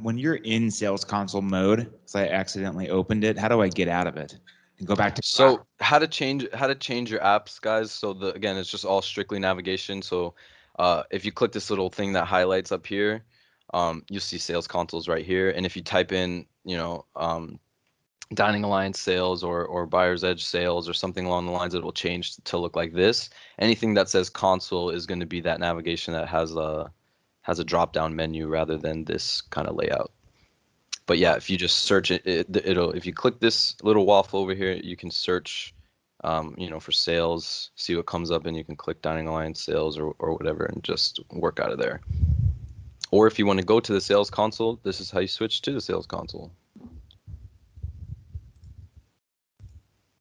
Speaker 2: when you're in Sales Console mode, so I accidentally opened it, how do I get out of it and go back to?
Speaker 20: So how to change your apps, guys? So again, it's just all strictly navigation. So if you click this little thing that highlights up here, you'll see sales consoles right here. And if you type in, Dining Alliance sales or Buyer's Edge sales or something along the lines, it will change to look like this. Anything that says console is going to be that navigation that has a drop-down menu rather than this kind of layout. But yeah, if you just search it, if you click this little waffle over here, you can search, for sales, see what comes up, and you can click Dining Alliance sales or whatever and just work out of there. Or if you want to go to the sales console, this is how you switch to the sales console.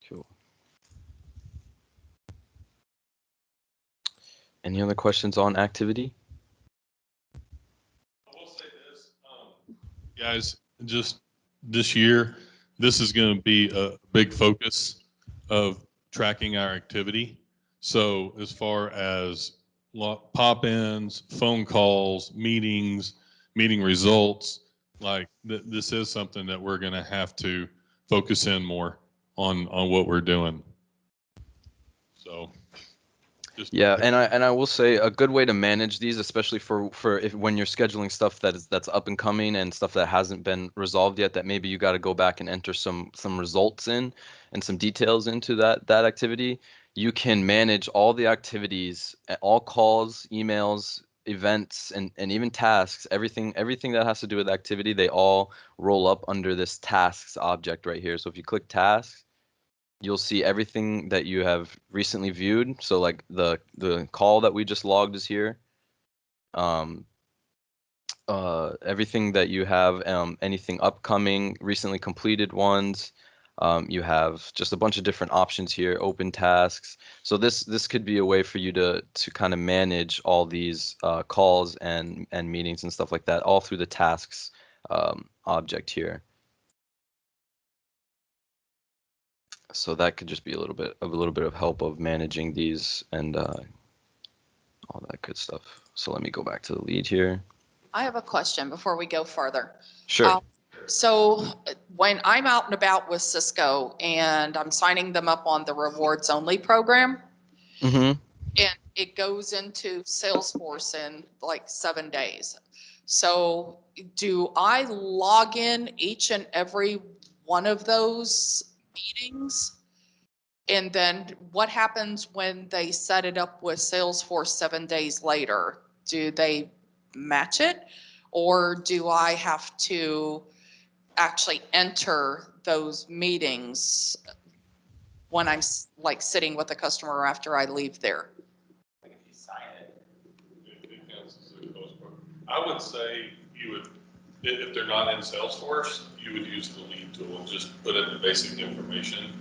Speaker 20: Cool. Any other questions on activity?
Speaker 3: I will say this, guys, just this year, this is going to be a big focus of tracking our activity. So as far as pop-ins, phone calls, meetings, meeting results, like this is something that we're going to have to focus in more on what we're doing. So.
Speaker 20: Yeah, and I will say a good way to manage these, especially for when you're scheduling stuff that's up and coming and stuff that hasn't been resolved yet, that maybe you got to go back and enter some results in and some details into that activity. You can manage all the activities, all calls, emails, events, and even tasks. Everything that has to do with activity, they all roll up under this tasks object right here. So if you click tasks, you'll see everything that you have recently viewed. So like the call that we just logged is here. Everything that you have, anything upcoming, recently completed ones. You have just a bunch of different options here, open tasks. So this could be a way for you to kind of manage all these calls and meetings and stuff like that, all through the tasks object here. So that could just be a little bit of help of managing these and all that good stuff. So let me go back to the lead here.
Speaker 21: I have a question before we go further.
Speaker 20: Sure.
Speaker 21: So when I'm out and about with Cisco and I'm signing them up on the rewards only program,
Speaker 20: Mm-hmm.
Speaker 21: and it goes into Salesforce in like 7 days. So do I log in each and every one of those meetings? And then what happens when they set it up with Salesforce 7 days later? Do they match it? Or do I have to actually enter those meetings when I'm like sitting with the customer after I leave there?
Speaker 3: I would say you would, if they're not in Salesforce, you would use the lead tool and just put in the basic information.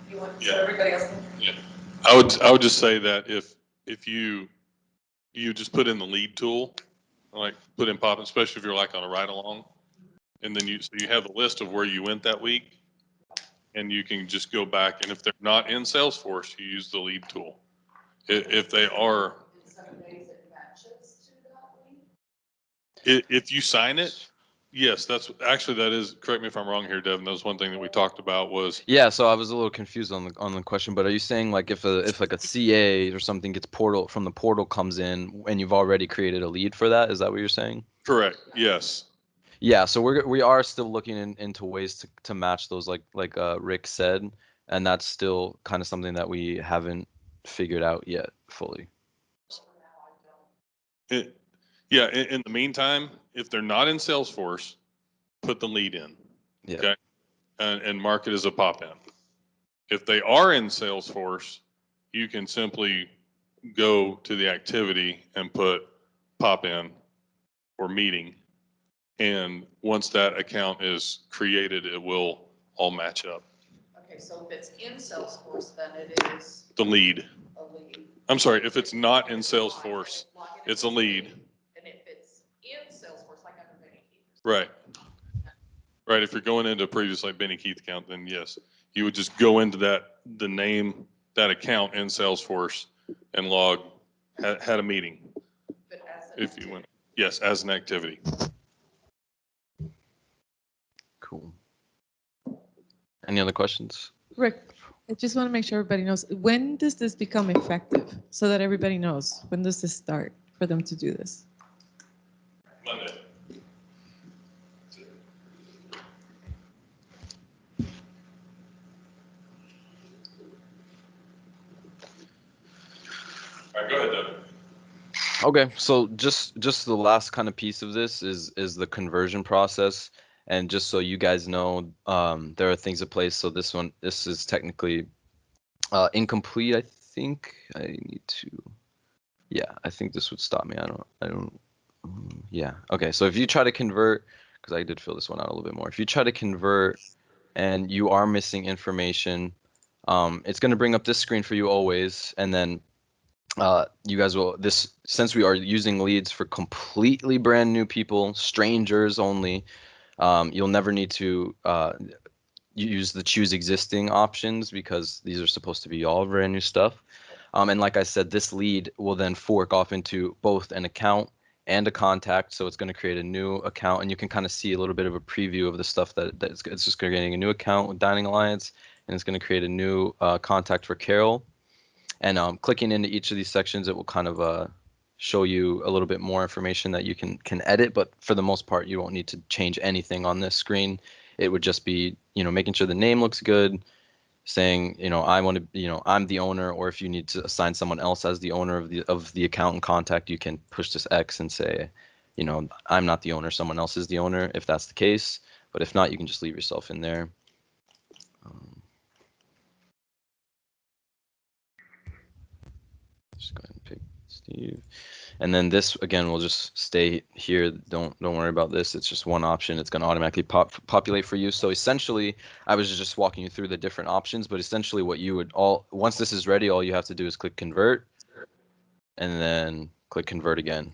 Speaker 14: You want
Speaker 3: Yeah.
Speaker 14: so everybody else?
Speaker 3: Yeah, I would just say that if you just put in the lead tool, like put in pop, especially if you're like on a ride along, and then you have a list of where you went that week, and you can just go back, and if they're not in Salesforce, you use the lead tool. If they are, if you sign it, yes, that is, correct me if I'm wrong here, Devin, that was one thing that we talked about was.
Speaker 20: Yeah, so I was a little confused on the question, but are you saying like if like a CA or something gets from the portal comes in and you've already created a lead for that? Is that what you're saying?
Speaker 3: Correct. Yes.
Speaker 20: Yeah, so we are still looking into ways to match those, like Rick said, and that's still kind of something that we haven't figured out yet fully.
Speaker 3: Yeah, in the meantime, if they're not in Salesforce, put the lead in.
Speaker 20: Yeah.
Speaker 3: Okay. And mark it as a pop-in. If they are in Salesforce, you can simply go to the activity and put pop-in or meeting. And once that account is created, it will all match up.
Speaker 21: Okay, so if it's in Salesforce, then it is
Speaker 3: The lead.
Speaker 21: a lead.
Speaker 3: I'm sorry, if it's not in Salesforce, it's a lead.
Speaker 21: And if it's in Salesforce, like under Benny Keith.
Speaker 3: Right. Right. If you're going into a previous like Benny Keith account, then yes, you would just go into the name, that account in Salesforce and log, had a meeting.
Speaker 21: But as
Speaker 3: If you went, yes, as an activity.
Speaker 20: Cool. Any other questions?
Speaker 22: Rick, I just want to make sure everybody knows, when does this become effective? So that everybody knows, when does this start for them to do this?
Speaker 3: Monday. All right, go ahead, Doug.
Speaker 20: Okay, so just the last kind of piece of this is the conversion process, and just so you guys know, there are things in place. So this is technically incomplete. I think I need to. Yeah, I think this would stop me. I don't. Yeah. Okay. So if you try to convert, because I did fill this one out a little bit more. If you try to convert and you are missing information, it's going to bring up this screen for you always, and then you guys will since we are using leads for completely brand new people, strangers only, you'll never need to use the choose existing options because these are supposed to be all brand new stuff. And like I said, this lead will then fork off into both an account and a contact. So it's going to create a new account, and you can kind of see a little bit of a preview of the stuff it's just creating a new account with Dining Alliance, and it's going to create a new contact for Carol. And clicking into each of these sections, it will kind of show you a little bit more information that you can edit. But for the most part, you won't need to change anything on this screen. It would just be, making sure the name looks good, saying, I want to, I'm the owner, or if you need to assign someone else as the owner of the account and contact, you can push this X and say, I'm not the owner, someone else is the owner, if that's the case. But if not, you can just leave yourself in there. Just go ahead and pick Steve. And then this, again, will just stay here. Don't worry about this. It's just one option. It's going to automatically populate for you. So essentially, I was just walking you through the different options, but essentially what you would once this is ready, all you have to do is click convert and then click convert again.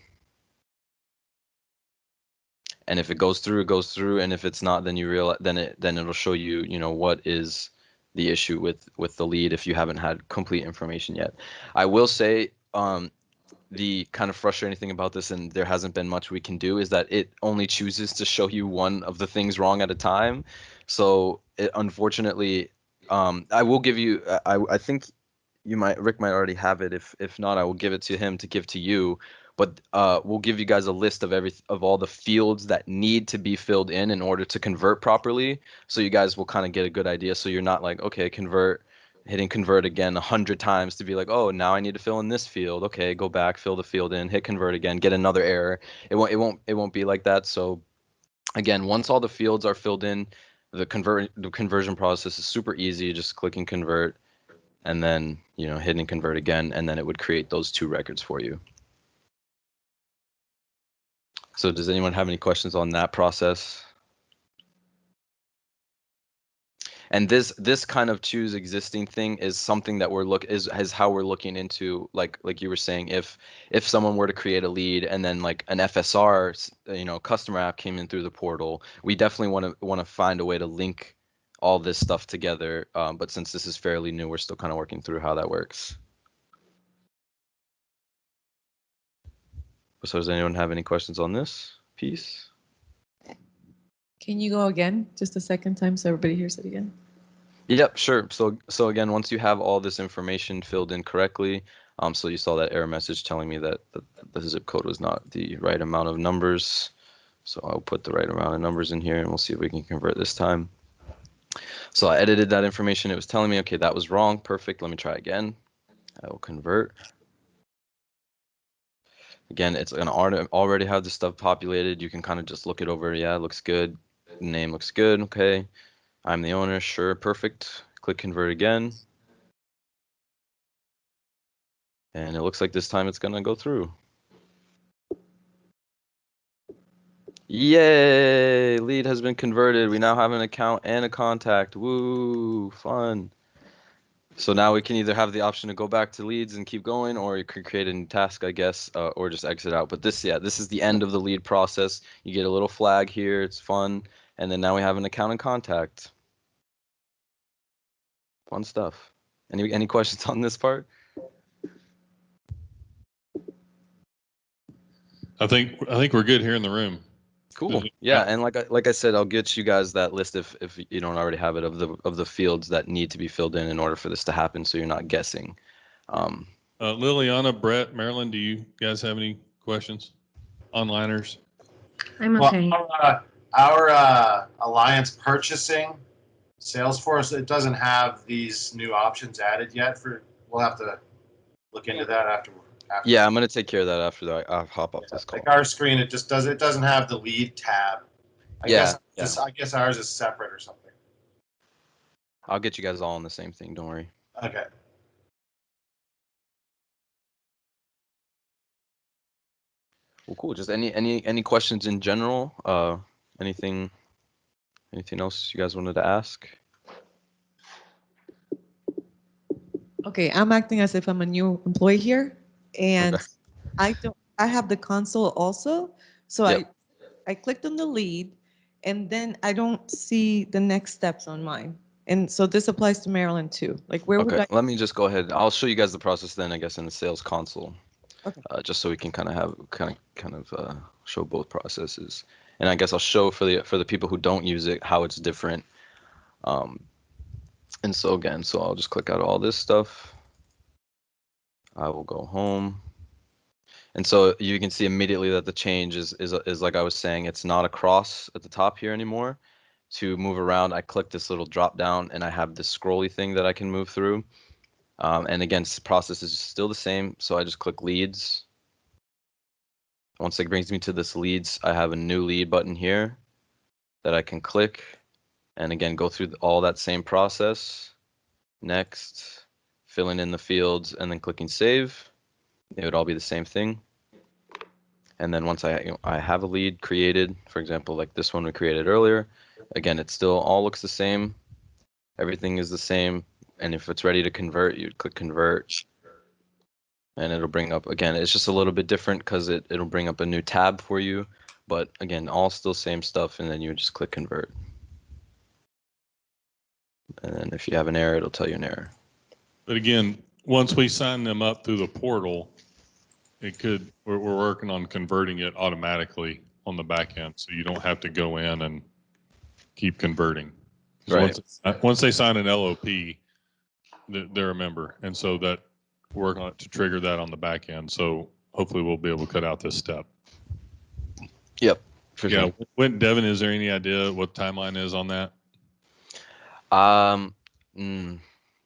Speaker 20: And if it goes through, it goes through. And if it's not, then you realize, then it'll show you, what is the issue with the lead if you haven't had complete information yet. I will say, the kind of frustrating thing about this, and there hasn't been much we can do, is that it only chooses to show you one of the things wrong at a time. So unfortunately, I will give you, I think Rick might already have it. If not, I will give it to him to give to you. But we'll give you guys a list of all the fields that need to be filled in order to convert properly. So you guys will kind of get a good idea. So you're not like, okay, hitting convert again 100 times to be like, oh, now I need to fill in this field. Okay, go back, fill the field in, hit convert again, get another error. It won't be like that. So again, once all the fields are filled in, the conversion process is super easy. Just clicking convert and then, hitting convert again, and then it would create those two records for you. So does anyone have any questions on that process? And this kind of choose existing thing is something that is how we're looking into, like you were saying, if someone were to create a lead and then like an FSR, customer app came in through the portal, we definitely want to find a way to link all this stuff together. But since this is fairly new, we're still kind of working through how that works. So does anyone have any questions on this piece?
Speaker 22: Can you go again, just a second time, so everybody hears it again?
Speaker 20: Yep, sure. So again, once you have all this information filled in correctly, so you saw that error message telling me that the zip code was not the right amount of numbers. So I'll put the right amount of numbers in here, and we'll see if we can convert this time. So I edited that information. It was telling me, okay, that was wrong. Perfect. Let me try again. I will convert. Again, it's going to already have the stuff populated. You can kind of just look it over. Yeah, it looks good. Name looks good. Okay. I'm the owner. Sure. Perfect. Click convert again. And it looks like this time it's going to go through. Yay! Lead has been converted. We now have an account and a contact. Woo! Fun. So now we can either have the option to go back to leads and keep going, or you could create a new task, I guess, or just exit out. But this is the end of the lead process. You get a little flag here. It's fun. And then now we have an account and contact. Fun stuff. Any questions on this part?
Speaker 3: I think we're good here in the room.
Speaker 20: Cool. Yeah, and like I said, I'll get you guys that list if you don't already have it of the fields that need to be filled in order for this to happen, so you're not guessing.
Speaker 3: Liliana, Brett, Marilyn, do you guys have any questions? Onliners?
Speaker 11: I'm
Speaker 10: Well,
Speaker 11: okay.
Speaker 10: our Alliance purchasing Salesforce, it doesn't have these new options added yet we'll have to look into that after.
Speaker 20: Yeah, I'm gonna take care of that after I hop off this call.
Speaker 10: Like our screen, it doesn't have the lead tab. I
Speaker 20: Yeah,
Speaker 10: guess ours is separate or something.
Speaker 20: I'll get you guys all on the same thing. Don't worry.
Speaker 10: Okay.
Speaker 20: Well, cool. Just any questions in general? Anything else you guys wanted to ask?
Speaker 22: Okay, I'm acting as if I'm a new employee here, and
Speaker 20: Okay.
Speaker 22: I have the console also. So
Speaker 20: Yep.
Speaker 22: I clicked on the lead, and then I don't see the next steps on mine. And so this applies to Maryland too. Like where would
Speaker 20: Okay,
Speaker 22: I?
Speaker 20: let me just go ahead. I'll show you guys the process then, I guess, in the sales console.
Speaker 22: Okay.
Speaker 20: Just so we can kind of show both processes. And I guess I'll show for the people who don't use it how it's different. And so again, so I'll just click out all this stuff. I will go home. And so you can see immediately that the change is like I was saying, it's not a cross at the top here anymore. To move around, I click this little drop down and I have this scrolly thing that I can move through. And again, the process is still the same. So I just click leads. Once it brings me to this leads, I have a new lead button here that I can click and again, go through all that same process. Next, filling in the fields and then clicking save. It would all be the same thing. And then once I have a lead created, for example, like this one we created earlier, again, it still all looks the same. Everything is the same. And if it's ready to convert, you click convert. And it'll bring up, again, it's just a little bit different because it'll bring up a new tab for you. But again, all still same stuff. And then you just click convert. And then if you have an error, it'll tell you an error.
Speaker 3: But again, once we sign them up through the portal, we're working on converting it automatically on the back end. So you don't have to go in and keep converting.
Speaker 20: Right.
Speaker 3: Once they sign an LOP, they're a member. And so that we're working on it to trigger that on the back end. So hopefully we'll be able to cut out this step.
Speaker 20: Yep.
Speaker 3: Yeah. When, Devin, is there any idea what timeline is on that?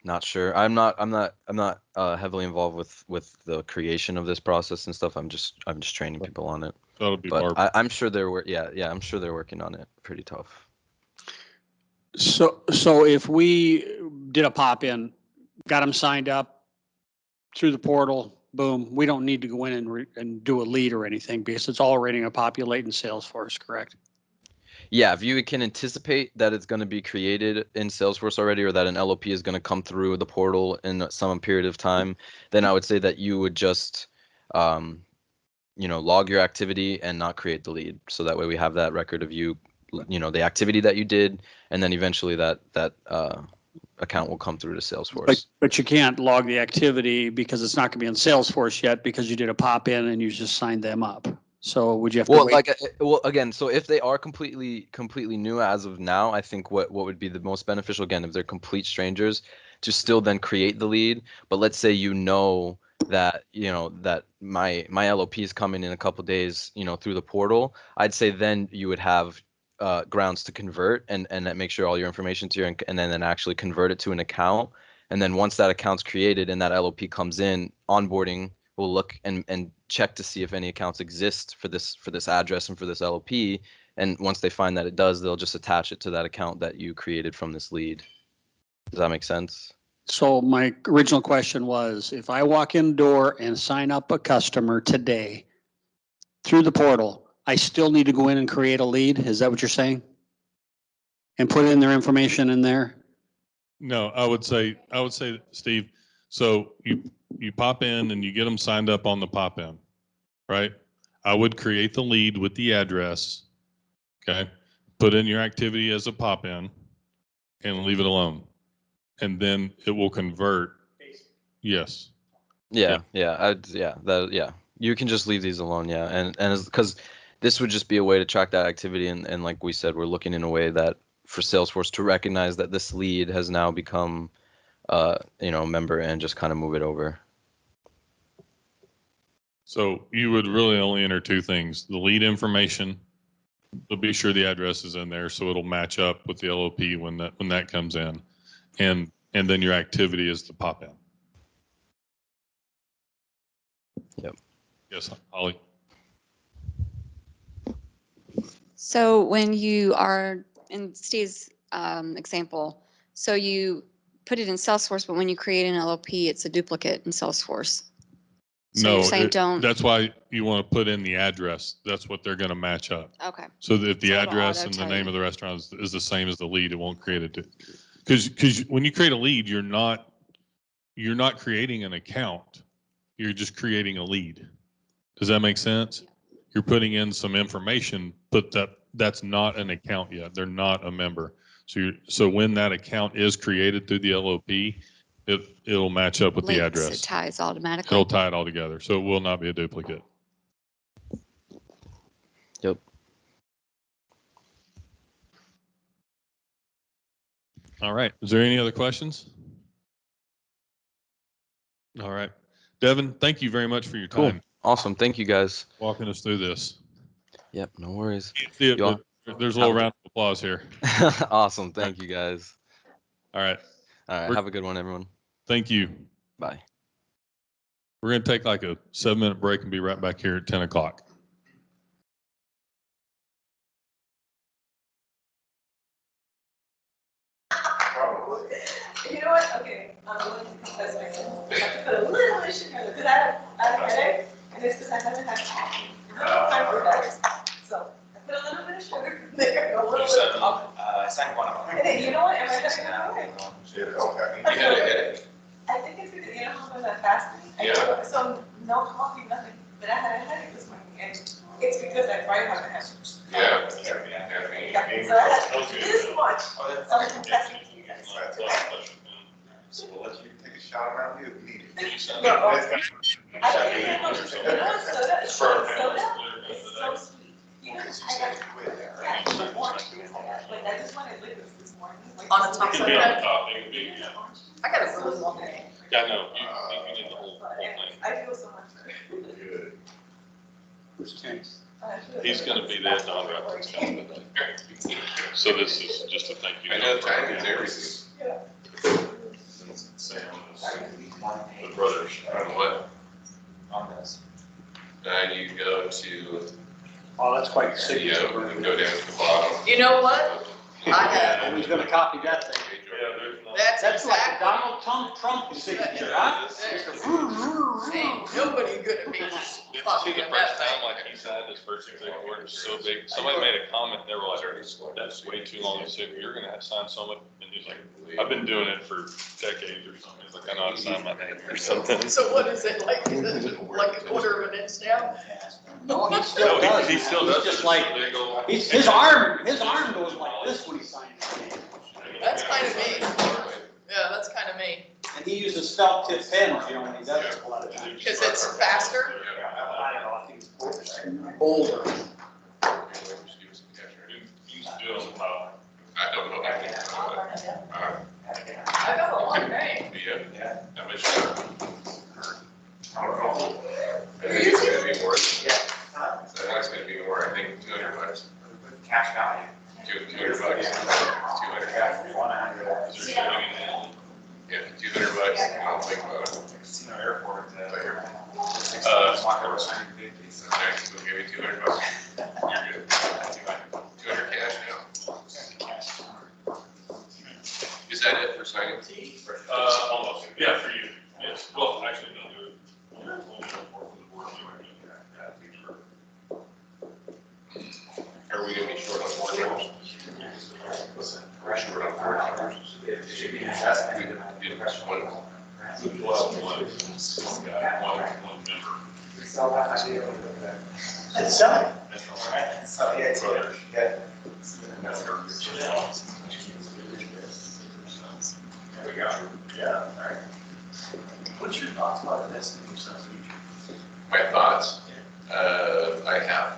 Speaker 20: Not sure. I'm not heavily involved with the creation of this process and stuff. I'm just training people on it.
Speaker 3: That'll be
Speaker 20: But I'm sure I'm sure they're working on it pretty tough.
Speaker 1: So if we did a pop-in, got them signed up through the portal, boom, we don't need to go in and do a lead or anything because it's already a populate in Salesforce, correct?
Speaker 20: Yeah, if you can anticipate that it's going to be created in Salesforce already, or that an LOP is going to come through the portal in some period of time, then I would say that you would just, log your activity and not create the lead. So that way we have that record of you, the activity that you did, and then eventually that account will come through to Salesforce.
Speaker 1: But you can't log the activity because it's not going to be in Salesforce yet because you did a pop-in and you just signed them up. So would you have to wait?
Speaker 20: Again, so if they are completely new as of now, I think what would be the most beneficial, again, if they're complete strangers, to still then create the lead. But let's say that that my LOP is coming in a couple days, through the portal. I'd say then you would have grounds to convert and make sure all your information's here and then actually convert it to an account. And then once that account's created and that LOP comes in, onboarding will look and check to see if any accounts exist for this address and for this LOP. And once they find that it does, they'll just attach it to that account that you created from this lead. Does that make sense?
Speaker 1: So my original question was, if I walk in the door and sign up a customer today through the portal, I still need to go in and create a lead? Is that what you're saying? And put in their information in there?
Speaker 3: No, I would say, Steve, so you pop in and you get them signed up on the pop in, right? I would create the lead with the address, okay? Put in your activity as a pop in and leave it alone. And then it will convert. Yes.
Speaker 20: Yeah. You can just leave these alone. Yeah. And because this would just be a way to track that activity. And like we said, we're looking in a way that for Salesforce to recognize that this lead has now become a member and just kind of move it over.
Speaker 3: So you would really only enter two things: the lead information So be sure the address is in there so it'll match up with the LOP when that comes in. And then your activity is to pop in.
Speaker 20: Yep.
Speaker 3: Yes, Holly.
Speaker 16: So when you are in Steve's example, so you put it in Salesforce, but when you create an LOP, it's a duplicate in Salesforce. So
Speaker 3: No,
Speaker 16: you're saying don't.
Speaker 3: that's why you want to put in the address. That's what they're going to match up.
Speaker 16: Okay.
Speaker 3: So that if the
Speaker 16: So it'll
Speaker 3: address and the
Speaker 16: auto-tell
Speaker 3: name
Speaker 16: you.
Speaker 3: of the restaurant is the same as the lead, it won't create it. Because when you create a lead, you're not creating an account. You're just creating a lead. Does that make sense? You're putting in some information, but that's not an account yet. They're not a member. So when that account is created through the LOP, it'll match up with the
Speaker 16: Links,
Speaker 3: address.
Speaker 16: it ties automatically.
Speaker 3: It'll tie it all together. So it will not be a duplicate.
Speaker 20: Yep.
Speaker 3: All right. Is there any other questions? All right. Devin, thank you very much for your
Speaker 20: Cool.
Speaker 3: time.
Speaker 20: Awesome. Thank you guys.
Speaker 3: Walking us through this.
Speaker 20: Yep. No worries.
Speaker 3: See it,
Speaker 20: You all-
Speaker 3: but there's a little round of applause here.
Speaker 20: Awesome. Thank you guys.
Speaker 3: All right.
Speaker 20: All right. Have a good one, everyone.
Speaker 3: Thank you.
Speaker 20: Bye.
Speaker 3: We're going to take like a 7-minute break and be right back here at 10 o'clock.
Speaker 14: You know what? Okay, I'm going to confess myself. I have to put a little bit of sugar because I have a headache, and it's because I haven't had caffeine. I don't have time for that. So I put a little bit of sugar in there, a little bit of coffee.
Speaker 8: Second one.
Speaker 14: And then, you know what? Am I having a headache? I think it's because, you know how I'm fasting? So no coffee, nothing. But I had a headache this morning, and it's because I tried having a headache. So I had this much. So I'm confessing to you guys.
Speaker 19: So we'll let you take a shot around here if you need it.
Speaker 14: No, I think you know what soda is? Soda is so sweet. You know, I got orange juice. Like, I just wanted liquids this morning. On the top
Speaker 3: It
Speaker 14: side.
Speaker 3: could be on top. It could be, yeah.
Speaker 14: I got a really long day.
Speaker 3: Yeah, no, you need the whole thing.
Speaker 14: I feel so much better.
Speaker 19: Good.
Speaker 3: He's going to be there, Don Rupp's coming today. So this is just a thank you.
Speaker 17: I know timing is everything.
Speaker 3: Sam, the brothers.
Speaker 17: On what?
Speaker 8: On this.
Speaker 17: You go to,
Speaker 6: Oh, that's quite sick.
Speaker 17: yeah, and go down to the bottom.
Speaker 21: You know what? I have,
Speaker 6: Who's gonna copy that thing?
Speaker 21: that's
Speaker 6: like
Speaker 21: exactly.
Speaker 6: Donald Trump signature, huh?
Speaker 21: Ain't nobody good at me.
Speaker 3: See, the first time, like he said, his first executive order is so big, somebody made a comment, they were like, that's way too long. He said, you're gonna have to sign so much, and he's like, I've been doing it for decades or something. He's like, I know how to sign my name or something.
Speaker 21: So what is it, like, is it like a quarter of an inch down?
Speaker 6: No, he still
Speaker 3: No,
Speaker 6: does.
Speaker 3: he still does.
Speaker 6: He's just
Speaker 3: it.
Speaker 6: like,
Speaker 3: They go-
Speaker 6: his arm goes like this when he signs.
Speaker 21: That's kind of me. Yeah, that's kind of me.
Speaker 6: And he uses felt tip pens, you know, when he does it a lot of times.
Speaker 21: Because it's faster.
Speaker 6: I don't know, I think it's older.
Speaker 3: He's doing well.
Speaker 17: I don't know. I think,
Speaker 21: I got a long day.
Speaker 17: yeah, how much? I don't know. I think it's gonna be more. I think it's gonna be more, I think, $200.
Speaker 8: Cash value.
Speaker 17: $200. 200 cash.
Speaker 8: 100.
Speaker 3: Is there shipping in?
Speaker 17: Yeah, $200. I don't think about it.
Speaker 8: Casino airport.
Speaker 17: So next, we'll give you $200. You're good. 200 cash now. Is that it for signing?
Speaker 3: Almost. Yeah, for you. Yes. Well, actually, no.
Speaker 17: Are we gonna be short on board members? We're short on board members.
Speaker 8: It should be adjusted.
Speaker 17: We did one.
Speaker 3: One member.
Speaker 8: We sell that idea.
Speaker 6: It's selling.
Speaker 8: Right? So, yeah, it's good. Yeah. There we go. Yeah, all right. What's your thoughts about this?
Speaker 17: My thoughts, I have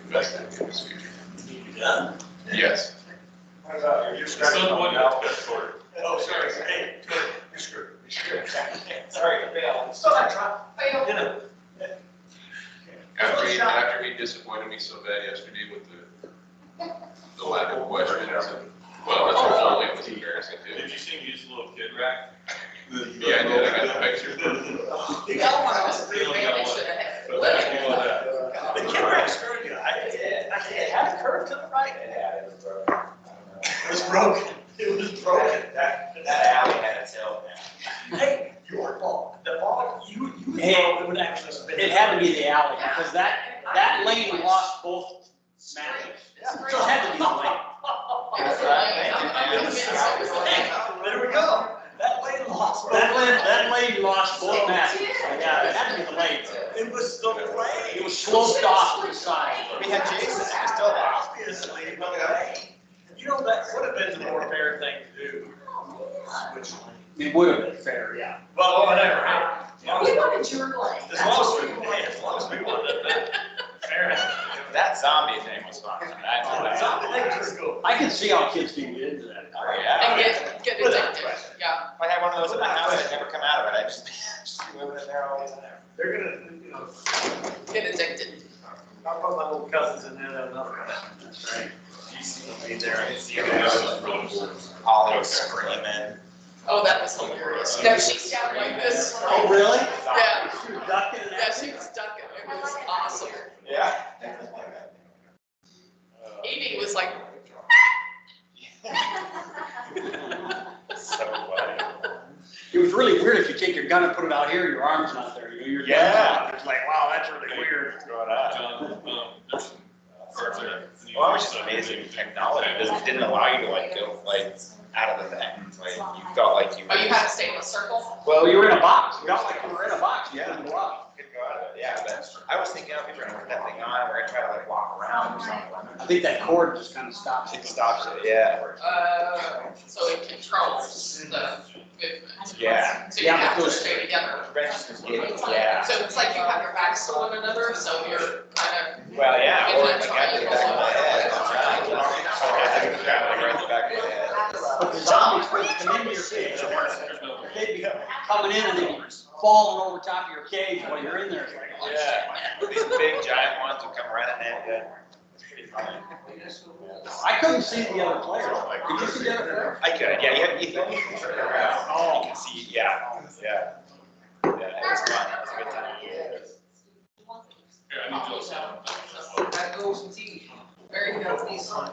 Speaker 17: invested in this future.
Speaker 8: You done?
Speaker 17: Yes.
Speaker 8: What about your
Speaker 3: Son, one that's short.
Speaker 8: Oh, sorry. Hey, you're screwed. You're screwed. Sorry, I failed. Still not trying. Failed.
Speaker 17: After he
Speaker 3: disappointed me so bad yesterday with the lack of questions. Well, that's what Foley was embarrassing too. Did you see me use a little kid rack? Yeah, I did. I got the picture.
Speaker 6: You got one of those. The kid rack screwed you. I did. It had a curve to the right. It was broken. It was broken. That alley had its tail down. Hey, your ball. The ball, you it would actually spin. It had to be the alley, because that lane lost both matches. So it had to be the lane. There we go. That lane lost. That lane lost both matches. Yeah, it had to be the lane. It was the lane. It was sloped off to the side. We had Jason, it was still obviously the lane. You know, that would have been the more fair thing to do. Switch lane. It would have been fair, yeah. Well, whatever. We wanted your lane. As long as we wanted that. Fair enough. That zombie thing was fun. Zombie thing was cool. I can see how kids can get into that. Oh, yeah.
Speaker 21: And get addicted, yeah.
Speaker 6: I had one of those in my house, I'd never come out of it, I just living in there, always in there. They're gonna,
Speaker 21: Get addicted.
Speaker 6: I'll put my little cousins in there, they'll know. That's right. You see me there, I see Ollie screaming.
Speaker 21: Oh, that was hilarious. No, she sat like this.
Speaker 6: Oh, really?
Speaker 21: Yeah.
Speaker 6: She was ducking and
Speaker 21: Yeah, she was ducking. It was awesome.
Speaker 6: Yeah.
Speaker 21: Evie was like,
Speaker 6: So funny.
Speaker 13: It was really weird if you take your gun and put it out here, your arm's not there, you know, your gun's out. It's like, wow, that's really weird.
Speaker 6: What's going on? Well, it was just amazing technology. It didn't allow you to like go like out of the thing. Like you felt like you were.
Speaker 21: oh, you had to stay in a circle?
Speaker 13: Well, you were in a box, you felt like you were in a box, you couldn't go out.
Speaker 6: Could go out of it, yeah, but I was thinking, oh, people are gonna put that thing on, we're gonna try to like walk around or something.
Speaker 13: I think that cord just kind of stops it.
Speaker 6: It stops it, yeah.
Speaker 21: So it controls the movement.
Speaker 6: Yeah.
Speaker 21: So you have to stay together.
Speaker 6: Yeah.
Speaker 21: So it's like you have your backs to one another, so you're kind of.
Speaker 6: Well, yeah,
Speaker 21: in
Speaker 6: or
Speaker 21: that
Speaker 6: like I did the back of my head. So I think it's right in the back of my head.
Speaker 13: But the zombies would come into your cage, they'd be coming in and they'd be falling over top of your cage while you're in there. It's like, oh,
Speaker 6: Yeah, these big giant ones would come running in, yeah. It's pretty funny.
Speaker 13: I couldn't see the other player. Did you see the other player?
Speaker 6: I could, yeah, you can turn around, you can see, yeah. Yeah, it was fun, it was a good time.
Speaker 3: Here, I need you to sign.
Speaker 21: That goes tea. Very good, these one.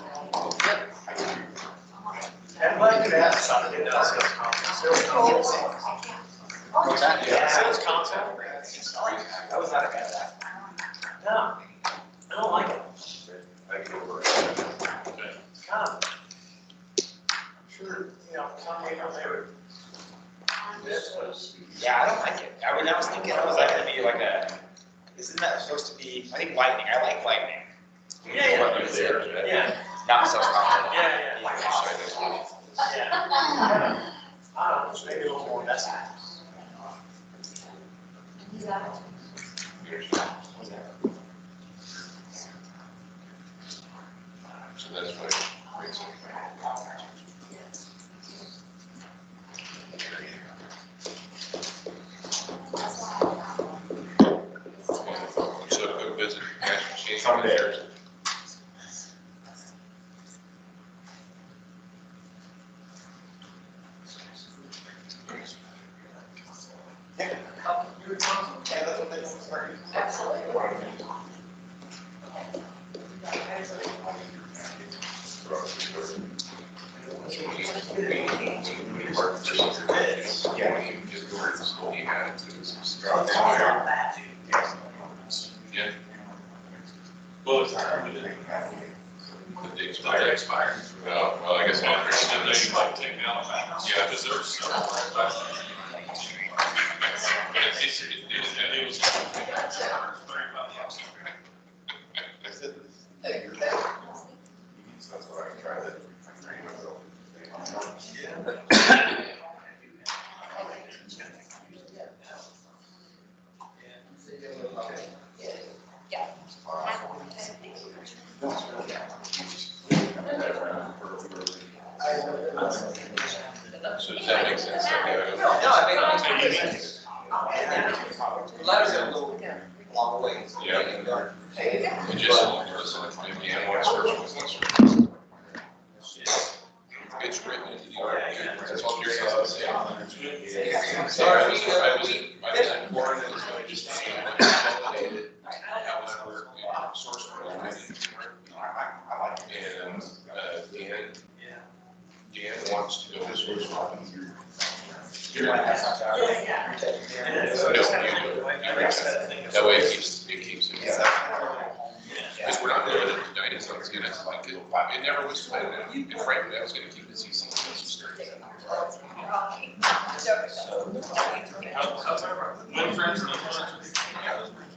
Speaker 6: Everybody could ask something, it does, sales concept.
Speaker 13: What's that?
Speaker 6: Yeah, sales concept. That was not a bad app. No, I don't like it. It's kind of, I'm sure, you know, some people there. Yeah, I don't like it. I was thinking, was that gonna be like a, isn't that supposed to be, I think lightning, I like lightning. Yeah. Not sales concept. Yeah. Yeah. I don't know, just maybe a little more messy.
Speaker 3: So that's what makes it. So go visit cash machine.
Speaker 6: Someday.
Speaker 3: Yeah. Well, it's expired. Well, I guess after, and then you might take it out. Yeah, because there's several. But it was. That's what I tried to. So does that make sense?
Speaker 6: No, I mean, letters are a little long ways.
Speaker 3: Yeah.
Speaker 17: And just, maybe and one source. It's written into the RFQ. That's all you're supposed to say. Sorry, I was in Florida, and so I just consolidated. However, source code, I and Dan wants to go to source code. That way it keeps it. Because we're not doing it tonight, it's not gonna, like, it never was planned, and frankly, I was gonna keep this easy.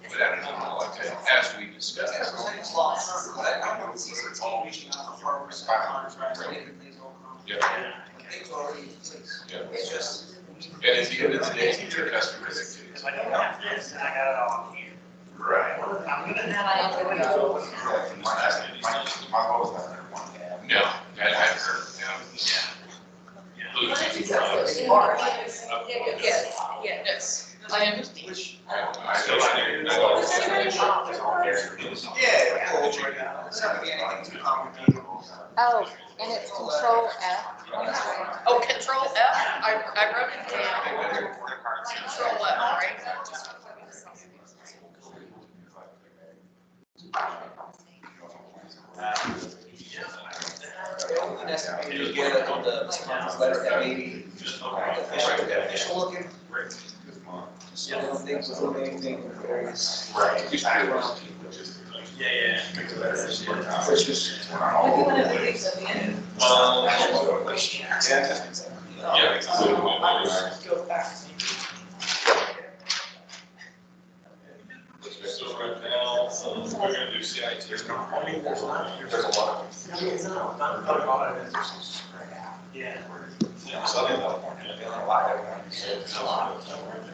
Speaker 17: But I don't know, like, as we discussed. Yeah. And at the end of the day, it's your customer. Right. No, I haven't heard. Yes, I understand.
Speaker 16: Oh, and it's Control F.
Speaker 21: Oh, Control F, I wrote it down. Control F, right?
Speaker 6: You get it on the letter that maybe official definition looking. Just little things, little anything, various.
Speaker 17: Right.
Speaker 6: Yeah. Which is.
Speaker 3: So right now, we're gonna do CIT. There's a lot.
Speaker 6: Yeah.
Speaker 3: Southern California.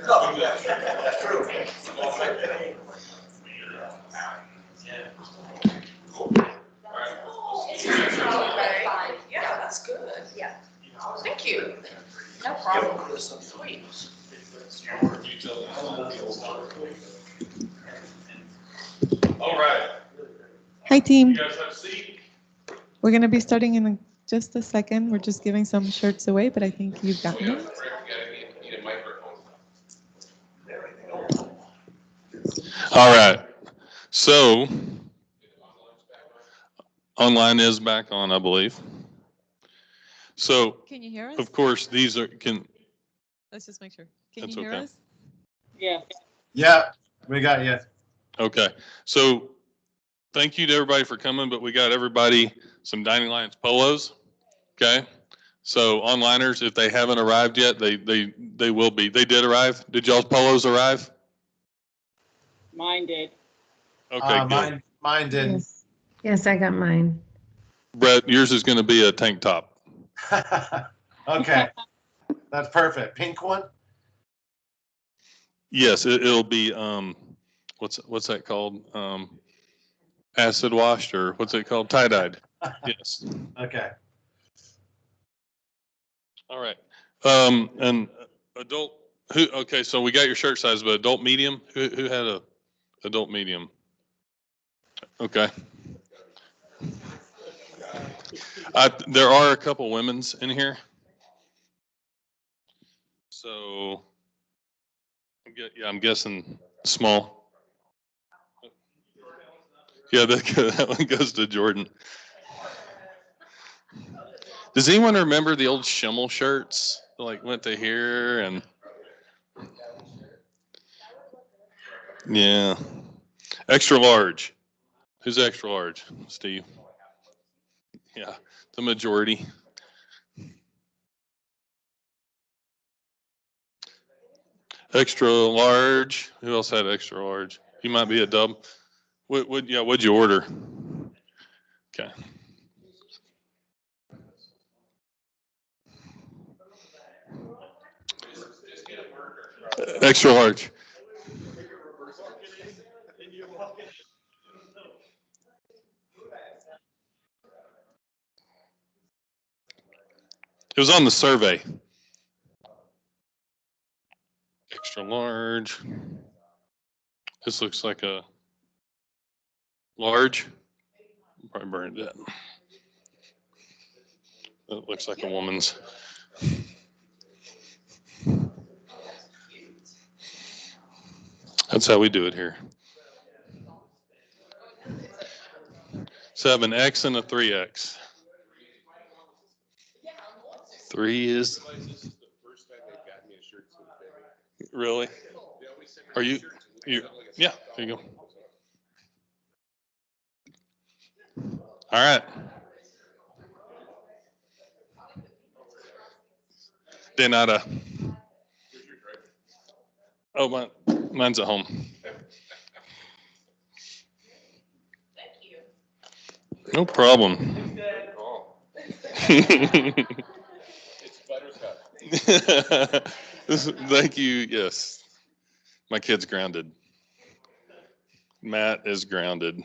Speaker 6: No, that's true.
Speaker 21: Yeah, that's good. Yeah. Thank you. No problem. Sweet.
Speaker 3: All right.
Speaker 22: Hi, team.
Speaker 3: You guys have a seat?
Speaker 22: We're going to be starting in just a second. We're just giving some shirts away, but I think you've got them.
Speaker 17: Need a microphone.
Speaker 9: All right. So online is back on, I believe. So
Speaker 22: Can you hear us?
Speaker 9: of course, these are,
Speaker 22: Let's just make sure. Can
Speaker 9: That's
Speaker 22: you hear
Speaker 9: okay.
Speaker 22: us?
Speaker 12: Yeah.
Speaker 10: Yeah, we got you.
Speaker 9: okay. So thank you to everybody for coming, but we got everybody some Dining Alliance polos. Okay. So onliners, if they haven't arrived yet, they will be. They did arrive. Did y'all's polos arrive?
Speaker 12: Mine did.
Speaker 9: Okay, good.
Speaker 10: Mine didn't.
Speaker 11: Yes, I got mine.
Speaker 9: Brett, yours is going to be a tank top.
Speaker 10: Okay, that's perfect. Pink one?
Speaker 9: Yes, it'll be, what's that called? Acid washed, or what's it called? Tie-dyed. Yes.
Speaker 10: Okay.
Speaker 9: All right. And adult, okay, so we got your shirt size, but adult medium, who had a adult medium? Okay. There are a couple women's in here. So, I'm guessing small. Yeah, that one goes to Jordan. Does anyone remember the old Schimmel shirts? Like went to here and. Yeah. Extra large. Who's extra large? Steve. Yeah, the majority. Extra large. Who else had extra large? You might be a dub. What'd you order? Okay. Extra large. It was on the survey. Extra large. This looks like a
Speaker 3: Large? Probably burned it. It looks like a woman's. That's how we do it here. So I have an X and a 3X. 3 is. Really? Are you? Yeah, there you go. All right. Denata. Oh, mine's at home. No problem. Thank you. Yes. My kid's grounded. Matt is grounded.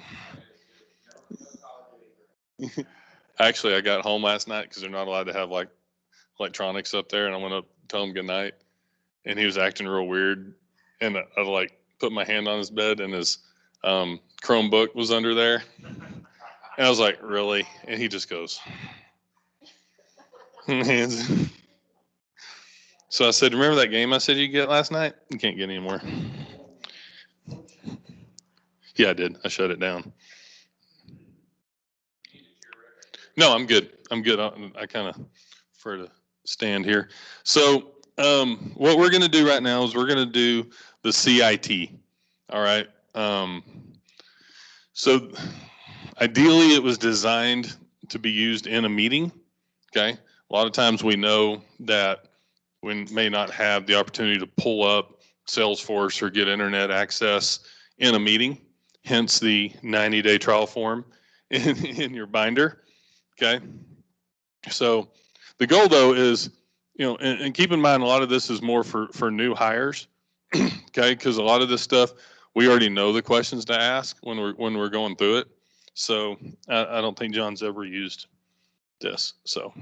Speaker 3: Actually, I got home last night because they're not allowed to have like electronics up there, and I went up to tell him goodnight, and he was acting real weird, and I like put my hand on his bed, and his Chromebook was under there, and I was like, really? And he just goes, so I said, remember that game I said you get last night? You can't get anymore. Yeah, I did. I shut it down. No, I'm good. I'm good. I kind of prefer to stand here. So what we're going to do right now is we're going to do the CIT. All right. So ideally, it was designed to be used in a meeting. Okay. A lot of times we know that we may not have the opportunity to pull up Salesforce or get internet access in a meeting, hence the 90-day trial form in your binder. Okay. So the goal though is, and keep in mind, a lot of this is more for new hires. Okay. Because a lot of this stuff, we already know the questions to ask when we're going through it. So I don't think John's ever used this. So,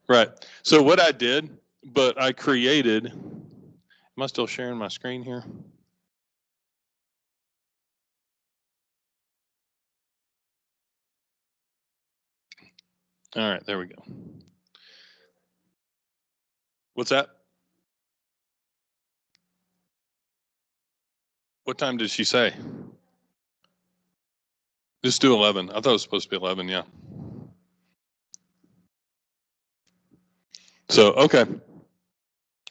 Speaker 3: right. So what I did, but I created, am I still sharing my screen here? All right, there we go. What's that? What time did she say? Just do 11. I thought it was supposed to be 11, yeah. So, okay.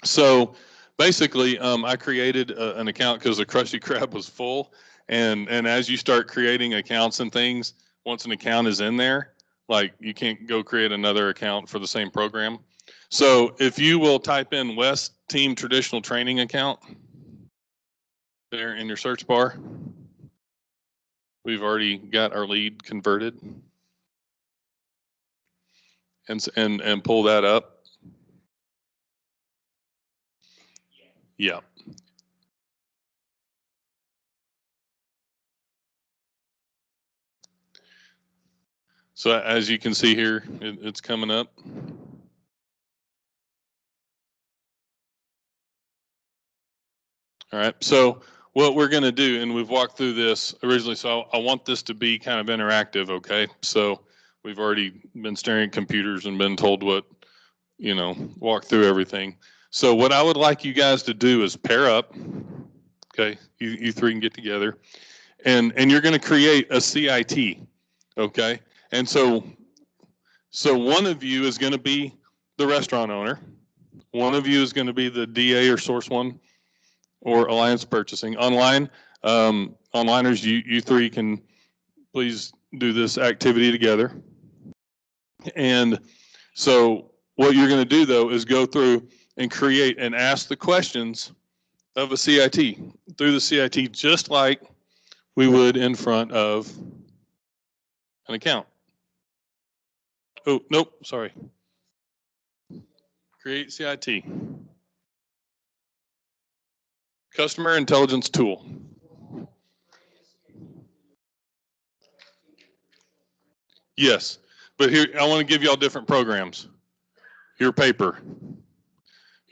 Speaker 3: So basically, I created an account because the Krusty Krab was full. And as you start creating accounts and things, once an account is in there, like you can't go create another account for the same program. So if you will type in West Team Traditional Training account there in your search bar, we've already got our lead converted. And pull that up. Yeah. So as you can see here, it's coming up. All right, so what we're going to do, and we've walked through this originally, so I want this to be kind of interactive, okay? So we've already been staring at computers and been told what, walk through everything. So what I would like you guys to do is pair up, okay? You three can get together, and you're going to create a CIT, okay? And so one of you is going to be the restaurant owner. One of you is going to be the DA or Source One or Alliance Purchasing. Onliners, you three can please do this activity together. And so what you're going to do though is go through and create and ask the questions of a CIT through the CIT, just like we would in front of an account. Oh, nope, sorry. Create CIT. Customer Intelligence Tool. Yes, but here, I want to give you all different programs. Your paper,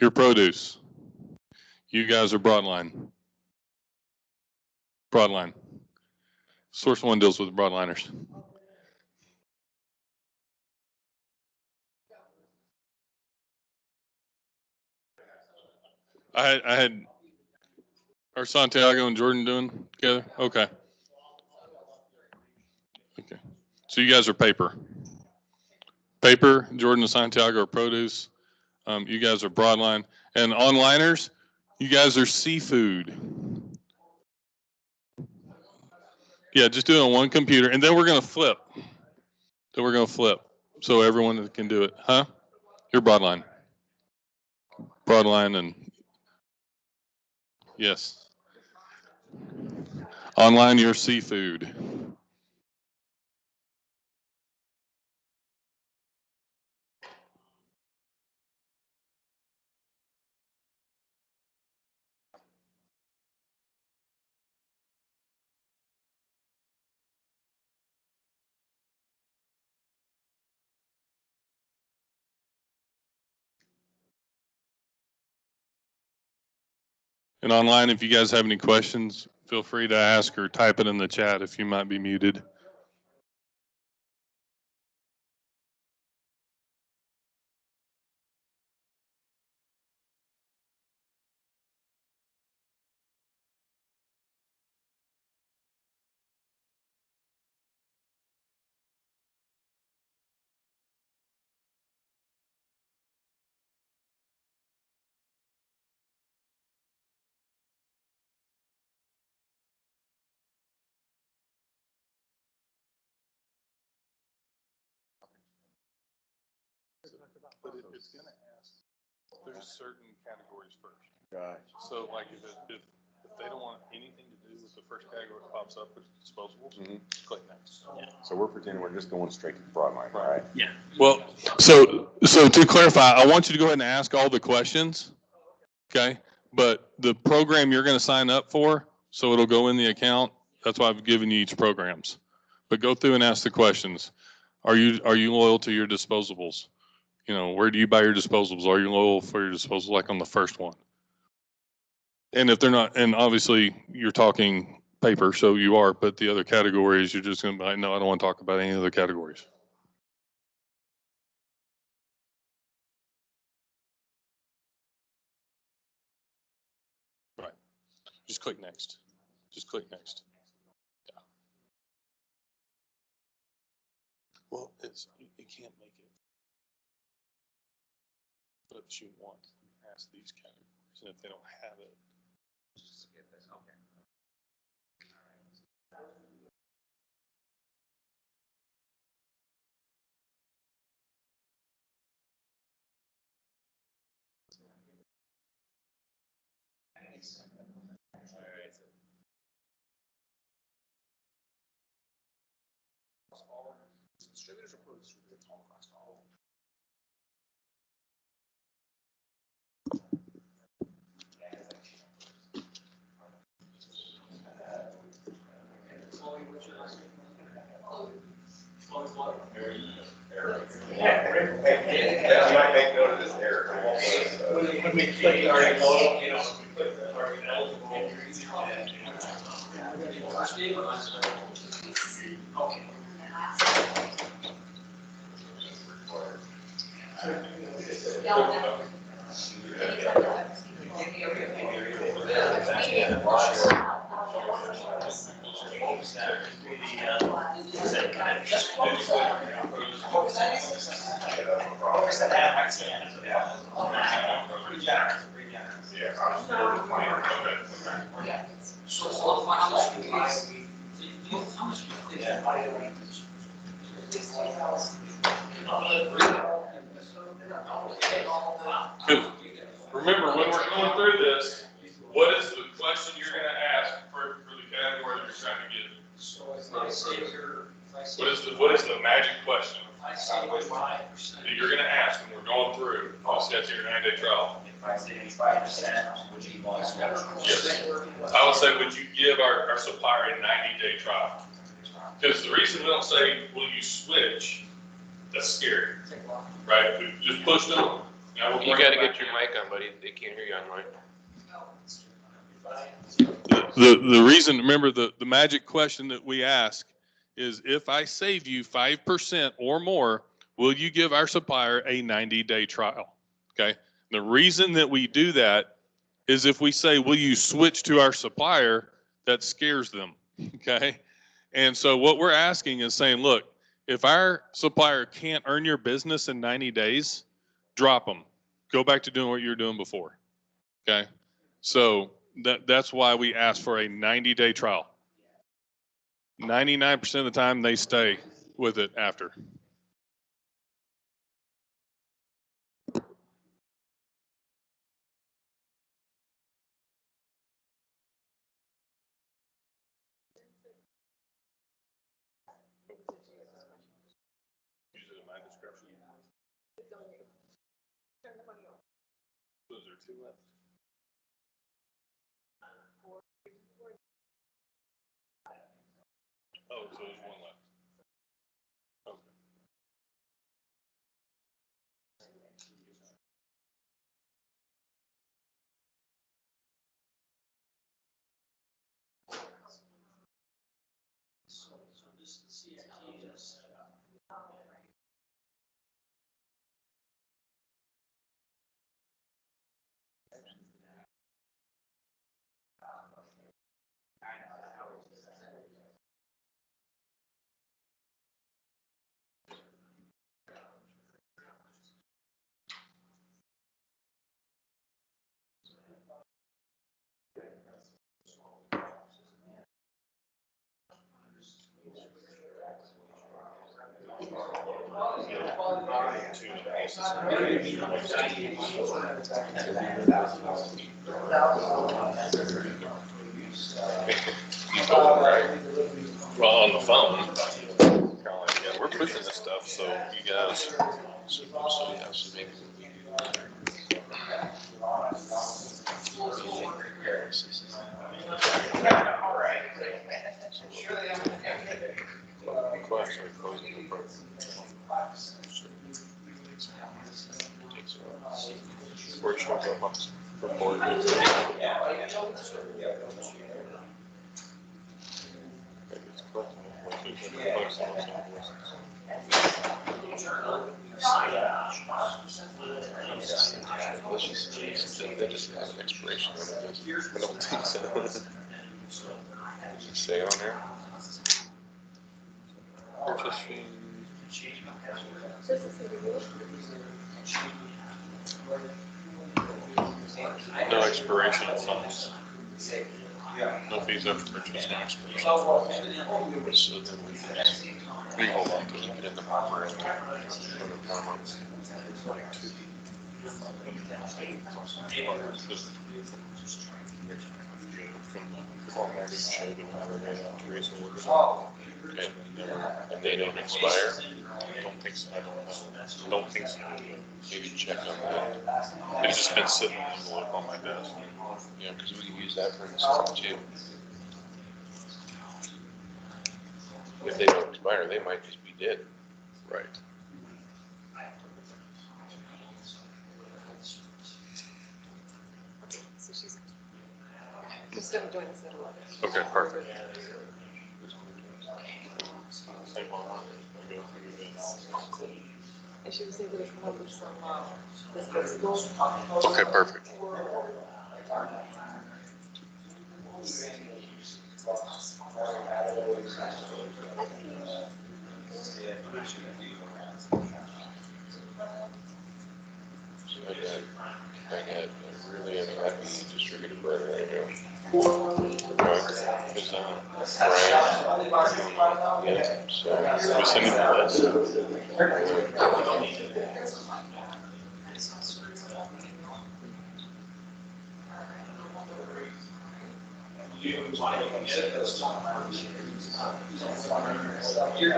Speaker 3: your produce. You guys are Broadline. Broadline. Source One deals with broadliners. I had, are Santiago and Jordan doing together? Okay. Okay. So you guys are paper. Paper, Jordan and Santiago are produce. You guys are broadline. And onliners, you guys are seafood. Yeah, just do it on one computer. And then we're going to flip. Then we're going to flip. So everyone can do it. Huh? You're broadline. Broadline and yes. Online, you're seafood. And online, if you guys have any questions, feel free to ask or type it in the chat if you might be muted. But it's going to ask, there's certain categories first.
Speaker 5: Right.
Speaker 3: So like if they don't want anything to do with the first category that pops up, which is disposables, click next.
Speaker 5: So we're pretending we're just going straight to the broadline, right?
Speaker 3: Yeah. Well, so to clarify, I want you to go ahead and ask all the questions, okay? But the program you're going to sign up for, so it'll go in the account. That's why I've given you each programs. But go through and ask the questions. Are you loyal to your disposables? You know, where do you buy your disposables? Are you loyal for your disposables, like on the first one? And if they're not, and obviously you're talking paper, so you are, but the other categories, you're just going to be like, no, I don't want to talk about any other categories. Right. Just click next. Just click next. Yeah. Well, you can't make it. But you want to ask these categories, and if they don't have it, just get this. Okay. Distributors are probably distributors all across all.
Speaker 19: Yeah, I might make note of this error.
Speaker 6: When we click the already low, you know, we click the already eligible. Okay.
Speaker 3: Remember, when we're going through this, what is the question you're going to ask for the category that you're trying to get? What is the magic question that you're going to ask when we're going through? That's your 9-day trial.
Speaker 8: If I say 5%, would you want to?
Speaker 3: Yes. I would say, would you give our supplier a 90-day trial? Because the reason we don't say, will you switch, that's scary, right? We just push them.
Speaker 17: You got to get your mic on, buddy. They can't hear you online.
Speaker 3: The reason, remember the magic question that we ask is if I save you 5% or more, will you give our supplier a 90-day trial? Okay. The reason that we do that is if we say, will you switch to our supplier, that scares them. Okay. And so what we're asking is saying, look, if our supplier can't earn your business in 90 days, drop them. Go back to doing what you were doing before. Okay. So that's why we ask for a 90-day trial. 99% of the time they stay with it after. Those are two left. Oh, so there's one left. Okay. Well, on the phone, kind of like, yeah, we're pushing this stuff, so you guys. So yeah, so maybe they just have an expiration on it. I don't think so. Does it say on there? Purchase fee. No expiration of funds. No fees after purchase, no expiration. So then we hold on to it in the hopper and and they don't expire. I don't think so. I don't know. Don't think so. Maybe check on that. It's just been sitting in an envelope on my desk. Yeah, because we can use that for the system too. If they don't expire, they might just be dead. Right.
Speaker 14: So she's still doing this at 11.
Speaker 3: Okay, perfect.
Speaker 14: And she was able to come up with some business.
Speaker 3: Okay, perfect. I had a really unhappy distributor brother right now. His Brian, yeah, so we sent him the list.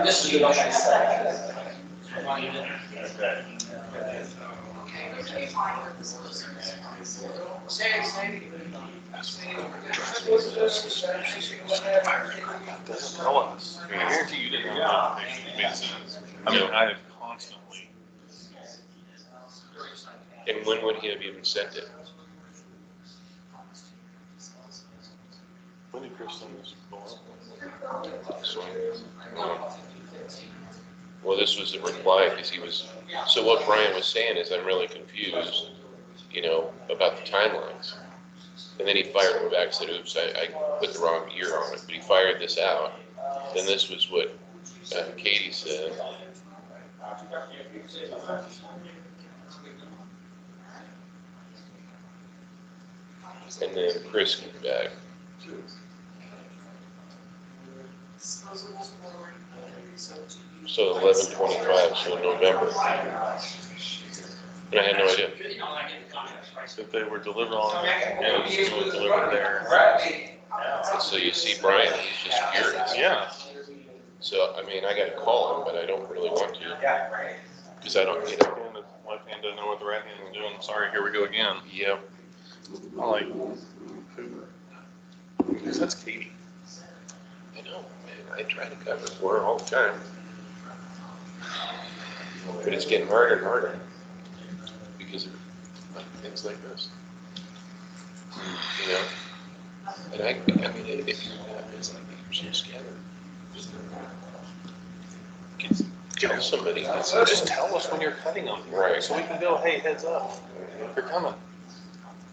Speaker 6: This is what I said.
Speaker 3: Tell us. I guarantee you didn't know anything that made sense. I mean, I have constantly.
Speaker 17: And when would he have even sent it?
Speaker 3: When did Chris send this?
Speaker 17: Well, this was a reply because he was, so what Brian was saying is I'm really confused, about the timelines. And then he fired me back and said, oops, I put the wrong year on it, but he fired this out. Then this was what Katie said. And then Chris came back. So 11/25, so November. And I had no idea.
Speaker 3: If they were delivered on, and it was delivered there.
Speaker 17: So you see Brian, he's just furious.
Speaker 3: Yeah.
Speaker 17: So, I mean, I gotta call him, but I don't really want to. Because I don't,
Speaker 3: And the left hand doesn't know what the right hand is doing. Sorry, here we go again.
Speaker 17: Yep.
Speaker 3: I'm like, who? Because that's Katie.
Speaker 17: I know, man, I try to cover for her all the time. But it's getting harder and harder. Because of things like this. And I mean, if you have, it's like you're so scattered. Tell somebody.
Speaker 3: Just tell us when you're cutting them.
Speaker 17: Right.
Speaker 3: So we can go, hey, heads up. They're coming.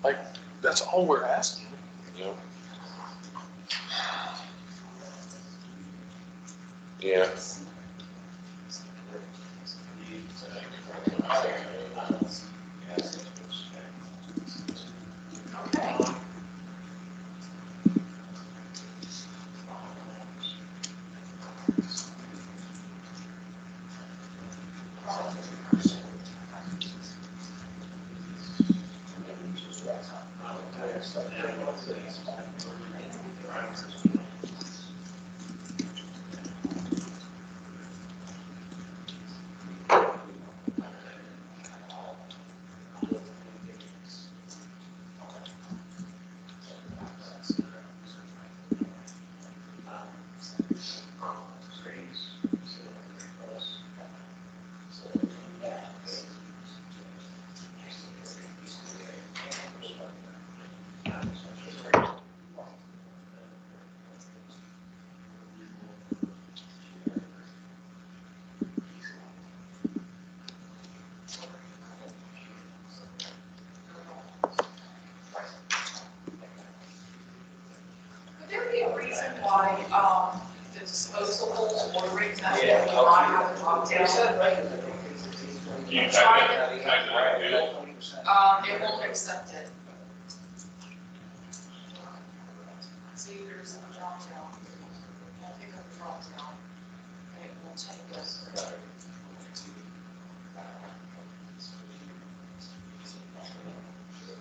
Speaker 3: Like, that's all we're asking.
Speaker 17: Yeah. Yeah.
Speaker 14: Would there be a reason why, the disposable water rates not being higher on the top down?
Speaker 3: You type that in.
Speaker 14: It won't accept it. See, there's a drop down. I'll pick up the drop down. And it will take us.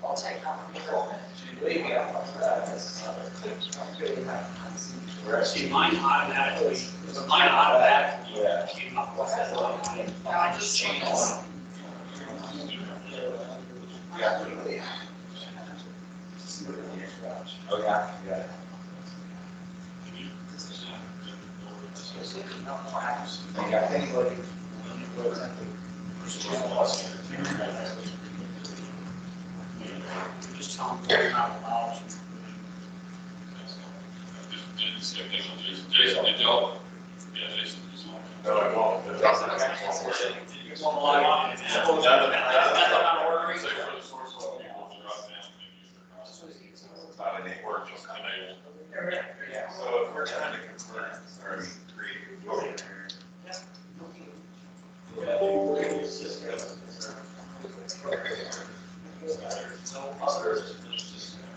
Speaker 14: I'll take that one.
Speaker 6: See, mine automatically came up with that.
Speaker 14: I just changed.
Speaker 8: Oh, yeah.
Speaker 6: Just tell them they're not allowed.
Speaker 3: Jason, did y'all? Yeah, Jason.
Speaker 19: No, I won't.
Speaker 6: That's not ordering.
Speaker 3: Say for the source of people to drop down.
Speaker 19: About an 8 work, just
Speaker 3: Enable.
Speaker 19: So if we're trying to convert, or create.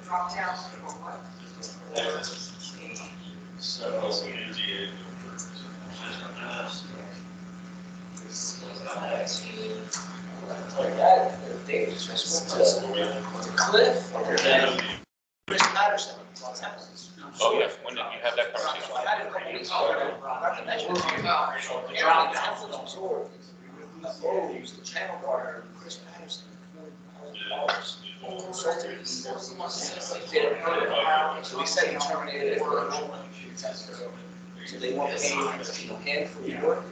Speaker 14: Drop down for what?
Speaker 19: So,
Speaker 3: NGA.
Speaker 6: Like that, they just went to Cliff. Chris Patterson.
Speaker 17: Oh, yeah, when did you have that conversation?
Speaker 6: I had a couple weeks ago. Not to mention, the channel partner, Chris Patterson. Consulted. So he said he terminated it. So they won't pay him for the work.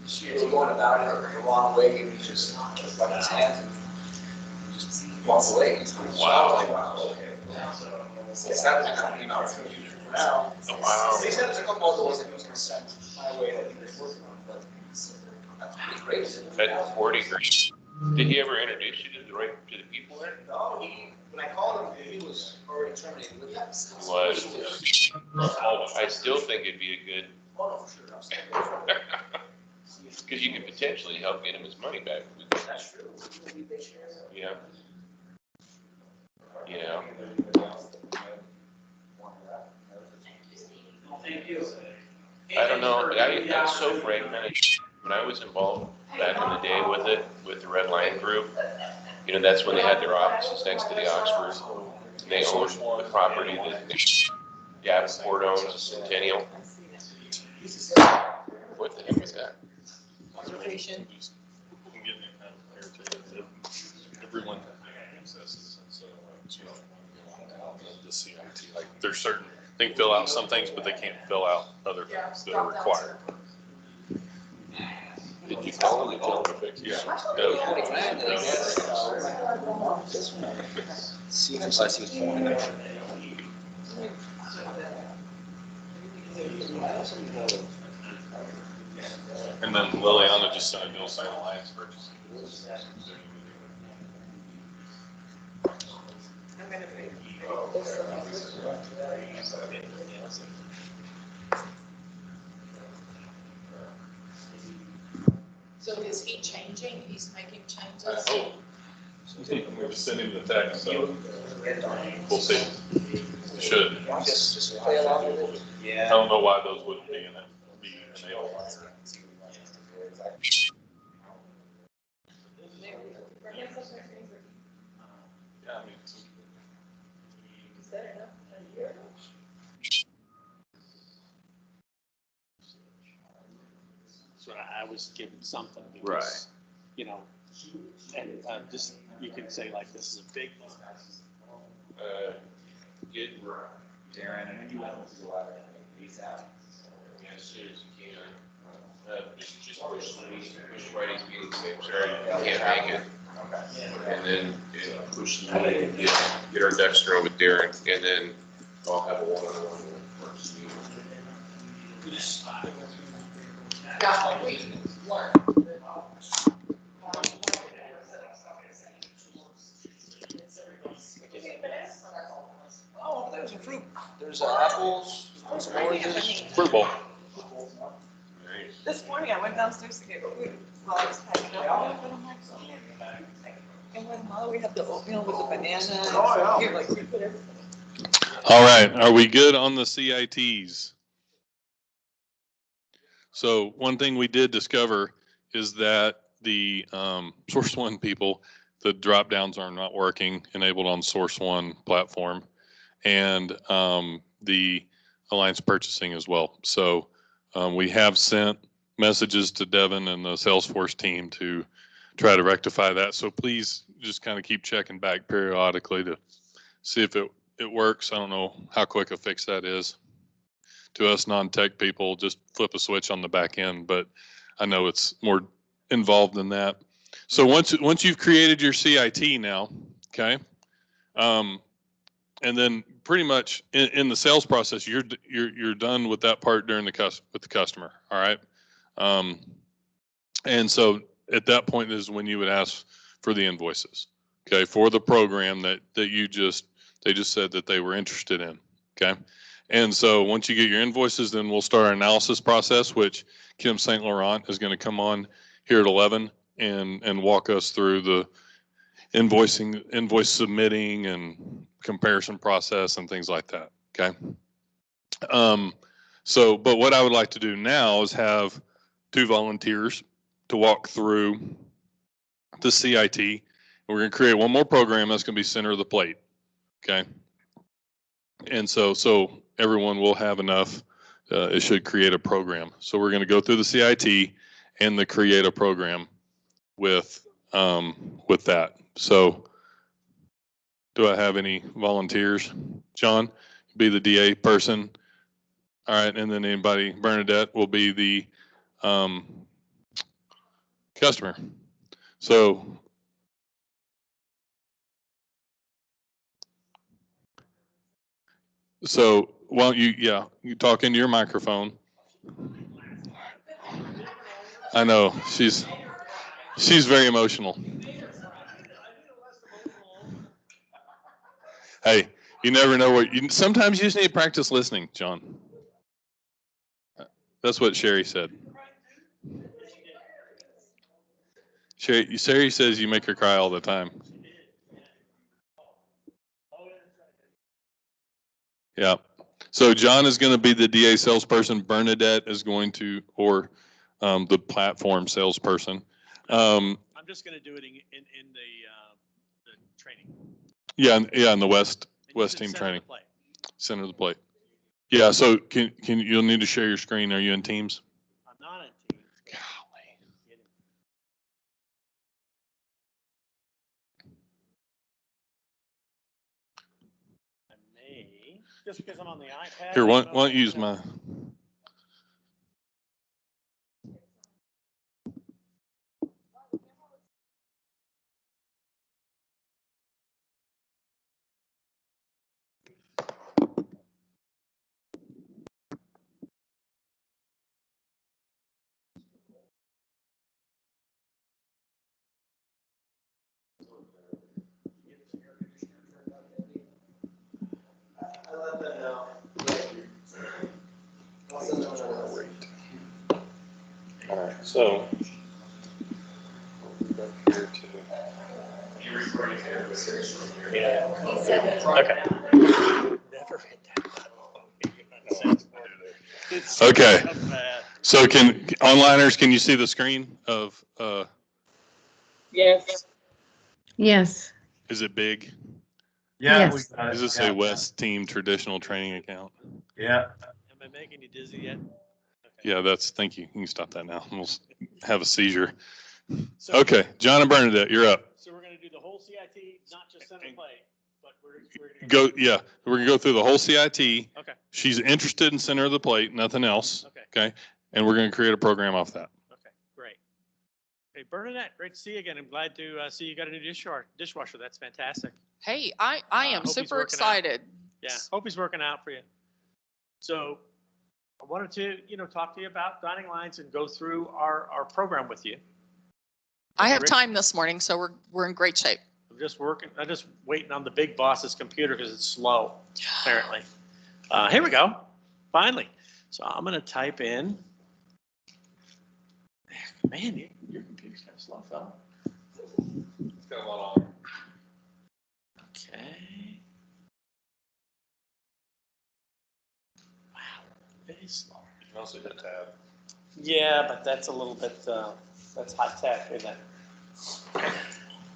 Speaker 6: He's going about it the wrong way, and he just like his hands and just walks away.
Speaker 17: Wow.
Speaker 6: It's not happening out. Wow.
Speaker 17: Wow.
Speaker 6: He said there's a couple of those that he was gonna send my way that he was working on, but that's pretty crazy.
Speaker 17: That's 40 grand. Did he ever introduce you to the people there?
Speaker 6: No, when I called him, he was already terminated with that.
Speaker 17: Was. I still think it'd be a good,
Speaker 6: Oh, no, for sure.
Speaker 17: because you could potentially help get him his money back.
Speaker 6: That's true.
Speaker 17: Yeah. Yeah.
Speaker 6: Thank you.
Speaker 17: I don't know, that's so fragmented. When I was involved back in the day with it, with the Red Lion Group, you know, that's when they had their offices next to the Oxford. And they owned the property that Davenport owns, Centennial. What the heck is that?
Speaker 3: Conservation. Everyone accesses, and so, you know, the CIT, like, there's certain, they can fill out some things, but they can't fill out other things that are required.
Speaker 17: Did you call him? Tell him to fix it?
Speaker 3: Yeah.
Speaker 6: See, unless he was born there.
Speaker 3: And then Liliana just sent a bill saying Alliance purchase.
Speaker 14: I'm gonna be.
Speaker 21: So is he changing? He's making changes?
Speaker 3: I hope. We just sent him the text, so we'll see. Should.
Speaker 6: Just play along with it.
Speaker 3: I don't know why those wouldn't be in it. Be enabled. Yeah, I mean.
Speaker 14: Is that enough? A year?
Speaker 15: So I was given something
Speaker 17: Right.
Speaker 15: because, you know, and just, you can say like, this is a big one.
Speaker 17: Get
Speaker 8: Darren, when you want to go out and make these out?
Speaker 17: as soon as you can. Just push Friday's meeting, say, sorry, you can't make it. And then push the meeting, get our ducks in a row with Darren, and then I'll have a one-on-one with Mark Steve.
Speaker 21: That's what we learned.
Speaker 6: Oh, there's a fruit. There's apples, there's oranges.
Speaker 3: Fruit bowl.
Speaker 14: This morning I went downstairs to get food while I was packing up. And I'm like, and when Mother, we have the oatmeal with the banana.
Speaker 6: Oh, yeah.
Speaker 14: Here, like, we put everything.
Speaker 3: All right, are we good on the CITs? So one thing we did discover is that the Source One people, the drop downs are not working enabled on Source One platform, and the Alliance purchasing as well. So we have sent messages to Devin and the Salesforce team to try to rectify that. So please just kind of keep checking back periodically to see if it works. I don't know how quick a fix that is. To us non-tech people, just flip a switch on the back end, but I know it's more involved than that. So once you've created your CIT now, okay, and then pretty much in the sales process, you're done with that part during with the customer. All right, and so at that point is when you would ask for the invoices, okay, for the program that they just said that they were interested in, okay. And so once you get your invoices, then we'll start our analysis process, which Kim St. Laurent is going to come on here at 11 and walk us through the invoice submitting and comparison process and things like that. Okay. But what I would like to do now is have 2 volunteers to walk through the CIT. We're going to create one more program that's going to be center of the plate. Okay. And so everyone will have enough. It should create a program. So we're going to go through the CIT and the create a program with that. So do I have any volunteers? John, be the DA person. All right, and then anybody, Bernadette will be the customer. So why don't you, yeah, you talk into your microphone. I know, she's very emotional. Hey, you never know sometimes you just need to practice listening, John. That's what Sherry said. Sherry says you make her cry all the time. Yeah. So John is going to be the DA salesperson. Bernadette is going to, or the platform salesperson.
Speaker 15: I'm just going to do it in the training.
Speaker 3: Yeah, in the West team training. Center of the plate. Yeah. So can you'll need to share your screen. Are you in Teams?
Speaker 15: I'm not in Teams. Golly. I may, just because I'm on the iPad.
Speaker 3: Here, why don't you use my. All right, so
Speaker 15: yeah. Okay. Never hit that.
Speaker 3: okay. So onliners, can you see the screen of
Speaker 12: Yes.
Speaker 11: Yes.
Speaker 3: is it big?
Speaker 10: Yeah.
Speaker 11: Yes.
Speaker 3: Does it say West Team Traditional Training Account?
Speaker 10: Yeah.
Speaker 15: Am I making you dizzy yet?
Speaker 3: Yeah, thank you. You can stop that now. We'll have a seizure.
Speaker 15: So,
Speaker 3: Okay, John and Bernadette, you're up.
Speaker 15: So we're going to do the whole CIT, not just center plate, but we're
Speaker 3: We're gonna go through the whole CIT.
Speaker 15: Okay.
Speaker 3: She's interested in center of the plate, nothing else. Okay. And we're gonna create a program off that.
Speaker 15: Okay, great. Hey, Bernadette, great to see you again. I'm glad to see you got a new dishwasher. That's fantastic.
Speaker 21: Hey, I am
Speaker 15: hope he's
Speaker 21: super
Speaker 15: working out.
Speaker 21: excited.
Speaker 15: Yeah, hope he's working out for you. So I wanted to, talk to you about Dining Lines and go through our program with you.
Speaker 21: I have time this morning, so we're in great shape.
Speaker 15: I'm just waiting on the big boss's computer because it's slow, apparently. Here we go, finally. So I'm gonna type in. Man, your computer's kind of slow, fella.
Speaker 3: It's got a lot on.
Speaker 15: Okay. Wow, very slow.
Speaker 3: You can also hit tab.
Speaker 15: Yeah, but that's a little bit, that's high tech, isn't it?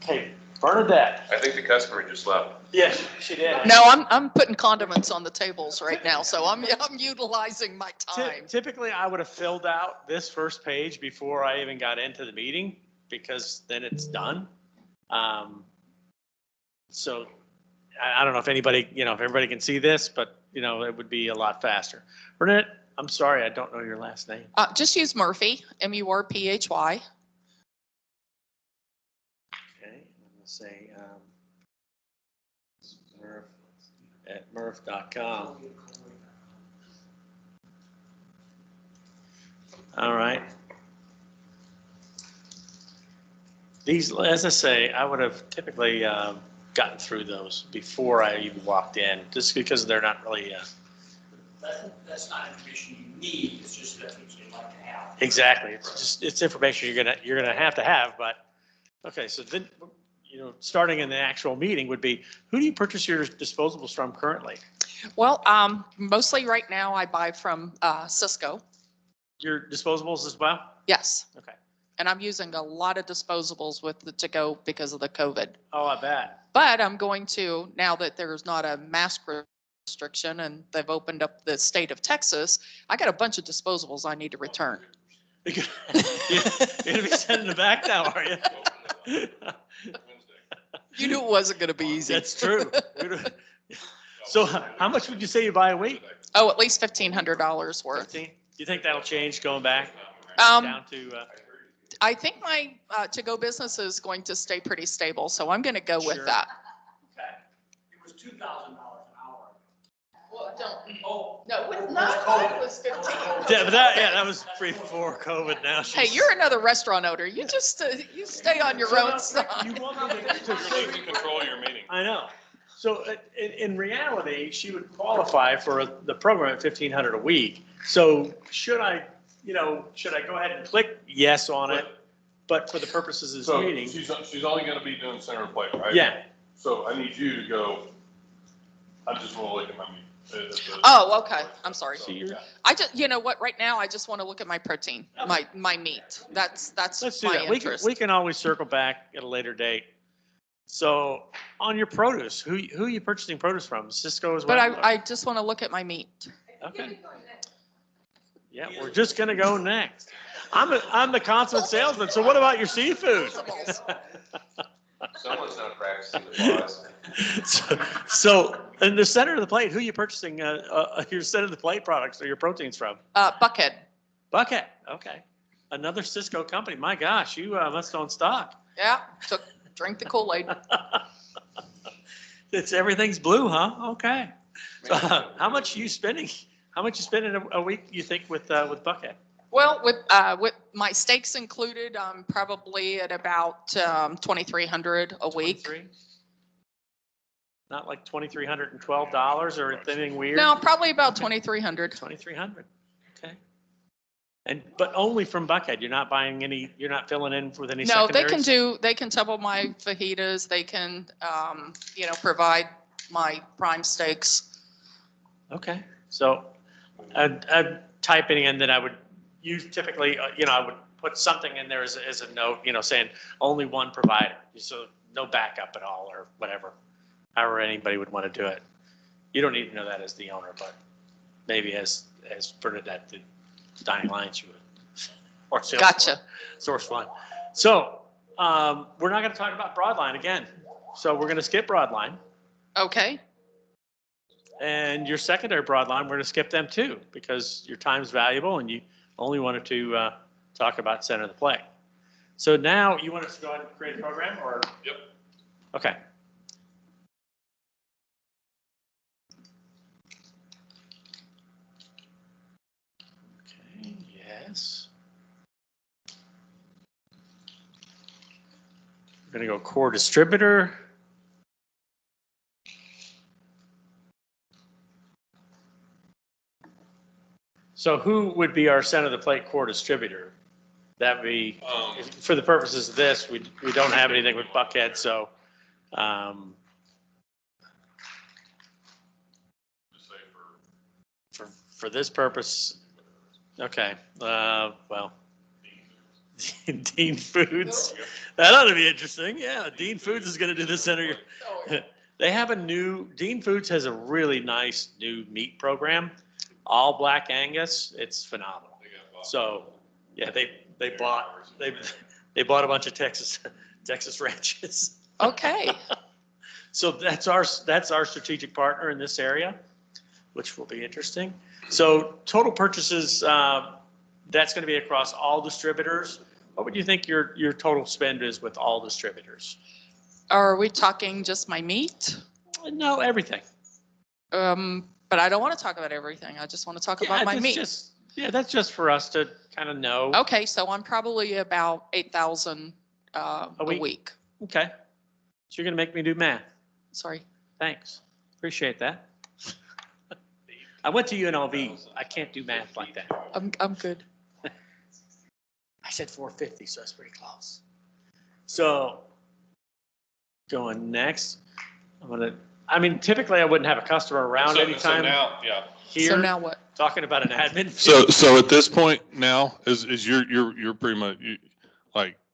Speaker 15: Okay, Bernadette.
Speaker 3: I think the customer just left.
Speaker 15: Yes, she did.
Speaker 21: No, I'm putting condiments on the tables right now, so I'm utilizing my time.
Speaker 15: Typically, I would have filled out this first page before I even got into the meeting because then it's done. So I don't know if anybody, if everybody can see this, but it would be a lot faster. Bernadette, I'm sorry, I don't know your last name.
Speaker 21: Just use Murphy, Murphy.
Speaker 15: Okay, I'm gonna say Murph at murph.com. All right. These, as I say, I would have typically gotten through those before I even walked in, just because they're not really.
Speaker 13: That's not information you need, it's just that's what you'd like to have.
Speaker 15: Exactly, it's information you're gonna have to have, but okay. So then, starting in the actual meeting would be, who do you purchase your disposables from currently?
Speaker 21: Well, mostly right now I buy from Cisco.
Speaker 15: Your disposables as well?
Speaker 21: Yes.
Speaker 15: Okay.
Speaker 21: And I'm using a lot of disposables with the to-go because of the COVID.
Speaker 15: Oh, I bet.
Speaker 21: But I'm going to, now that there's not a mask restriction and they've opened up the state of Texas, I got a bunch of disposables I need to return.
Speaker 15: You're gonna be sending them back now, are you?
Speaker 21: You knew it wasn't going to be easy.
Speaker 15: That's true. So how much would you say you buy a week?
Speaker 21: Oh, at least $1,500 worth.
Speaker 15: 15? Do you think that'll change going back
Speaker 21: down
Speaker 15: to?
Speaker 21: I think my to-go business is going to stay pretty stable, so I'm going to go with that.
Speaker 13: Okay. It was $2,000 an hour.
Speaker 21: don't, no, with none, it was 15.
Speaker 15: Yeah, but that was before COVID now.
Speaker 21: Hey,
Speaker 15: She's-
Speaker 21: you're another restaurant owner. You just, you stay on your own side.
Speaker 15: You want me to
Speaker 3: You're losing control of your meeting.
Speaker 15: I know. So in reality, she would qualify for the program at 1,500 a week. So should I go ahead and click yes on it? But for the purposes of this
Speaker 3: So
Speaker 15: meeting,
Speaker 3: she's only gonna be doing center of plate, right?
Speaker 15: yeah.
Speaker 3: So I need you to go, I just wanna look at my meat.
Speaker 21: Oh, okay. I'm sorry.
Speaker 15: So you're-
Speaker 21: I just, you know what, right now, I just want to look at my protein, my meat. That's
Speaker 15: Let's do
Speaker 21: my
Speaker 15: that.
Speaker 21: interest.
Speaker 15: We can always circle back at a later date. So on your produce, who are you purchasing produce from? Cisco as well?
Speaker 21: But I just want to look at my meat.
Speaker 15: Okay. Yeah, we're just gonna go next. I'm the consummate salesman, so what about your seafood?
Speaker 3: Someone's not practicing the boss.
Speaker 15: So in the center of the plate, who are you purchasing your center of the plate products or your proteins from?
Speaker 21: Buckhead.
Speaker 15: Buckhead, okay. Another Cisco company. My gosh, you must own stock.
Speaker 21: Yeah, drink the Kool-Aid.
Speaker 15: Everything's blue, huh? Okay. So how much are you spending? How much you spending a week, you think, with Buckhead?
Speaker 21: Well, with my steaks included, I'm probably at about 2,300 a week.
Speaker 15: 23? Not like $2,312 or anything weird?
Speaker 21: No, probably about 2,300.
Speaker 15: 2,300, okay. But only from Buckhead. You're not buying any, you're not filling in with any
Speaker 21: No,
Speaker 15: secondaries?
Speaker 21: they can double my fajitas. They can, provide my prime steaks.
Speaker 15: Okay, so typing in that I would use typically, I would put something in there as a note, saying only one provider. So no backup at all or whatever, however anybody would want to do it. You don't need to know that as the owner, but maybe as Bernadette did Dining Lines, you would. Or Salesforce.
Speaker 21: Gotcha.
Speaker 15: Source one. So we're not going to talk about Broadline again. So we're going to skip Broadline.
Speaker 21: Okay.
Speaker 15: And your secondary Broadline, we're going to skip them too, because your time's valuable and you only wanted to talk about center of the plate. So now you want us to go ahead and create a program or?
Speaker 3: Yep.
Speaker 15: Okay. Okay, yes. We're going to go core distributor. So who would be our center of the plate core distributor? That be, for the purposes of this, we don't have anything with Buckhead, so. For this purpose, okay, well. Dean Foods, that ought to be interesting. Yeah, Dean Foods is going to do the center. They have Dean Foods has a really nice new meat program, all black Angus. It's phenomenal. So, yeah, they bought a bunch of Texas ranches.
Speaker 21: Okay.
Speaker 15: So that's our strategic partner in this area, which will be interesting. So total purchases, that's going to be across all distributors. What would you think your total spend is with all distributors?
Speaker 21: Are we talking just my meat?
Speaker 15: No, everything.
Speaker 21: But I don't want to talk about everything. I just want to talk about my meat.
Speaker 15: That's just for us to kind of know.
Speaker 21: Okay, so I'm probably about 8,000 a week.
Speaker 15: Okay. So you're going to make me do math.
Speaker 21: Sorry.
Speaker 15: Thanks. Appreciate that. I went to UNLV. I can't do math like that.
Speaker 21: I'm good.
Speaker 15: I said 450, so that's pretty close. So going next, typically I wouldn't have a customer around anytime.
Speaker 3: So now, yeah.
Speaker 15: Here,
Speaker 21: So now what?
Speaker 15: Talking about an admin.
Speaker 9: So at this point now is you're pretty much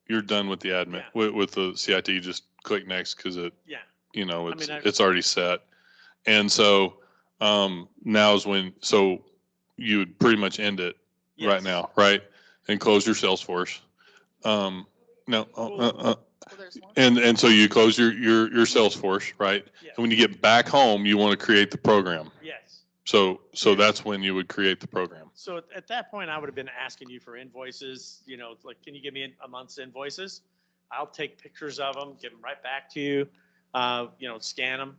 Speaker 9: you're done with the admin with the CIT. You just click next because it's already set, and so now is when you would pretty much end it right now, right, and close your Salesforce. And so you close your Salesforce, right? And when you get back home, you want to create the program.
Speaker 15: Yes.
Speaker 9: So that's when you would create the program.
Speaker 15: So at that point, I would have been asking you for invoices, like, can you give me a month's invoices? I'll take pictures of them, give them right back to you, scan them,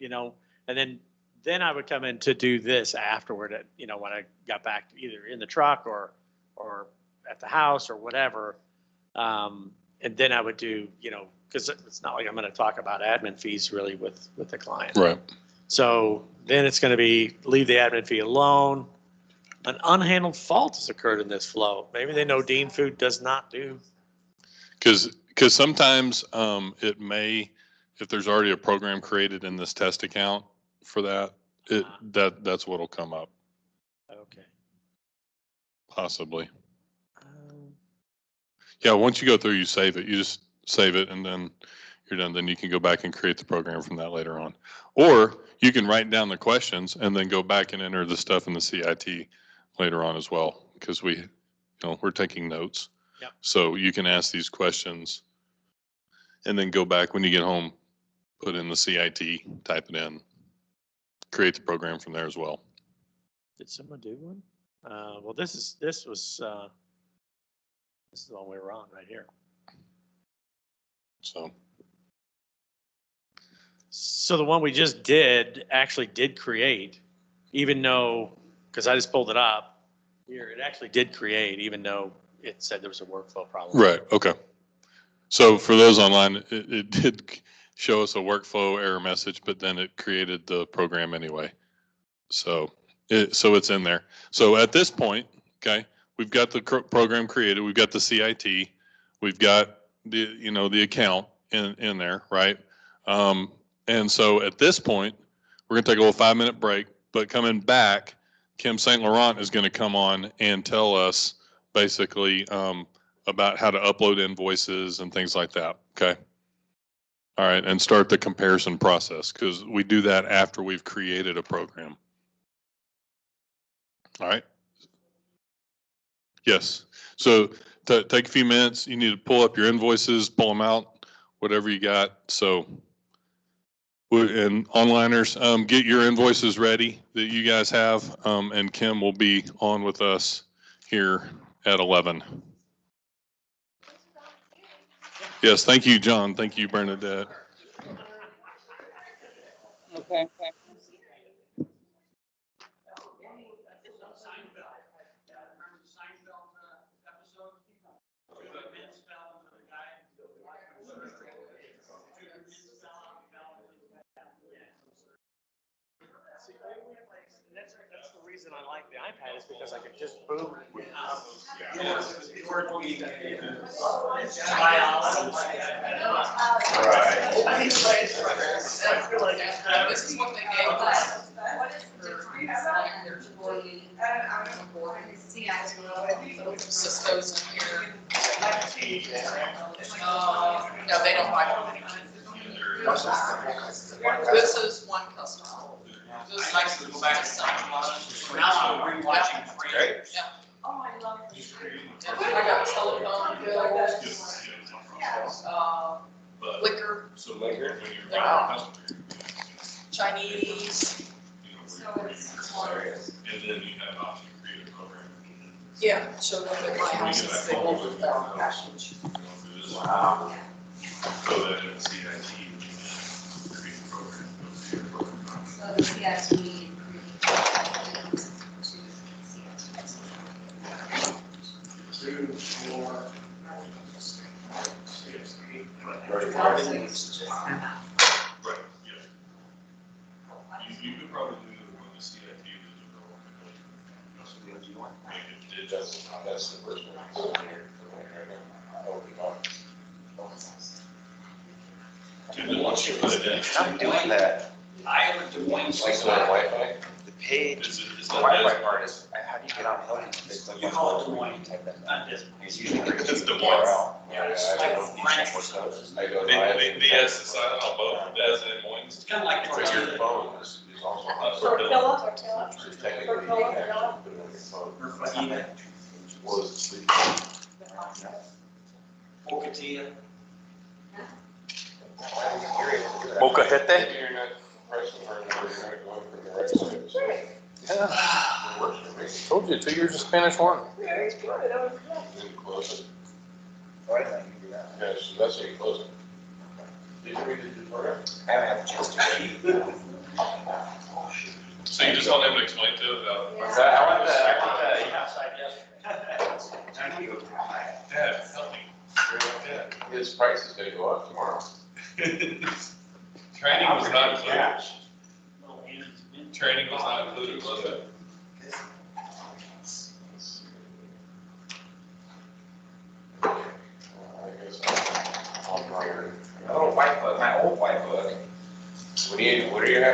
Speaker 15: and then
Speaker 6: Then I would come in to do this afterward, you know, when I got back either in the truck or at the house or whatever. And then I would do, you know, because it's not like I'm going to talk about admin fees really with the client.
Speaker 9: Right.
Speaker 6: So then it's going to be leave the admin fee alone. An unhandled fault has occurred in this flow. Maybe they know Dean Food does not do.
Speaker 9: Because sometimes it may, if there's already a program created in this test account for that, that's what'll come up.
Speaker 6: Okay.
Speaker 9: Possibly. Yeah, once you go through, you save it. You just save it and then you're done. Then you can go back and create the program from that later on. Or you can write down the questions and then go back and enter the stuff in the CIT later on as well, because we're taking notes.
Speaker 6: Yep.
Speaker 9: So you can ask these questions and then go back when you get home, put in the CIT, type it in, create the program from there as well.
Speaker 6: Did someone do one? Well, this was this is the one we were on right here. So the one we just did actually did create, even though, because I just pulled it up here, it actually did create, even though it said there was a workflow problem.
Speaker 9: Right. Okay. So for those online, it did show us a workflow error message, but then it created the program anyway. So it's in there. So at this point, okay, we've got the program created. We've got the CIT. We've got the account in there, right? And so at this point, we're going to take a little 5-minute break, but coming back, Kim St. Laurent is going to come on and tell us basically about how to upload invoices and things like that. Okay. All right. And start the comparison process, because we do that after we've created a program. All right. Yes. So take a few minutes. You need to pull up your invoices, pull them out, whatever you got. So, and onliners, get your invoices ready that you guys have. And Kim will be on with us here at 11. Yes. Thank you, John. Thank you, Bernadette.
Speaker 12: Okay.
Speaker 6: That's the reason I like the iPad, is because I could just boom.
Speaker 21: This is what they gave us. Cisco's in here. No, they don't buy them. This is one customer. This is nice to go back to some. Now I'm rewatching Free. Yeah.
Speaker 14: Oh, I love this.
Speaker 21: I got telephone bills, liquor.
Speaker 3: So liquor, when you're
Speaker 21: Wow. Chinese.
Speaker 14: So it's.
Speaker 3: and then you have option to create a program.
Speaker 21: Yeah, showed up at my house and they will with their package.
Speaker 3: Wow. So that in CIT, create a program.
Speaker 14: So the CIT.
Speaker 3: Right, yeah. You could probably do the one the CIT is developing.
Speaker 19: That's the first one.
Speaker 3: And then once you put it in.
Speaker 8: I'm doing that.
Speaker 21: I am doing.
Speaker 8: Like the Wi-Fi, the page,
Speaker 3: Is
Speaker 8: the
Speaker 3: that
Speaker 8: Wi-Fi part is, how do you get on Home? It's like
Speaker 21: You call it Des
Speaker 8: you
Speaker 21: Moines.
Speaker 8: type that in.
Speaker 21: Not this.
Speaker 8: It's usually
Speaker 3: If it's Des Moines.
Speaker 8: URL.
Speaker 21: Yeah, it's
Speaker 8: I
Speaker 21: like
Speaker 8: go
Speaker 21: a
Speaker 8: each
Speaker 21: French
Speaker 8: one.
Speaker 21: service.
Speaker 8: I go.
Speaker 3: The S is silent on both, the S and Moines.
Speaker 21: It's kind of like.
Speaker 8: But your phone is also.
Speaker 14: For Philip or Philip?
Speaker 8: So technically,
Speaker 14: For
Speaker 8: you
Speaker 14: Philip
Speaker 8: can
Speaker 14: or
Speaker 8: actually
Speaker 14: Philip?
Speaker 8: put it on your phone.
Speaker 21: Email.
Speaker 8: Or sleep.
Speaker 21: Pocatilla.
Speaker 8: Mocajete?
Speaker 9: Told you, 2 years of Spanish 1.
Speaker 14: Very good, that was good.
Speaker 19: Yeah, so that's how you close it. Did you read the tutorial?
Speaker 8: I haven't had a chance to read.
Speaker 3: So you just want them to explain to it about.
Speaker 6: What's that? I want the, yeah, side, yes.
Speaker 3: Dad, help me.
Speaker 17: His price is gonna go up tomorrow.
Speaker 3: Training was not included. Training was not included, was it?
Speaker 7: Oh, white book, my old white book.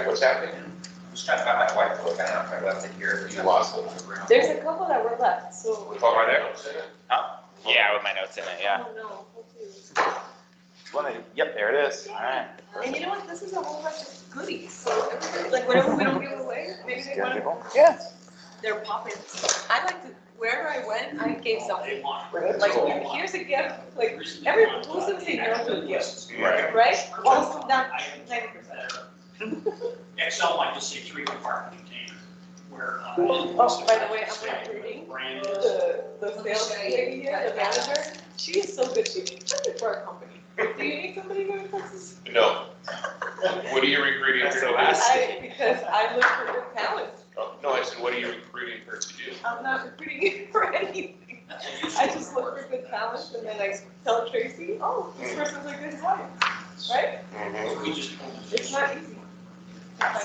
Speaker 17: What's happening?
Speaker 7: I'm just trying to find my white book. I don't know if I left it here.
Speaker 17: You lost it.
Speaker 14: There's a couple that were left, so.
Speaker 17: With all my notes in it?
Speaker 7: Oh, yeah, with my notes in it, yeah.
Speaker 14: Oh, no, hopefully.
Speaker 7: Yep, there it is. All right.
Speaker 14: And you know what, this is a whole bunch of goodies, so everybody, like whatever we don't give away, maybe they want to.
Speaker 7: Yeah.
Speaker 14: They're popping. I like to, wherever I went, I gave something. Like, here's a gift, like, everyone, who's gonna say no to a gift? Right? All of them down 90%.
Speaker 6: Excel might just say 3 compartment container, where.
Speaker 14: Oh, by the way, I'm recruiting the sales lady here, the manager. She is so good, she's perfect for our company. Do you need somebody who Texas?
Speaker 17: No. What are you recruiting her to do?
Speaker 14: Because I look for good talent.
Speaker 17: Oh, no, I said, what are you recruiting her to do?
Speaker 14: I'm not recruiting for anything. I just look for good talent and then I tell Tracy, oh, this person's a good wife, right? It's not easy. to find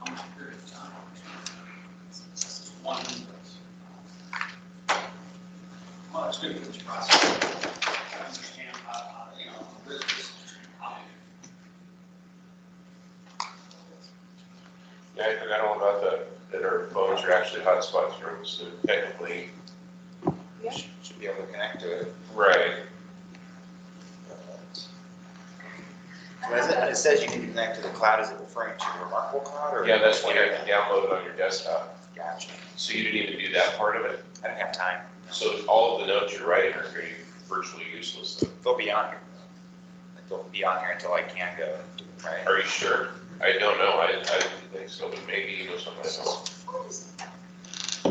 Speaker 14: good
Speaker 6: Well, it's good for this process. I understand how, business.
Speaker 17: Yeah, I forgot all about that our phones are actually hotspots rooms, so technically.
Speaker 7: Should be able to connect to it.
Speaker 17: Right.
Speaker 7: So it says you can connect to the cloud, is it referring to Remarkable Cloud or?
Speaker 17: Yeah, that's when you can download it on your desktop.
Speaker 7: Gotcha.
Speaker 17: So you didn't even do that part of it?
Speaker 7: I didn't have time.
Speaker 17: So all of the notes you're writing are pretty virtually useless.
Speaker 7: They'll be on here. Like, they'll be on here until I can't go, right?
Speaker 17: Are you sure? I don't know. I didn't think so, but maybe you know something else.
Speaker 16: I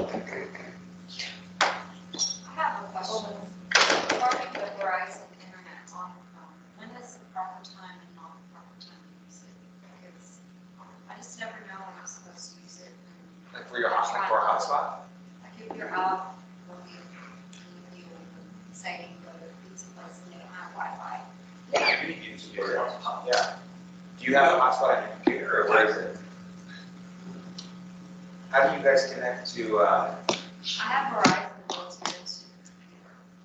Speaker 16: have a question. Regarding the Verizon internet on the phone, when is the proper time and not the proper time to use it? Because I just never know when I'm supposed to use it.
Speaker 7: Like for your hotspot, for a hotspot?
Speaker 16: Like if you're out working, you saying go to pizza place and they don't have Wi-Fi.
Speaker 7: Yeah, you can use it. Yeah. Do you have a hotspot on your computer or where is it? How do you guys connect to,
Speaker 16: I have Verizon built into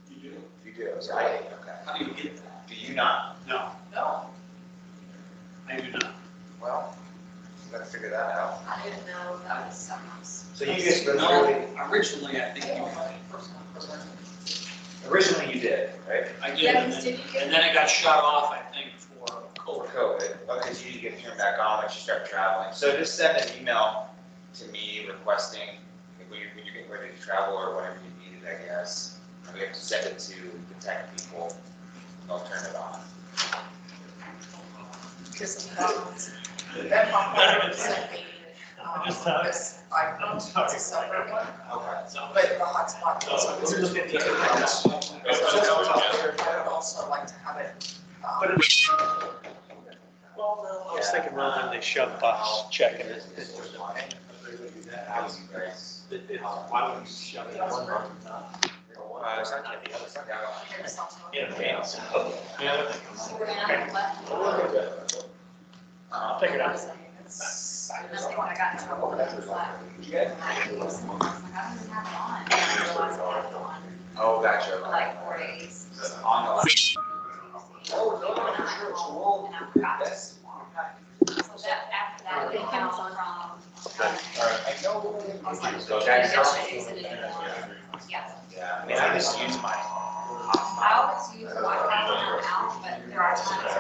Speaker 16: the computer.
Speaker 7: you do? So okay.
Speaker 6: How do you get that?
Speaker 7: Do you not?
Speaker 6: No. No. I do not.
Speaker 7: Well, you gotta figure that out.
Speaker 16: I didn't know that was something else.
Speaker 7: So you just
Speaker 6: No,
Speaker 7: literally,
Speaker 6: originally, I think you.
Speaker 7: originally you did, right?
Speaker 6: I did,
Speaker 16: Yeah,
Speaker 6: and
Speaker 16: did
Speaker 6: then,
Speaker 16: you get-
Speaker 6: and then it got shut off, I think, for
Speaker 7: For
Speaker 6: COVID.
Speaker 7: COVID, okay, so you get turned back on once you start traveling. So just send an email to me requesting, like, when you're getting ready to travel or whenever you need it, I guess. And we have to send it to the tech people, they'll turn it on.
Speaker 14: Because of
Speaker 6: That
Speaker 14: Just this iPhone, it's a separate one, but the hotspot is on
Speaker 6: So,
Speaker 14: this video. I would also like to have it. Well, no.
Speaker 6: I was thinking rather than they shove box checking it. Why would you shove it in one room? In advance.
Speaker 16: So we're gonna have it left.
Speaker 6: I'll figure it out.
Speaker 16: Another thing when I got in trouble with it was that I had to use them. I was like, I don't even have it on. And I realized I had it on
Speaker 7: Oh, gotcha.
Speaker 16: for like 4 days.
Speaker 7: On the line.
Speaker 16: And I forgot this. So that, after that, they came from, I was like,
Speaker 7: So
Speaker 16: I
Speaker 7: that's-
Speaker 16: guess I use it anymore. Yeah.
Speaker 7: Yeah, I mean, I just use my.
Speaker 16: I always use Wi-Fi when I'm out, but there are times when.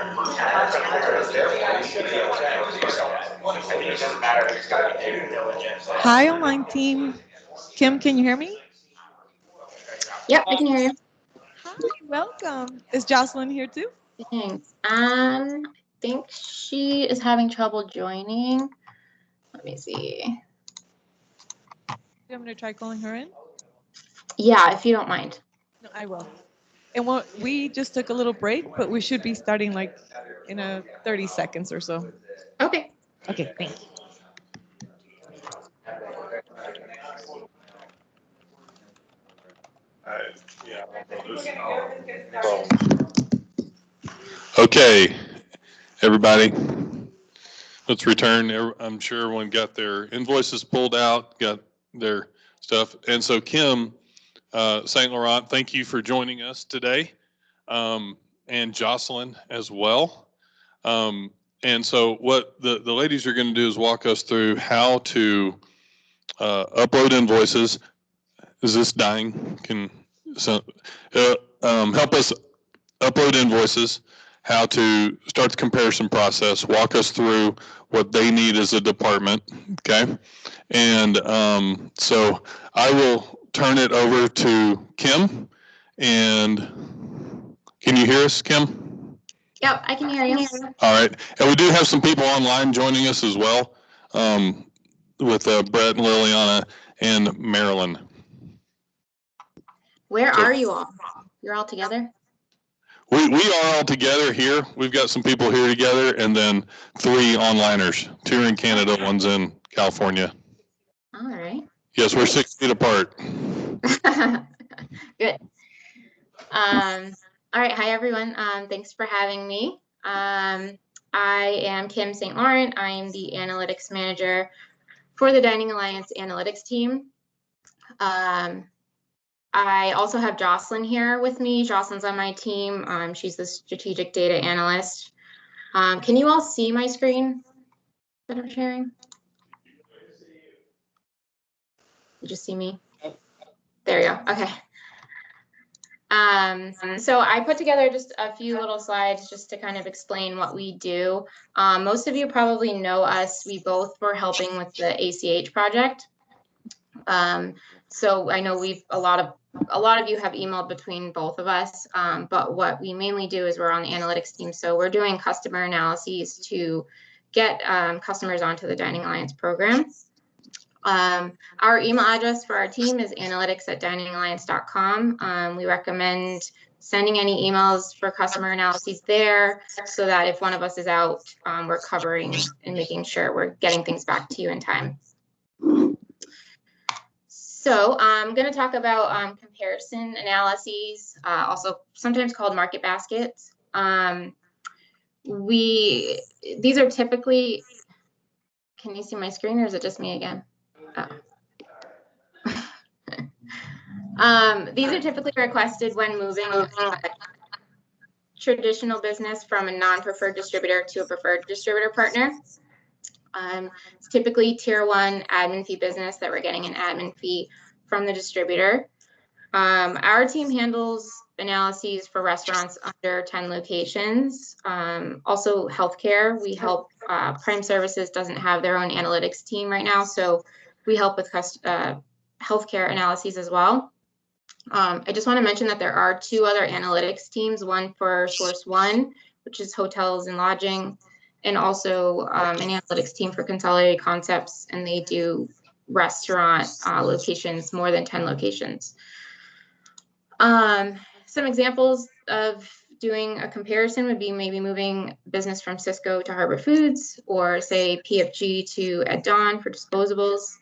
Speaker 7: I think it doesn't matter, it's gotta be due diligence.
Speaker 22: Hi, online team. Kim, can you hear me?
Speaker 18: Yep, I can hear you.
Speaker 22: Hi, welcome. Is Jocelyn here too?
Speaker 18: Thanks. I think she is having trouble joining. Let me see.
Speaker 22: I'm going to try calling her in.
Speaker 18: Yeah, if you don't mind.
Speaker 22: No, I will. And we just took a little break, but we should be starting like in a 30 seconds or so.
Speaker 18: Okay.
Speaker 22: Okay, thank you.
Speaker 3: Okay, everybody, let's return. I'm sure everyone got their invoices pulled out, got their stuff. And so Kim, St. Laurent, thank you for joining us today, and Jocelyn as well. And so what the ladies are going to do is walk us through how to upload invoices. Is this dying? Can help us upload invoices, how to start the comparison process, walk us through what they need as a department, okay? And so I will turn it over to Kim. And can you hear us, Kim?
Speaker 18: Yep, I can hear you.
Speaker 3: All right. And we do have some people online joining us as well, with Brett and Liliana and Marilyn.
Speaker 18: Where are you all? You're all together?
Speaker 3: We are all together here. We've got some people here together, and then 3 onliners, 2 are in Canada, 1's in California.
Speaker 18: All right.
Speaker 3: Yes, we're 6 feet apart.
Speaker 18: Good. All right. Hi, everyone. Thanks for having me. I am Kim St. Laurent. I am the analytics manager for the Dining Alliance analytics team. I also have Jocelyn here with me. Jocelyn's on my team. She's the strategic data analyst. Can you all see my screen that I'm sharing? You just see me? There you go. Okay. So I put together just a few little slides just to kind of explain what we do. Most of you probably know us. We both were helping with the ACH project. So I know a lot of you have emailed between both of us, but what we mainly do is we're on the analytics team. So we're doing customer analyses to get customers onto the Dining Alliance program. Our email address for our team is analytics@diningalliance.com. We recommend sending any emails for customer analyses there so that if one of us is out, we're covering and making sure we're getting things back to you in time. So I'm going to talk about comparison analyses, also sometimes called market baskets. These are typically, can you see my screen or is it just me again? Oh. These are typically requested when moving traditional business from a non-preferred distributor to a preferred distributor partner. It's typically tier 1 admin fee business that we're getting an admin fee from the distributor. Our team handles analyses for restaurants under 10 locations. Also healthcare, we help, Prime Services doesn't have their own analytics team right now, so we help with healthcare analyses as well. I just want to mention that there are 2 other analytics teams, one for Source One, which is hotels and lodging, and also an analytics team for Consolidated Concepts, and they do restaurant locations, more than 10 locations. Some examples of doing a comparison would be maybe moving business from Cisco to Harbor Foods, or say PFG to Ed Dawn for disposables.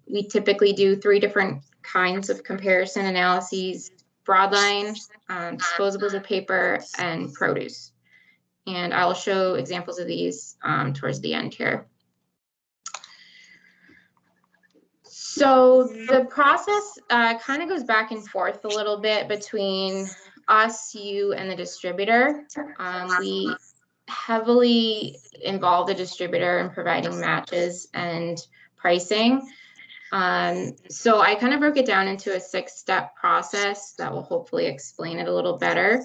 Speaker 18: We typically do 3 different kinds of comparison analyses: broadline, disposables of paper, and produce. And I'll show examples of these towards the end here. So the process kind of goes back and forth a little bit between us, you, and the distributor. We heavily involve the distributor in providing matches and pricing. So I kind of broke it down into a 6-step process that will hopefully explain it a little better.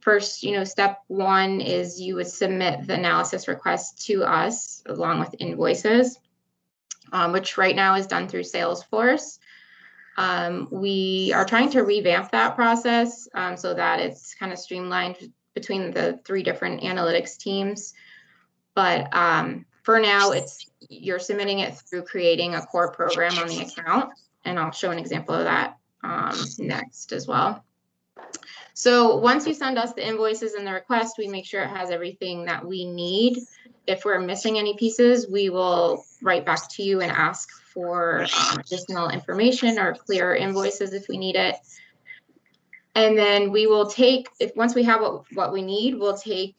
Speaker 18: First, step 1 is you would submit the analysis request to us along with invoices, which right now is done through Salesforce. We are trying to revamp that process so that it's kind of streamlined between the 3 different analytics teams. But for now, you're submitting it through creating a core program on the account, and I'll show an example of that next as well. So once you send us the invoices and the request, we make sure it has everything that we need. If we're missing any pieces, we will write back to you and ask for additional information or clearer invoices if we need it. And then we will take, once we have what we need, we'll take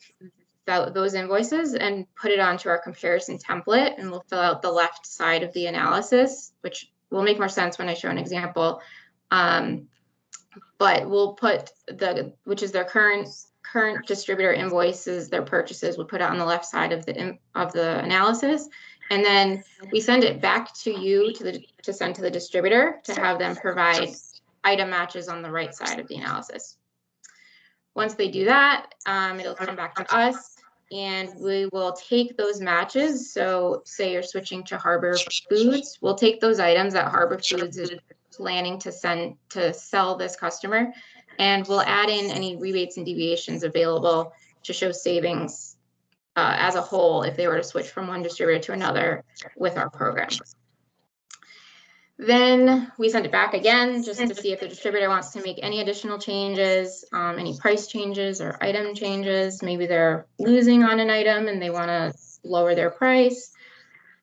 Speaker 18: those invoices and put it onto our comparison template, and we'll fill out the left side of the analysis, which will make more sense when I show an example. But we'll put which is their current distributor invoices, their purchases, we'll put it on the left side of the analysis. And then we send it back to you to send to the distributor to have them provide item matches on the right side of the analysis. Once they do that, it'll come back to us and we will take those matches. So say you're switching to Harbor Foods, we'll take those items that Harbor Foods is planning to sell this customer, and we'll add in any rebates and deviations available to show savings as a whole if they were to switch from one distributor to another with our program. Then we send it back again just to see if the distributor wants to make any additional changes, any price changes or item changes. Maybe they're losing on an item and they want to lower their price.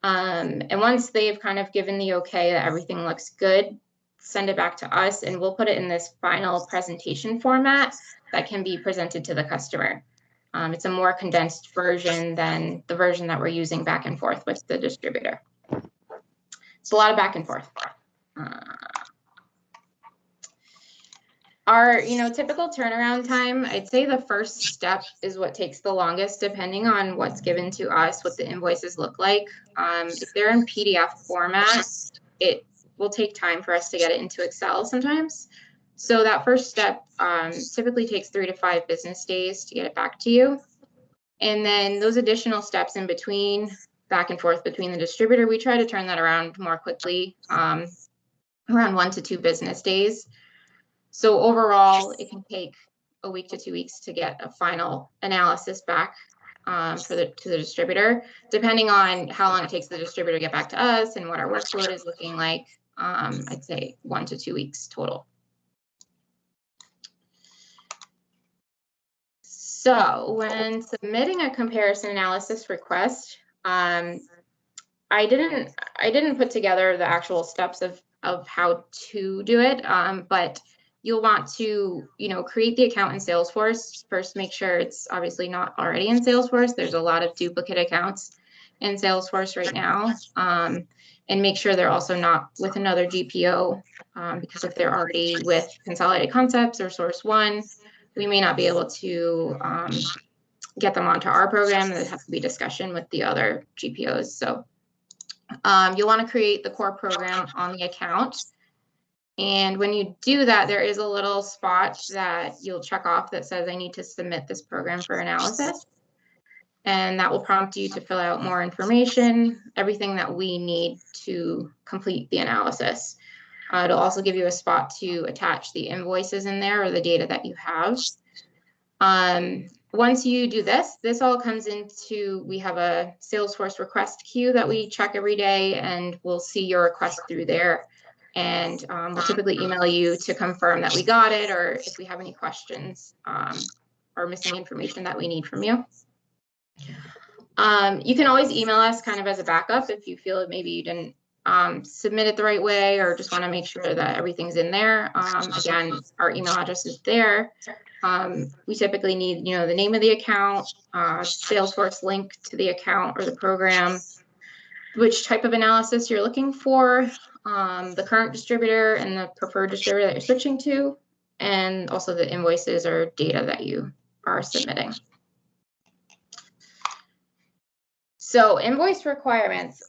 Speaker 18: And once they've kind of given the okay that everything looks good, send it back to us and we'll put it in this final presentation format that can be presented to the customer. It's a more condensed version than the version that we're using back and forth with the distributor. It's a lot of back and forth. Our, typical turnaround time, I'd say the first step is what takes the longest, depending on what's given to us, what the invoices look like. If they're in PDF format, it will take time for us to get it into Excel sometimes. So that first step typically takes 3 to 5 business days to get it back to you. And then those additional steps in between, back and forth between the distributor, we try to turn that around more quickly, around 1 to 2 business days. So overall, it can take a week to 2 weeks to get a final analysis back to the distributor, depending on how long it takes the distributor to get back to us and what our workload is looking like. I'd say 1 to 2 weeks total. So when submitting a comparison analysis request, I didn't put together the actual steps of how to do it, but you'll want to, create the account in Salesforce. First, make sure it's obviously not already in Salesforce. There's a lot of duplicate accounts in Salesforce right now, and make sure they're also not with another GPO, because if they're already with Consolidated Concepts or Source One, we may not be able to get them onto our program. There has to be discussion with the other GPOs. So you'll want to create the core program on the account. And when you do that, there is a little spot that you'll check off that says, I need to submit this program for analysis. And that will prompt you to fill out more information, everything that we need to complete the analysis. It'll also give you a spot to attach the invoices in there or the data that you have. Once you do this all comes into, we have a Salesforce request queue that we check every day, and we'll see your request through there. And we'll typically email you to confirm that we got it, or if we have any questions or missing information that we need from you. You can always email us kind of as a backup if you feel that maybe you didn't submit it the right way or just want to make sure that everything's in there. Again, our email address is there. We typically need, the name of the account, Salesforce link to the account or the program, which type of analysis you're looking for, the current distributor and the preferred distributor that you're switching to, and also the invoices or data that you are submitting. So invoice requirements.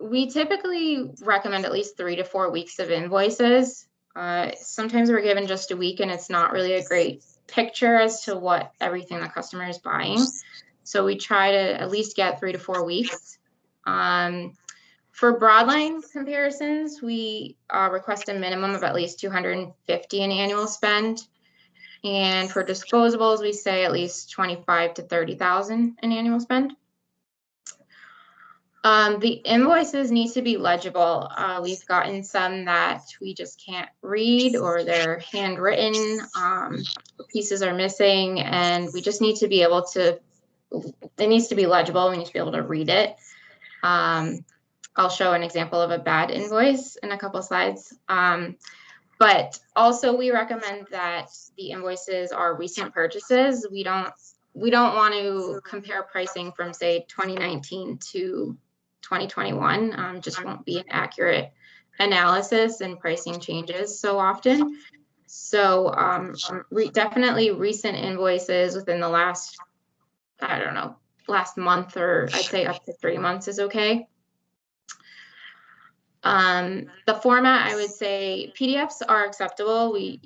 Speaker 18: We typically recommend at least 3 to 4 weeks of invoices. Sometimes we're given just a week and it's not really a great picture as to what everything the customer is buying. So we try to at least get 3 to 4 weeks. For broadline comparisons, we request a minimum of at least $250 in annual spend. And for disposables, we say at least $25,000 to $30,000 in annual spend. The invoices need to be legible. We've gotten some that we just can't read or they're handwritten. Pieces are missing and we just need to be able to, it needs to be legible. We need to be able to read it. I'll show an example of a bad invoice in a couple slides. But also we recommend that the invoices are recent purchases. We don't want to compare pricing from say 2019 to 2021. Just won't be an accurate analysis and pricing changes so often. So definitely recent invoices within the last, I don't know, last month, or I'd say up to 3 months is okay. The format, I would say PDFs are acceptable. We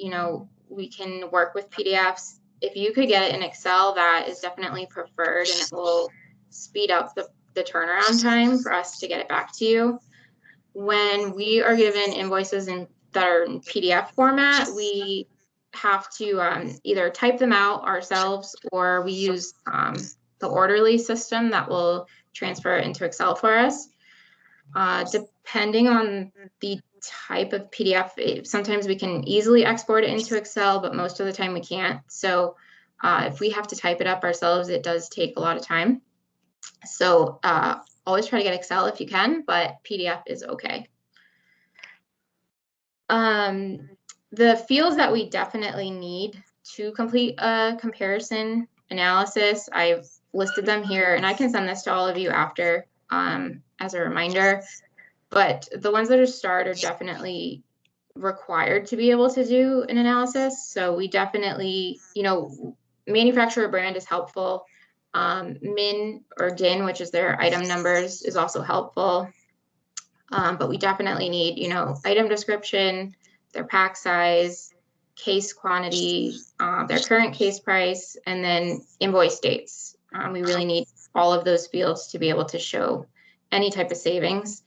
Speaker 18: can work with PDFs. If you could get it in Excel, that is definitely preferred, and it will speed up the turnaround time for us to get it back to you. When we are given invoices that are in PDF format, we have to either type them out ourselves, or we use the Orderly system that will transfer it into Excel for us. Depending on the type of PDF, sometimes we can easily export it into Excel, but most of the time we can't. So if we have to type it up ourselves, it does take a lot of time. So always try to get Excel if you can, but PDF is okay. The fields that we definitely need to complete a comparison analysis, I've listed them here, and I can send this to all of you after as a reminder. But the ones that are starred are definitely required to be able to do an analysis. So we definitely, manufacturer brand is helpful. MIN or DIN, which is their item numbers, is also helpful. But we definitely need, item description, their pack size, case quantity, their current case price, and then invoice dates. We really need all of those fields to be able to show any type of savings.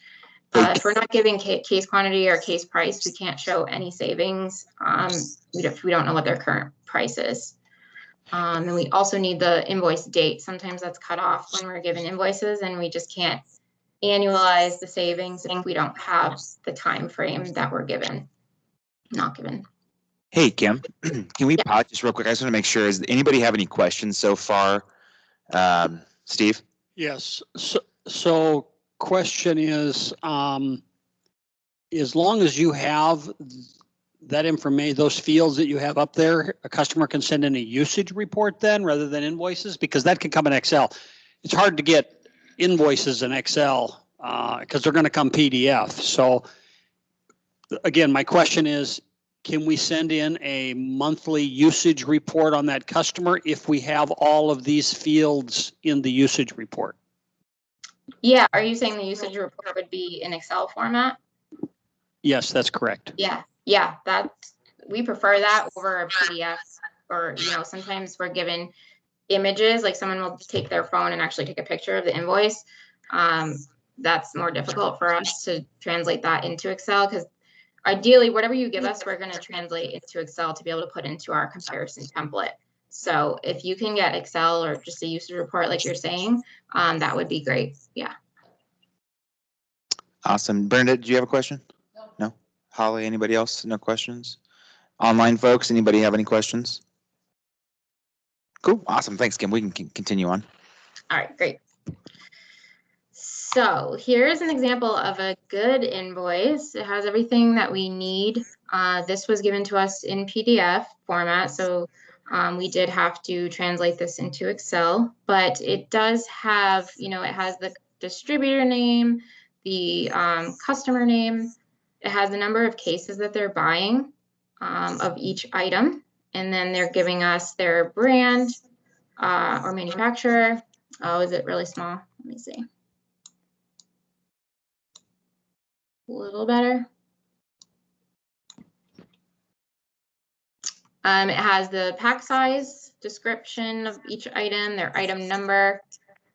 Speaker 18: If we're not giving case quantity or case price, we can't show any savings. We don't know what their current price is. And we also need the invoice date. Sometimes that's cut off when we're given invoices, and we just can't annualize the savings if we don't have the time frame that we're not given.
Speaker 2: Hey, Kim, can we pause just real quick? I just want to make sure, does anybody have any questions so far? Steve?
Speaker 1: Yes. So question is, as long as you have that information, those fields that you have up there, a customer can send in a usage report then rather than invoices, because that can come in Excel. It's hard to get invoices in Excel because they're going to come PDF. So again, my question is, can we send in a monthly usage report on that customer if we have all of these fields in the usage report?
Speaker 18: Yeah, are you saying the usage report would be in Excel format?
Speaker 1: Yes, that's correct.
Speaker 18: Yeah, we prefer that over a PDF, or sometimes we're given images, like someone will take their phone and actually take a picture of the invoice. That's more difficult for us to translate that into Excel, because ideally whatever you give us, we're going to translate into Excel to be able to put into our comparison template. So if you can get Excel or just a usage report like you're saying, that would be great. Yeah.
Speaker 2: Awesome. Brenda, do you have a question? No. Holly, anybody else? No questions? Online folks, anybody have any questions? Cool. Awesome. Thanks, Kim. We can continue on.
Speaker 18: All right, great. So here's an example of a good invoice. It has everything that we need. This was given to us in PDF format, so we did have to translate this into Excel, but it does have, it has the distributor name, the customer name. It has the number of cases that they're buying of each item, and then they're giving us their brand or manufacturer. Oh, is it really small? Let me see. A little better. It has the pack size, description of each item, their item number,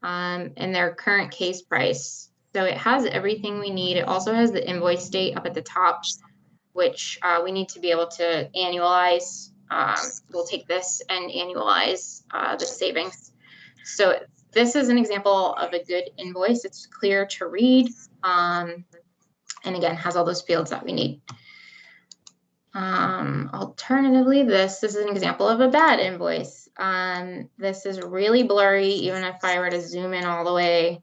Speaker 18: and their current case price. So it has everything we need. It also has the invoice date up at the top, which we need to be able to annualize. We'll take this and annualize the savings. So this is an example of a good invoice. It's clear to read. And again, has all those fields that we need. Alternatively, this is an example of a bad invoice. This is really blurry, even if I were to zoom in all the way.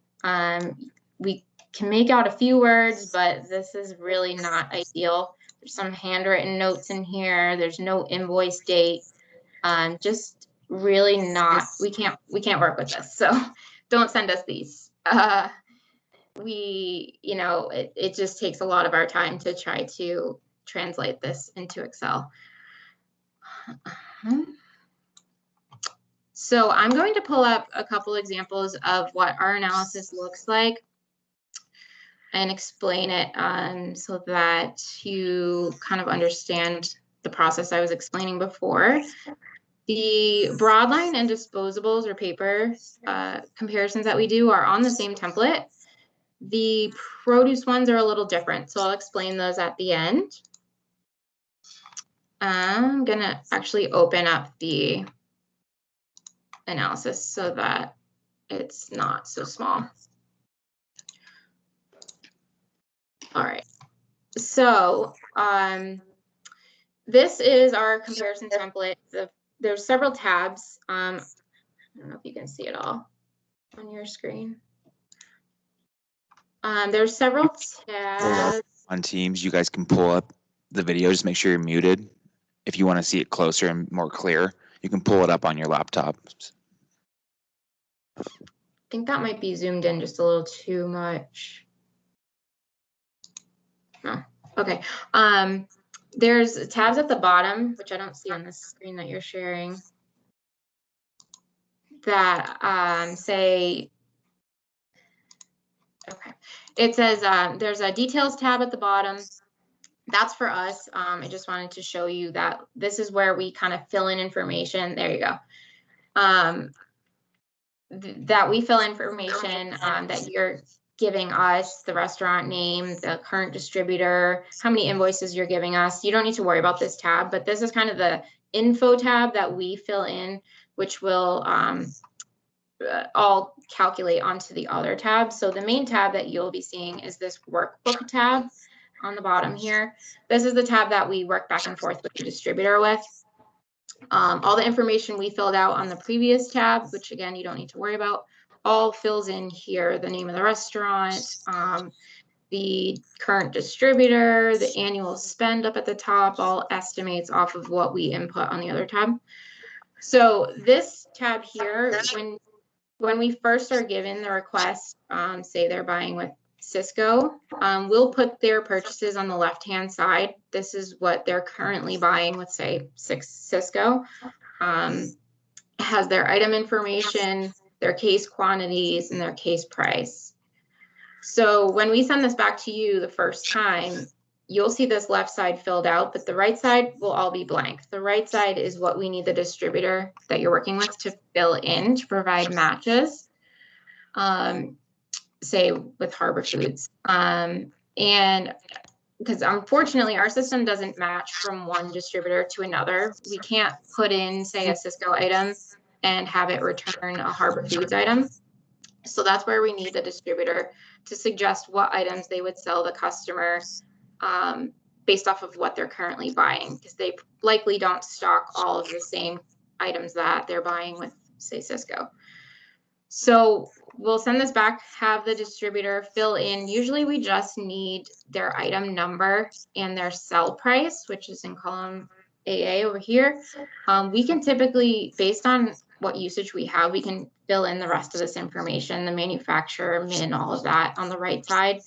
Speaker 18: We can make out a few words, but this is really not ideal. There's some handwritten notes in here. There's no invoice date. Just really not, we can't work with this. So don't send us these. It just takes a lot of our time to try to translate this into Excel. So I'm going to pull up a couple examples of what our analysis looks like and explain it so that you kind of understand the process I was explaining before. The broadline and disposables or paper comparisons that we do are on the same template. The produce ones are a little different, so I'll explain those at the end. I'm gonna actually open up the analysis so that it's not so small. All right, so this is our comparison template. There's several tabs. I don't know if you can see it all on your screen. There's several tabs.
Speaker 2: On Teams, you guys can pull up the video, just make sure you're muted. If you want to see it closer and more clear, you can pull it up on your laptop.
Speaker 18: I think that might be zoomed in just a little too much. No, okay. There's tabs at the bottom, which I don't see on the screen that you're sharing, that say, okay, it says there's a details tab at the bottom. That's for us. I just wanted to show you that this is where we kind of fill in information. There you go. That we fill information that you're giving us, the restaurant name, the current distributor, how many invoices you're giving us. You don't need to worry about this tab, but this is kind of the info tab that we fill in, which will all calculate onto the other tabs. So the main tab that you'll be seeing is this workbook tab on the bottom here. This is the tab that we work back and forth with the distributor with. All the information we filled out on the previous tab, which again, you don't need to worry about, all fills in here: the name of the restaurant, the current distributor, the annual spend up at the top, all estimates off of what we input on the other tab. So this tab here, when we first are given the request, say they're buying with Cisco, we'll put their purchases on the left-hand side. This is what they're currently buying with, say, Cisco. It has their item information, their case quantities, and their case price. So when we send this back to you the first time, you'll see this left side filled out, but the right side will all be blank. The right side is what we need the distributor that you're working with to fill in to provide matches, say with Harbor Foods. And because unfortunately our system doesn't match from one distributor to another. We can't put in, say, a Cisco item and have it return a Harbor Foods item. So that's where we need the distributor to suggest what items they would sell the customer based off of what they're currently buying, because they likely don't stock all of the same items that they're buying with, say, Cisco. So we'll send this back, have the distributor fill in. Usually we just need their item number and their sell price, which is in column AA over here. We can typically, based on what usage we have, we can fill in the rest of this information, the manufacturer, min, all of that on the right side.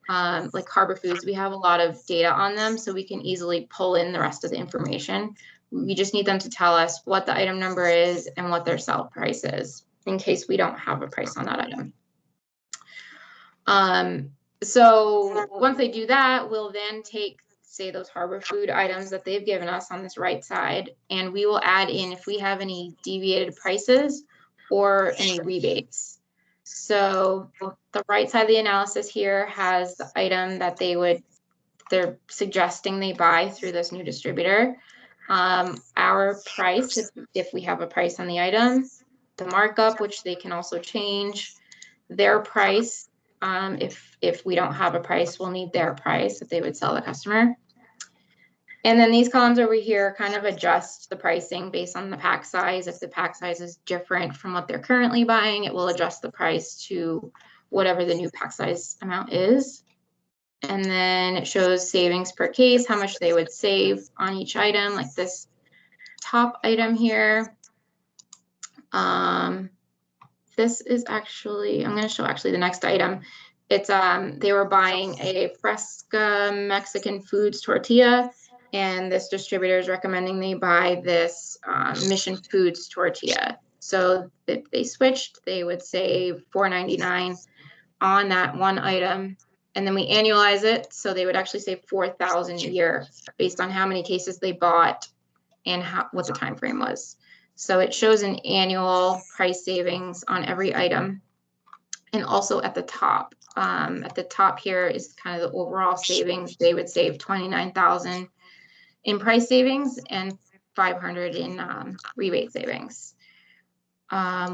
Speaker 18: Like Harbor Foods, we have a lot of data on them, so we can easily pull in the rest of the information. We just need them to tell us what the item number is and what their sell price is, in case we don't have a price on that item. So once they do that, we'll then take, say, those Harbor Food items that they've given us on this right side, and we will add in if we have any deviated prices or any rebates. So the right side of the analysis here has the item that they're suggesting they buy through this new distributor. Our price, if we have a price on the item, the markup, which they can also change, their price. If we don't have a price, we'll need their price that they would sell the customer. And then these columns over here kind of adjust the pricing based on the pack size. If the pack size is different from what they're currently buying, it will adjust the price to whatever the new pack size amount is. And then it shows savings per case, how much they would save on each item, like this top item here. This is actually, I'm going to show actually the next item. It's they were buying a Fresca Mexican Foods tortilla, and this distributor is recommending they buy this Mission Foods tortilla. So if they switched, they would save $4.99 on that one item. And then we annualize it, so they would actually save $4,000 a year based on how many cases they bought and what the time frame was. So it shows an annual price savings on every item. And also at the top here is kind of the overall savings. They would save $29,000 in price savings and $500 in rebate savings.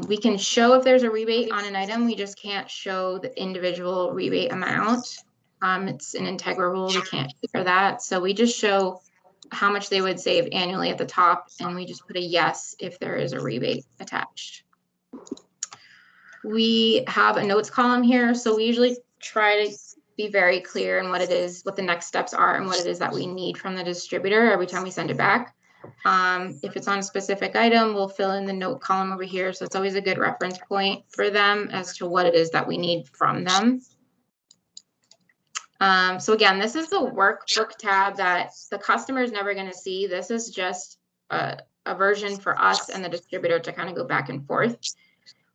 Speaker 18: We can show if there's a rebate on an item, we just can't show the individual rebate amount. It's an Integra rule, we can't share that. So we just show how much they would save annually at the top, and we just put a yes if there is a rebate attached. We have a notes column here, so we usually try to be very clear in what it is, what the next steps are, and what it is that we need from the distributor every time we send it back. If it's on a specific item, we'll fill in the note column over here, so it's always a good reference point for them as to what it is that we need from them. So again, this is the workbook tab that the customer is never going to see. This is just a version for us and the distributor to kind of go back and forth.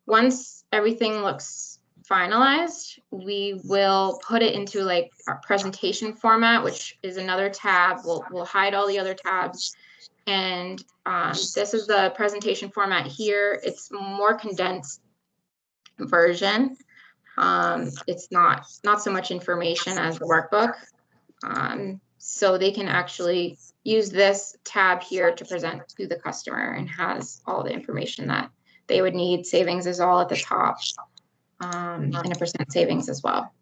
Speaker 18: Once everything looks finalized, we will put it into like our presentation format, which is another tab. We'll hide all the other tabs. And this is the presentation format here. It's more condensed version. It's not so much information as the workbook. So they can actually use this tab here to present to the customer and has all the information that they would need. Savings is all at the top, and a percent savings as well.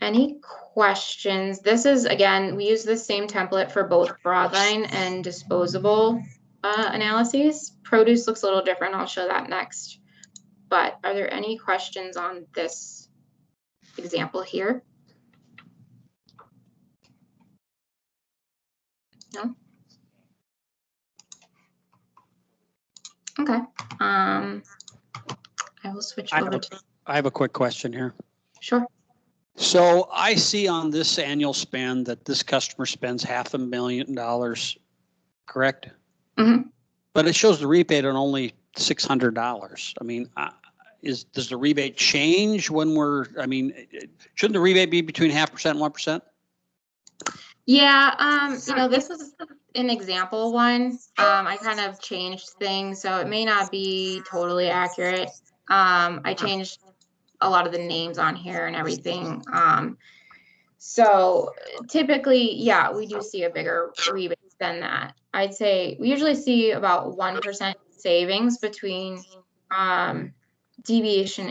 Speaker 18: Any questions? This is, again, we use the same template for both broadline and disposable analyses. Produce looks a little different. I'll show that next. But are there any questions on this example here? No? Okay. I will switch over to.
Speaker 1: I have a quick question here.
Speaker 18: Sure.
Speaker 1: So I see on this annual spend that this customer spends $500,000, correct?
Speaker 18: Mm-hmm.
Speaker 1: But it shows the rebate on only $600. I mean, does the rebate change when shouldn't the rebate be between 0.5% and 1%?
Speaker 18: Yeah, this is an example one. I kind of changed things, so it may not be totally accurate. I changed a lot of the names on here and everything. So typically, yeah, we do see a bigger rebate than that. I'd say we usually see about 1% savings between deviation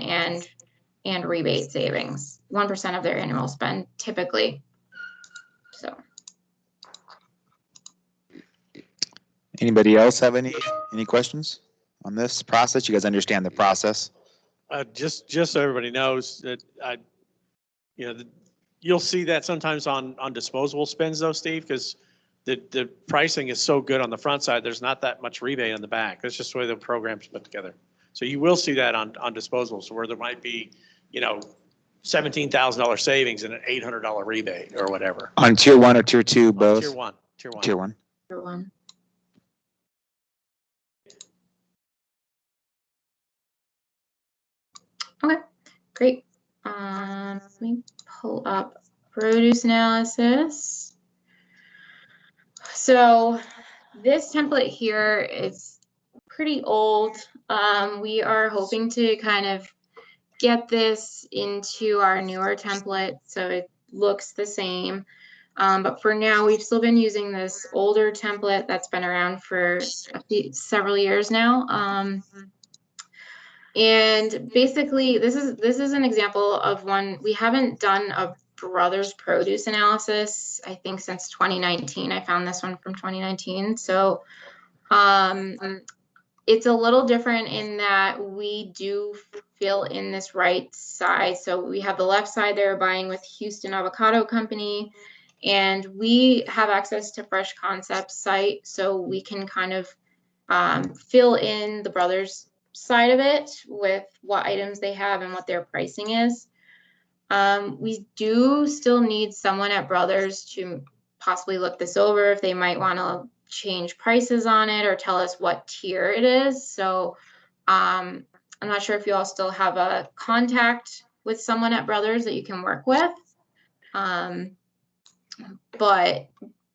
Speaker 18: and rebate savings. 1% of their annual spend typically. So.
Speaker 2: Anybody else have any questions on this process? You guys understand the process?
Speaker 15: Just so everybody knows that you'll see that sometimes on disposable spends though, Steve, because the pricing is so good on the front side. There's not that much rebate on the back. That's just the way the program's put together. So you will see that on disposables where there might be, $17,000 savings and an $800 rebate or whatever.
Speaker 2: On tier 1 or tier 2, both?
Speaker 15: Tier 1.
Speaker 2: Tier 1.
Speaker 18: Tier 1. Okay, great. Let me pull up produce analysis. So this template here is pretty old. We are hoping to kind of get this into our newer template so it looks the same. But for now, we've still been using this older template that's been around for several years now. And basically, this is an example of one. We haven't done a Brothers produce analysis, I think, since 2019. I found this one from 2019. So it's a little different in that we do fill in this right side. So we have the left side there buying with Houston Avocado Company, and we have access to Fresh Concepts site, so we can kind of fill in the Brothers side of it with what items they have and what their pricing is. We do still need someone at Brothers to possibly look this over if they might want to change prices on it or tell us what tier it is. So I'm not sure if you all still have a contact with someone at Brothers that you can work with. But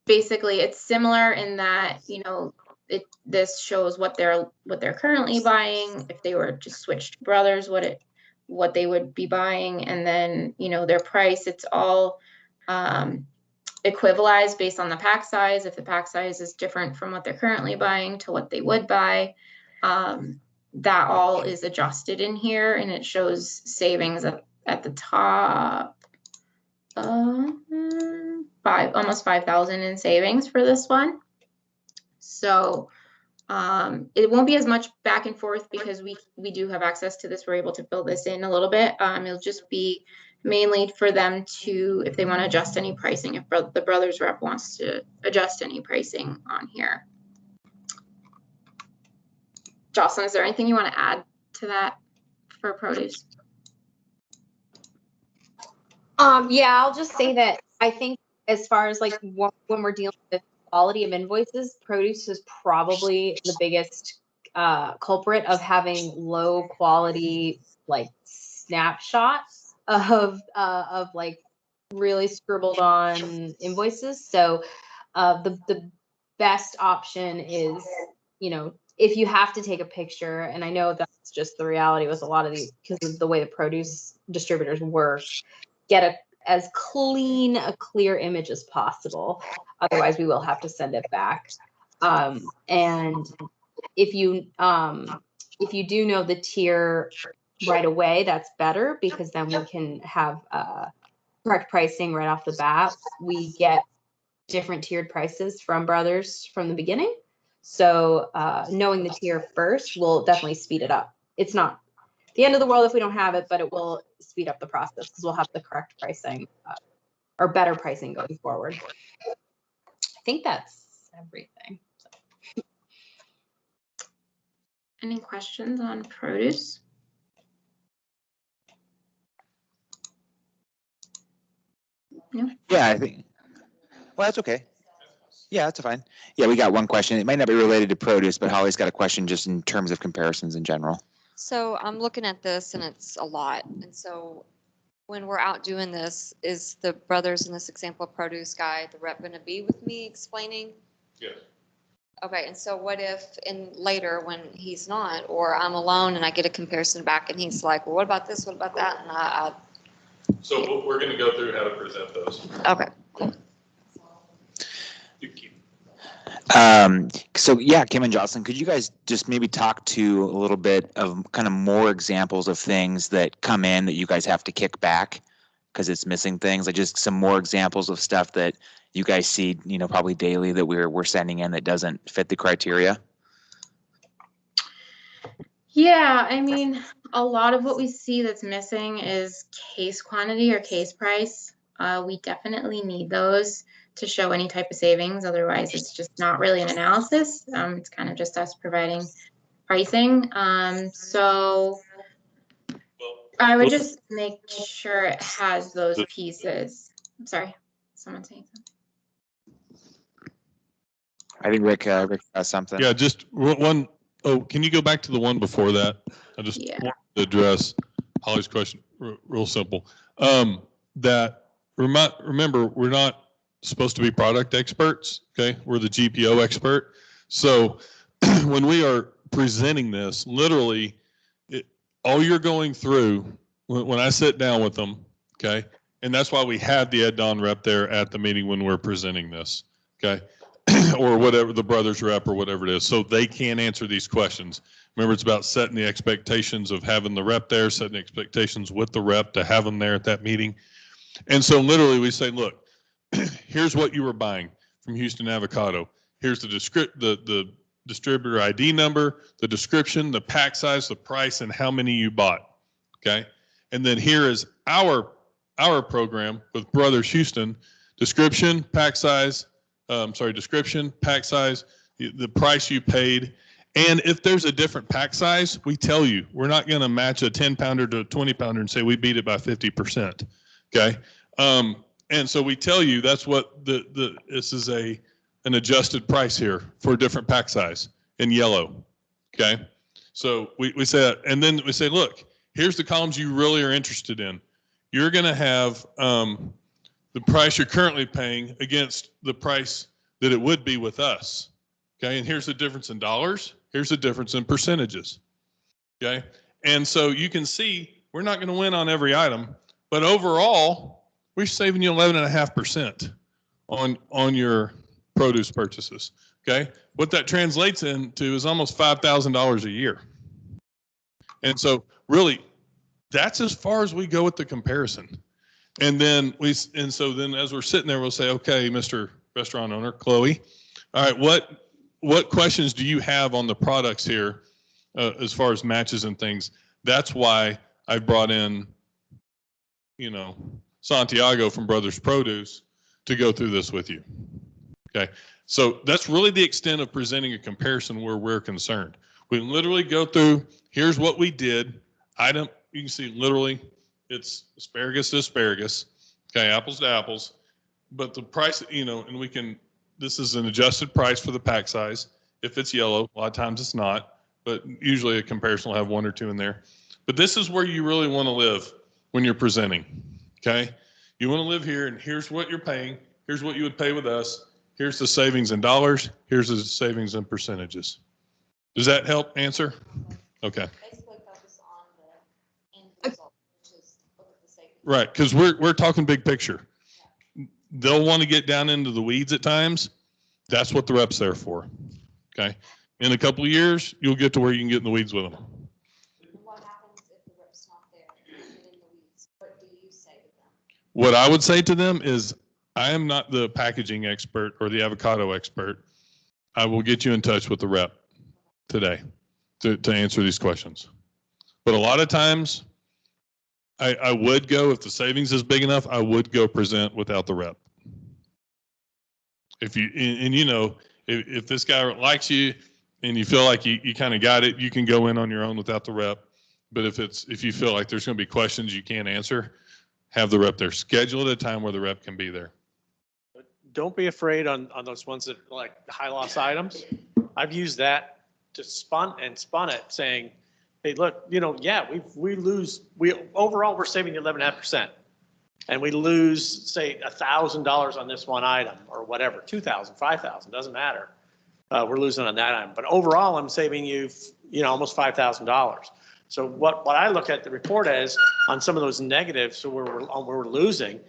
Speaker 18: basically it's similar in that, you know, this shows what they're currently buying. If they were just switched to Brothers, what they would be buying, and then, you know, their price. It's all equivalized based on the pack size. If the pack size is different from what they're currently buying to what they would buy, that all is adjusted in here, and it shows savings at the top. Almost 5,000 in savings for this one. So it won't be as much back and forth because we do have access to this. We're able to fill this in a little bit. It'll just be mainly for them to, if they want to adjust any pricing, if the Brothers rep wants to adjust any pricing on here. Jocelyn, is there anything you want to add to that for produce?
Speaker 4: Yeah, I'll just say that I think as far as like when we're dealing with quality of invoices, produce is probably the biggest culprit of having low quality like snapshots of like really scribbled on invoices. So the best option is, you know, if you have to take a picture, and I know that's just the reality with a lot of these because of the way the produce distributors work, get as clean a clear image as possible. Otherwise, we will have to send it back. And if you do know the tier right away, that's better because then we can have correct pricing right off the bat. We get different tiered prices from Brothers from the beginning. So knowing the tier first will definitely speed it up. It's not the end of the world if we don't have it, but it will speed up the process because we'll have the correct pricing or better pricing going forward. I think that's everything. So.
Speaker 18: Any questions on produce? No?
Speaker 2: Yeah, I think, well, that's okay. Yeah, that's fine. Yeah, we got one question. It might not be related to produce, but Holly's got a question just in terms of comparisons in general.
Speaker 16: So I'm looking at this and it's a lot. And so when we're out doing this, is the Brothers in this example produce guy, the rep, going to be with me explaining?
Speaker 3: Yes.
Speaker 16: Okay, and so what if later when he's not, or I'm alone and I get a comparison back and he's like, well, what about this? What about that? And
Speaker 3: So we're going to go through how to present those.
Speaker 16: Okay, cool.
Speaker 2: So yeah, Kim and Jocelyn, could you guys just maybe talk to a little bit of kind of more examples of things that come in that you guys have to kick back because it's missing things, like just some more examples of stuff that you guys see, you know, probably daily that we're sending in that doesn't fit the criteria?
Speaker 18: Yeah, I mean, a lot of what we see that's missing is case quantity or case price. We definitely need those to show any type of savings. Otherwise, it's just not really an analysis. It's kind of just us providing pricing. So I would just make sure it has those pieces. I'm sorry, someone saying something.
Speaker 2: I think Rick has something.
Speaker 9: Yeah, just one. Oh, can you go back to the one before that? I just want to address Holly's question. Real simple. Remember, we're not supposed to be product experts. Okay, we're the GPO expert. So when we are presenting this, literally, all you're going through when I sit down with them, okay, And that's why we have the Ed Don rep there at the meeting when we're presenting this, okay? Or whatever, the brothers rep or whatever it is, so they can answer these questions. Remember, it's about setting the expectations of having the rep there, setting the expectations with the rep to have them there at that meeting. And so literally we say, look, here's what you were buying from Houston Avocado. Here's the the distributor ID number, the description, the pack size, the price, and how many you bought, okay? And then here is our program with Brothers Houston, description, pack size, description, pack size, the price you paid. And if there's a different pack size, we tell you. We're not going to match a 10 pounder to a 20 pounder and say we beat it by 50%. Okay. And so we tell you that's what this is an adjusted price here for a different pack size in yellow. Okay. So we say that, and then we say, look, here's the columns you really are interested in. You're going to have the price you're currently paying against the price that it would be with us. Okay, and here's the difference in dollars. Here's the difference in percentages. Okay, and so you can see we're not going to win on every item, but overall, we're saving you 11.5% on your produce purchases. Okay, what that translates into is almost $5,000 a year. And so really, that's as far as we go with the comparison. And then as we're sitting there, we'll say, okay, Mr. Restaurant Owner, Chloe, all right, what questions do you have on the products here as far as matches and things? That's why I brought in, Santiago from Brothers Produce to go through this with you. Okay, so that's really the extent of presenting a comparison where we're concerned. We literally go through, here's what we did, item, you can see literally it's asparagus to asparagus, okay, apples to apples, but the price, and we can, this is an adjusted price for the pack size. If it's yellow, a lot of times it's not, but usually a comparison will have one or two in there. But this is where you really want to live when you're presenting, okay? You want to live here, and here's what you're paying. Here's what you would pay with us. Here's the savings in dollars. Here's the savings in percentages. Does that help answer? Okay. Right, because we're talking big picture. They'll want to get down into the weeds at times. That's what the rep's there for. Okay. In a couple of years, you'll get to where you can get in the weeds with them.
Speaker 16: What happens if the rep's not there? In the weeds? What do you say to them?
Speaker 9: What I would say to them is, I am not the packaging expert or the avocado expert. I will get you in touch with the rep today to answer these questions. But a lot of times, I would go, if the savings is big enough, I would go present without the rep. If you, if this guy likes you and you feel like you kind of got it, you can go in on your own without the rep. But if you feel like there's going to be questions you can't answer, have the rep there. Schedule at a time where the rep can be there.
Speaker 15: Don't be afraid on those ones that like high loss items. I've used that to spun it saying, hey, look, overall we're saving 11.5%, and we lose, say, $1,000 on this one item or whatever, 2,000, 5,000, doesn't matter. We're losing on that item, but overall I'm saving you, almost $5,000. So what I look at the report as on some of those negatives, so where we're losing,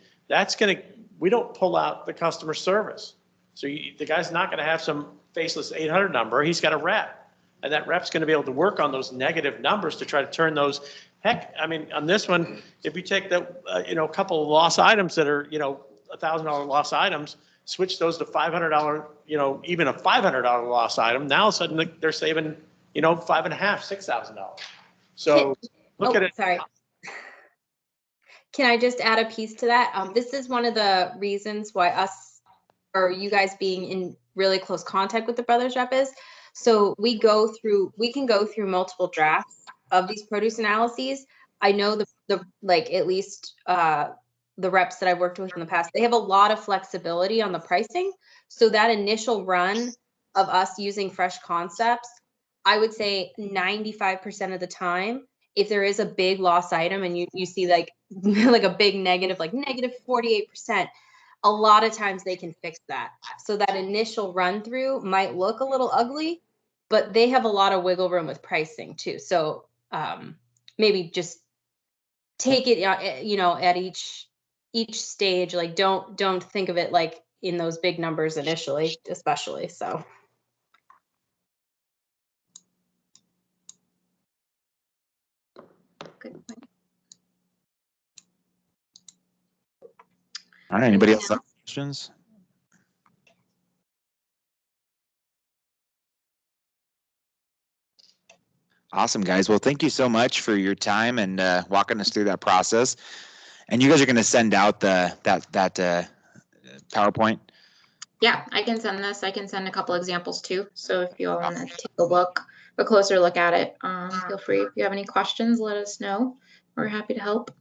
Speaker 15: we don't pull out the customer service. So the guy's not going to have some faceless 800 number. He's got a rep. And that rep's going to be able to work on those negative numbers to try to turn those. Heck, I mean, on this one, if you take the, a couple of loss items that are, $1,000 loss items, switch those to $500, even a $500 loss item, now all of a sudden they're saving, $5,500, $6,000. So look at it.
Speaker 4: Sorry. Can I just add a piece to that? This is one of the reasons why you guys being in really close contact with the Brothers Rep is. So we can go through multiple drafts of these produce analyses. I know the reps that I've worked with in the past, they have a lot of flexibility on the pricing. So that initial run of us using Fresh Concepts, I would say 95% of the time, if there is a big loss item and you see like a big negative, like negative 48%, a lot of times they can fix that. So that initial run through might look a little ugly, but they have a lot of wiggle room with pricing too. So maybe just take it, at each stage, like don't think of it like in those big numbers initially, especially. So. Good point.
Speaker 2: All right, anybody else have questions? Awesome, guys. Well, thank you so much for your time and walking us through that process. And you guys are going to send out that PowerPoint?
Speaker 18: Yeah, I can send this. I can send a couple examples too. So if you all want to take a closer look at it, feel free. If you have any questions, let us know. We're happy to help.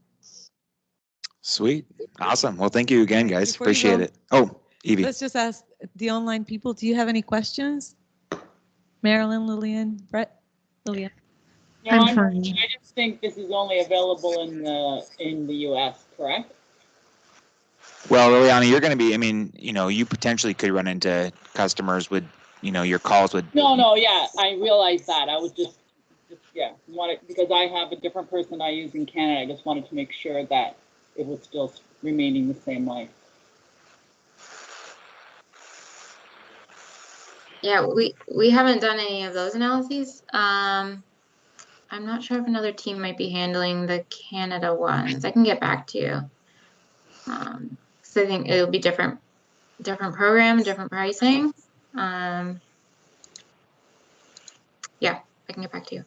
Speaker 2: Sweet. Awesome. Well, thank you again, guys.
Speaker 22: Before you
Speaker 2: Appreciate
Speaker 22: go,
Speaker 2: it. Oh, Evie.
Speaker 22: Let's just ask the online people, do you have any questions? Marilyn, Lillian, Brett, Lillian.
Speaker 12: No,
Speaker 11: I'm fine.
Speaker 12: I just think this is only available in the US, correct?
Speaker 2: Well, Liliana, you're going to be, I mean, you potentially could run into customers with, your calls with.
Speaker 12: No, yeah, I realize that. I was just wanted, because I have a different person I use in Canada. I just wanted to make sure that it was still remaining the same way.
Speaker 18: Yeah, we haven't done any of those analyses. I'm not sure if another team might be handling the Canada ones. I can get back to you. So I think it'll be different program, different pricing. Yeah, I can get back to you.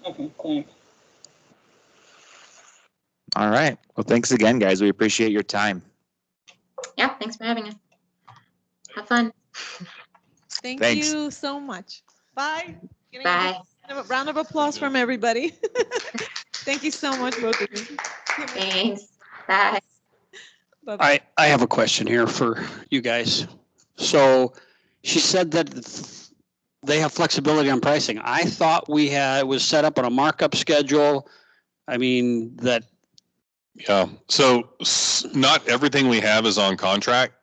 Speaker 12: Okay, thanks.
Speaker 2: All right. Well, thanks again, guys. We appreciate your time.
Speaker 18: Yeah, thanks for having us. Have fun.
Speaker 22: Thank
Speaker 2: Thanks.
Speaker 22: you so much. Bye.
Speaker 18: Bye.
Speaker 22: A round of applause from everybody. Thank you so much, both of you.
Speaker 18: Thanks. Bye.
Speaker 1: I have a question here for you guys. So she said that they have flexibility on pricing. I thought it was set up on a markup schedule. I mean, that.
Speaker 9: Yeah, so not everything we have is on contract.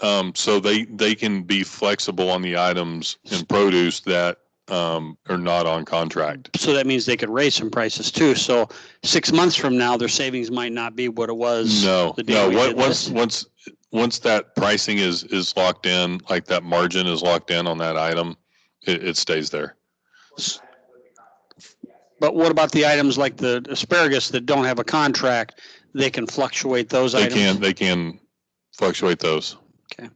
Speaker 9: So they can be flexible on the items in produce that are not on contract.
Speaker 1: So that means they could raise some prices too. So 6 months from now, their savings might not be what it was.
Speaker 9: No,
Speaker 1: the day we did
Speaker 9: once
Speaker 1: this.
Speaker 9: once that pricing is locked in, like that margin is locked in on that item, it stays there.
Speaker 1: But what about the items like the asparagus that don't have a contract? They can fluctuate those items?
Speaker 9: They can fluctuate those.
Speaker 1: Okay.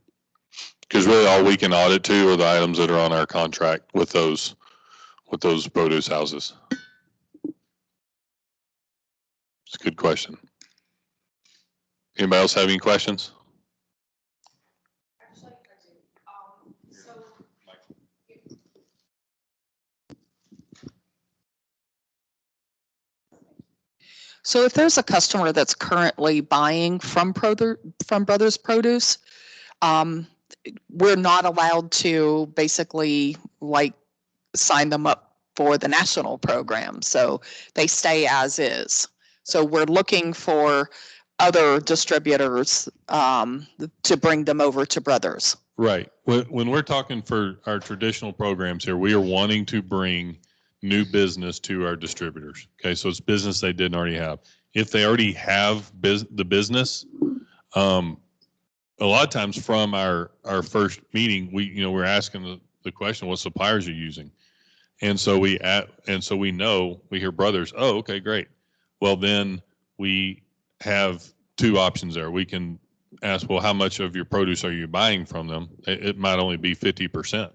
Speaker 9: Because really all we can audit to are the items that are on our contract with those produce houses. It's a good question. Anybody else have any questions?
Speaker 21: So if there's a customer that's currently buying from Brothers Produce, we're not allowed to basically like sign them up for the national program. So they stay as is. So we're looking for other distributors to bring them over to Brothers.
Speaker 9: Right. When we're talking for our traditional programs here, we are wanting to bring new business to our distributors. Okay, so it's business they didn't already have. If they already have the business, a lot of times from our first meeting, we're asking the question, what suppliers are you using? And so we know, we hear Brothers, oh, okay, great. Well, then we have two options there. We can ask, well, how much of your produce are you buying from them? It might only be 50%.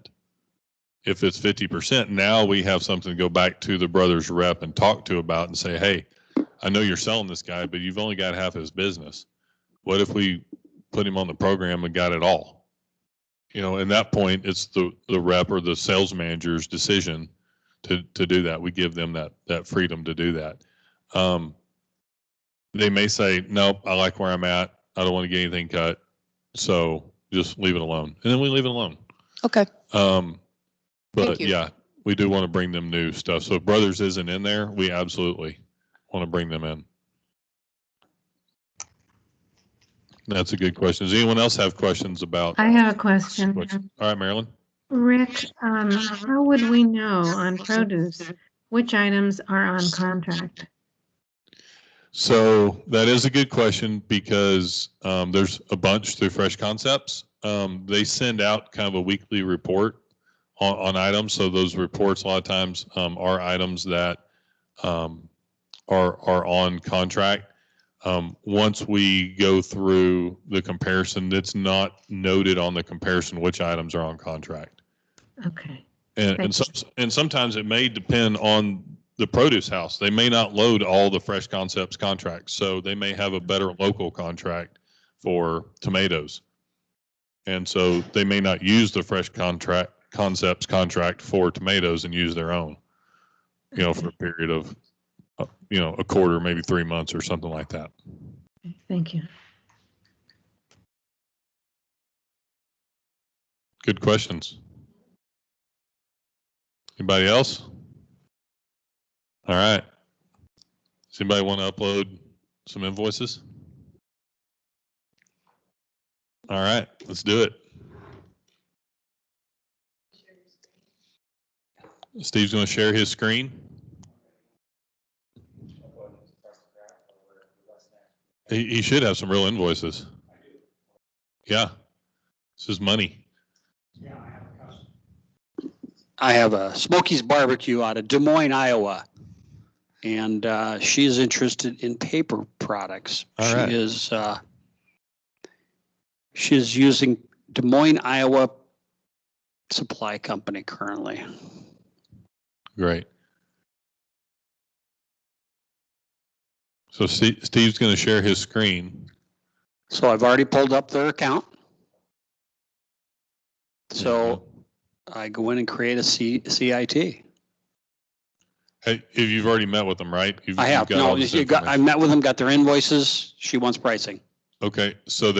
Speaker 9: If it's 50%, now we have something to go back to the Brothers rep and talk to about and say, hey, I know you're selling this guy, but you've only got half his business. What if we put him on the program and got it all? In that point, it's the rep or the sales manager's decision to do that. We give them that freedom to do that. They may say, nope, I like where I'm at. I don't want to get anything cut. So just leave it alone. And then we leave it alone.
Speaker 21: Okay.
Speaker 9: But yeah, we do want to bring them new stuff. So if Brothers isn't in there, we absolutely want to bring them in. That's a good question. Does anyone else have questions about?
Speaker 11: I have a question.
Speaker 9: All right, Marilyn.
Speaker 11: Rick, how would we know on produce which items are on contract?
Speaker 9: So that is a good question because there's a bunch through Fresh Concepts. They send out kind of a weekly report on items. So those reports a lot of times are items that are on contract. Once we go through the comparison, it's not noted on the comparison which items are on contract.
Speaker 11: Okay.
Speaker 9: And sometimes it may depend on the produce house. They may not load all the Fresh Concepts contracts, so they may have a better local contract for tomatoes. And so they may not use the Fresh Concepts contract for tomatoes and use their own, for a period of, a quarter, maybe 3 months or something like that.
Speaker 11: Thank you.
Speaker 9: Good questions. Anybody else? All right. Does anybody want to upload some invoices? All right, let's do it. Steve's going to share his screen. He should have some real invoices. Yeah, this is money.
Speaker 1: I have a Smokey's Barbecue out of Des Moines, Iowa. And she is interested in paper products.
Speaker 9: All right.
Speaker 1: She is using Des Moines, Iowa Supply Company currently.
Speaker 9: Great. So Steve's going to share his screen.
Speaker 1: So I've already pulled up their account. So I go in and create a CIT.
Speaker 9: Hey, if you've already met with them, right?
Speaker 1: I have. No, I met with them, got their invoices. She wants pricing.
Speaker 9: Okay, so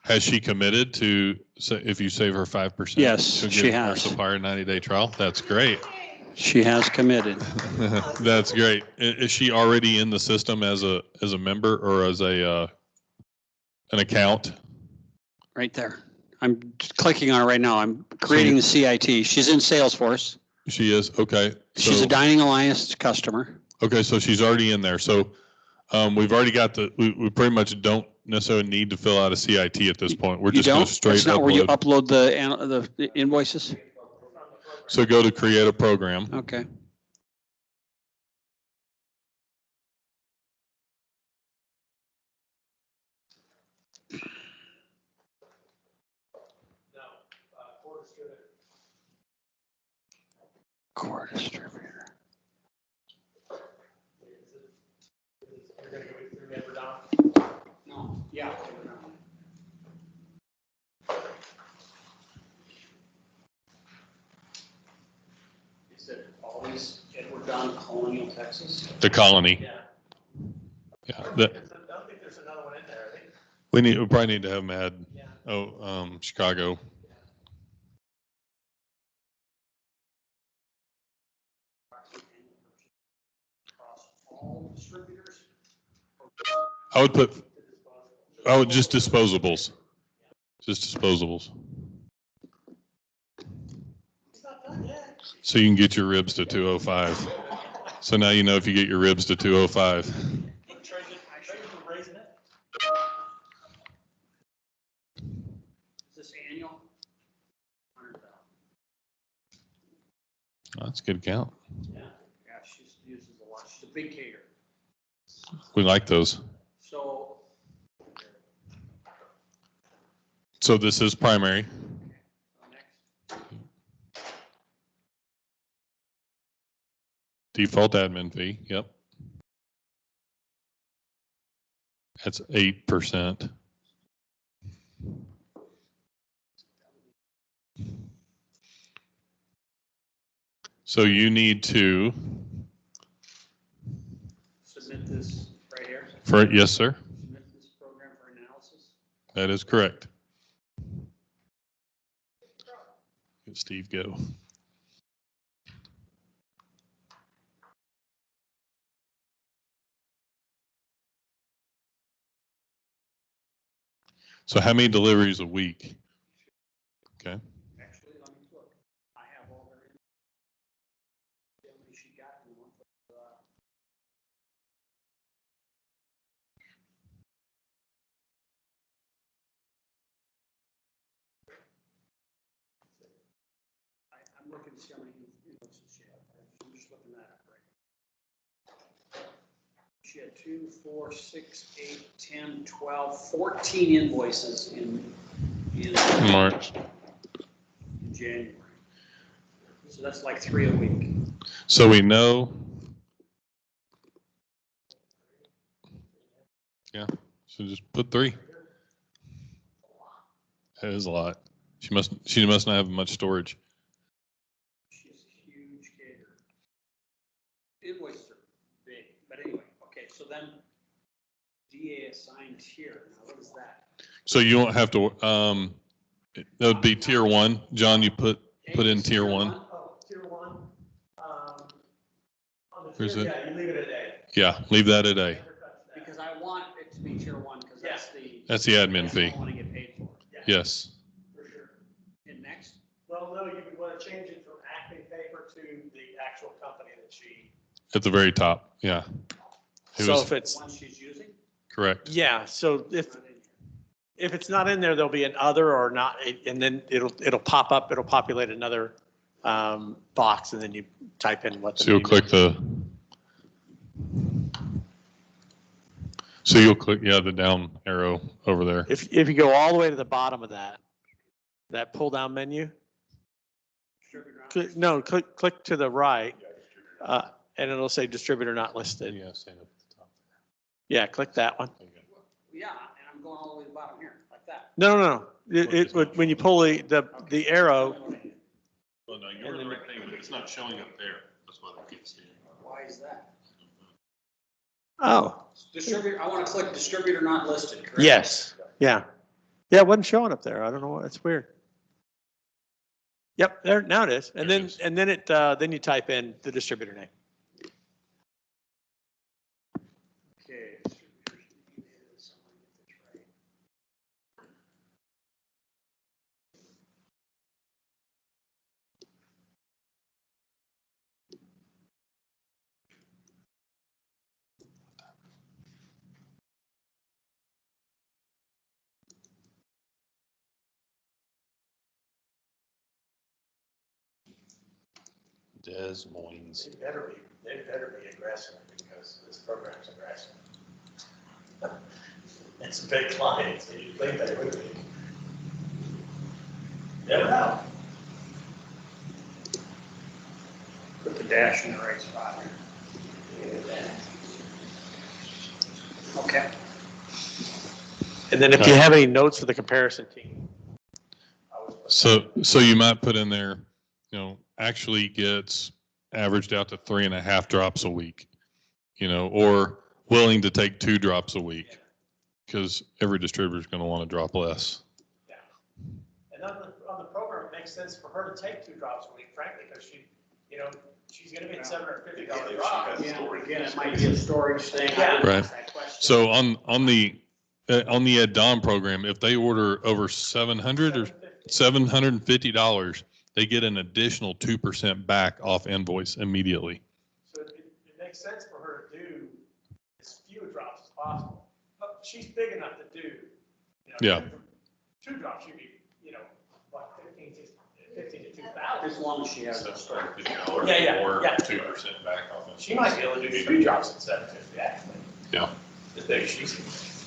Speaker 9: has she committed to, if you save her 5%?
Speaker 1: Yes,
Speaker 9: she'll
Speaker 1: she
Speaker 9: give
Speaker 1: has.
Speaker 9: Our supplier 90-day trial? That's great.
Speaker 1: She has committed.
Speaker 9: That's great. Is she already in the system as a member or as an account?
Speaker 1: Right there. I'm clicking on it right now. I'm creating the CIT. She's in Salesforce.
Speaker 9: She is, okay.
Speaker 1: She's a Dining Alliance customer.
Speaker 9: Okay, so she's already in there. So we've already got we pretty much don't necessarily need to fill out a CIT at this point. We're just going to straight
Speaker 1: That's not
Speaker 9: upload.
Speaker 1: where you upload the invoices?
Speaker 9: So go to create a program.
Speaker 1: Okay. Core distributor. No, yeah. Is it always Edward Don, Colonial, Texas?
Speaker 9: The Colony.
Speaker 1: Yeah.
Speaker 9: Yeah.
Speaker 6: I don't think there's another one in there. I think.
Speaker 9: We probably need to have them add. Chicago. I would just disposables. Just disposables. So you can get your ribs to 205. So now you know if you get your ribs to 205.
Speaker 1: Is this annual?
Speaker 9: That's a good count.
Speaker 1: Yeah, she uses a lot. She's a big caterer.
Speaker 9: We like those. So this is primary. Default admin fee, yep. That's 8%. So you need to
Speaker 1: Submit this right here.
Speaker 9: yes, sir.
Speaker 1: Submit this program for analysis.
Speaker 9: That is correct. Let Steve go. So how many deliveries a week? Okay.
Speaker 1: Actually, let me look. I have all their she got in the month of
Speaker 5: I'm looking to see how many invoices she had. I'm just looking that up right now. She had 2, 4, 6, 8, 10, 12, 14 invoices in
Speaker 9: March.
Speaker 5: in January. So that's like 3 a week.
Speaker 9: So we know. Yeah, so just put 3. That is a lot. She must not have much storage.
Speaker 5: She's a huge gator. Invoices are big, but anyway, okay, so then DA assigned tier. Now what is that?
Speaker 9: So you won't have to, that would be tier 1. John, you put in tier 1.
Speaker 8: Oh, tier 1. On the
Speaker 9: Where's
Speaker 8: tier,
Speaker 9: it?
Speaker 8: yeah, you leave it at A.
Speaker 9: Yeah, leave that at A.
Speaker 5: Because I want it to be tier 1, because
Speaker 9: That's the admin fee.
Speaker 5: I want to get paid for.
Speaker 9: Yes.
Speaker 8: For sure.
Speaker 5: And next,
Speaker 8: Well, no, you would want to change it from acting paper to the actual company that she.
Speaker 9: At the very top, yeah. It
Speaker 15: So
Speaker 9: was
Speaker 15: if it's,
Speaker 5: one she's using?
Speaker 9: correct.
Speaker 15: yeah, so if it's not in there, there'll be an other or not, and then it'll pop up, it'll populate another box, and then you type in what the
Speaker 9: So you'll
Speaker 15: name
Speaker 9: click
Speaker 15: is.
Speaker 9: the down arrow over there.
Speaker 15: If you go all the way to the bottom of that pull down menu, click to the right, and it'll say distributor not listed.
Speaker 9: Yeah, stand up at the top.
Speaker 15: Yeah, click that one.
Speaker 5: Yeah, and I'm going all the way to the bottom here, like that.
Speaker 15: No. It would, when you pull the arrow,
Speaker 3: Well, no, you're in the right thing, but it's not showing up there. That's what I keep seeing.
Speaker 5: Why is that?
Speaker 15: oh,
Speaker 5: Distributor, I want to click distributor not listed, correct?
Speaker 15: yes, yeah. Yeah, it wasn't showing up there. I don't know, it's weird. Yep, there, now it is. And
Speaker 9: There
Speaker 15: then,
Speaker 9: it is.
Speaker 15: and then you type in the distributor name.
Speaker 5: Okay.
Speaker 9: Des Moines.
Speaker 8: They better be aggressive because this program's aggressive. It's a big client, so you'd think they would be. Never know.
Speaker 5: Put the dash in the right spot here. Okay.
Speaker 15: And then if you have any notes for the comparison team.
Speaker 9: So you might put in there, actually gets averaged out to 3.5 drops a week, or willing to take 2 drops a week, because every distributor is going to want to drop less.
Speaker 8: Yeah. And on the program, it makes sense for her to take 2 drops a week, frankly, because she's going to be at $750 drop.
Speaker 5: Yeah, again, it might be a storage thing.
Speaker 8: Yeah.
Speaker 9: Right. So on the Ed Dom program, if they order over $700 or $750, they get an additional 2% back off invoice immediately.
Speaker 8: So it makes sense for her to do as few drops as possible. But she's big enough to do,
Speaker 9: Yeah.
Speaker 8: 2 drops, she'd be, what, 15 to 2,000.
Speaker 5: As long as she has a storage.
Speaker 8: Yeah.
Speaker 3: 2% back off.
Speaker 8: She might be able to do 3 drops at 750, actually.
Speaker 9: Yeah.
Speaker 8: As big as she's.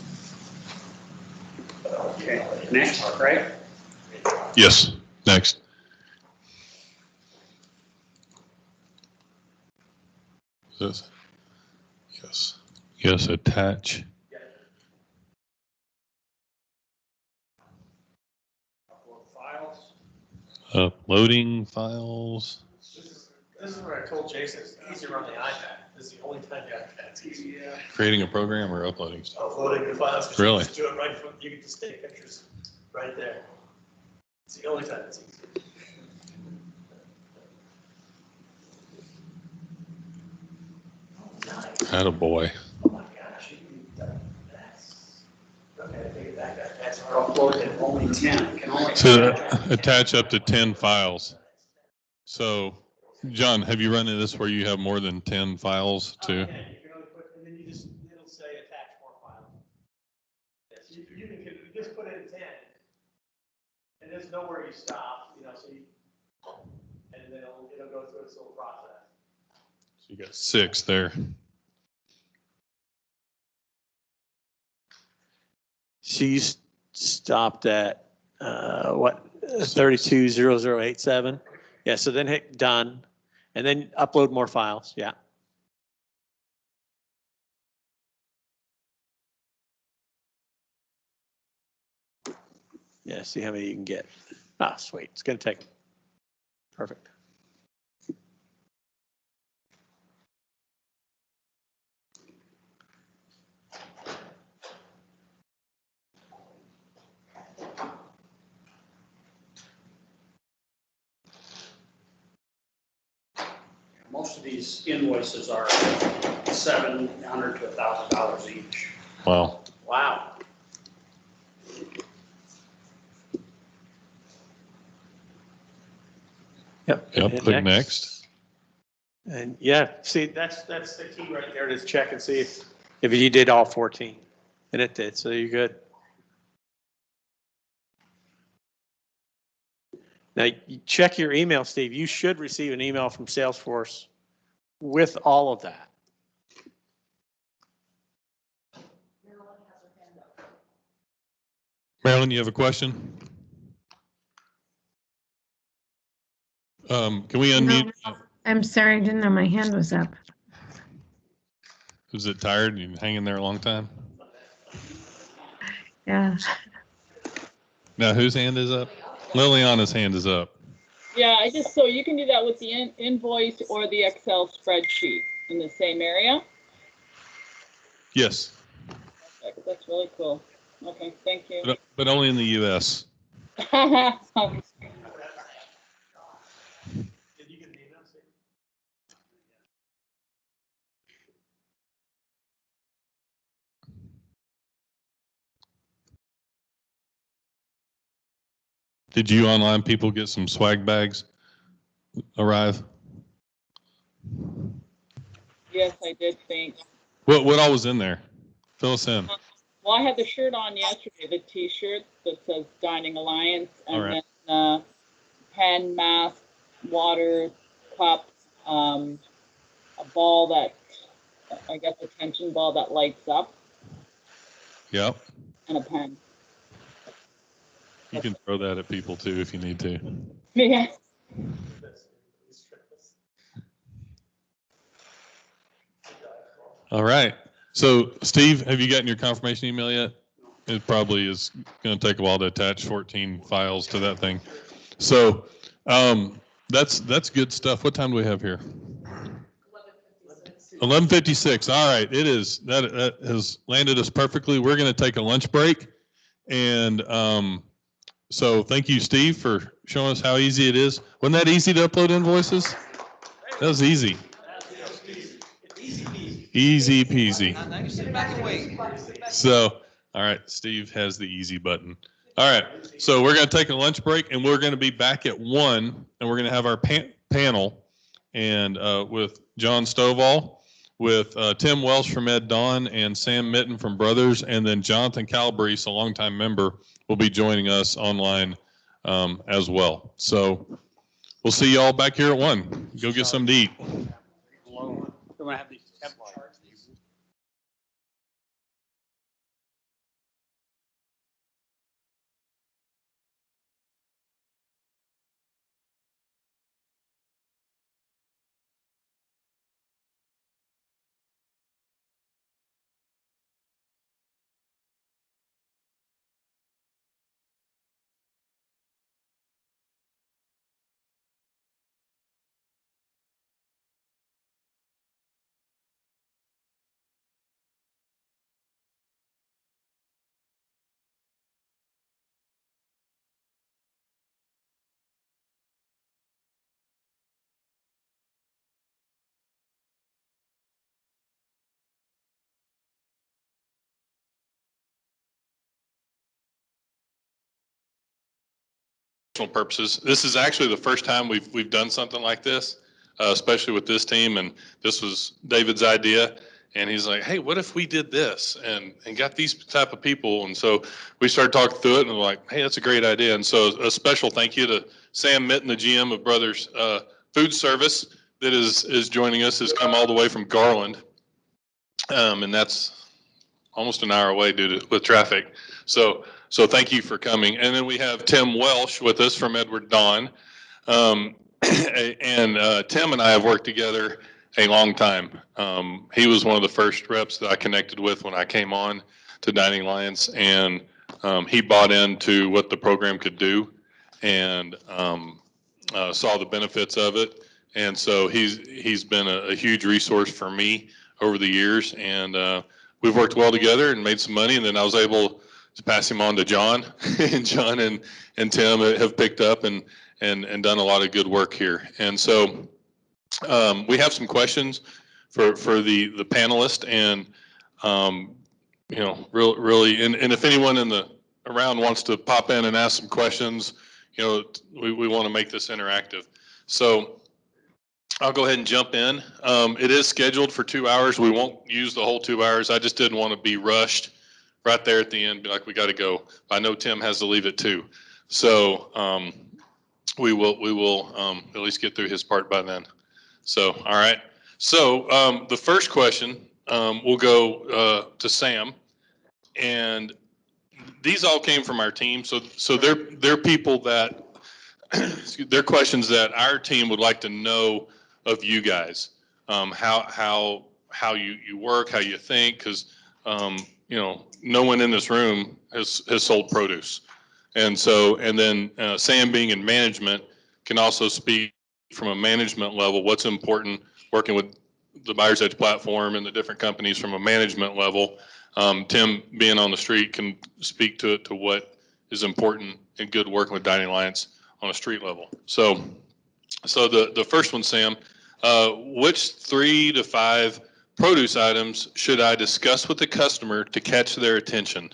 Speaker 5: Okay, next, Craig?
Speaker 9: Yes. Next. Yes. Attach.
Speaker 5: Upload files.
Speaker 9: Uploading files.
Speaker 8: This is what I told Jason, it's easier on the iPad. This is the only time the iPad's easy.
Speaker 5: Yeah.
Speaker 9: Creating a program or uploading stuff.
Speaker 8: Uploading the files. 'Cause
Speaker 9: Really?
Speaker 8: You just do it right from, you can just take pictures right there. It's the only time it's easy.
Speaker 9: Attaboy.
Speaker 8: Oh my gosh, that's, okay, take it back, that's hard.
Speaker 5: Uploaded only 10, can only.
Speaker 9: So attach up to 10 files. So, John, have you run into this where you have more than 10 files too?
Speaker 8: Yeah, you can only put, and then it'll say attach more files. Yes, you can just put in 10. And there's nowhere you stop, so you, and
Speaker 5: and then it'll go through its little process.
Speaker 9: So you got 6 there.
Speaker 15: She's stopped at, what, 320087? Yeah, so then hit done, and then upload more files, yeah. Yeah, see how many you can get. Ah, sweet, it's gonna take, perfect.
Speaker 5: Most of these invoices are $700 to $1,000 each.
Speaker 9: Wow.
Speaker 5: Wow.
Speaker 15: Yep.
Speaker 9: Yep,
Speaker 15: Hit
Speaker 9: click next.
Speaker 15: And yeah, see, that's the key right there, to check and see if you did all 14. And it did, so you're good. Now, you check your email, Steve. You should receive an email from Salesforce with all of that.
Speaker 9: Marilyn, you have a question? Can we unmute?
Speaker 11: I'm sorry, I didn't know my hand was up.
Speaker 9: Was it tired? You hanging there a long time?
Speaker 11: Yeah.
Speaker 9: Now, whose hand is up? Liliana's hand is up.
Speaker 12: Yeah, so you can do that with the invoice or the Excel spreadsheet in the same area.
Speaker 9: Yes,
Speaker 12: That's really cool. Okay, thank you.
Speaker 9: but only in the US. Did you online people get some swag bags arrive?
Speaker 12: Yes, I did think.
Speaker 9: What all was in there? Fill us in.
Speaker 12: Well, I had the shirt on yesterday, the T-shirt that says Dining Alliance, and
Speaker 9: All right.
Speaker 12: then pen, mask, water, cup, a ball that, I guess a tension ball that lights up,
Speaker 9: Yep.
Speaker 12: and a pen.
Speaker 9: You can throw that at people too if you need to.
Speaker 12: Yeah.
Speaker 9: All right. So, Steve, have you gotten your confirmation email yet? It probably is going to take a while to attach 14 files to that thing. So, that's good stuff. What time do we have here? 11:56. All right. It is. That has landed us perfectly. We're going to take a lunch break. And so thank you, Steve, for showing us how easy it is. Wasn't that easy to upload invoices? That was easy. Easy peasy.
Speaker 6: Now you sit back and wait.
Speaker 9: So, all right, Steve has the easy button. All right, so we're going to take a lunch break, and we're going to be back at 1, and we're going to have our panel, and with John Stovall, with Tim Welsh from Ed Dawn, and Sam Mitten from Brothers, and then Jonathan Calabrese, a longtime member, will be joining us online as well. So we'll see you all back here at 1. Go get something to eat.
Speaker 5: We're gonna have these Kevlar.
Speaker 9: Purposes. This is actually the first time we've done something like this, especially with this team. And this was David's idea. And he's like, hey, what if we did this and got these type of people? And so we started talking through it and we're like, hey, that's a great idea. And so a special thank you to Sam Mitten, the GM of Brothers food service that is joining us has come all the way from Garland. And that's almost an hour away with traffic. So thank you for coming. And then we have Tim Welsh with us from Edward Don. And Tim and I have worked together a long time. He was one of the first reps that I connected with when I came on to Dining Alliance, and he bought into what the program could do and saw the benefits of it. And so he's been a huge resource for me over the years, and we've worked well together and made some money. And then I was able to pass him on to John, and John and Tim have picked up and done a lot of good work here. And so we have some questions for the panelists, and really, and if anyone around wants to pop in and ask some questions, we want to make this interactive. So I'll go ahead and jump in. It is scheduled for 2 hours. We won't use the whole 2 hours. I just didn't want to be rushed right there at the end, be like, we got to go. I know Tim has to leave at 2. So we will at least get through his part by then. So, all right. So the first question will go to Sam, and these all came from our team. So they're people that they're questions that our team would like to know of you guys, how you work, how you think, because no one in this room has sold produce, and then Sam, being in management, can also speak from a management level what's important working with the Buyer's Edge platform and the different companies from a management level. Tim, being on the street, can speak to what is important and good working with Dining Alliance on a street level. So the first one, Sam, which 3 to 5 produce items should I discuss with the customer to catch their attention?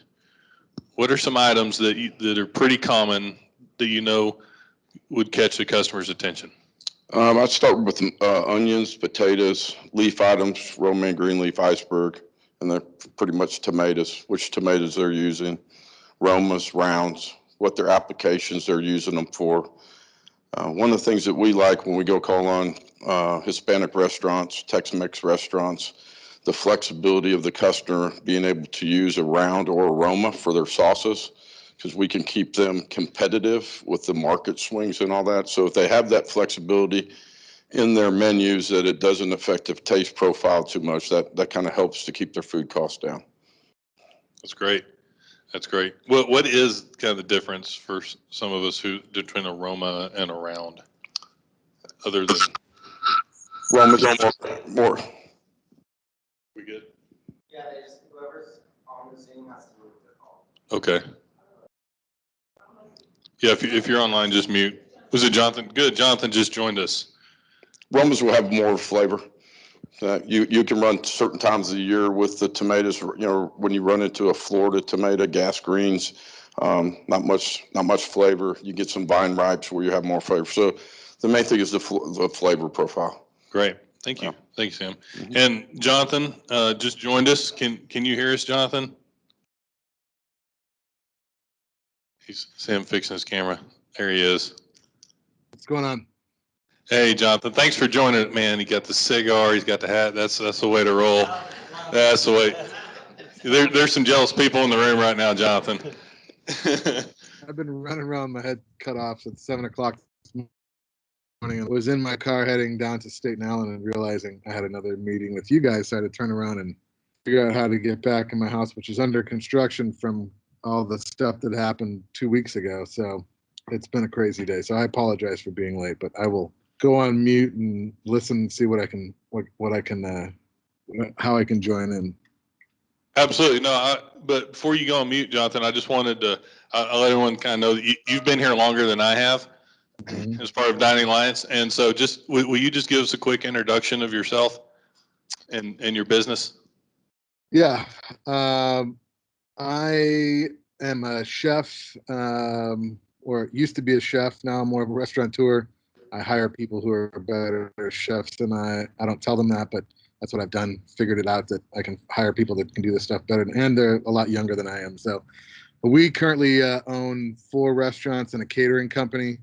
Speaker 9: What are some items that are pretty common that would catch the customer's attention?
Speaker 10: I'd start with onions, potatoes, leaf items, romaine green leaf, iceberg, and they're pretty much tomatoes, which tomatoes they're using, Romas, rounds, what their applications they're using them for. One of the things that we like when we go call on Hispanic restaurants, Tex-Mex restaurants, the flexibility of the customer being able to use a round or a Roma for their sauces, because we can keep them competitive with the market swings and all that. So if they have that flexibility in their menus, that it doesn't affect the taste profile too much, that kind of helps to keep their food costs down.
Speaker 9: That's great. That's great. What is kind of the difference for some of us between a Roma and a round, other than
Speaker 10: Roma's more.
Speaker 9: We good?
Speaker 8: Yeah, whoever's on the Zoom has to move their call.
Speaker 9: Okay. Yeah, if you're online, just mute. Was it Jonathan? Good. Jonathan just joined us.
Speaker 10: Romas will have more flavor. You can run certain times of the year with the tomatoes. When you run into a Florida tomato, gas greens, not much flavor. You get some vine ripes where you have more flavor. So the main thing is the flavor profile.
Speaker 9: Great. Thank you. Thank you, Sam. Mm-hmm. And Jonathan just joined us. Can you hear us, Jonathan? He's Sam fixing his camera. There he is.
Speaker 20: What's going on?
Speaker 9: Hey, Jonathan. Thanks for joining, man. He got the cigar. He's got the hat. That's the way to roll. That's the way. There's some jealous people in the room right now, Jonathan.
Speaker 20: I've been running around, my head cut off since 7 o'clock this morning. I was in my car heading down to Staten Island and realizing I had another meeting with you guys. So I had to turn around and figure out how to get back in my house, which is under construction from all the stuff that happened 2 weeks ago. So it's been a crazy day. So I apologize for being late, but I will go on mute and listen and see how I can join in.
Speaker 9: Absolutely. No, but before you go on mute, Jonathan, I just wanted to I'll let everyone kind of know that you've been here longer than I have as part of Dining Alliance. And so just, will you just give us a quick introduction of yourself and your business?
Speaker 20: Yeah. I am a chef, or used to be a chef. Now I'm more of a restaurateur. I hire people who are better chefs than I don't tell them that, but that's what I've done. Figured it out that I can hire people that can do this stuff better, and they're a lot younger than I am. So we currently own 4 restaurants and a catering company.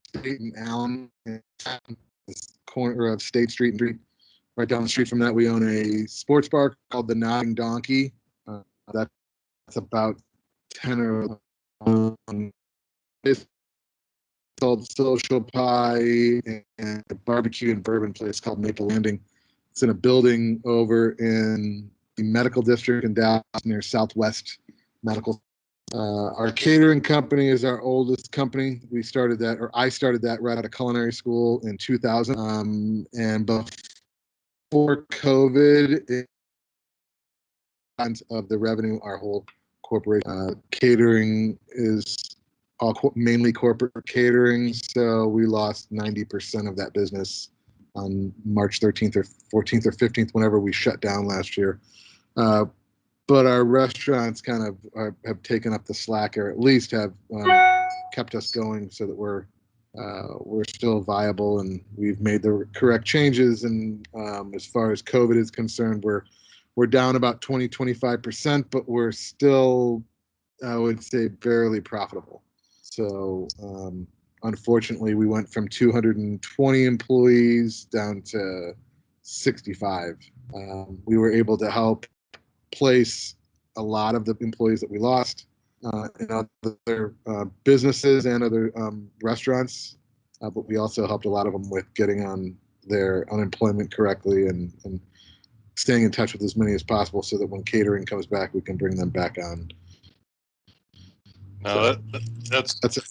Speaker 20: State and Allen, this corner of State Street and Street. Right down the street from that, we own a sports bar called the Nodding Donkey. That's about 10 or it's called Social Pie, and a barbecue and bourbon place called Maple Landing. It's in a building over in the medical district in Dallas near Southwest Medical. Our catering company is our oldest company. We started that, or I started that right out of culinary school in 2000. And before COVID, of the revenue, our whole corporation catering is all mainly corporate catering. So we lost 90% of that business on March 13th or 14th or 15th, whenever we shut down last year. But our restaurants kind of have taken up the slack, or at least have kept us going, so that we're still viable, and we've made the correct changes. And as far as COVID is concerned, we're down about 25%, but we're still, I would say, barely profitable. So unfortunately, we went from 220 employees down to 65. We were able to help place a lot of the employees that we lost in other businesses and other restaurants, but we also helped a lot of them with getting on their unemployment correctly, and staying in touch with as many as possible, so that when catering comes back, we can bring them back on.
Speaker 9: No, that's
Speaker 20: it.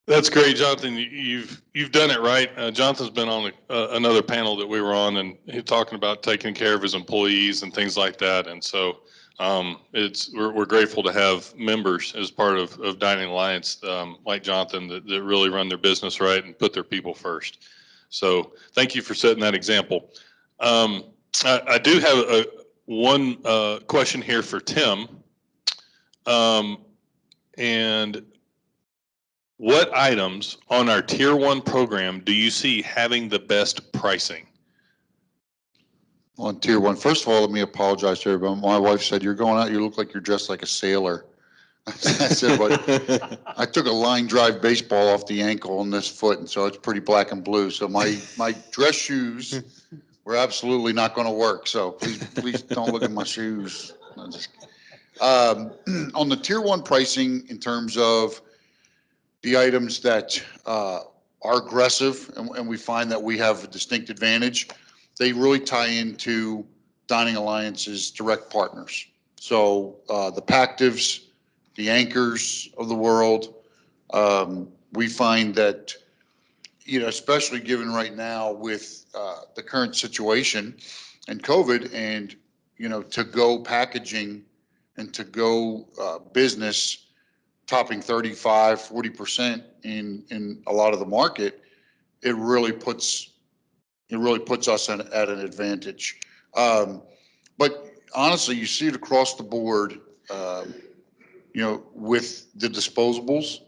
Speaker 9: That's great, Jonathan. You've done it right. Jonathan's been on another panel that we were on, and he's talking about taking care of his employees and things like that. And so we're grateful to have members as part of Dining Alliance like Jonathan that really run their business right and put their people first. So thank you for setting that example. I do have one question here for Tim. And what items on our Tier 1 program do you see having the best pricing?
Speaker 13: On Tier 1, first of all, let me apologize to everyone. My wife said, "You're going out, you look like you're dressed like a sailor." I said, "But I took a line drive baseball off the ankle on this foot, and so it's pretty black and blue. So my dress shoes were absolutely not going to work. So please don't look at my shoes." No, just on the Tier 1 pricing, in terms of the items that are aggressive, and we find that we have a distinct advantage, they really tie into Dining Alliance's direct partners. So the Pactives, the Anchors of the world, we find that, especially given right now with the current situation and COVID, and, to-go packaging and to-go business topping 35, 40% in a lot of the market, it really puts us at an advantage. But honestly, you see it across the board, with the disposables,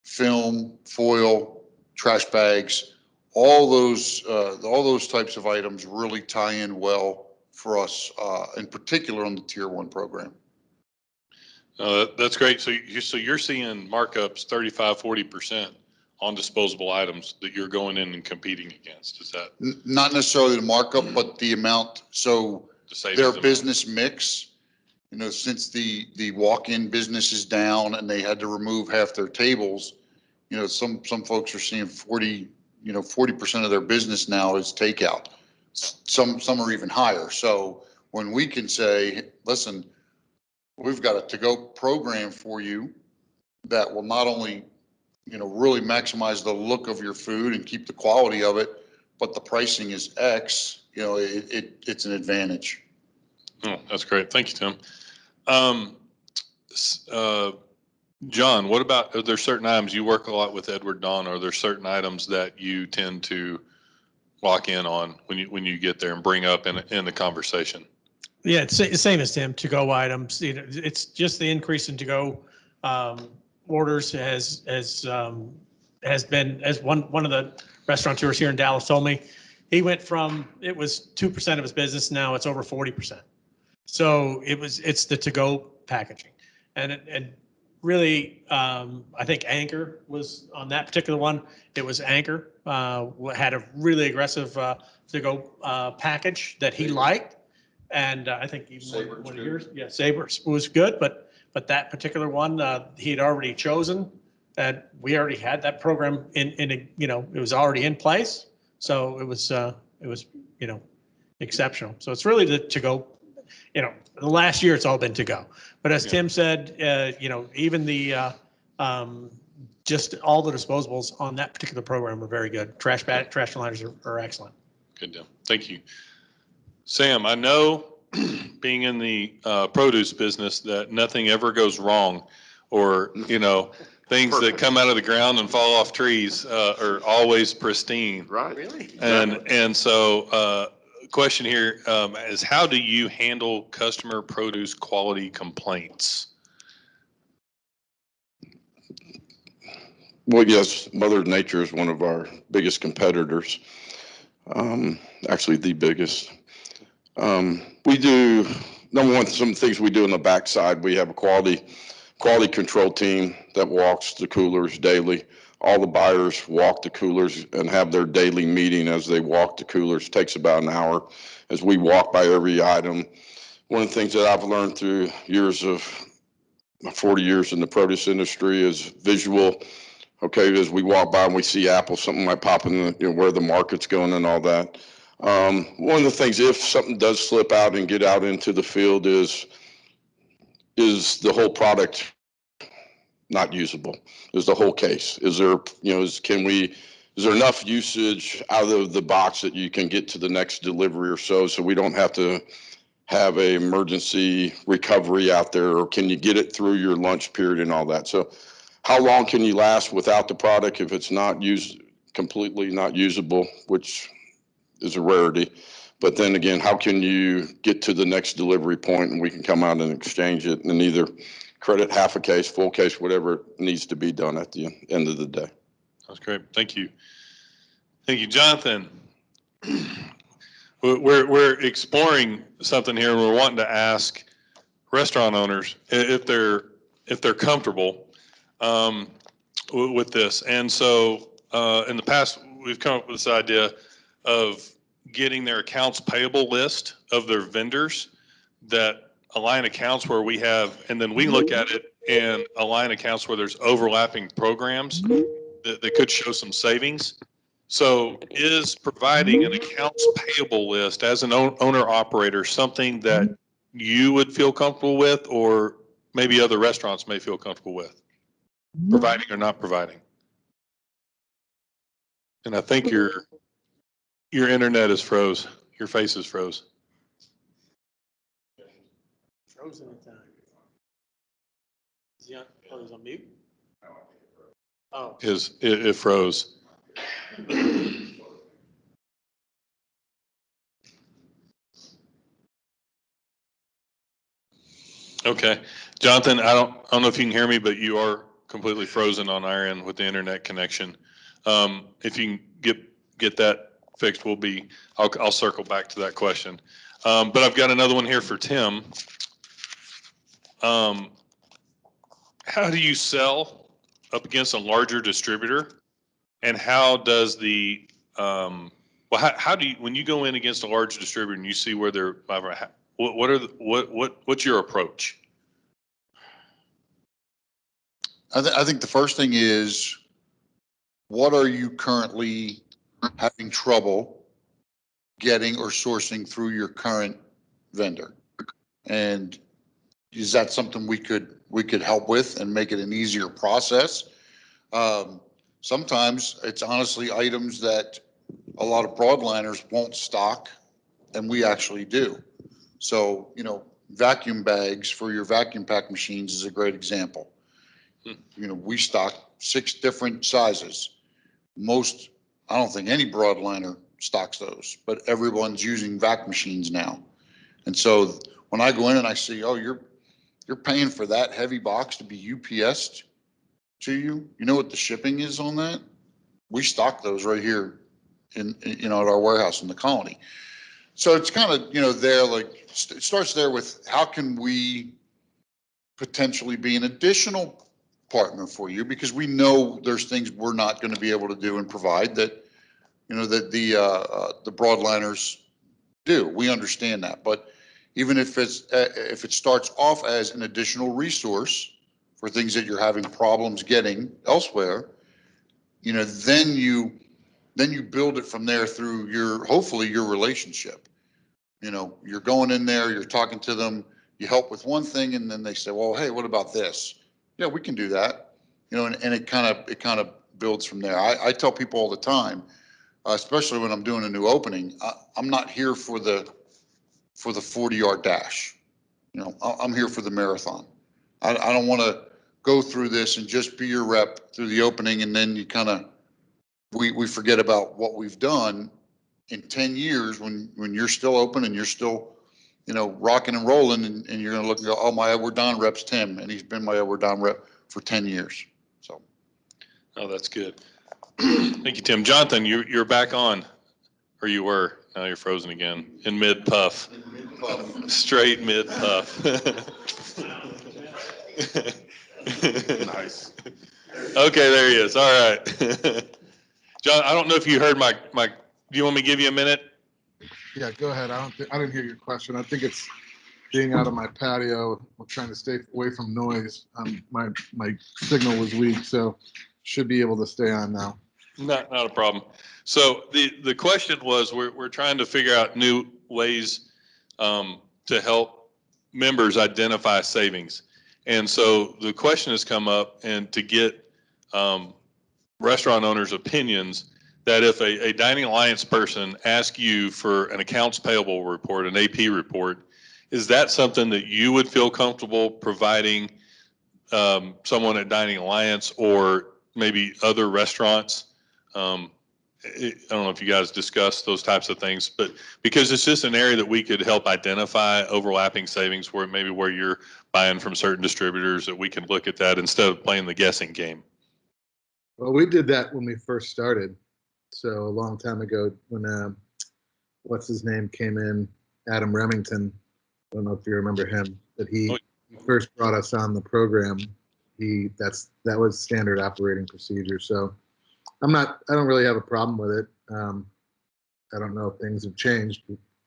Speaker 13: film, foil, trash bags, all those types of items really tie in well for us, in particular on the Tier 1 program.
Speaker 9: That's great. So you're seeing markups 35, 40% on disposable items that you're going in and competing against. Is that?
Speaker 13: Not necessarily the markup, but the amount. So their business mix, since the walk-in business is down and they had to remove half their tables, some folks are seeing 40% of their business now is takeout. Some are even higher. So when we can say, listen, we've got a to-go program for you that will not only, really maximize the look of your food and keep the quality of it, but the pricing is X, it's an advantage.
Speaker 9: Oh, that's great. Thank you, Tim. John, what about, are there certain items, you work a lot with Edward Don, are there certain items that you tend to lock in on when you get there and bring up in the conversation?
Speaker 19: Yeah, it's the same as Tim, to-go items. It's just the increase in to-go orders has been, as one of the restaurateurs here in Dallas told me, he went from, it was 2% of his business, now it's over 40%. So it's the to-go packaging. And really, I think Anchor was on that particular one. It was Anchor, had a really aggressive to-go package that he liked. And I think even one of yours, yeah, Sabre was good, but that particular one, he had already chosen, and we already had that program in you know, it was already in place. So it was, you know, exceptional. So it's really the to-go, you know, the last year it's all been to-go. But as Tim said, you know, even the, just all the disposables on that particular program are very good. Trash liners are excellent.
Speaker 3: Good deal. Thank you. Sam, I know being in the produce business that nothing ever goes wrong, or, you know, things that come out of the ground and fall off trees are always pristine.
Speaker 10: Right.
Speaker 19: Really?
Speaker 3: And so question here is, how do you handle customer produce quality complaints?
Speaker 10: Well, yes, Mother Nature is one of our biggest competitors. Actually, the biggest. We do, number one, some things we do in the backside. We have a quality control team that walks the coolers daily. All the buyers walk the coolers and have their daily meeting as they walk the coolers. It takes about an hour as we walk by every item. One of the things that I've learned through years of 40 years in the produce industry is visual. Okay, as we walk by and we see apples, something might pop in the, you know, where the market's going and all that. One of the things, if something does slip out and get out into the field, is the whole product not usable? Is the whole case? Is there, you know, is there enough usage out of the box that you can get to the next delivery or so we don't have to have a emergency recovery out there, or can you get it through your lunch period and all that? So how long can you last without the product if it's not completely not usable, which is a rarity. But then again, how can you get to the next delivery point and we can come out and exchange it and either credit half a case, full case, whatever needs to be done at the end of the day.
Speaker 3: That's great. Thank you. Thank you, Jonathan. We're exploring something here, and we're wanting to ask restaurant owners if they're comfortable with this. And so in the past, we've come up with this idea of getting their accounts payable list of their vendors that align accounts where we have, and then we look at it and align accounts where there's overlapping programs that could show some savings. So is providing an accounts payable list as an owner operator something that you would feel comfortable with, or maybe other restaurants may feel comfortable with, providing or not providing? And I think your internet is froze. Your face is froze.
Speaker 19: Frozen at time. Is he on, oh, he's on mute? Oh.
Speaker 3: It froze. Okay, Jonathan, I don't know if you can hear me, but you are completely frozen on our end with the internet connection. If you can get that fixed, I'll circle back to that question. But I've got another one here for Tim. How do you sell up against a larger distributor, and how does the how do you, when you go in against a large distributor and you see where they're, what's your approach?
Speaker 13: I think the first thing is, what are you currently having trouble getting or sourcing through your current vendor? And is that something we could help with and make it an easier process? Sometimes it's honestly items that a lot of broadliners won't stock, and we actually do. So, you know, vacuum bags for your vacuum pack machines is a great example. You know, we stock 6 different sizes. I don't think any broadliner stocks those, but everyone's using vac machines now. And so when I go in and I see, oh, you're paying for that heavy box to be UPS'd to you, you know what the shipping is on that? We stock those right here in at our warehouse in the Colony. So it's kind of, there, like, it starts there with how can we potentially be an additional partner for you because we know there's things we're not going to be able to do and provide that, that the broadliners do. We understand that, but even if it starts off as an additional resource for things that you're having problems getting elsewhere, then you build it from there through hopefully your relationship. You're going in there, you're talking to them, you help with one thing, and then they say, well, hey, what about this? Yeah, we can do that. And it kind of builds from there. I tell people all the time, especially when I'm doing a new opening, I'm not here for the 40-yard dash. I'm here for the marathon. I don't want to go through this and just be your rep through the opening, and then you we forget about what we've done in 10 years when you're still open and you're still, rocking and rolling, and you're going to look and go, oh, my Edward Don rep's Tim, and he's been my Edward Don rep for 10 years. So.
Speaker 3: Oh, that's good. Thank you, Tim. Jonathan, you're back on, or you were. Now you're frozen again in mid puff. Straight mid puff. Nice. Okay, there he is. All right. John, I don't know if you heard my, do you want me to give you a minute?
Speaker 20: Yeah, go ahead. I didn't hear your question. I think it's being out of my patio. I'm trying to stay away from noise. My signal was weak, so should be able to stay on now.
Speaker 3: Not a problem. So the question was, we're trying to figure out new ways to help members identify savings. And so the question has come up, and to get restaurant owners' opinions, that if a Dining Alliance person asks you for an accounts payable report, an AP report, is that something that you would feel comfortable providing someone at Dining Alliance or maybe other restaurants? I don't know if you guys discussed those types of things, but because it's just an area that we could help identify overlapping savings where maybe where you're buying from certain distributors, that we can look at that instead of playing the guessing game.
Speaker 20: Well, we did that when we first started. So a long time ago when, what's his name came in, Adam Remington. I don't know if you remember him, but he first brought us on the program. That was standard operating procedure. So I don't really have a problem with it. I don't know if things have changed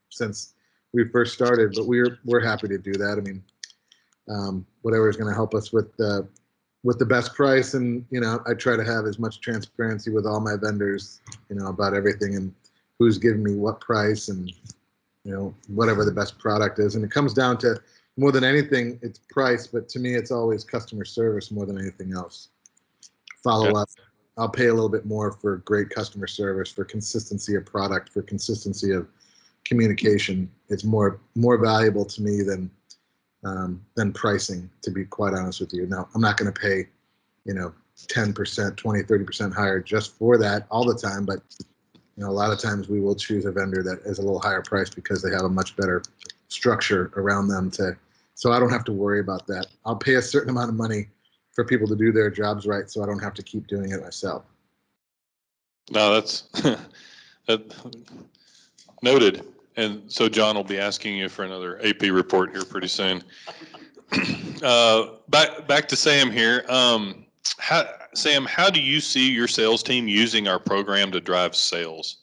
Speaker 20: since we first started, but we're happy to do that. I mean, whatever is going to help us with the best price, and I try to have as much transparency with all my vendors, about everything and who's giving me what price, and whatever the best product is. And it comes down to, more than anything, it's price, but to me, it's always customer service more than anything else. Follow up. I'll pay a little bit more for great customer service, for consistency of product, for consistency of communication. It's more valuable to me than pricing, to be quite honest with you. Now, I'm not going to pay, 10%, 20, 30% higher just for that all the time, but a lot of times we will choose a vendor that is a little higher price because they have a much better structure around them so I don't have to worry about that. I'll pay a certain amount of money for people to do their jobs right, so I don't have to keep doing it myself.
Speaker 3: No, that's noted. And so John will be asking you for another AP report here pretty soon. Back to Sam here. Sam, how do you see your sales team using our program to drive sales?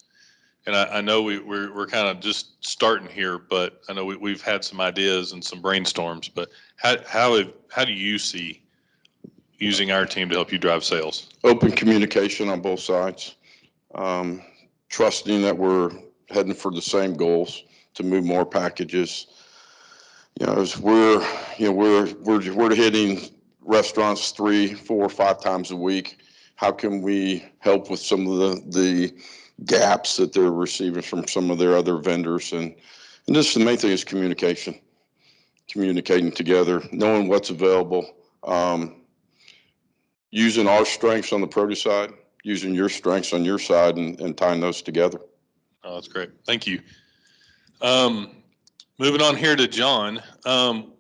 Speaker 3: And I know we're kind of just starting here, but I know we've had some ideas and some brainstorms. But how do you see using our team to help you drive sales?
Speaker 10: Open communication on both sides, trusting that we're heading for the same goals to move more packages. As we're hitting restaurants 3, 4, 5 times a week. How can we help with some of the gaps that they're receiving from some of their other vendors? And just the main thing is communication, communicating together, knowing what's available, using our strengths on the produce side, using your strengths on your side, and tying those together.
Speaker 3: Oh, that's great. Thank you. Moving on here to John,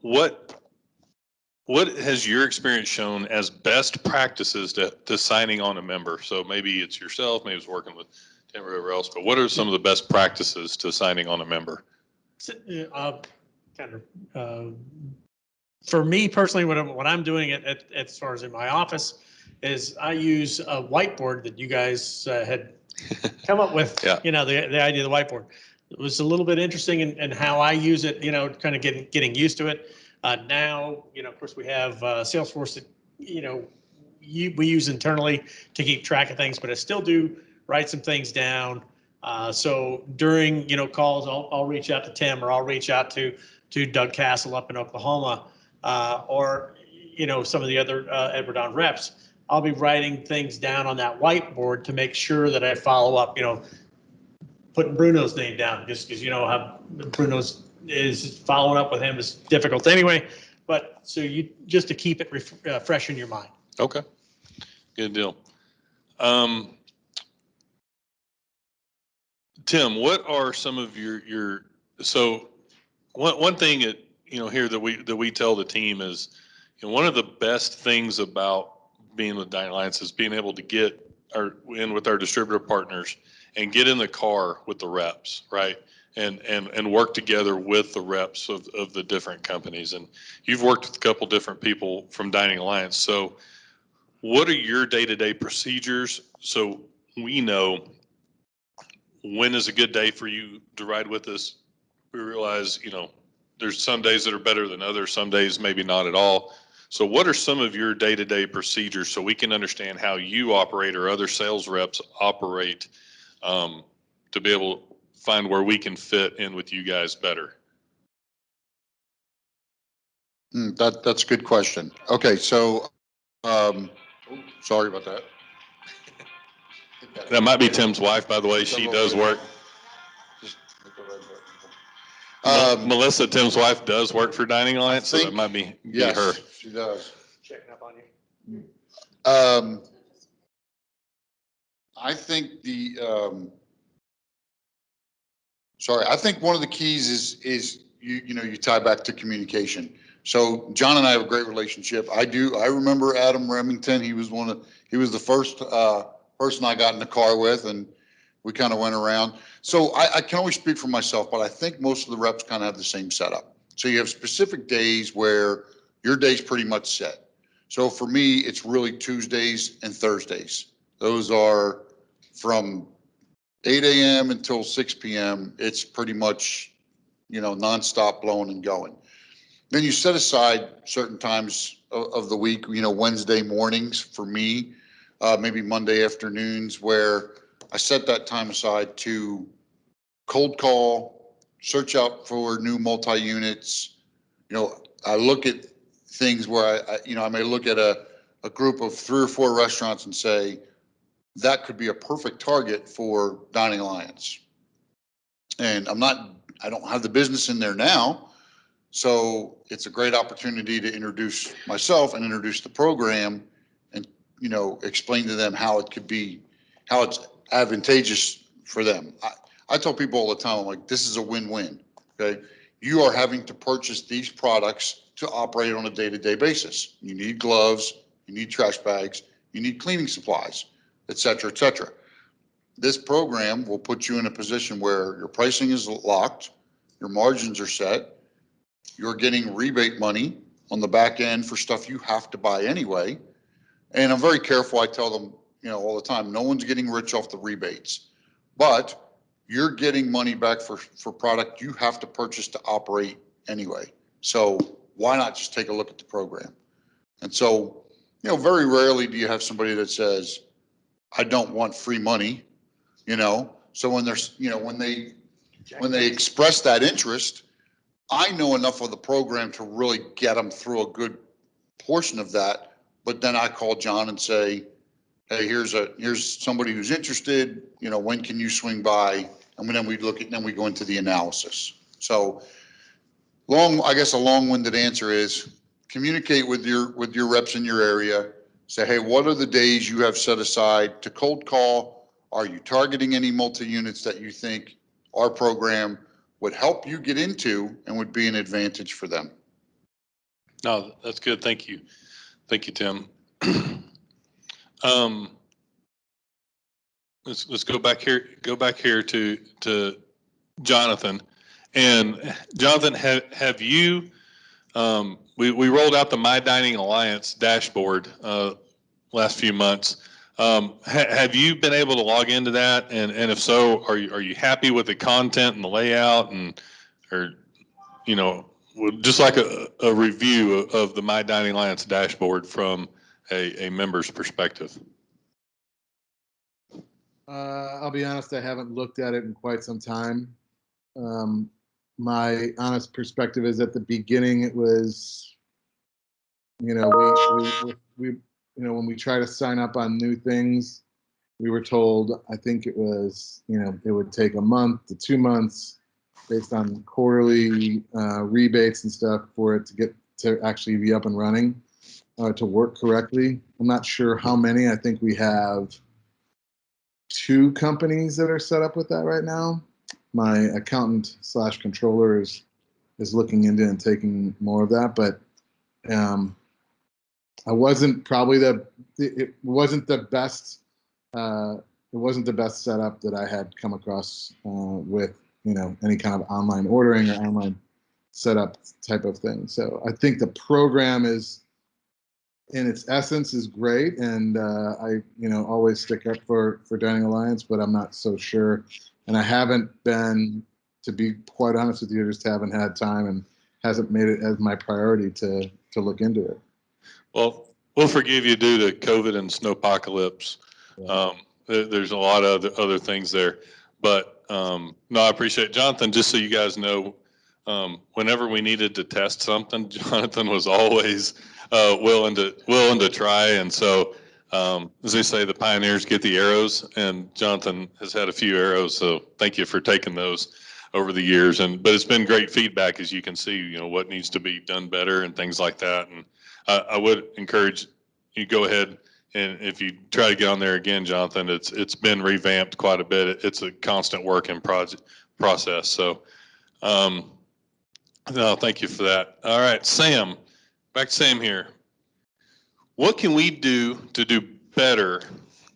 Speaker 3: what has your experience shown as best practices to signing on a member? So maybe it's yourself, maybe it's working with Tim or whoever else, but what are some of the best practices to signing on a member?
Speaker 19: Kind of for me personally, what I'm doing as far as in my office is I use a whiteboard that you guys had come up with,
Speaker 9: Yeah.
Speaker 19: you know, the idea of the whiteboard. It was a little bit interesting in how I use it, you know, kind of getting used to it. Now, you know, of course, we have Salesforce that, you know, we use internally to keep track of things, but I still do write some things down. So during, you know, calls, I'll reach out to Tim, or I'll reach out to Doug Castle up in Oklahoma, or, you know, some of the other Edward on reps. I'll be writing things down on that whiteboard to make sure that I follow up, you know, putting Bruno's name down, just because you know how Bruno's is following up with him is difficult anyway. But so you just to keep it fresh in your mind.
Speaker 9: Okay, good deal. Tim, what are some of your so one thing that, you know, here that we tell the team is, you know, one of the best things about being with Dining Alliance is being able to get in with our distributor partners and get in the car with the reps, right? And work together with the reps of the different companies. And you've worked with a couple different people from Dining Alliance. So what are your day-to-day procedures so we know when is a good day for you to ride with us? We realize, you know, there's some days that are better than others, some days maybe not at all. So what are some of your day-to-day procedures so we can understand how you operate or other sales reps operate, to be able to find where we can fit in with you guys better?
Speaker 13: That's a good question. Okay, so, sorry about that.
Speaker 9: That might be Tim's wife, by the way. She does work. Melissa, Tim's wife, does work for Dining Alliance, so that might be her.
Speaker 13: Yes, she does.
Speaker 19: Checking up on you.
Speaker 13: I think I think one of the keys is you know, you tie back to communication. So John and I have a great relationship. I remember Adam Remington. He was the first person I got in the car with, and we kind of went around. So I can always speak for myself, but I think most of the reps kind of have the same setup. So you have specific days where your day's pretty much set. So for me, it's really Tuesdays and Thursdays. Those are from 8 a.m. until 6 p.m. It's pretty much, you know, nonstop blowing and going. Then you set aside certain times of the week, you know, Wednesday mornings for me, maybe Monday afternoons, where I set that time aside to cold call, search out for new multi-units. You know, I look at things where I may look at a group of 3 or 4 restaurants and say, that could be a perfect target for Dining Alliance. And I don't have the business in there now. So it's a great opportunity to introduce myself and introduce the program and, you know, explain to them how it's advantageous for them. I tell people all the time, I'm like, this is a win-win, okay? You are having to purchase these products to operate on a day-to-day basis. You need gloves, you need trash bags, you need cleaning supplies, et cetera, et cetera. This program will put you in a position where your pricing is locked, your margins are set, you're getting rebate money on the back end for stuff you have to buy anyway. And I'm very careful. I tell them, you know, all the time, no one's getting rich off the rebates, but you're getting money back for product you have to purchase to operate anyway. So why not just take a look at the program? And so, you know, very rarely do you have somebody that says, I don't want free money, you know? So when there's, you know, when they express that interest, I know enough of the program to really get them through a good portion of that. But then I call John and say, hey, here's somebody who's interested, you know, when can you swing by? And then we go into the analysis. So I guess a long-winded answer is communicate with your reps in your area. Say, hey, what are the days you have set aside to cold call? Are you targeting any multi-units that you think our program would help you get into and would be an advantage for them?
Speaker 9: No, that's good. Thank you. Thank you, Tim. Let's go back here to Jonathan. And Jonathan, have you We rolled out the My Dining Alliance dashboard last few months. Have you been able to log into that? And if so, are you happy with the content and the layout or, just like a review of the My Dining Alliance dashboard from a member's perspective?
Speaker 20: I'll be honest, I haven't looked at it in quite some time. My honest perspective is at the beginning, it was, when we try to sign up on new things, we were told, I think it was, it would take a month to 2 months based on quarterly rebates and stuff for it to actually be up and running, to work correctly. I'm not sure how many. I think we have 2 companies that are set up with that right now. My accountant / controller is looking into and taking more of that, but I wasn't probably it wasn't the best setup that I had come across with any kind of online ordering or online setup type of thing. So I think the program is, in its essence, is great, and I always stick up for Dining Alliance, but I'm not so sure, and I haven't been, to be quite honest with you, just haven't had time and hasn't made it as my priority to look into it.
Speaker 9: Well, we'll forgive you due to COVID and snowpocalypse. There's a lot of other things there, but no, I appreciate it. Jonathan, just so you guys know, whenever we needed to test something, Jonathan was always willing to try. And so, as they say, the pioneers get the arrows, and Jonathan has had a few arrows. So thank you for taking those over the years. But it's been great feedback, as you can see, what needs to be done better and things like that. And I would encourage you go ahead, and if you try to get on there again, Jonathan, it's been revamped quite a bit. It's a constant work in process. So, no, thank you for that. All right, Sam, back to Sam here. What can we do to do better?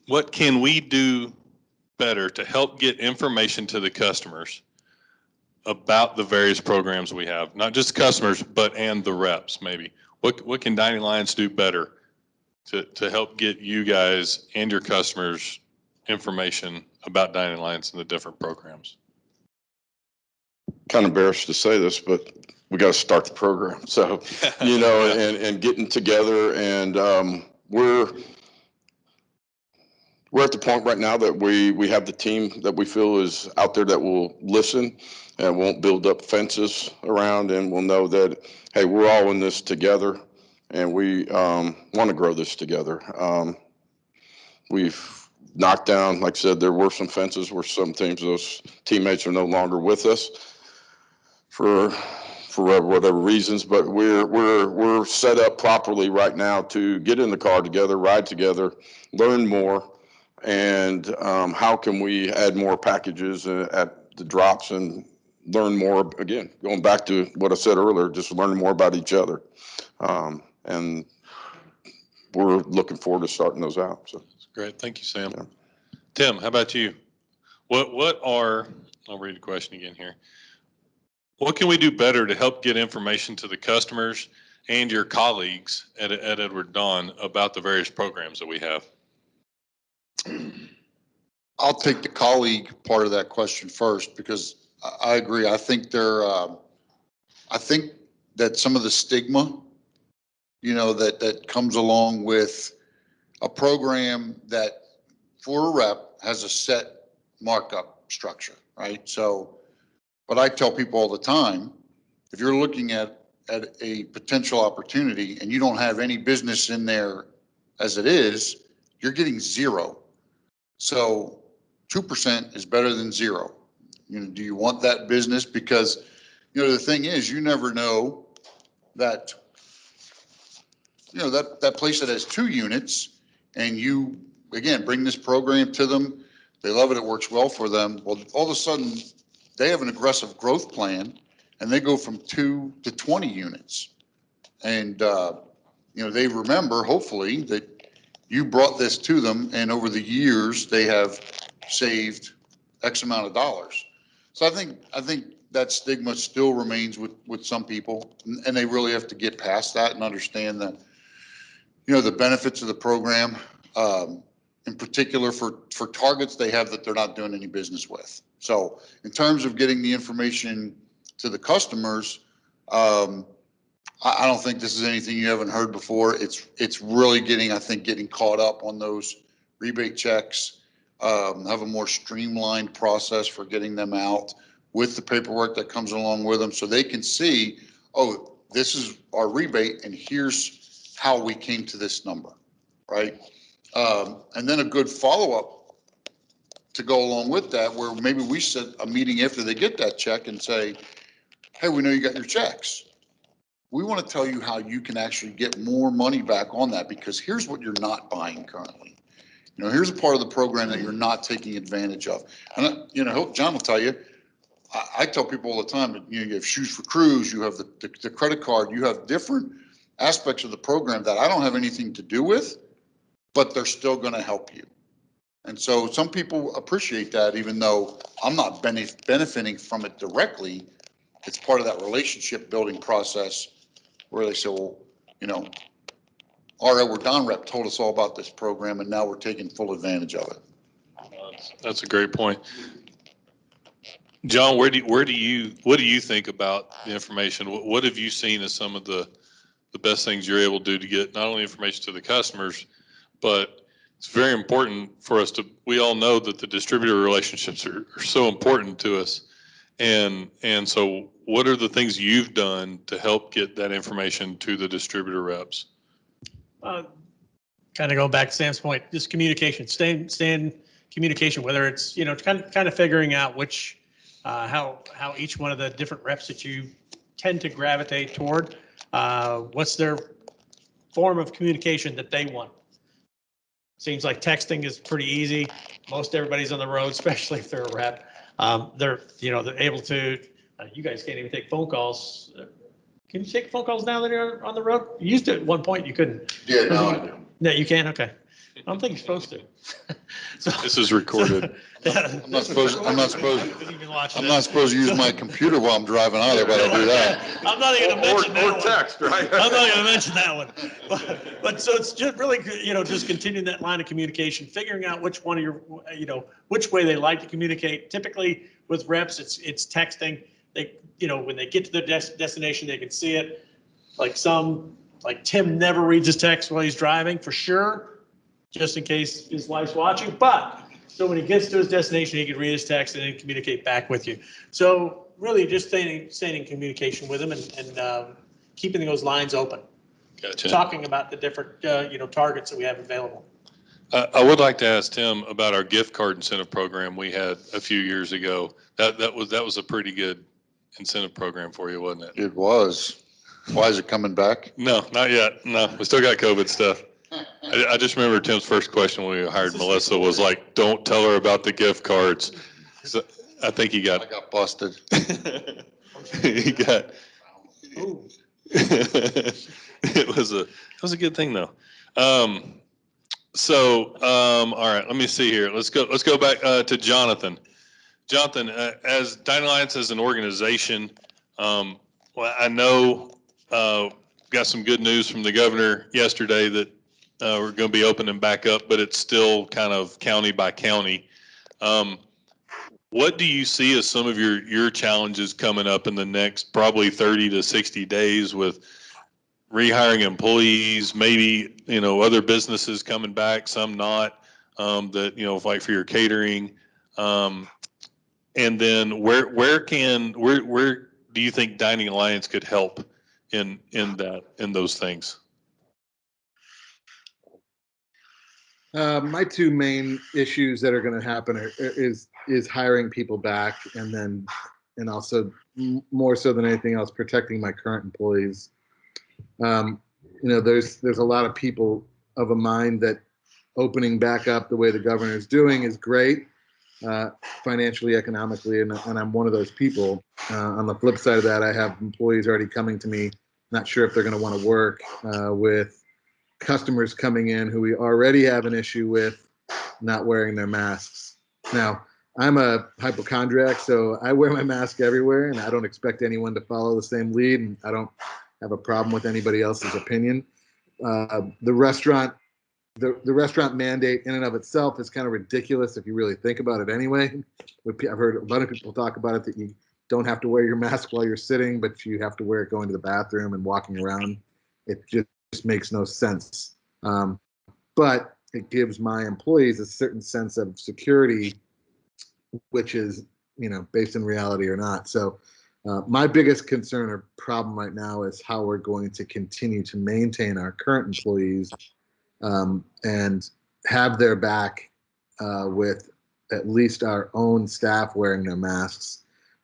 Speaker 9: What can we do better to help get information to the customers about the various programs we have? Not just customers, and the reps, maybe. What can Dining Alliance do better to help get you guys and your customers information about Dining Alliance and the different programs?
Speaker 10: Kind of embarrassed to say this, but we got to start the program. So, and getting together, and we're at the point right now that we have the team that we feel is out there that will listen and won't build up fences around, and will know that, hey, we're all in this together, and we want to grow this together. We've knocked down, like I said, there were some fences where some those teammates are no longer with us for whatever reasons, but we're set up properly right now to get in the car together, ride together, learn more, and how can we add more packages at the drops and learn more, again, going back to what I said earlier, just learn more about each other. And we're looking forward to starting those out. So
Speaker 9: great. Thank you, Sam. Yeah. Tim, how about you? I'll read the question again here. What can we do better to help get information to the customers and your colleagues at Edward Don about the various programs that we have?
Speaker 13: I'll take the colleague part of that question first, because I agree. I think I think that some of the stigma, that comes along with a program that for a rep has a set markup structure, right? So, but I tell people all the time, if you're looking at a potential opportunity and you don't have any business in there as it is, you're getting zero. So 2% is better than zero. Do you want that business? Because, the thing is, you never know that, that place that has 2 units, and you, again, bring this program to them, they love it, it works well for them. Well, all of a sudden, they have an aggressive growth plan, and they go from 2 to 20 units. And, they remember, hopefully, that you brought this to them, and over the years, they have saved X amount of dollars. So I think that stigma still remains with some people, and they really have to get past that and understand that, the benefits of the program, in particular for targets they have that they're not doing any business with. So in terms of getting the information to the customers, I don't think this is anything you haven't heard before. It's really getting caught up on those rebate checks, have a more streamlined process for getting them out with the paperwork that comes along with them, so they can see, oh, this is our rebate and here's how we came to this number, right? And then a good follow-up to go along with that, where maybe we set a meeting after they get that check and say, hey, we know you got your checks. We want to tell you how you can actually get more money back on that, because here's what you're not buying currently. Here's a part of the program that you're not taking advantage of. And, John will tell you, I tell people all the time that, you have Shoes for Crews, you have the credit card, you have different aspects of the program that I don't have anything to do with, but they're still going to help you. And so some people appreciate that, even though I'm not benefiting from it directly. It's part of that relationship building process where they say, well, our Edward Don rep told us all about this program, and now we're taking full advantage of it.
Speaker 3: That's a great point. John, what do you think about the information? What have you seen as some of the best things you're able to do to get not only information to the customers, but it's very important for us we all know that the distributor relationships are so important to us. And so what are the things you've done to help get that information to the distributor reps?
Speaker 19: Kind of go back to Sam's point, just communication, stay in communication, whether it's, kind of figuring out which, how each one of the different reps that you tend to gravitate toward, what's their form of communication that they want. Seems like texting is pretty easy. Most everybody's on the road, especially if they're a rep. They're able to, you guys can't even take phone calls. Can you take phone calls now that you're on the road? You used to at one point, you couldn't.
Speaker 13: Yeah, no, I do.
Speaker 19: No, you can? Okay. I don't think you're supposed to.
Speaker 3: This is recorded.
Speaker 13: I'm not supposed to use my computer while I'm driving either, but I do that.
Speaker 19: I'm not even gonna mention that one.
Speaker 3: text, right?
Speaker 19: I'm not gonna mention that one. But so it's just really, just continuing that line of communication, figuring out which one of your, which way they like to communicate. Typically with reps, it's texting. They, when they get to their destination, they can see it. Like Tim never reads his text while he's driving, for sure, just in case his wife's watching. But so when he gets to his destination, he can read his text and then communicate back with you. So really just staying in communication with him and keeping those lines open.
Speaker 3: Gotcha.
Speaker 19: Talking about the different, targets that we have available.
Speaker 3: I would like to ask Tim about our gift card incentive program we had a few years ago. That was a pretty good incentive program for you, wasn't it?
Speaker 13: It was. Why is it coming back?
Speaker 3: No, not yet. No, we still got COVID stuff. I just remember Tim's first question when we hired Melissa was like, don't tell her about the gift cards. So I think I
Speaker 13: got busted.
Speaker 3: He got, it was a good thing though. All right, let me see here. Let's go back to Jonathan. Jonathan, as Dining Alliance as an organization, well, I know got some good news from the governor yesterday that we're going to be opening back up, but it's still kind of county by county. What do you see as some of your challenges coming up in the next probably 30 to 60 days with rehiring employees, maybe, other businesses coming back, some not, that, fight for your catering. And then where do you think Dining Alliance could help in those things?
Speaker 20: My two main issues that are going to happen is hiring people back, and also more so than anything else, protecting my current employees. There's a lot of people of a mind that opening back up the way the governor is doing is great, financially, economically, and I'm one of those people. On the flip side of that, I have employees already coming to me, not sure if they're going to want to work with customers coming in who we already have an issue with not wearing their masks. Now, I'm a hypochondriac, so I wear my mask everywhere, and I don't expect anyone to follow the same lead, and I don't have a problem with anybody else's opinion. The restaurant mandate in and of itself is kind of ridiculous if you really think about it anyway. I've heard a lot of people talk about it, that you don't have to wear your mask while you're sitting, but you have to wear it going to the bathroom and walking around. It just makes no sense. But it gives my employees a certain sense of security, which is, based in reality or not. So my biggest concern or problem right now is how we're going to continue to maintain our current employees and have their back with at least our own staff wearing their masks,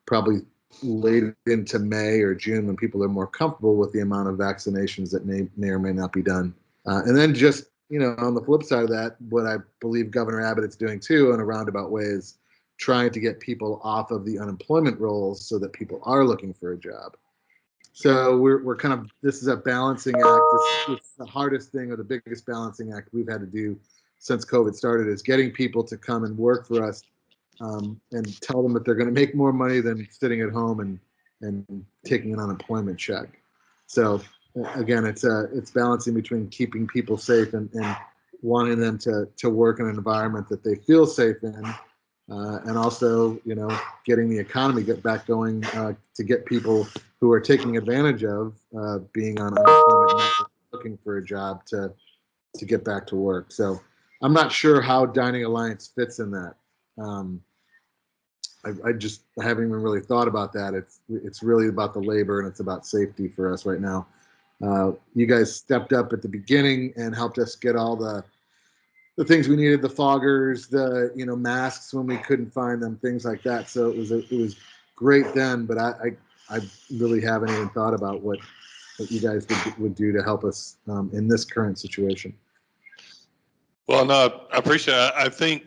Speaker 20: probably late into May or June when people are more comfortable with the amount of vaccinations that may or may not be done. And then just, on the flip side of that, what I believe Governor Abbott's doing too in a roundabout way is trying to get people off of the unemployment rolls so that people are looking for a job. So we're kind of, this is a balancing act. It's the hardest thing or the biggest balancing act we've had to do since COVID started, is getting people to come and work for us and tell them that they're going to make more money than sitting at home and taking an unemployment check. So again, it's balancing between keeping people safe and wanting them to work in an environment that they feel safe in. And also, getting the economy back going to get people who are taking advantage of being on unemployment and looking for a job to get back to work. So I'm not sure how Dining Alliance fits in that. I haven't even really thought about that. It's really about the labor and it's about safety for us right now. You guys stepped up at the beginning and helped us get all the things we needed, the foggers, the masks when we couldn't find them, things like that. So it was great then, but I really haven't even thought about what you guys would do to help us in this current situation.
Speaker 9: Well, no, I appreciate it. I think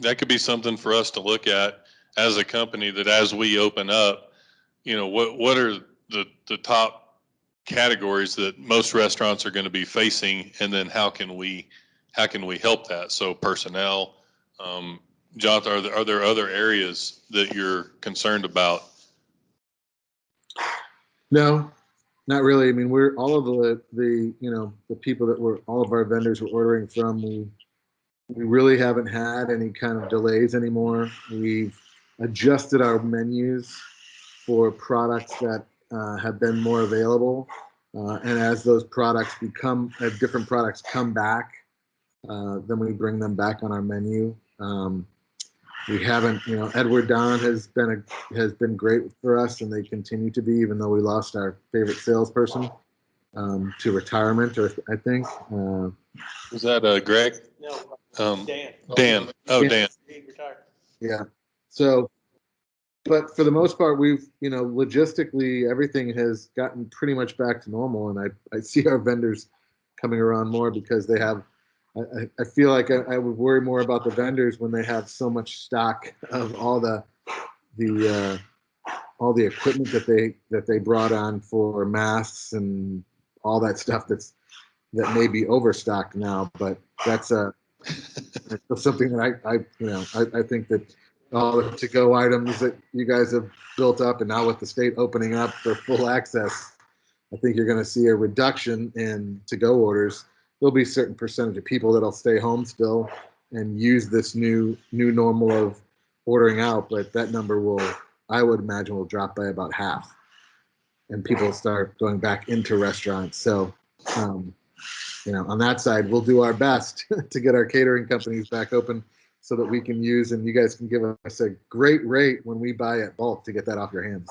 Speaker 9: that could be something for us to look at as a company, that as we open up, what are the top categories that most restaurants are going to be facing, and then how can we help that? So personnel, Jonathan, are there other areas that you're concerned about?
Speaker 20: No, not really. I mean, we're all of the people that all of our vendors were ordering from. We really haven't had any kind of delays anymore. We've adjusted our menus for products that have been more available, and as those products as different products come back, then we bring them back on our menu. We haven't, Edward Don has been great for us, and they continue to be, even though we lost our favorite salesperson to retirement, or I think.
Speaker 9: Was that Greg?
Speaker 15: No, Dan.
Speaker 9: Dan. Oh, Dan.
Speaker 20: Yeah. So, but for the most part, we've, logistically, everything has gotten pretty much back to normal, and I see our vendors coming around more because they have. I feel like I would worry more about the vendors when they have so much stock of all the equipment that they brought on for masks and all that stuff that may be overstocked now. But that's something that I think that all the to-go items that you guys have built up, and now with the state opening up for full access, I think you're going to see a reduction in to-go orders. There'll be a certain percentage of people that'll stay home still and use this new normal of ordering out, but that number I would imagine will drop by about half, and people start going back into restaurants. So, on that side, we'll do our best to get our catering companies back open so that we can use, and you guys can give us a great rate when we buy at bulk to get that off your hands.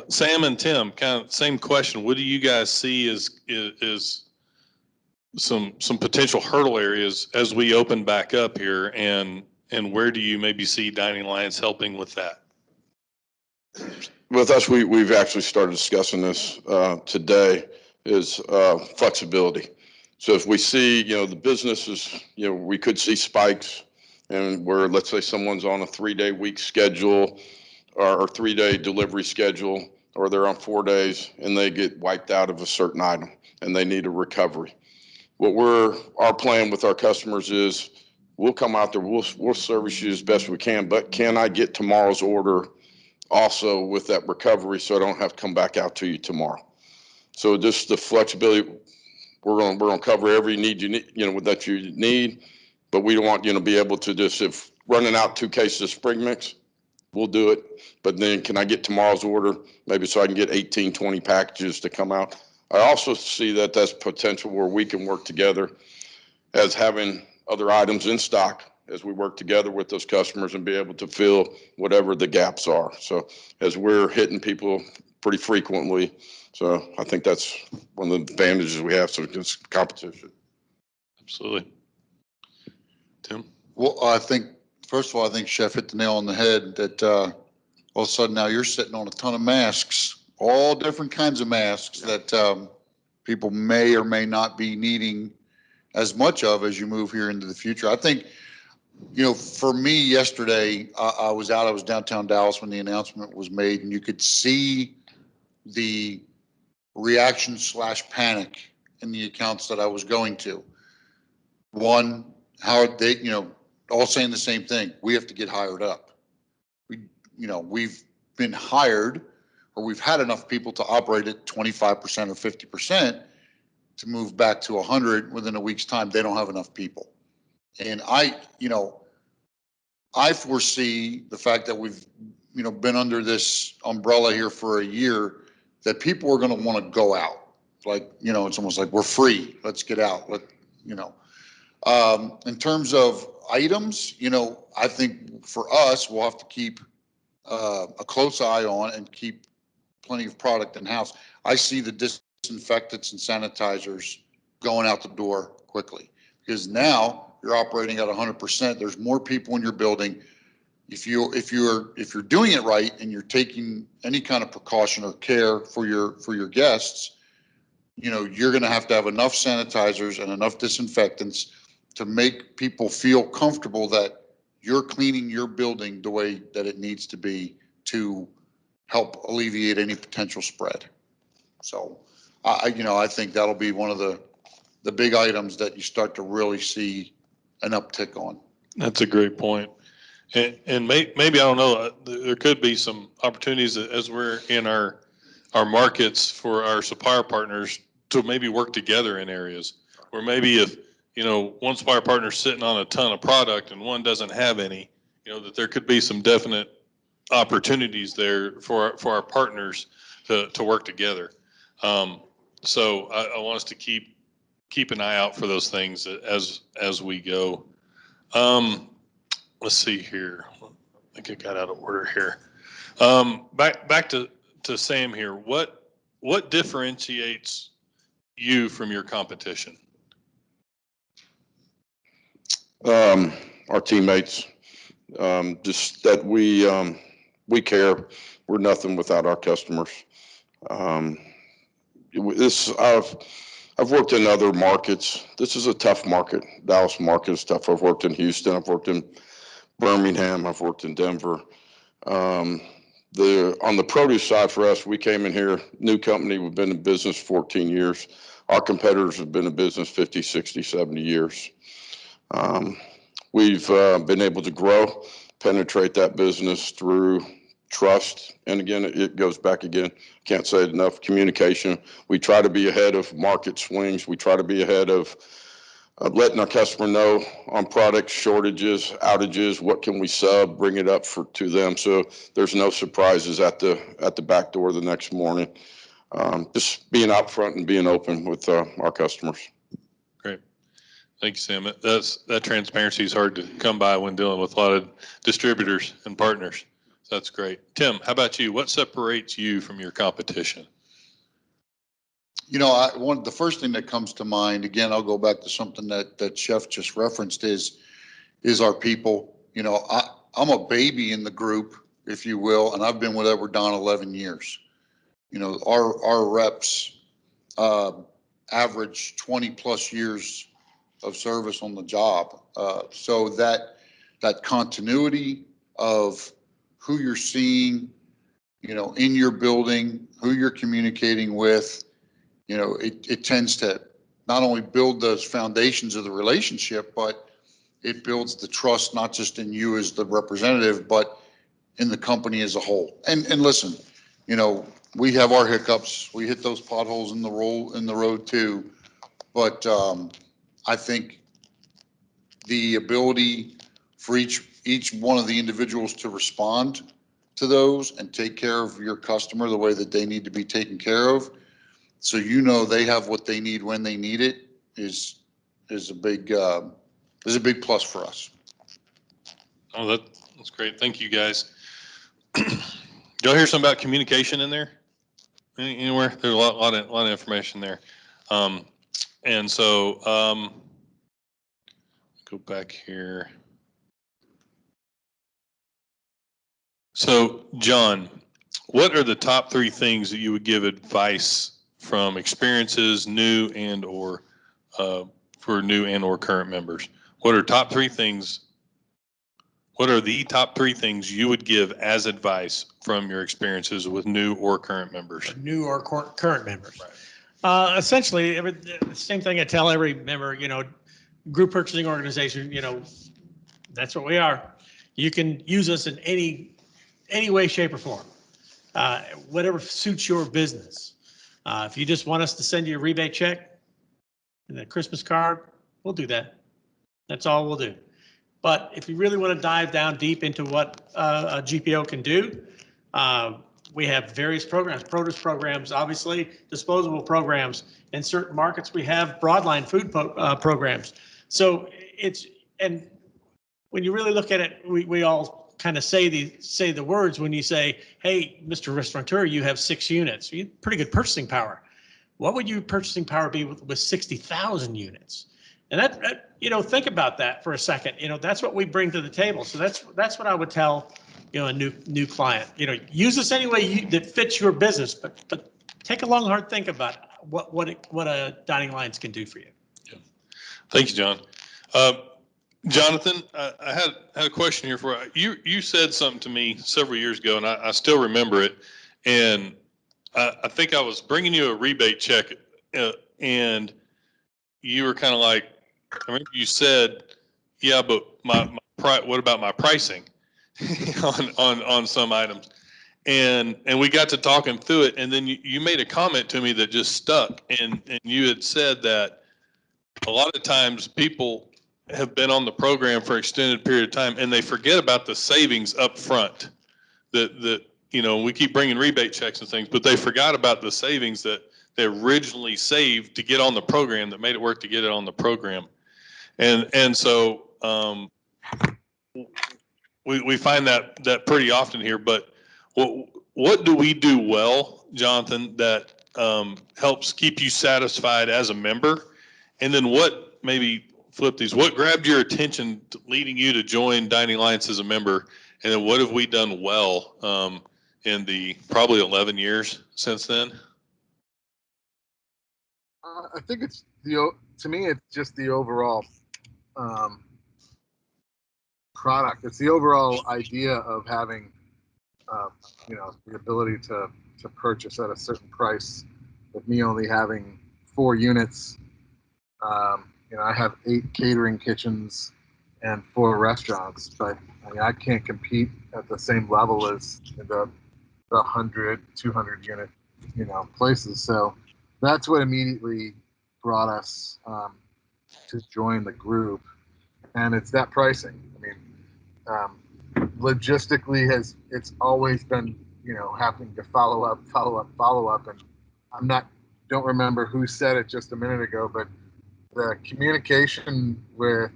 Speaker 9: Sam and Tim, kind of same question. What do you guys see as some potential hurdle areas as we open back up here, and where do you maybe see Dining Alliance helping with that?
Speaker 10: With us, we've actually started discussing this today, is flexibility. So if we see, the businesses, we could see spikes, and where, let's say someone's on a 3-day week schedule or 3-day delivery schedule, or they're on 4 days and they get wiped out of a certain item and they need a recovery. our plan with our customers is we'll come out there, we'll service you as best we can, but can I get tomorrow's order also with that recovery so I don't have to come back out to you tomorrow? So just the flexibility, we're gonna cover every need you need, that you need, but we don't want you to be able to just, if running out 2 cases of spring mix, we'll do it. But then can I get tomorrow's order, maybe so I can get 18, 20 packages to come out? I also see that that's potential where we can work together as having other items in stock as we work together with those customers and be able to fill whatever the gaps are. So as we're hitting people pretty frequently, so I think that's one of the advantages we have. So it's competition.
Speaker 9: Absolutely. Tim?
Speaker 13: Well, I think, first of all, I think Chef hit the nail on the head that all of a sudden now you're sitting on a ton of masks, all different kinds of masks that people may or may not be needing as much of as you move here into the future. I think, for me yesterday, I was downtown Dallas when the announcement was made, and you could see the reaction / panic in the accounts that I was going to. One, how they, all saying the same thing. We have to get hired up. We've been hired, or we've had enough people to operate at 25% or 50% to move back to 100 within a week's time. They don't have enough people. And I foresee the fact that we've, been under this umbrella here for a year, that people are going to want to go out. Like, it's almost like we're free. Let's get out. In terms of items, I think for us, we'll have to keep a close eye on and keep plenty of product in house. I see the disinfectants and sanitizers going out the door quickly, because now you're operating at 100%. There's more people in your building. If you're doing it right and you're taking any kind of precaution or care for your guests, you're going to have enough sanitizers and enough disinfectants to make people feel comfortable that you're cleaning your building the way that it needs to be to help alleviate any potential spread. So, I think that'll be one of the big items that you start to really see an uptick on.
Speaker 9: That's a great point. And maybe, I don't know, there could be some opportunities as we're in our markets for our supplier partners to maybe work together in areas where maybe if, one supplier partner's sitting on a ton of product and one doesn't have any, that there could be some definite opportunities there for our partners to work together. So I want us to keep an eye out for those things as we go. Let's see here. I think I got out of order here. Back to Sam here. What differentiates you from your competition?
Speaker 10: Our teammates, just that we care. We're nothing without our customers. I've worked in other markets. This is a tough market. Dallas market is tough. I've worked in Houston. I've worked in Birmingham. I've worked in Denver. On the produce side for us, we came in here, new company. We've been in business 14 years. Our competitors have been in business 50, 60, 70 years. We've been able to grow, penetrate that business through trust. And again, it goes back again, can't say it enough, communication. We try to be ahead of market swings. We try to be ahead of letting our customer know on product shortages, outages, what can we sub, bring it up to them. So there's no surprises at the back door the next morning. Just being out front and being open with our customers.
Speaker 9: Great. Thank you, Sam. That transparency is hard to come by when dealing with a lot of distributors and partners. So that's great. Tim, how about you? What separates you from your competition?
Speaker 13: The first thing that comes to mind, again, I'll go back to something that Chef just referenced is our people. I'm a baby in the group, if you will, and I've been with Edward Don 11 years. Our reps average 20 plus years of service on the job. So that continuity of who you're seeing, in your building, who you're communicating with, it tends to not only build those foundations of the relationship, but it builds the trust, not just in you as the representative, but in the company as a whole. And listen, you know, we have our hiccups. We hit those potholes in the road too. But I think the ability for each one of the individuals to respond to those and take care of your customer the way that they need to be taken care of, so you know they have what they need when they need it, is a big plus for us.
Speaker 9: Oh, that's great. Thank you, guys. Y'all hear something about communication in there? Anywhere? There's a lot of information there. And so, go back here. So, John, what are the top 3 things that you would give advice from experiences, new and or for new and or current members? What are top 3 things? What are the top 3 things you would give as advice from your experiences with new or current members?
Speaker 19: New or current members. Essentially, the same thing I tell every member, you know, group purchasing organization, you know, that's what we are. You can use us in any way, shape, or form, whatever suits your business. If you just want us to send you a rebate check and a Christmas card, we'll do that. That's all we'll do. But if you really want to dive down deep into what a GPO can do, we have various programs, produce programs, obviously, disposable programs. In certain markets, we have broadline food programs. So and when you really look at it, we all kind of say the words when you say, hey, Mr. Restaurateur, you have 6 units. You have pretty good purchasing power. What would your purchasing power be with 60,000 units? And that, you know, think about that for a second. You know, that's what we bring to the table. So that's what I would tell, you know, a new client. You know, use us any way that fits your business, but take a long, hard think about what a Dining Alliance can do for you.
Speaker 9: Yeah. Thank you, John. Jonathan, I had a question here for you. You said something to me several years ago, and I still remember it. And I think I was bringing you a rebate check, and you were kind of like, I remember you said, yeah, but what about my pricing on some items? And we got to talking through it, and then you made a comment to me that just stuck, and you had said that a lot of times people have been on the program for an extended period of time, and they forget about the savings up front. That you know, we keep bringing rebate checks and things, but they forgot about the savings that they originally saved to get on the program, that made it work to get it on the program. And so we find that pretty often here. But what do we do well, Jonathan, that helps keep you satisfied as a member? And then what, maybe flip these, what grabbed your attention leading you to join Dining Alliance as a member? And then what have we done well in the probably 11 years since then?
Speaker 20: I think it's to me, it's just the overall product. It's the overall idea of having, you know, the ability to purchase at a certain price. With me only having 4 units, you know, I have 8 catering kitchens and 4 restaurants, but I mean, I can't compete at the same level as the 100, 200 unit, you know, places. So that's what immediately brought us to join the group, and it's that pricing. I mean, logistically it's always been, you know, having to follow up, and don't remember who said it just a minute ago, but the communication with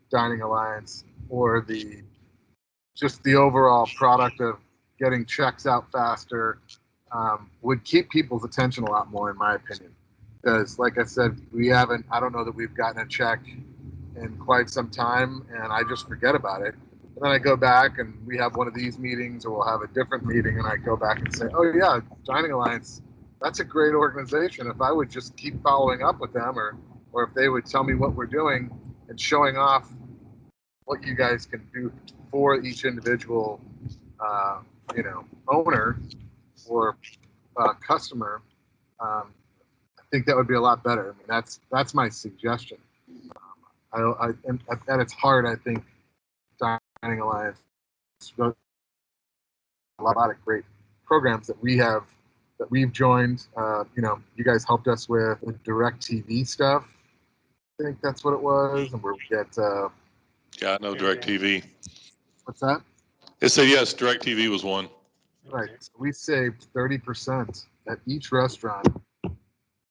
Speaker 20: Dining Alliance, or just the overall product of getting checks out faster, would keep people's attention a lot more, in my opinion. Because, like I said, I don't know that we've gotten a check in quite some time, and I just forget about it. And then I go back and we have one of these meetings, or we'll have a different meeting, and I go back and say, oh yeah, Dining Alliance, that's a great organization. If I would just keep following up with them, or if they would tell me what we're doing and showing off what you guys can do for each individual, you know, owner or customer, I think that would be a lot better. I mean, that's my suggestion. And at its heart, I think Dining Alliance got a lot of great programs that we've joined. You guys helped us with the DirecTV stuff. I think that's what it was, and where we get.
Speaker 9: Yeah, no DirecTV.
Speaker 20: What's that?
Speaker 9: It said yes, DirecTV was one.
Speaker 20: Right. So we saved 30% at each restaurant,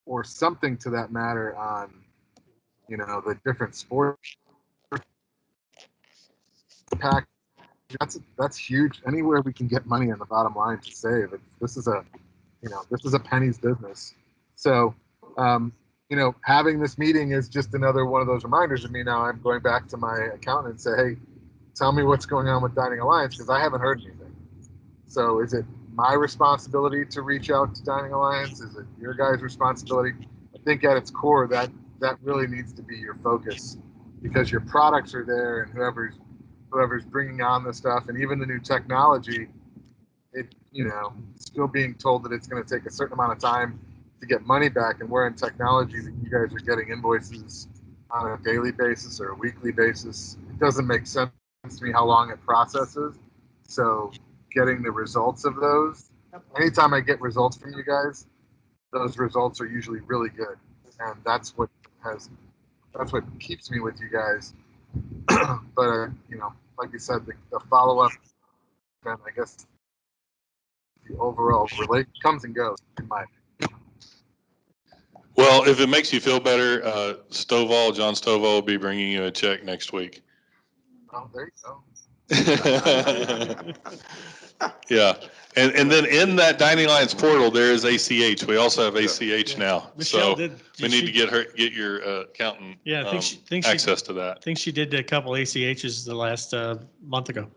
Speaker 20: or something to that matter, on the different sports pack. That's huge. Anywhere we can get money on the bottom line to save. This is a penny's business. So, having this meeting is just another one of those reminders of me. Now I'm going back to my accountant and say, hey, tell me what's going on with Dining Alliance, because I haven't heard anything. So is it my responsibility to reach out to Dining Alliance? Is it your guys' responsibility? I think at its core, that really needs to be your focus, because your products are there, and whoever's bringing on the stuff, and even the new technology, still being told that it's going to take a certain amount of time to get money back, and we're in technology that you guys are getting invoices on a daily basis or a weekly basis. It doesn't make sense to me how long it processes. So getting the results of those, anytime I get results from you guys, those results are usually really good, and that's what keeps me with you guys. But like you said, the follow-up, and I guess the overall comes and goes in my opinion.
Speaker 9: Well, if it makes you feel better, John Stovall will be bringing you a check next week.
Speaker 20: Oh, there you go.
Speaker 9: Yeah. And then in that Dining Alliance portal, there is ACH. We also have ACH now.
Speaker 19: Michelle
Speaker 9: So we need to get your accountant
Speaker 19: Yeah, I think
Speaker 9: access to that.
Speaker 19: I think she did a couple ACHs the last month ago.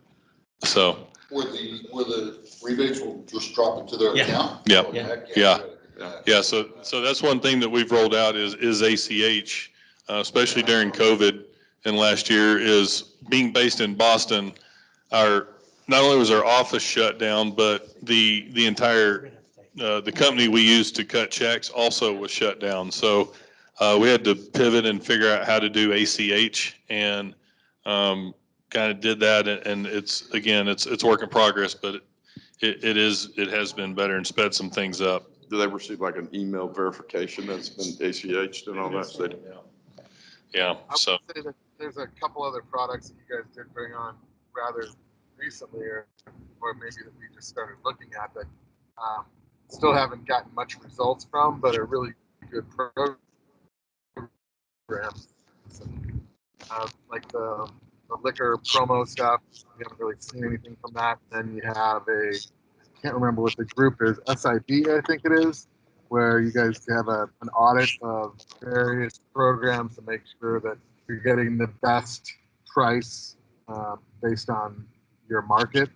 Speaker 9: So.
Speaker 13: Where the rebates will just drop into their account?
Speaker 9: Yep.
Speaker 13: Oh, heck
Speaker 9: Yeah. So that's one thing that we've rolled out is ACH, especially during COVID and last year, is being based in Boston. Not only was our office shut down, but the entire the company we used to cut checks also was shut down. So we had to pivot and figure out how to do ACH, and kind of did that. And it's work in progress, but it has been better and sped some things up.
Speaker 10: Do they receive like an email verification that's been ACH'd and all that? So
Speaker 9: yeah.
Speaker 20: I would say that there's a couple other products that you guys did bring on rather recently, or maybe that we just started looking at that still haven't gotten much results from, but are really good programs. Like the liquor promo stuff. We haven't really seen anything from that. Then you have I can't remember what the group is, SIB, I think it is, where you guys have an audit of various programs to make sure that you're getting the best price based on your market.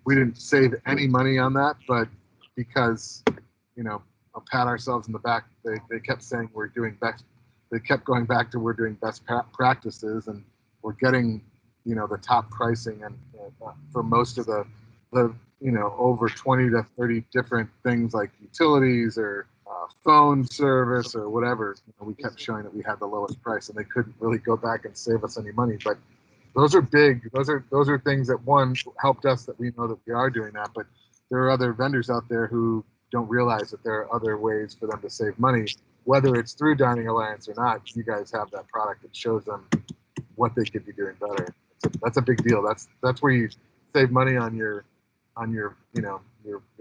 Speaker 20: We didn't save any money on that, but because, I'll pat ourselves in the back, they kept saying we're doing best. They kept going back to we're doing best practices, and we're getting, the top pricing, and for most of the over 20 to 30 different things like utilities or phone service or whatever, we kept showing that we had the lowest price, and they couldn't really go back and save us any money. But those are big. Those are things that, one, helped us, that we know that we are doing that. But there are other vendors out there who don't realize that there are other ways for them to save money, whether it's through Dining Alliance or not. You guys have that product that shows them what they could be doing better. That's a big deal. That's where you save money on your your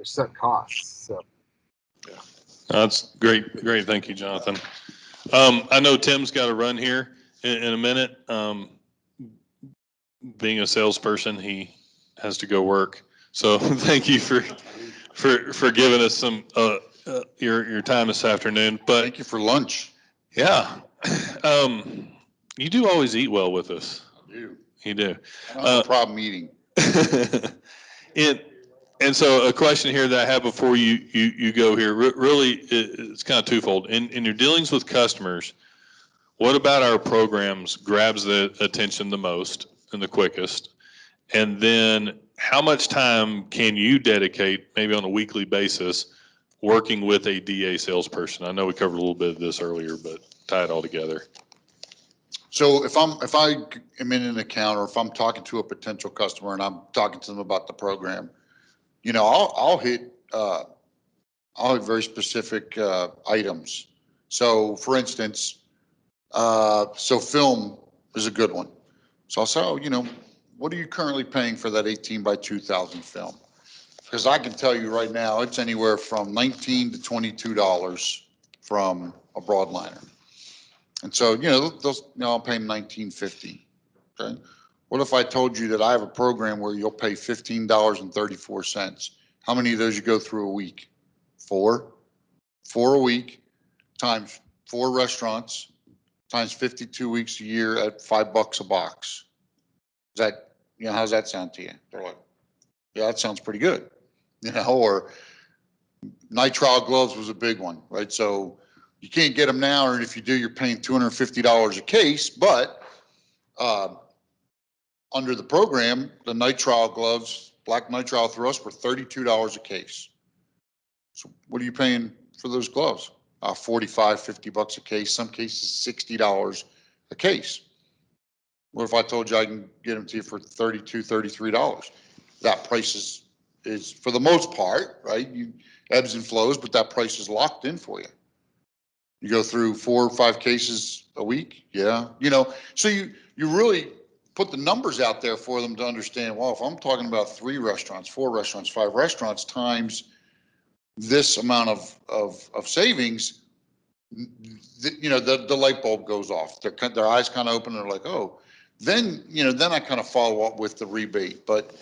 Speaker 20: set costs. So
Speaker 9: That's great. Thank you, Jonathan. I know Tim's got to run here in a minute. Being a salesperson, he has to go work. So thank you for giving us some your time this afternoon. But
Speaker 13: thank you for lunch.
Speaker 9: Yeah, you do always eat well with us.
Speaker 13: I do.
Speaker 9: You do.
Speaker 13: I don't have a problem eating.
Speaker 9: And so a question here that I have before you go here, really, it's kind of twofold. In your dealings with customers, what about our programs grabs the attention the most and the quickest? And then how much time can you dedicate, maybe on a weekly basis, working with a DA salesperson? I know we covered a little bit of this earlier, but tie it all together.
Speaker 13: So if I am in an account, or if I'm talking to a potential customer and I'm talking to them about the program, you know, I'll hit very specific items. So for instance, so film is a good one. So I'll say, oh, you know, what are you currently paying for that 18 by 2000 film? Because I can tell you right now, it's anywhere from $19 to $22 from a broadliner. And so, you know, those, you know, I'll pay them $19.50. Okay. What if I told you that I have a program where you'll pay $15.34? How many of those you go through a week? 4 a week times 4 restaurants times 52 weeks a year at $5 a box. Is that, you know, how's that sound to you? They're like, yeah, that sounds pretty good. You know, or nitrile gloves was a big one, right? So you can't get them now, or if you do, you're paying $250 a case. But under the program, the nitrile gloves, black nitrile through us, were $32 a case. So what are you paying for those gloves? 45, 50 bucks a case, some cases $60 a case. What if I told you I can get them to you for $32, $33? That price is for the most part, right? You ebbs and flows, but that price is locked in for you. You go through 4 or 5 cases a week. Yeah. You know, so you really put the numbers out there for them to understand, well, if I'm talking about 3 restaurants, 4 restaurants, 5 restaurants times this amount of savings, you know, the light bulb goes off. Their eyes kind of open and they're like, oh, then, you know, then I kind of follow up with the rebate. But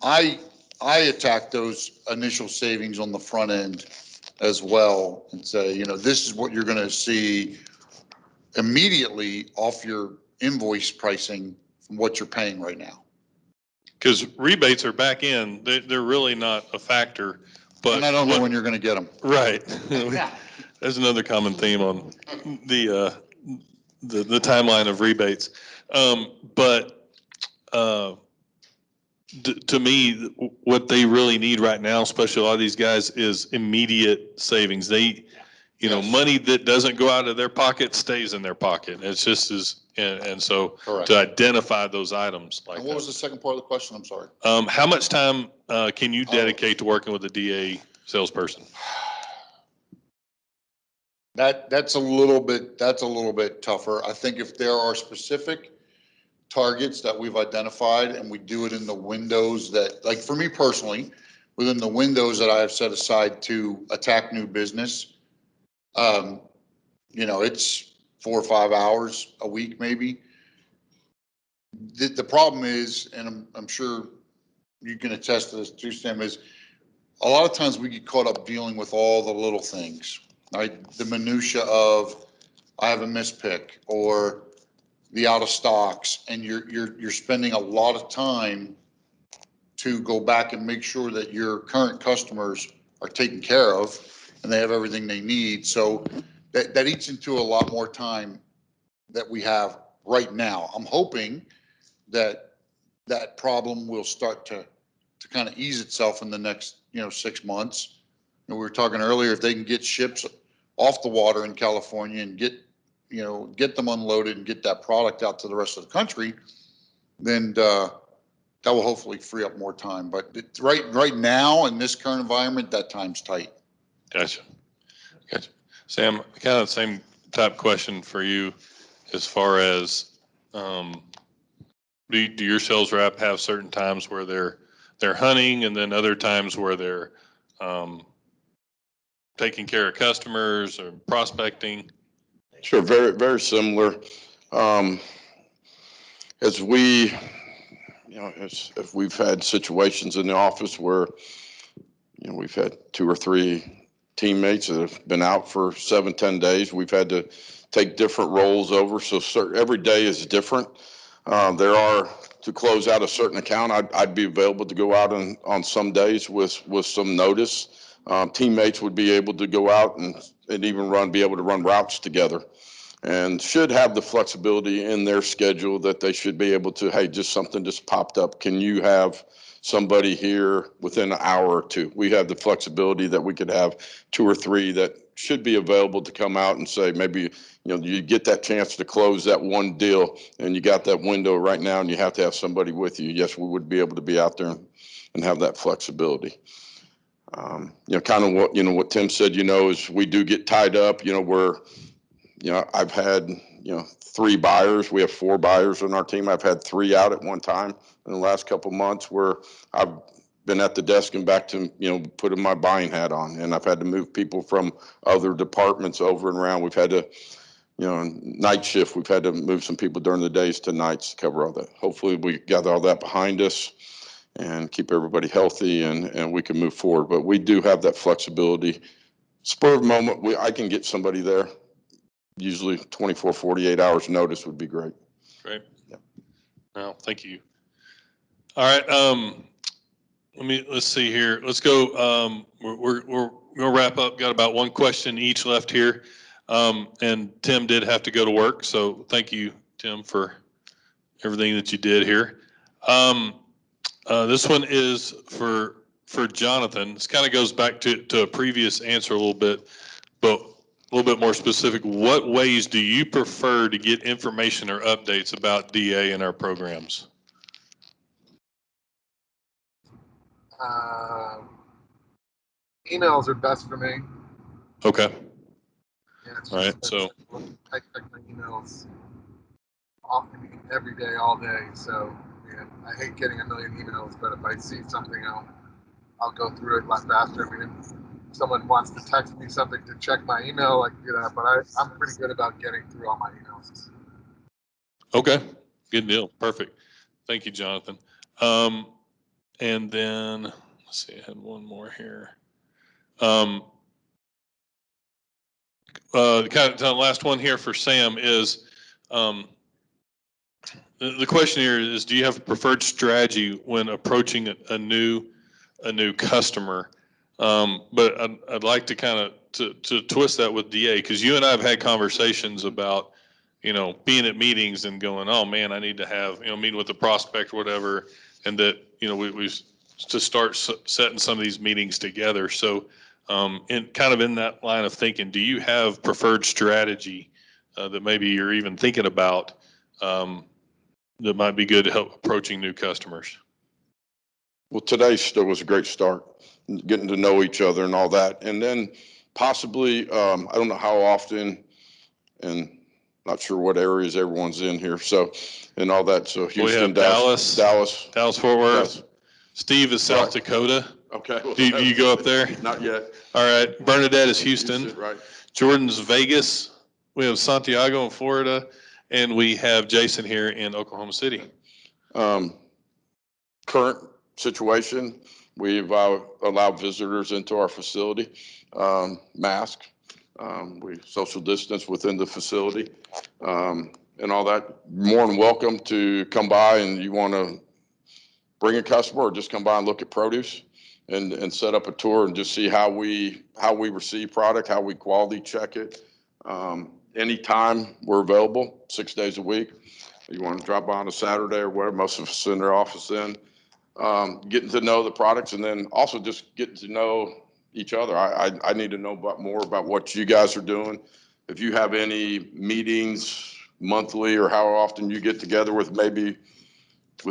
Speaker 13: I attack those initial savings on the front end as well and say, you know, this is what you're going to see immediately off your invoice pricing from what you're paying right now.
Speaker 9: Because rebates are back in, they're really not a factor. But
Speaker 13: and I don't know when you're going to get them.
Speaker 9: Right. There's another common theme on the timeline of rebates. To me, what they really need right now, especially a lot of these guys, is immediate savings. They, you know, money that doesn't go out of their pocket stays in their pocket. It's just and so
Speaker 13: Correct.
Speaker 9: To identify those items like
Speaker 13: and what was the second part of the question? I'm sorry.
Speaker 9: How much time can you dedicate to working with a DA salesperson?
Speaker 13: That's a little bit tougher. I think if there are specific targets that we've identified and we do it in the windows that, like for me personally, within the windows that I have set aside to attack new business, you know, it's 4 or 5 hours a week, maybe. The problem is, and I'm sure you can attest to this too, Sam, is a lot of times we get caught up dealing with all the little things, right? The minutia of, I have a mispick, or the out of stocks, and you're spending a lot of time to go back and make sure that your current customers are taken care of and they have everything they need. So that eats into a lot more time that we have right now. I'm hoping that that problem will start to kind of ease itself in the next, you know, 6 months. And we were talking earlier, if they can get ships off the water in California and get them unloaded and get that product out to the rest of the country, then that will hopefully free up more time. But right now in this current environment, that time's tight.
Speaker 9: Gotcha. Sam, kind of the same type question for you as far as, do your sales rep have certain times where they're hunting and then other times where they're taking care of customers or prospecting?
Speaker 10: Sure, very, very similar. As we, you know, if we've had situations in the office where, you know, we've had 2 or 3 teammates that have been out for 7-10 days, we've had to take different roles over. So every day is different. There are, to close out a certain account, I'd be available to go out on some days with some notice. Teammates would be able to go out and even be able to run routes together. and should have the flexibility in their schedule that they should be able to, hey, just something just popped up. Can you have somebody here within an hour or two? We have the flexibility that we could have 2 or 3 that should be available to come out and say, maybe, you get that chance to close that one deal and you got that window right now and you have to have somebody with you. Yes, we would be able to be out there and have that flexibility. Kind of what Tim said, is we do get tied up, I've had, 3 buyers. We have 4 buyers on our team. I've had 3 out at one time in the last couple of months where I've been at the desk and back to, putting my buying hat on. And I've had to move people from other departments over and around. We've had to, night shift, we've had to move some people during the days to nights to cover all that. Hopefully we gather all that behind us and keep everybody healthy and we can move forward. But we do have that flexibility. Spur of the moment, I can get somebody there. Usually 24, 48 hours notice would be great.
Speaker 9: Great. Well, thank you. All right. Let's see here. Let's go. We're gonna wrap up. Got about one question each left here. And Tim did have to go to work. So thank you, Tim, for everything that you did here. This one is for Jonathan. This kind of goes back to a previous answer a little bit, but a little bit more specific. What ways do you prefer to get information or updates about DA and our programs?
Speaker 20: Emails are best for me.
Speaker 9: Okay.
Speaker 20: Yeah,
Speaker 9: All right. So
Speaker 20: I check my emails often, every day, all day. So I hate getting a million emails, but if I see something, I'll go through it a lot faster. I mean, if someone wants to text me something to check my email, I can do that. But I'm pretty good about getting through all my emails.
Speaker 9: okay, good deal. Perfect. Thank you, Jonathan. And then let's see, I had one more here. Kind of the last one here for Sam is the question here is, do you have a preferred strategy when approaching a new customer? But I'd like to kind of to twist that with DA, because you and I have had conversations about, being at meetings and going, oh man, I need to have, meeting with the prospect or whatever. And that, we to start setting some of these meetings together. So in that line of thinking, do you have preferred strategy that maybe you're even thinking about that might be good to help approaching new customers?
Speaker 10: Well, today still was a great start, getting to know each other and all that. And then possibly, I don't know how often, and not sure what areas everyone's in here. So, and all that. So Houston,
Speaker 9: we have Dallas, Fort Worth. Yes. Steve is South Dakota.
Speaker 10: Okay. Well,
Speaker 9: do you go up there?
Speaker 10: Not yet.
Speaker 9: All right. Bernadette is Houston.
Speaker 10: Right.
Speaker 9: Jordan's Vegas. We have Santiago in Florida, and we have Jason here in Oklahoma City.
Speaker 10: Current situation, we've allowed visitors into our facility, mask. We social distance within the facility, and all that. More than welcome to come by, and you want to bring a customer or just come by and look at produce and set up a tour and just see how we receive product, how we quality check it. Anytime we're available, 6 days a week. You want to drop by on a Saturday or whatever, most of us in their office then. Getting to know the products, and then also just getting to know each other. I need to know more about what you guys are doing. If you have any meetings monthly or how often you get together with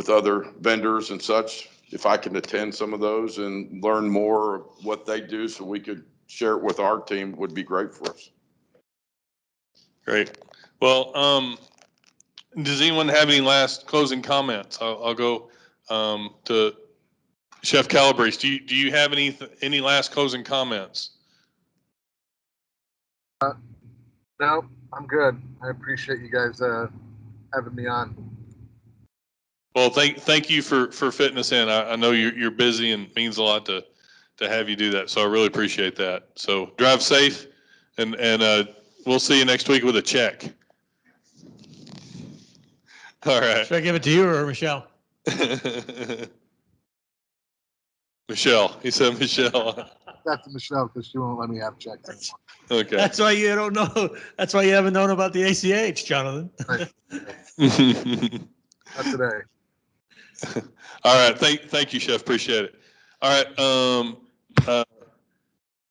Speaker 10: other vendors and such, if I can attend some of those and learn more of what they do so we could share it with our team, would be great for us.
Speaker 9: Great. Well, does anyone have any last closing comments? I'll go to Chef Calabrese. Do you have any last closing comments?
Speaker 20: No, I'm good. I appreciate you guys having me on.
Speaker 9: Well, thank you for fitting us in. I know you're busy and it means a lot to have you do that. So I really appreciate that. So drive safe, and we'll see you next week with a check. All right.
Speaker 19: Should I give it to you or Michelle?
Speaker 9: Michelle. He said Michelle.
Speaker 20: that to Michelle because she won't let me have checks anymore.
Speaker 9: Okay.
Speaker 19: That's why you don't know, that's why you haven't known about the ACH, Jonathan.
Speaker 20: Not today.
Speaker 9: All right. Thank you, Chef. Appreciate it. All right.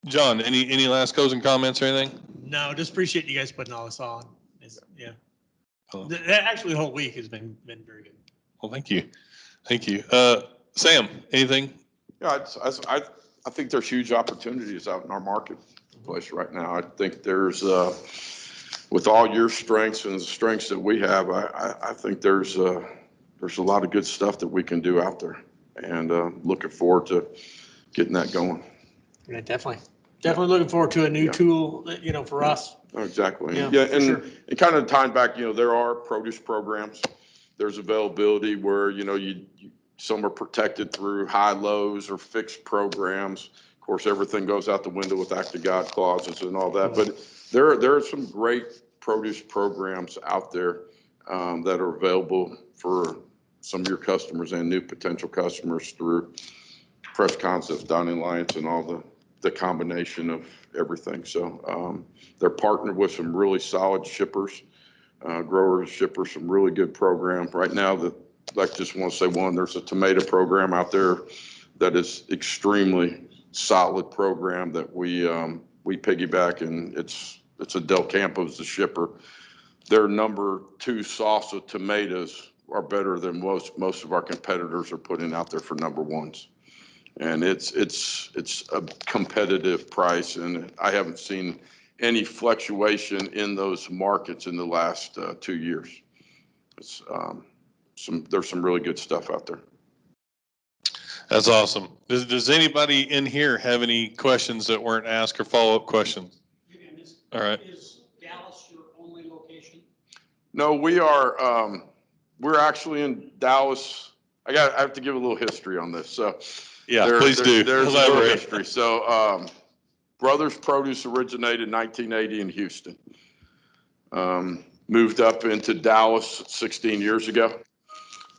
Speaker 9: John, any last closing comments or anything?
Speaker 19: No, just appreciate you guys putting all this on. Yeah.
Speaker 9: Oh.
Speaker 19: Actually, the whole week has been very good.
Speaker 9: Well, thank you. Thank you. Sam, anything?
Speaker 10: Yeah, I think there's huge opportunities out in our marketplace right now. I think there's, with all your strengths and the strengths that we have, I think there's a lot of good stuff that we can do out there, and looking forward to getting that going.
Speaker 19: Yeah, definitely. Definitely looking forward to a new tool, for us.
Speaker 10: Exactly.
Speaker 19: Yeah, for sure.
Speaker 10: And kind of tying back, there are produce programs. There's availability where, some are protected through high lows or fixed programs. Of course, everything goes out the window with act of God clauses and all that. But there are some great produce programs out there that are available for some of your customers and new potential customers through Fresh Concepts, Dining Alliance, and all the combination of everything. So they're partnered with some really solid shippers, growers, shippers, some really good programs. Right now, I just want to say there's a tomato program out there that is extremely solid program that we piggyback, and it's a Del Campo's the shipper. Their number 2 salsa tomatoes are better than most of our competitors are putting out there for number 1s. And it's a competitive price, and I haven't seen any fluctuation in those markets in the last 2 years. It's, there's some really good stuff out there.
Speaker 9: That's awesome. Does anybody in here have any questions that weren't asked or follow-up questions? All right.
Speaker 5: Is Dallas your only location?
Speaker 10: No, we're actually in Dallas. I have to give a little history on this. So
Speaker 9: yeah, please do.
Speaker 10: There's a little history. So Brothers Produce originated in 1980 in Houston. Moved up into Dallas 16 years ago.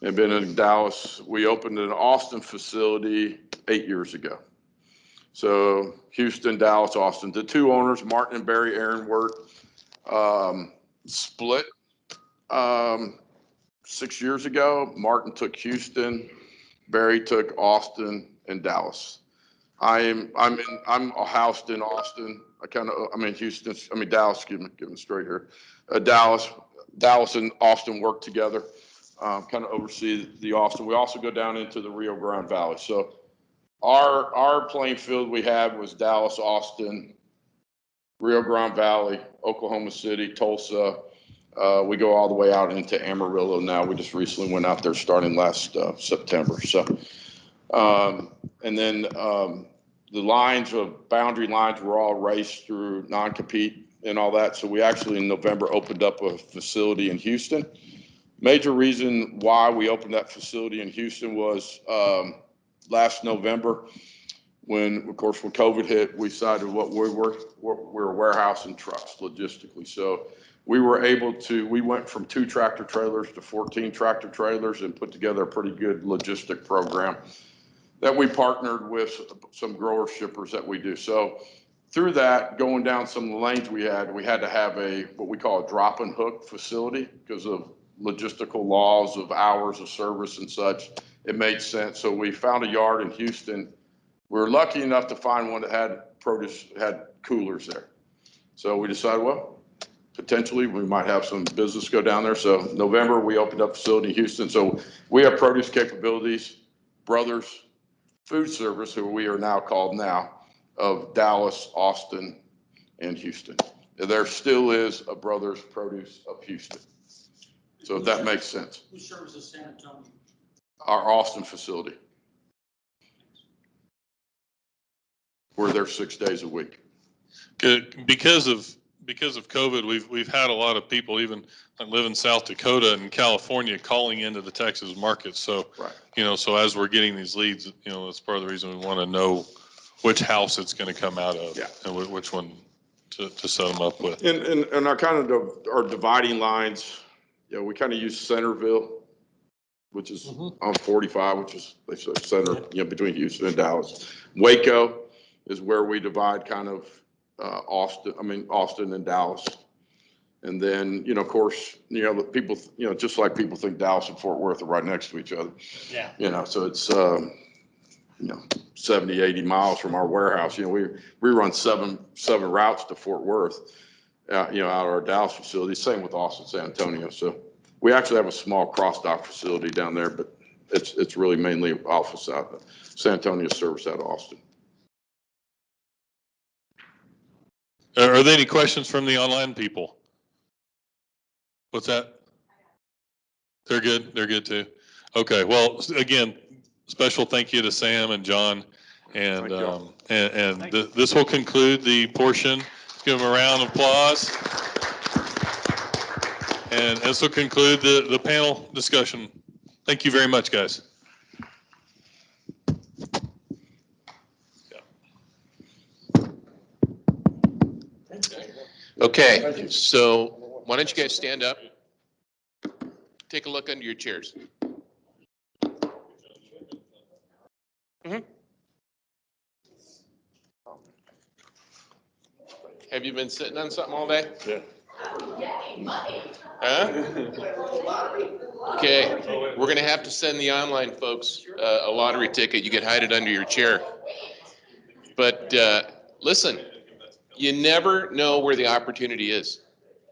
Speaker 10: And been in Dallas. We opened an Austin facility 8 years ago. So Houston, Dallas, Austin. The 2 owners, Martin and Barry Aaronworth, split 6 years ago. Martin took Houston, Barry took Austin and Dallas. I'm housed in Austin. I'm in Houston. Dallas. Excuse me, getting straight here. Dallas and Austin work together. Kind of oversee the Austin. We also go down into the Rio Grande Valley. So our playing field we had was Dallas, Austin, Rio Grande Valley, Oklahoma City, Tulsa. We go all the way out into Amarillo now. We just recently went out there starting last September. So, and then the boundary lines were all raced through non-compete and all that. So we actually in November opened up a facility in Houston. Major reason why we opened that facility in Houston was last November, when COVID hit, we decided we're warehousing trucks logistically. So we went from 2 tractor trailers to 14 tractor trailers and put together a pretty good logistic program that we partnered with some grower shippers that we do. So through that, going down some of the lanes we had to have what we call a drop and hook facility because of logistical laws of hours of service and such. It made sense. So we found a yard in Houston. We were lucky enough to find one that had coolers there. So we decided, potentially we might have some business go down there. So November, we opened up a facility in Houston. So we have produce capabilities. Brothers Food Service, who we are now called of Dallas, Austin, and Houston. There still is a Brothers Produce of Houston. So if that makes sense.
Speaker 5: Who services San Antonio?
Speaker 10: Our Austin facility. We're there 6 days a week.
Speaker 9: Good. Because of COVID, we've had a lot of people even live in South Dakota and California calling into the Texas market. So, so as we're getting these leads, that's part of the reason we want to know which house it's going to come out of and which one to set them up with.
Speaker 10: And our dividing lines, we kind of use Centerville, which is on 45, which is center, between Houston and Dallas. Waco, is where we divide kind of Austin and Dallas. And then, of course, the people, just like people think Dallas and Fort Worth are right next to each other.
Speaker 19: Yeah.
Speaker 10: So it's, 70, 80 miles from our warehouse. We run seven routes to Fort Worth, out of our Dallas facility. Same with Austin, San Antonio. So we actually have a small cross dock facility down there, but it's really mainly office out of San Antonio, service out of Austin.
Speaker 9: Are there any questions from the online people? What's that? They're good. They're good too. Okay. Well, again, special thank you to Sam and John, and this will conclude the portion. Let's give them a round of applause. And this will conclude the panel discussion. Thank you very much, guys.
Speaker 14: Okay, so why don't you guys stand up? Take a look under your chairs. Have you been sitting on something all day?
Speaker 9: Yeah.
Speaker 14: Huh? Okay, we're gonna have to send the online folks a lottery ticket. You can hide it under your chair. But listen, you never know where the opportunity is.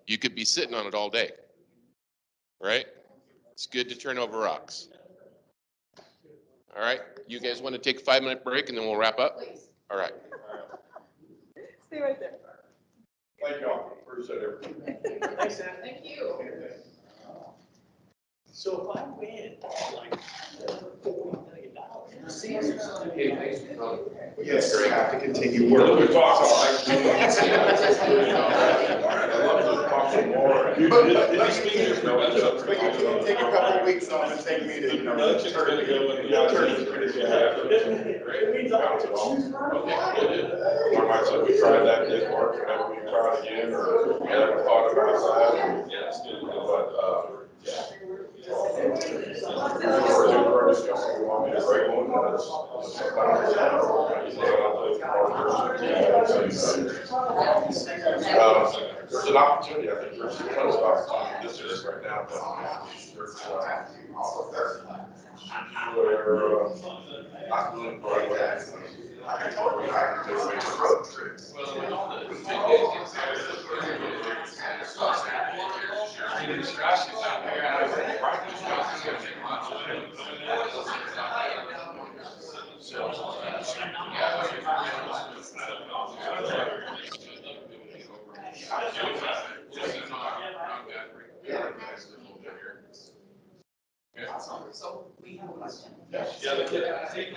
Speaker 14: You could be sitting on it all day, right? It's good to turn over rocks. All right, you guys want to take a 5-minute break and then we'll wrap up? All right.
Speaker 12: Stay right there.
Speaker 10: Thank y'all. Appreciate everything.
Speaker 5: Thanks, Sam. Thank you. So if I win, like, $40 million.
Speaker 17: Yes, I have to continue working.
Speaker 3: We'll talk all right.
Speaker 17: Take a couple of weeks off and take me to,
Speaker 3: One might say we tried that, didn't work, maybe we try it again, or we haven't thought about that. Yes, but, we're discussing, we want to be a great one, but there's an opportunity, I think there's a ton of opportunity, this is right now, but we're not doing quite well. I told you I can do a road trip.
Speaker 8: So we have a question.
Speaker 3: Yeah, the kid. They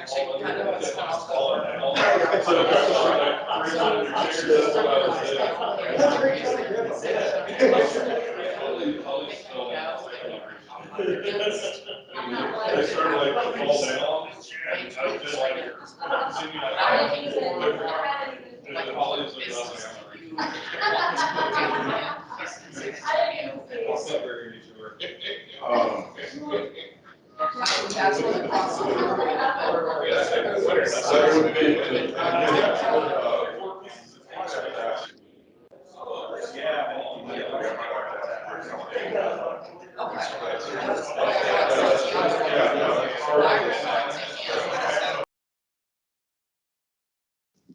Speaker 3: started like to fall down, and I was just like, seeing like, the colleagues are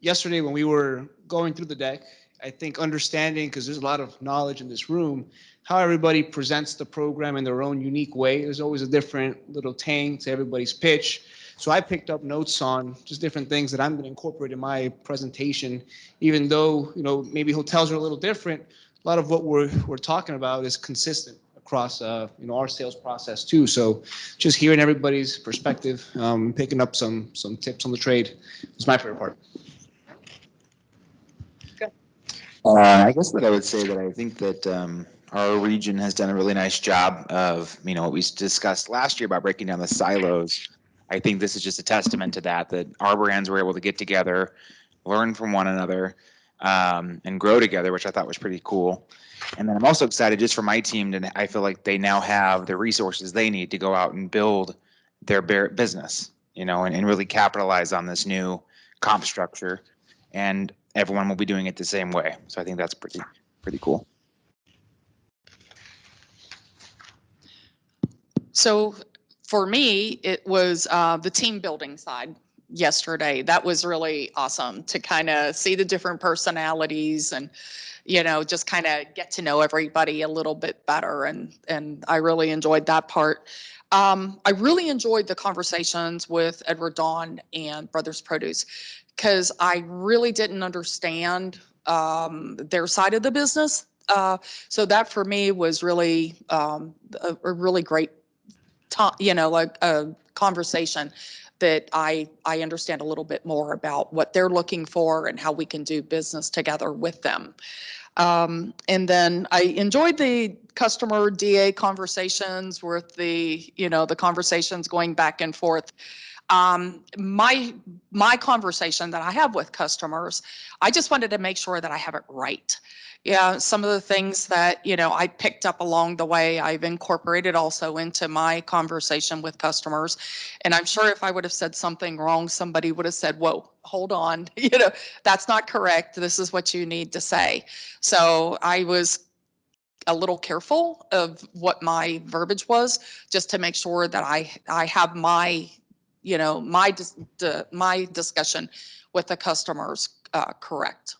Speaker 23: Yesterday, when we were going through the deck, I think understanding, because there's a lot of knowledge in this room, how everybody presents the program in their own unique way. There's always a different little tang to everybody's pitch. So I picked up notes on just different things that I'm going to incorporate in my presentation, even though, maybe hotels are a little different. A lot of what we're talking about is consistent across, our sales process too. So just hearing everybody's perspective, picking up some tips on the trade was my favorite part.
Speaker 2: I guess that I would say that I think that our region has done a really nice job of, what we discussed last year about breaking down the silos. I think this is just a testament to that our brands were able to get together, learn from one another, and grow together, which I thought was pretty cool. And then I'm also excited just for my team, and I feel like they now have the resources they need to go out and build their business, and really capitalize on this new comp structure. and everyone will be doing it the same way. So I think that's pretty cool.
Speaker 21: So for me, it was the team building side yesterday. That was really awesome to kind of see the different personalities and, you know, just kind of get to know everybody a little bit better. And I really enjoyed that part. I really enjoyed the conversations with Edward Don and Brothers Produce because I really didn't understand their side of the business. So that for me was really a really great like a conversation that I understand a little bit more about what they're looking for and how we can do business together with them. And then I enjoyed the customer DA conversations with the, the conversations going back and forth. My conversation that I have with customers, I just wanted to make sure that I have it right. Yeah, some of the things that, I picked up along the way, I've incorporated also into my conversation with customers. And I'm sure if I would have said something wrong, somebody would have said, whoa, hold on, that's not correct. This is what you need to say. So I was a little careful of what my verbiage was, just to make sure that I have my, my discussion with the customers correct.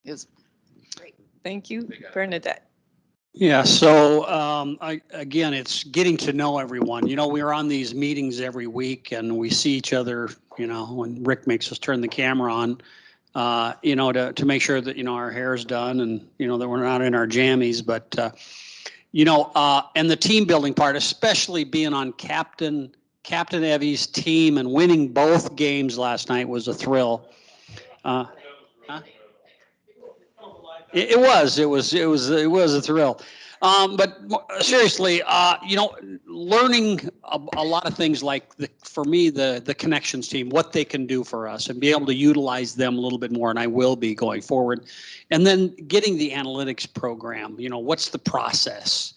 Speaker 22: Great. Thank you, Bernadette.
Speaker 1: Yeah, so again, it's getting to know everyone. We're on these meetings every week and we see each other, when Rick makes us turn the camera on, to make sure that, our hair is done and, that we're not in our jammies. But, and the team building part, especially being on Captain Evie's team and winning both games last night was a thrill. It was a thrill. But seriously, learning a lot of things like for me, the connections team, what they can do for us and be able to utilize them a little bit more. And I will be going forward. And then getting the analytics program, what's the process,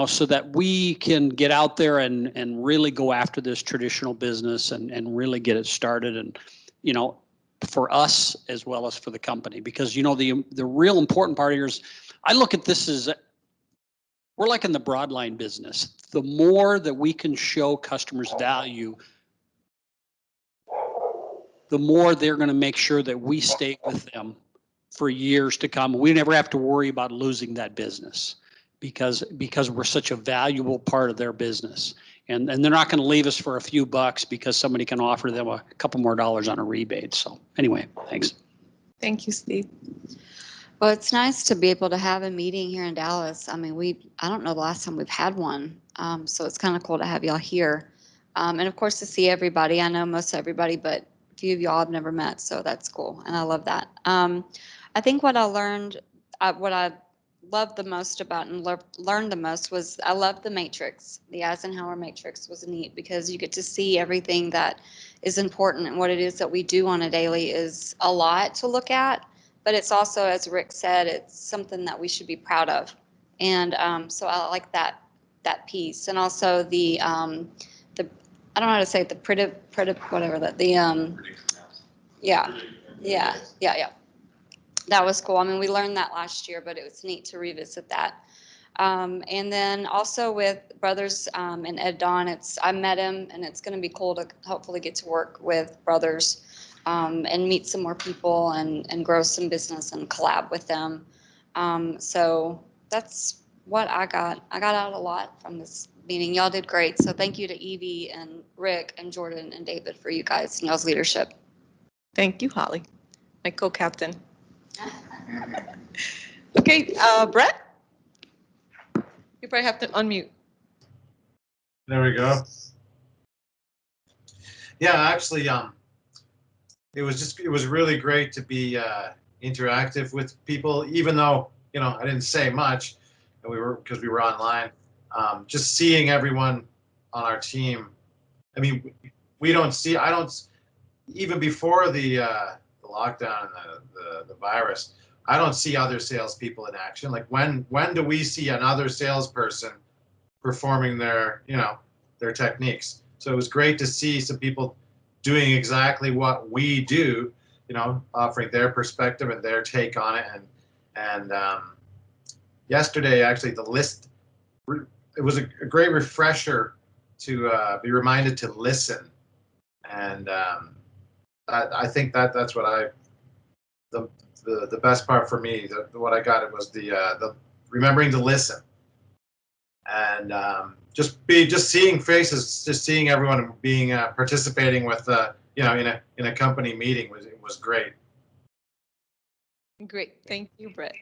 Speaker 1: so that we can get out there and really go after this traditional business and really get it started. And, for us as well as for the company, because the real important part here is I look at this as we're like in the broadline business. The more that we can show customers value, the more they're going to make sure that we stay with them for years to come. We never have to worry about losing that business because we're such a valuable part of their business. And they're not going to leave us for a few bucks because somebody can offer them a couple more dollars on a rebate. So anyway, thanks.
Speaker 22: Thank you, Steve.
Speaker 4: Well, it's nice to be able to have a meeting here in Dallas. I mean, I don't know the last time we've had one. So it's kind of cool to have y'all here. And of course to see everybody. I know most everybody, but a few of y'all I've never met. So that's cool. And I love that. I think what I learned, what I loved the most about and learned the most was I loved the matrix. The Eisenhower matrix was neat because you get to see everything that is important, and what it is that we do on a daily is a lot to look at, but it's also, as Rick said, it's something that we should be proud of. And so I like that piece. And also the I don't know how to say it, the whatever that yeah. That was cool. I mean, we learned that last year, but it was neat to revisit that. And then also with Brothers and Ed Don, I met him, and it's going to be cool to hopefully get to work with Brothers and meet some more people and grow some business and collab with them. So that's what I got. I got out a lot from this meeting. Y'all did great. So thank you to Evie and Rick and Jordan and David for you guys and y'all's leadership.
Speaker 22: Thank you, Holly, my co-captain. Okay, Brett, you probably have to unmute.
Speaker 7: There we go. Yeah, actually, it was really great to be interactive with people, even though I didn't say much, and because we were online. Just seeing everyone on our team. I mean, I don't even before the lockdown and the virus. I don't see other salespeople in action. Like when do we see another salesperson performing their techniques? So it was great to see some people doing exactly what we do, offering their perspective and their take on it. And yesterday, actually, the list, it was a great refresher to be reminded to listen. And I think that's what the best part for me, what I got, it was the remembering to listen. And just seeing faces, just seeing everyone being participating with in a company meeting was great.
Speaker 22: Great. Thank you, Brett.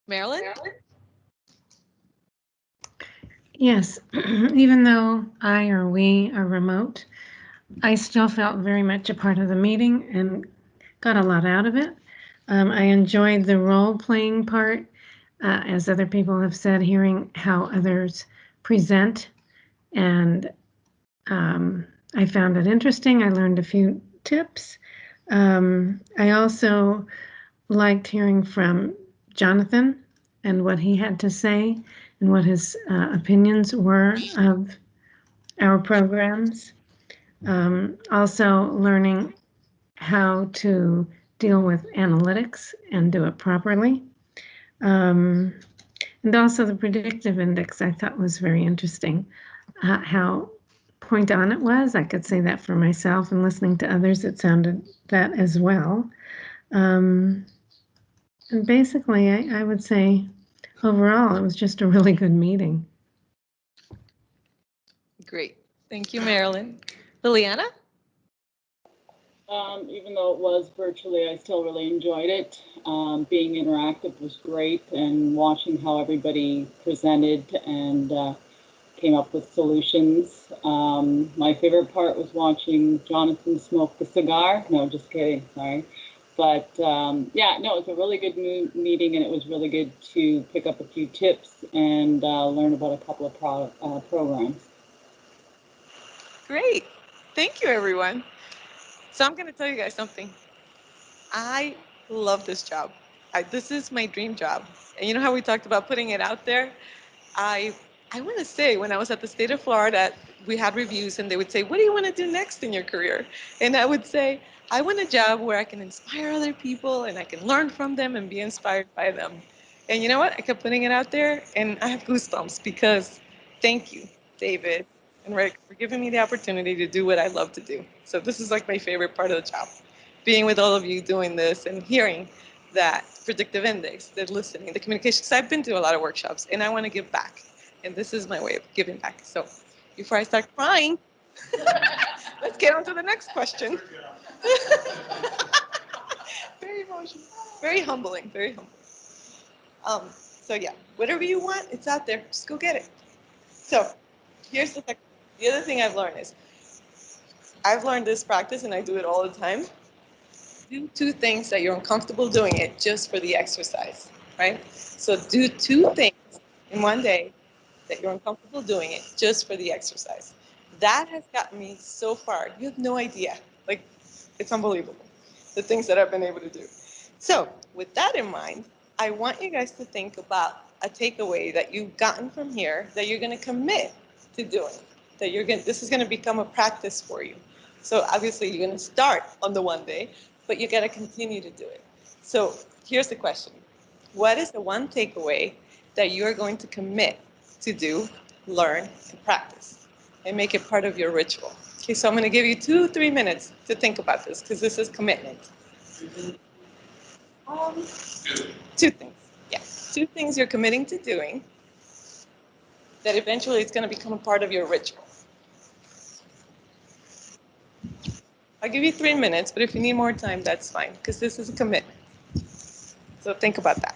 Speaker 22: Marilyn?
Speaker 11: Yes, even though I or we are remote, I still felt very much a part of the meeting and got a lot out of it. I enjoyed the role-playing part, as other people have said, hearing how others present, and I found it interesting. I learned a few tips. I also liked hearing from Jonathan and what he had to say and what his opinions were of our programs. Also learning how to deal with analytics and do it properly. And also the predictive index I thought was very interesting. How point on it was. I could say that for myself, and listening to others, it sounded that as well. And basically, I would say overall, it was just a really good meeting.
Speaker 22: Great. Thank you, Marilyn. Liliana?
Speaker 12: Even though it was virtually, I still really enjoyed it. Being interactive was great, and watching how everybody presented and came up with solutions. My favorite part was watching Jonathan smoke the cigar. No, just kidding, sorry. But yeah, no, it was a really good meeting, and it was really good to pick up a few tips and learn about a couple of programs.
Speaker 22: Great. Thank you, everyone. So I'm going to tell you guys something. I love this job. This is my dream job. And you know how we talked about putting it out there? I want to say, when I was at the state of Florida, we had reviews and they would say, what do you want to do next in your career? And I would say, I want a job where I can inspire other people and I can learn from them and be inspired by them. And you know what? I kept putting it out there and I have goosebumps because thank you, David and Rick, for giving me the opportunity to do what I love to do. So this is like my favorite part of the job, being with all of you doing this and hearing that predictive index, the listening, the communication, because I've been to a lot of workshops and I want to give back. And this is my way of giving back. So before I start crying, let's get on to the next question. Very emotional, very humbling, very humbling. So yeah, whatever you want, it's out there. Just go get it. So here's the other thing I've learned is, I've learned this practice and I do it all the time. Do two things that you're uncomfortable doing it just for the exercise, right? So do two things in one day that you're uncomfortable doing it just for the exercise. That has gotten me so far. You have no idea. Like, it's unbelievable, the things that I've been able to do. So with that in mind, I want you guys to think about a takeaway that you've gotten from here that you're going to commit to doing, that this is going to become a practice for you. So obviously you're going to start on the one day, but you got to continue to do it. So here's the question. What is the one takeaway that you're going to commit to do, learn, and practice, and make it part of your ritual? Okay, so I'm going to give you 2-3 minutes to think about this, because this is commitment. Two things. Yes, two things you're committing to doing that eventually it's going to become a part of your ritual. I'll give you 3 minutes, but if you need more time, that's fine, because this is a commitment. So think about that.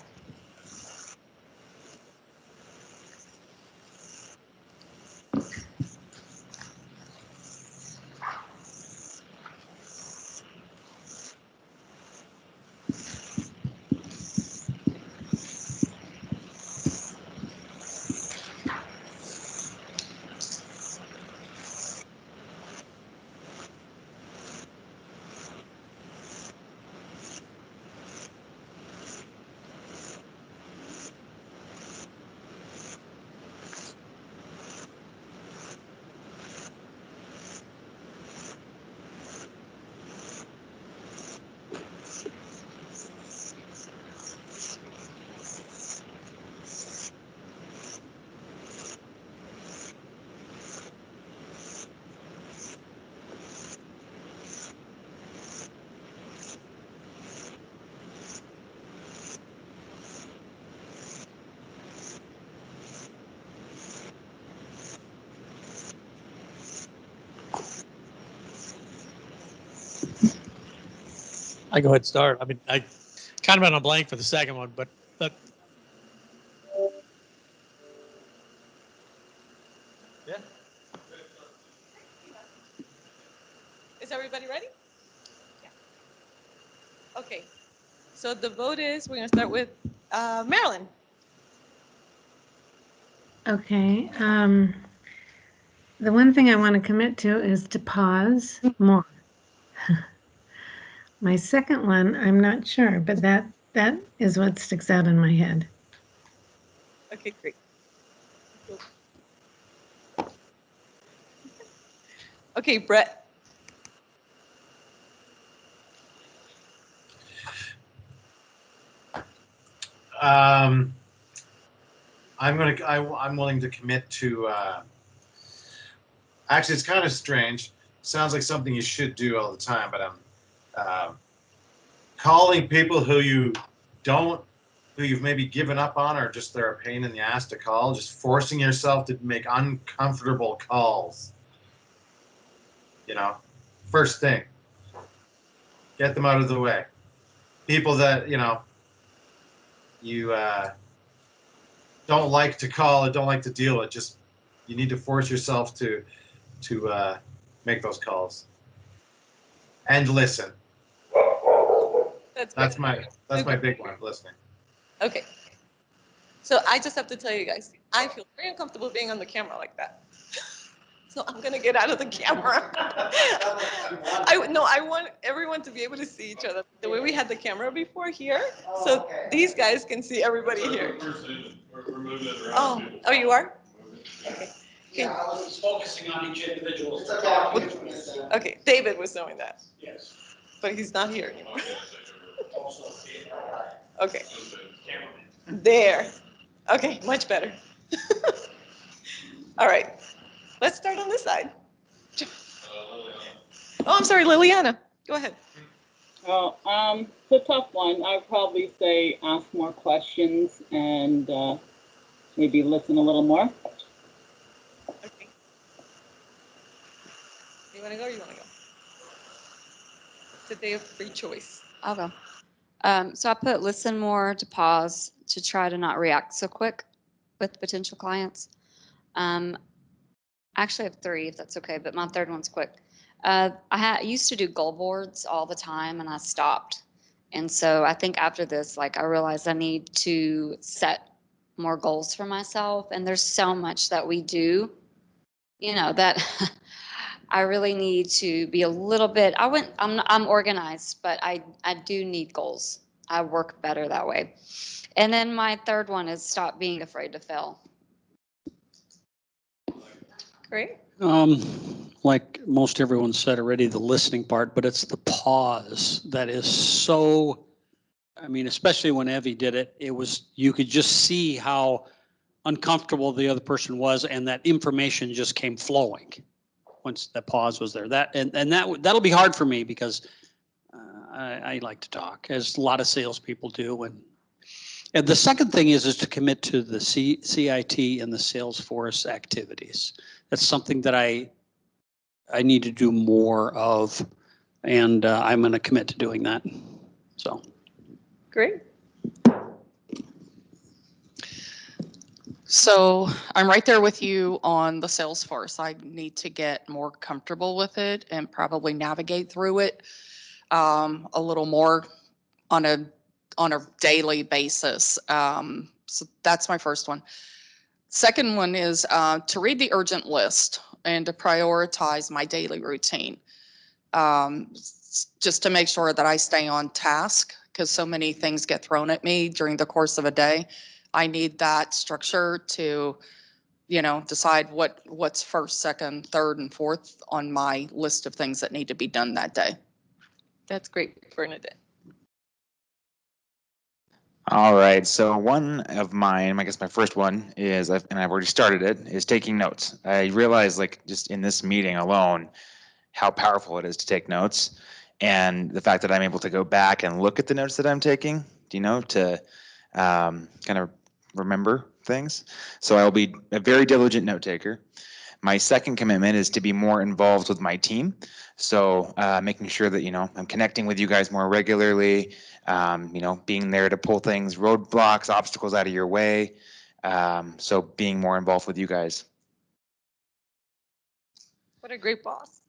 Speaker 19: I go ahead and start. I mean, I kind of went on blank for the second one, but yeah.
Speaker 22: Is everybody ready? Yeah. Okay. So the vote is, we're going to start with Marilyn.
Speaker 11: Okay. The one thing I want to commit to is to pause more. My second one, I'm not sure, but that is what sticks out in my head.
Speaker 22: Okay, great. Okay, Brett.
Speaker 7: I'm willing to commit to, actually, it's kind of strange. Sounds like something you should do all the time, but I'm calling people who you've maybe given up on, or just they're a pain in the ass to call, just forcing yourself to make uncomfortable calls. You know, first thing, get them out of the way. People that, you don't like to call or don't like to deal with, just, you need to force yourself to make those calls and listen. That's my big one, listening.
Speaker 22: Okay. So I just have to tell you guys, I feel very uncomfortable being on the camera like that. So I'm gonna get out of the camera. I want everyone to be able to see each other the way we had the camera before here. So these guys can see everybody here.
Speaker 3: We're moving it around.
Speaker 22: Oh, you are? Okay.
Speaker 5: Yeah, I was focusing on each individual.
Speaker 22: Okay, David was doing that,
Speaker 5: Yes.
Speaker 22: but he's not here anymore.
Speaker 5: Also,
Speaker 22: Okay,
Speaker 5: cameraman.
Speaker 22: there. Okay, much better. All right, let's start on this side. Oh, I'm sorry, Liliana, go ahead.
Speaker 12: Well, it's a tough one. I'd probably say ask more questions and maybe listen a little more.
Speaker 22: Okay. You want to go or you want to go? It's a day of free choice.
Speaker 4: I'll go. So I put listen more, to pause, to try to not react so quick with potential clients. Actually, I have 3 if that's okay, but my third one's quick. I used to do goal boards all the time and I stopped. And so I think after this, like I realized I need to set more goals for myself. And there's so much that we do, that I really need to be a little bit, I'm organized, but I do need goals. I work better that way. And then my third one is stop being afraid to fail.
Speaker 22: Great.
Speaker 1: Like most everyone said already, the listening part, but it's the pause that is so, I mean, especially when Evie did it, you could just see how uncomfortable the other person was, and that information just came flowing once that pause was there. That'll be hard for me because I like to talk, as a lot of salespeople do. And the second thing is to commit to the CIT and the Salesforce activities. That's something that I need to do more of, and I'm going to commit to doing that. So.
Speaker 22: Great.
Speaker 21: So I'm right there with you on the Salesforce. I need to get more comfortable with it and probably navigate through it a little more on a daily basis. So that's my first one. Second one is to read the urgent list and to prioritize my daily routine. Just to make sure that I stay on task, because so many things get thrown at me during the course of a day. I need that structure to, decide what's first, second, third, and fourth on my list of things that need to be done that day.
Speaker 22: That's great, Bernadette.
Speaker 2: All right, so one of mine, I guess my first one is, and I've already started it, is taking notes. I realize, like, just in this meeting alone, how powerful it is to take notes, and the fact that I'm able to go back and look at the notes that I'm taking, to kind of remember things. So I'll be a very diligent note taker. My second commitment is to be more involved with my team. So making sure that, I'm connecting with you guys more regularly, being there to pull things, roadblocks, obstacles out of your way. So being more involved with you guys.
Speaker 22: What a great boss.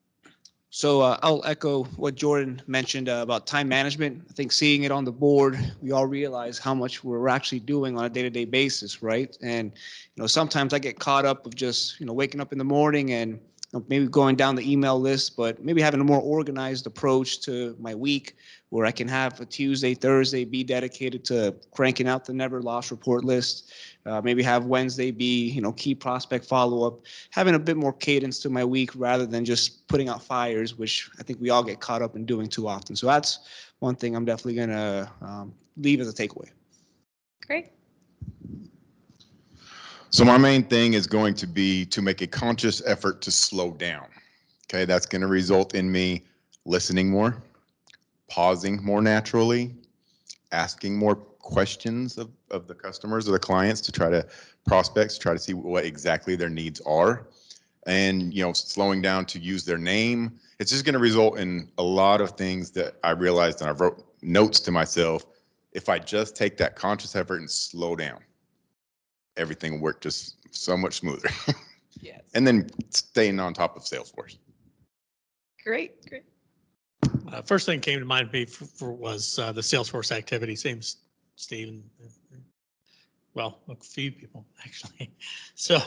Speaker 23: So I'll echo what Jordan mentioned about time management. I think seeing it on the board, we all realize how much we're actually doing on a day-to-day basis, right? And sometimes I get caught up with just waking up in the morning and maybe going down the email list, but maybe having a more organized approach to my week where I can have a Tuesday, Thursday be dedicated to cranking out the never lost report list. Maybe have Wednesday be, key prospect follow-up, having a bit more cadence to my week rather than just putting out fires, which I think we all get caught up in doing too often. So that's one thing I'm definitely going to leave as a takeaway.
Speaker 22: Great.
Speaker 6: So my main thing is going to be to make a conscious effort to slow down. Okay, that's going to result in me listening more, pausing more naturally, asking more questions of the customers or the clients to try to see what exactly their needs are, and slowing down to use their name. It's just going to result in a lot of things that I realized, and I wrote notes to myself. If I just take that conscious effort and slow down, everything will work just so much smoother.
Speaker 22: Yes.
Speaker 6: And then staying on top of Salesforce.
Speaker 22: Great.
Speaker 19: First thing came to mind was the Salesforce activity. Same Steve. Well, a few people actually. So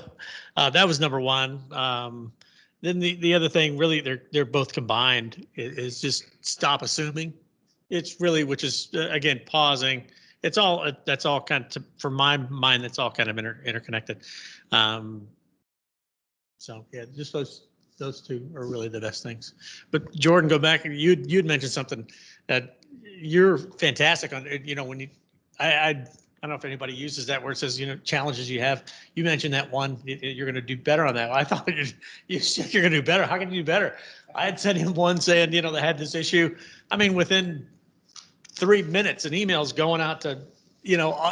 Speaker 19: that was number one. Then the other thing, really, they're both combined, is just stop assuming. It's really, which is again pausing. That's all kind of, for my mind, that's all kind of interconnected. So yeah, just those two are really the best things. But Jordan, go back. You'd mentioned something that you're fantastic on. When I don't know if anybody uses that where it says, challenges you have. You mentioned that one, you're going to do better on that. I thought you said you're going to do better. How can you do better? I had sent him one saying, they had this issue. I mean, within 3 minutes, an email's going out to,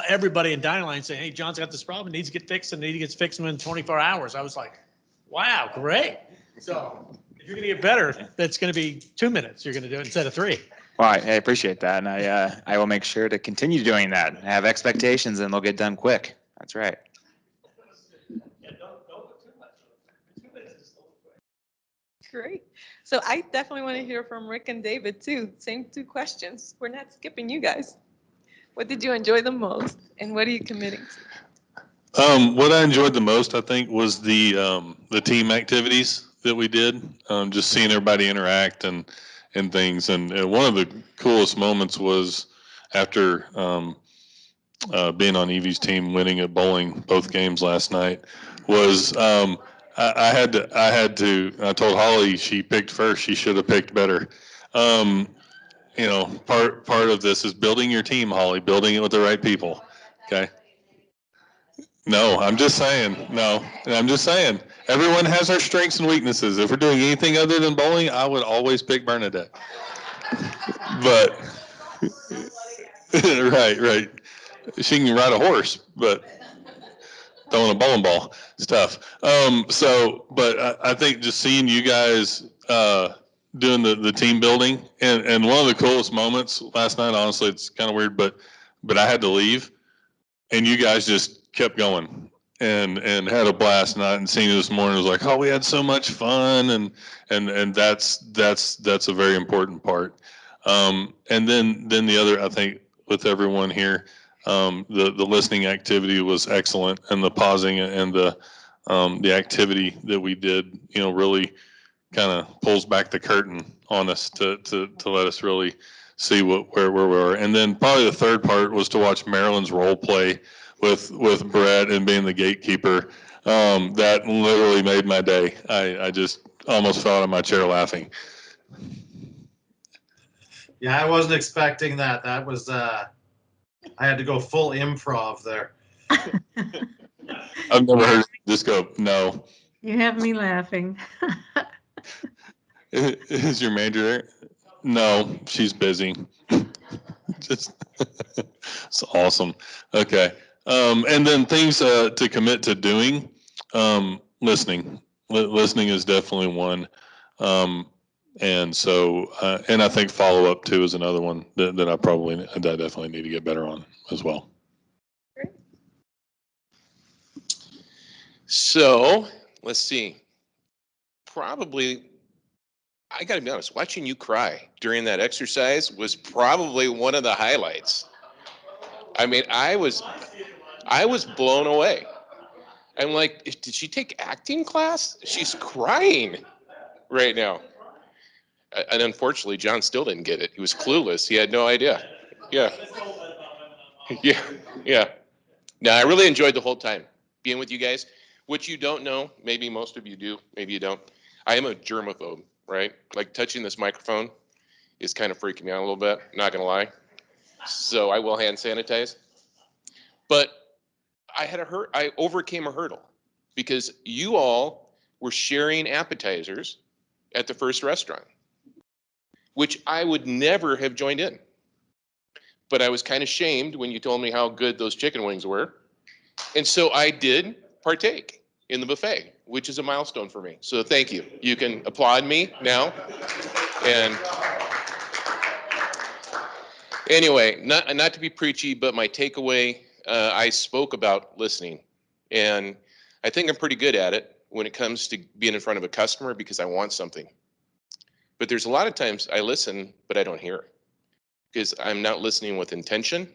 Speaker 19: everybody in Dining Line saying, hey, John's got this problem, needs to get fixed, and he gets fixed within 24 hours. I was like, wow, great. So if you're going to get better, that's going to be 2 minutes. You're going to do it instead of 3.
Speaker 2: Well, I appreciate that, and I will make sure to continue doing that. I have expectations, and they'll get done quick. That's right.
Speaker 19: Yeah, don't put too much. 2 minutes is still quick.
Speaker 22: Great. So I definitely want to hear from Rick and David too. Same 2 questions. We're not skipping you guys. What did you enjoy the most, and what are you committing to?
Speaker 9: What I enjoyed the most, I think, was the team activities that we did. Just seeing everybody interact and things. And one of the coolest moments was after being on Evie's team, winning at bowling both games last night. Was I told Holly she picked first. She should have picked better. Part of this is building your team, Holly, building it with the right people. Okay. No, I'm just saying. No, I'm just saying. Everyone has their strengths and weaknesses. If we're doing anything other than bowling, I would always pick Bernadette. But right. She can ride a horse, but throwing a bowling ball, stuff. But I think just seeing you guys doing the team building, and one of the coolest moments last night, honestly, it's kind of weird, but I had to leave, and you guys just kept going and had a blast. And seeing you this morning was like, oh, we had so much fun, and that's a very important part. And then the other, I think, with everyone here, the listening activity was excellent, and the pausing and the activity that we did, really kind of pulls back the curtain on us to let us really see where we were. And then probably the third part was to watch Marilyn's role play with Brett and being the gatekeeper. That literally made my day. I just almost fell out of my chair laughing.
Speaker 7: Yeah, I wasn't expecting that. That was, I had to go full improv there.
Speaker 9: I've never heard this go, no.
Speaker 11: You have me laughing.
Speaker 9: Is your manager there? No, she's busy. Just, it's awesome. Okay. And then things to commit to doing, listening. Listening is definitely one. And so, and I think follow up too is another one that I definitely need to get better on as well.
Speaker 14: So let's see. Probably, I got to be honest, watching you cry during that exercise was probably one of the highlights. I mean, I was blown away. I'm like, did she take acting class? She's crying right now. And unfortunately, John still didn't get it. He was clueless. He had no idea. Yeah. Yeah. Yeah. No, I really enjoyed the whole time being with you guys. What you don't know, maybe most of you do, maybe you don't. I am a germaphobe, right? Like touching this microphone is kind of freaking me out a little bit, not gonna lie. So I will hand sanitize. But I overcame a hurdle because you all were sharing appetizers at the first restaurant, which I would never have joined in. But I was kind of shamed when you told me how good those chicken wings were. And so I did partake in the buffet, which is a milestone for me. So thank you. You can applaud me now. And anyway, not to be preachy, but my takeaway, I spoke about listening. And I think I'm pretty good at it when it comes to being in front of a customer because I want something. But there's a lot of times I listen, but I don't hear because I'm not listening with intention.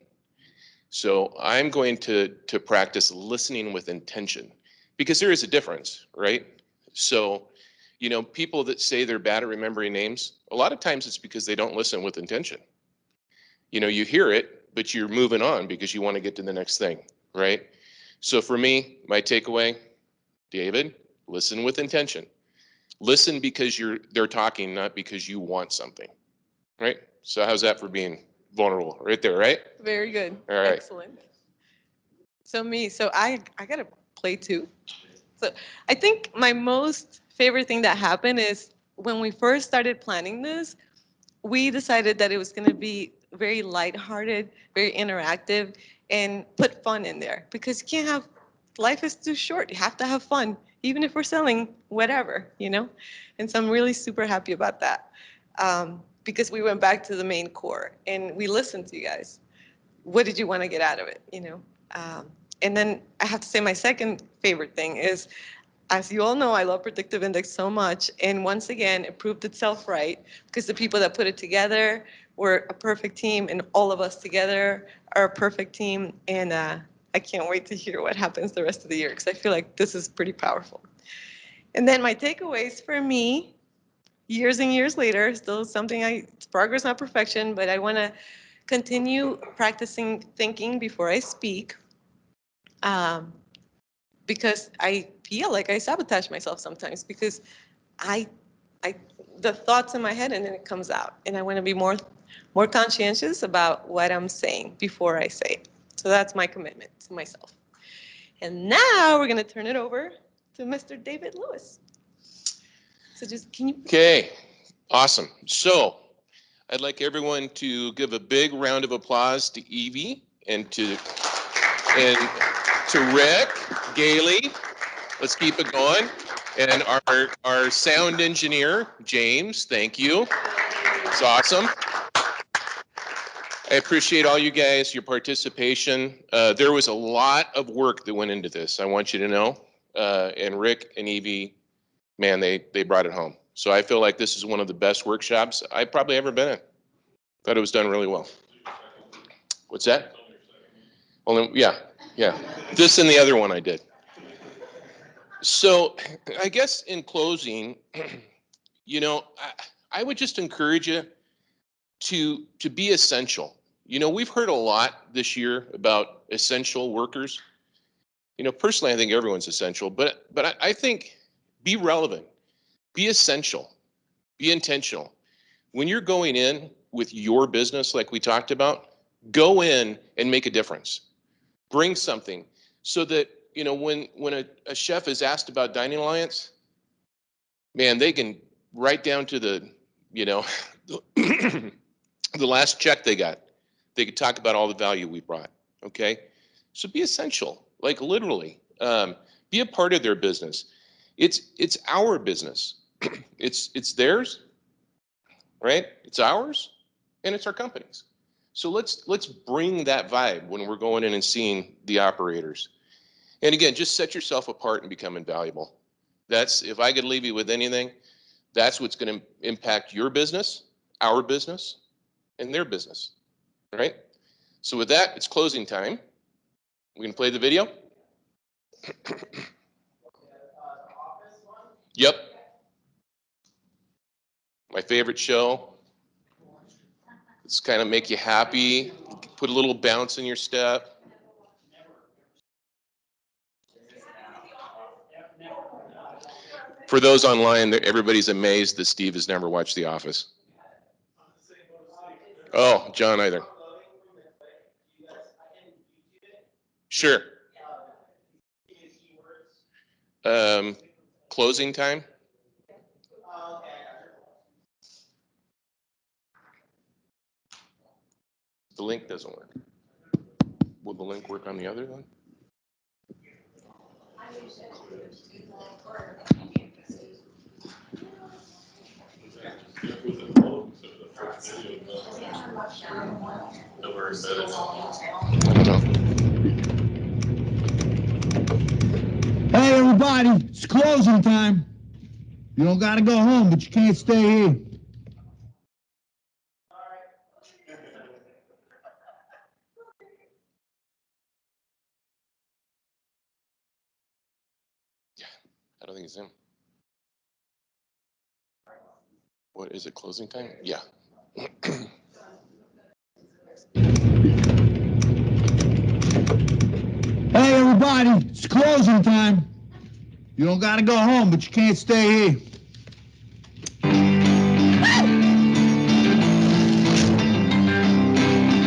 Speaker 14: So I'm going to practice listening with intention because there is a difference, right? So, you know, people that say they're bad at remembering names, a lot of times it's because they don't listen with intention. You know, you hear it, but you're moving on because you want to get to the next thing, right? So for me, my takeaway, David, listen with intention. Listen because they're talking, not because you want something, right? So how's that for being vulnerable? Right there, right?
Speaker 22: Very good.
Speaker 14: All right.
Speaker 22: Excellent. So I got to play too. So I think my most favorite thing that happened is when we first started planning this, we decided that it was going to be very lighthearted, very interactive, and put fun in there because you can't have, life is too short. You have to have fun, even if we're selling whatever, you know? And so I'm really super happy about that because we went back to the main core and we listened to you guys. What did you want to get out of it, you know? And then I have to say my second favorite thing is, as you all know, I love Predictive Index so much. And once again, it proved itself right because the people that put it together were a perfect team and all of us together are a perfect team. And I can't wait to hear what happens the rest of the year because I feel like this is pretty powerful. And then my takeaways for me, years and years later, still something it's progress, not perfection, but I want to continue practicing thinking before I speak. Because I feel like I sabotage myself sometimes because the thoughts in my head and then it comes out. And I want to be more conscientious about what I'm saying before I say it. So that's my commitment to myself. And now we're going to turn it over to Mr. David Lewis. So can you?
Speaker 14: Okay, awesome. So I'd like everyone to give a big round of applause to Evie and to Rick, Gailey. Let's keep it going. And our sound engineer, James, thank you. It's awesome. I appreciate all you guys, your participation. There was a lot of work that went into this, I want you to know. And Rick and Evie, man, they brought it home. So I feel like this is one of the best workshops I've probably ever been in. Thought it was done really well. What's that? Only, yeah. This and the other one I did. So I guess in closing, you know, I would just encourage you to be essential. You know, we've heard a lot this year about essential workers. You know, personally, I think everyone's essential, but I think be relevant, be essential, be intentional. When you're going in with your business, like we talked about, go in and make a difference. Bring something so that, you know, when a chef is asked about Dining Alliance, man, they can right down to the, you know, the last check they got. They could talk about all the value we brought, okay? So be essential, like literally. Be a part of their business. It's our business. It's theirs, right? It's ours, and it's our company's. So let's bring that vibe when we're going in and seeing the operators. And again, just set yourself apart and become invaluable. That's, if I could leave you with anything, that's what's going to impact your business, our business, and their business, right? So with that, it's closing time. We can play the video. Yep. My favorite show. It's kind of make you happy, put a little bounce in your step. For those online, everybody's amazed that Steve has never watched The Office. Oh, John either. Sure. Closing time. The link doesn't work. Will the link work on the other one?
Speaker 15: Hey everybody, it's closing time. You don't gotta go home, but you can't stay here.
Speaker 14: I don't think it's him. What is it, closing time? Yeah.
Speaker 15: Hey everybody, it's closing time. You don't gotta go home, but you can't stay here.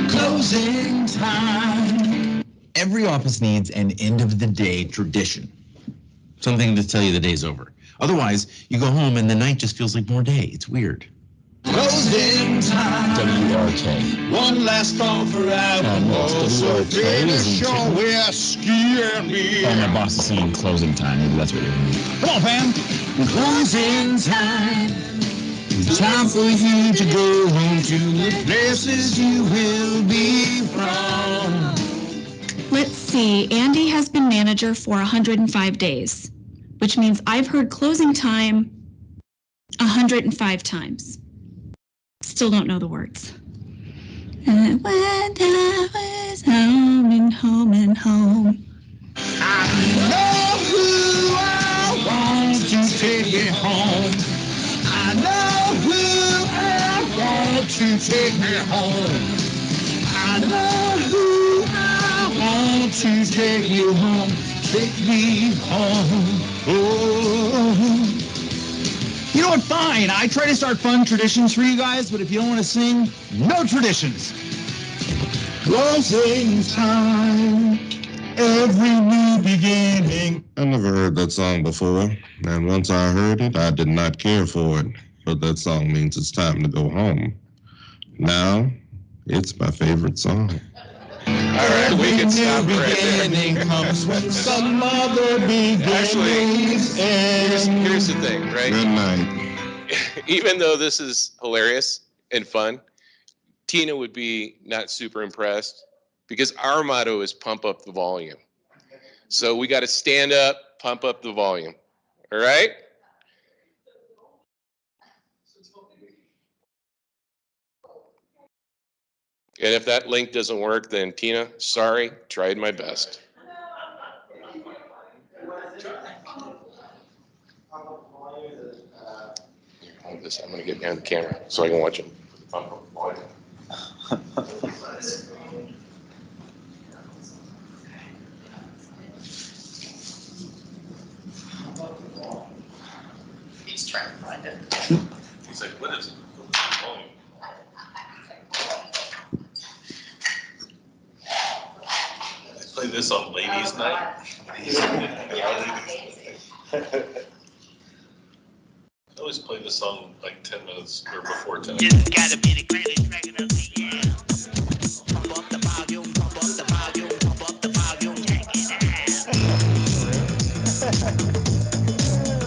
Speaker 16: Closing time. Every office needs an end of the day tradition. Something to tell you the day's over. Otherwise, you go home and the night just feels like more day. It's weird.
Speaker 15: Closing time.
Speaker 16: WRK.
Speaker 15: One last call for alcohol. So finish your whiskey and me.
Speaker 16: Oh, my boss is singing closing time. Maybe that's what you're hearing.
Speaker 15: Come on, fam. Closing time. Time for you to go home to the places you will be from.
Speaker 18: Let's see, Andy has been manager for 105 days, which means I've heard closing time 105 times. Still don't know the words. And when I was home and home and home.
Speaker 15: I know who I want to take me home. I know who I want to take me home. I know who I want to take you home. Take me home. Oh. You know what? Fine. I try to start fun traditions for you guys, but if you don't want to sing, no traditions. Closing time. Every new beginning.
Speaker 24: I never heard that song before, and once I heard it, I did not care for it. But that song means it's time to go home. Now, it's my favorite song.
Speaker 14: All right, we can stop right there.
Speaker 15: Comes when some other
Speaker 14: Actually, here's the thing, right?
Speaker 24: Good night.
Speaker 14: Even though this is hilarious and fun, Tina would be not super impressed because our motto is pump up the volume. So we got to stand up, pump up the volume. All right? And if that link doesn't work, then Tina, sorry, tried my best. Hold this, I'm gonna get behind the camera so I can watch him.
Speaker 21: He's trying to find it.
Speaker 3: He's like, what is it? Volume. I play this on ladies' night. I always play this song like 10 minutes or before 10.
Speaker 25: Just gotta be the greatest record of the year. Pump up the volume, pump up the volume, pump up the volume, take it out.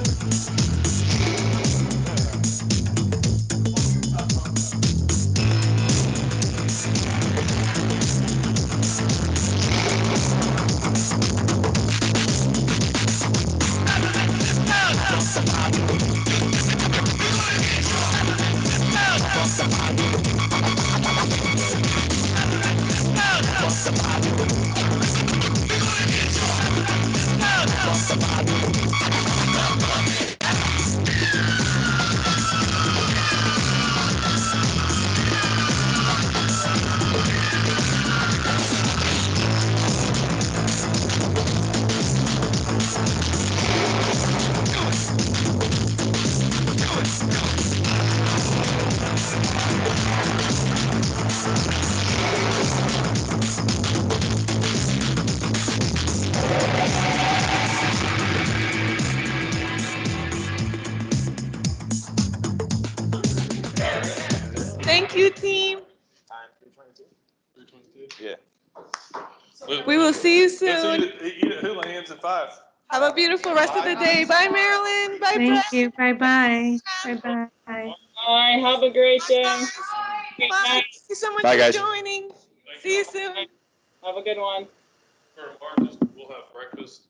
Speaker 22: Thank you, team.
Speaker 3: Yeah.
Speaker 22: We will see you
Speaker 3: Let's
Speaker 22: soon.
Speaker 3: eat at Hula Hands at 5.
Speaker 22: Have a beautiful rest of the day. Bye, Marilyn. Bye,
Speaker 11: Thank
Speaker 22: Brett.
Speaker 11: you. Bye-bye. Bye-bye.
Speaker 12: Bye, have a great day.
Speaker 22: Bye. Thank you so much
Speaker 6: Bye,
Speaker 22: for
Speaker 6: guys.
Speaker 22: joining. See you soon.
Speaker 12: Have a good one.
Speaker 3: For March, we'll have breakfast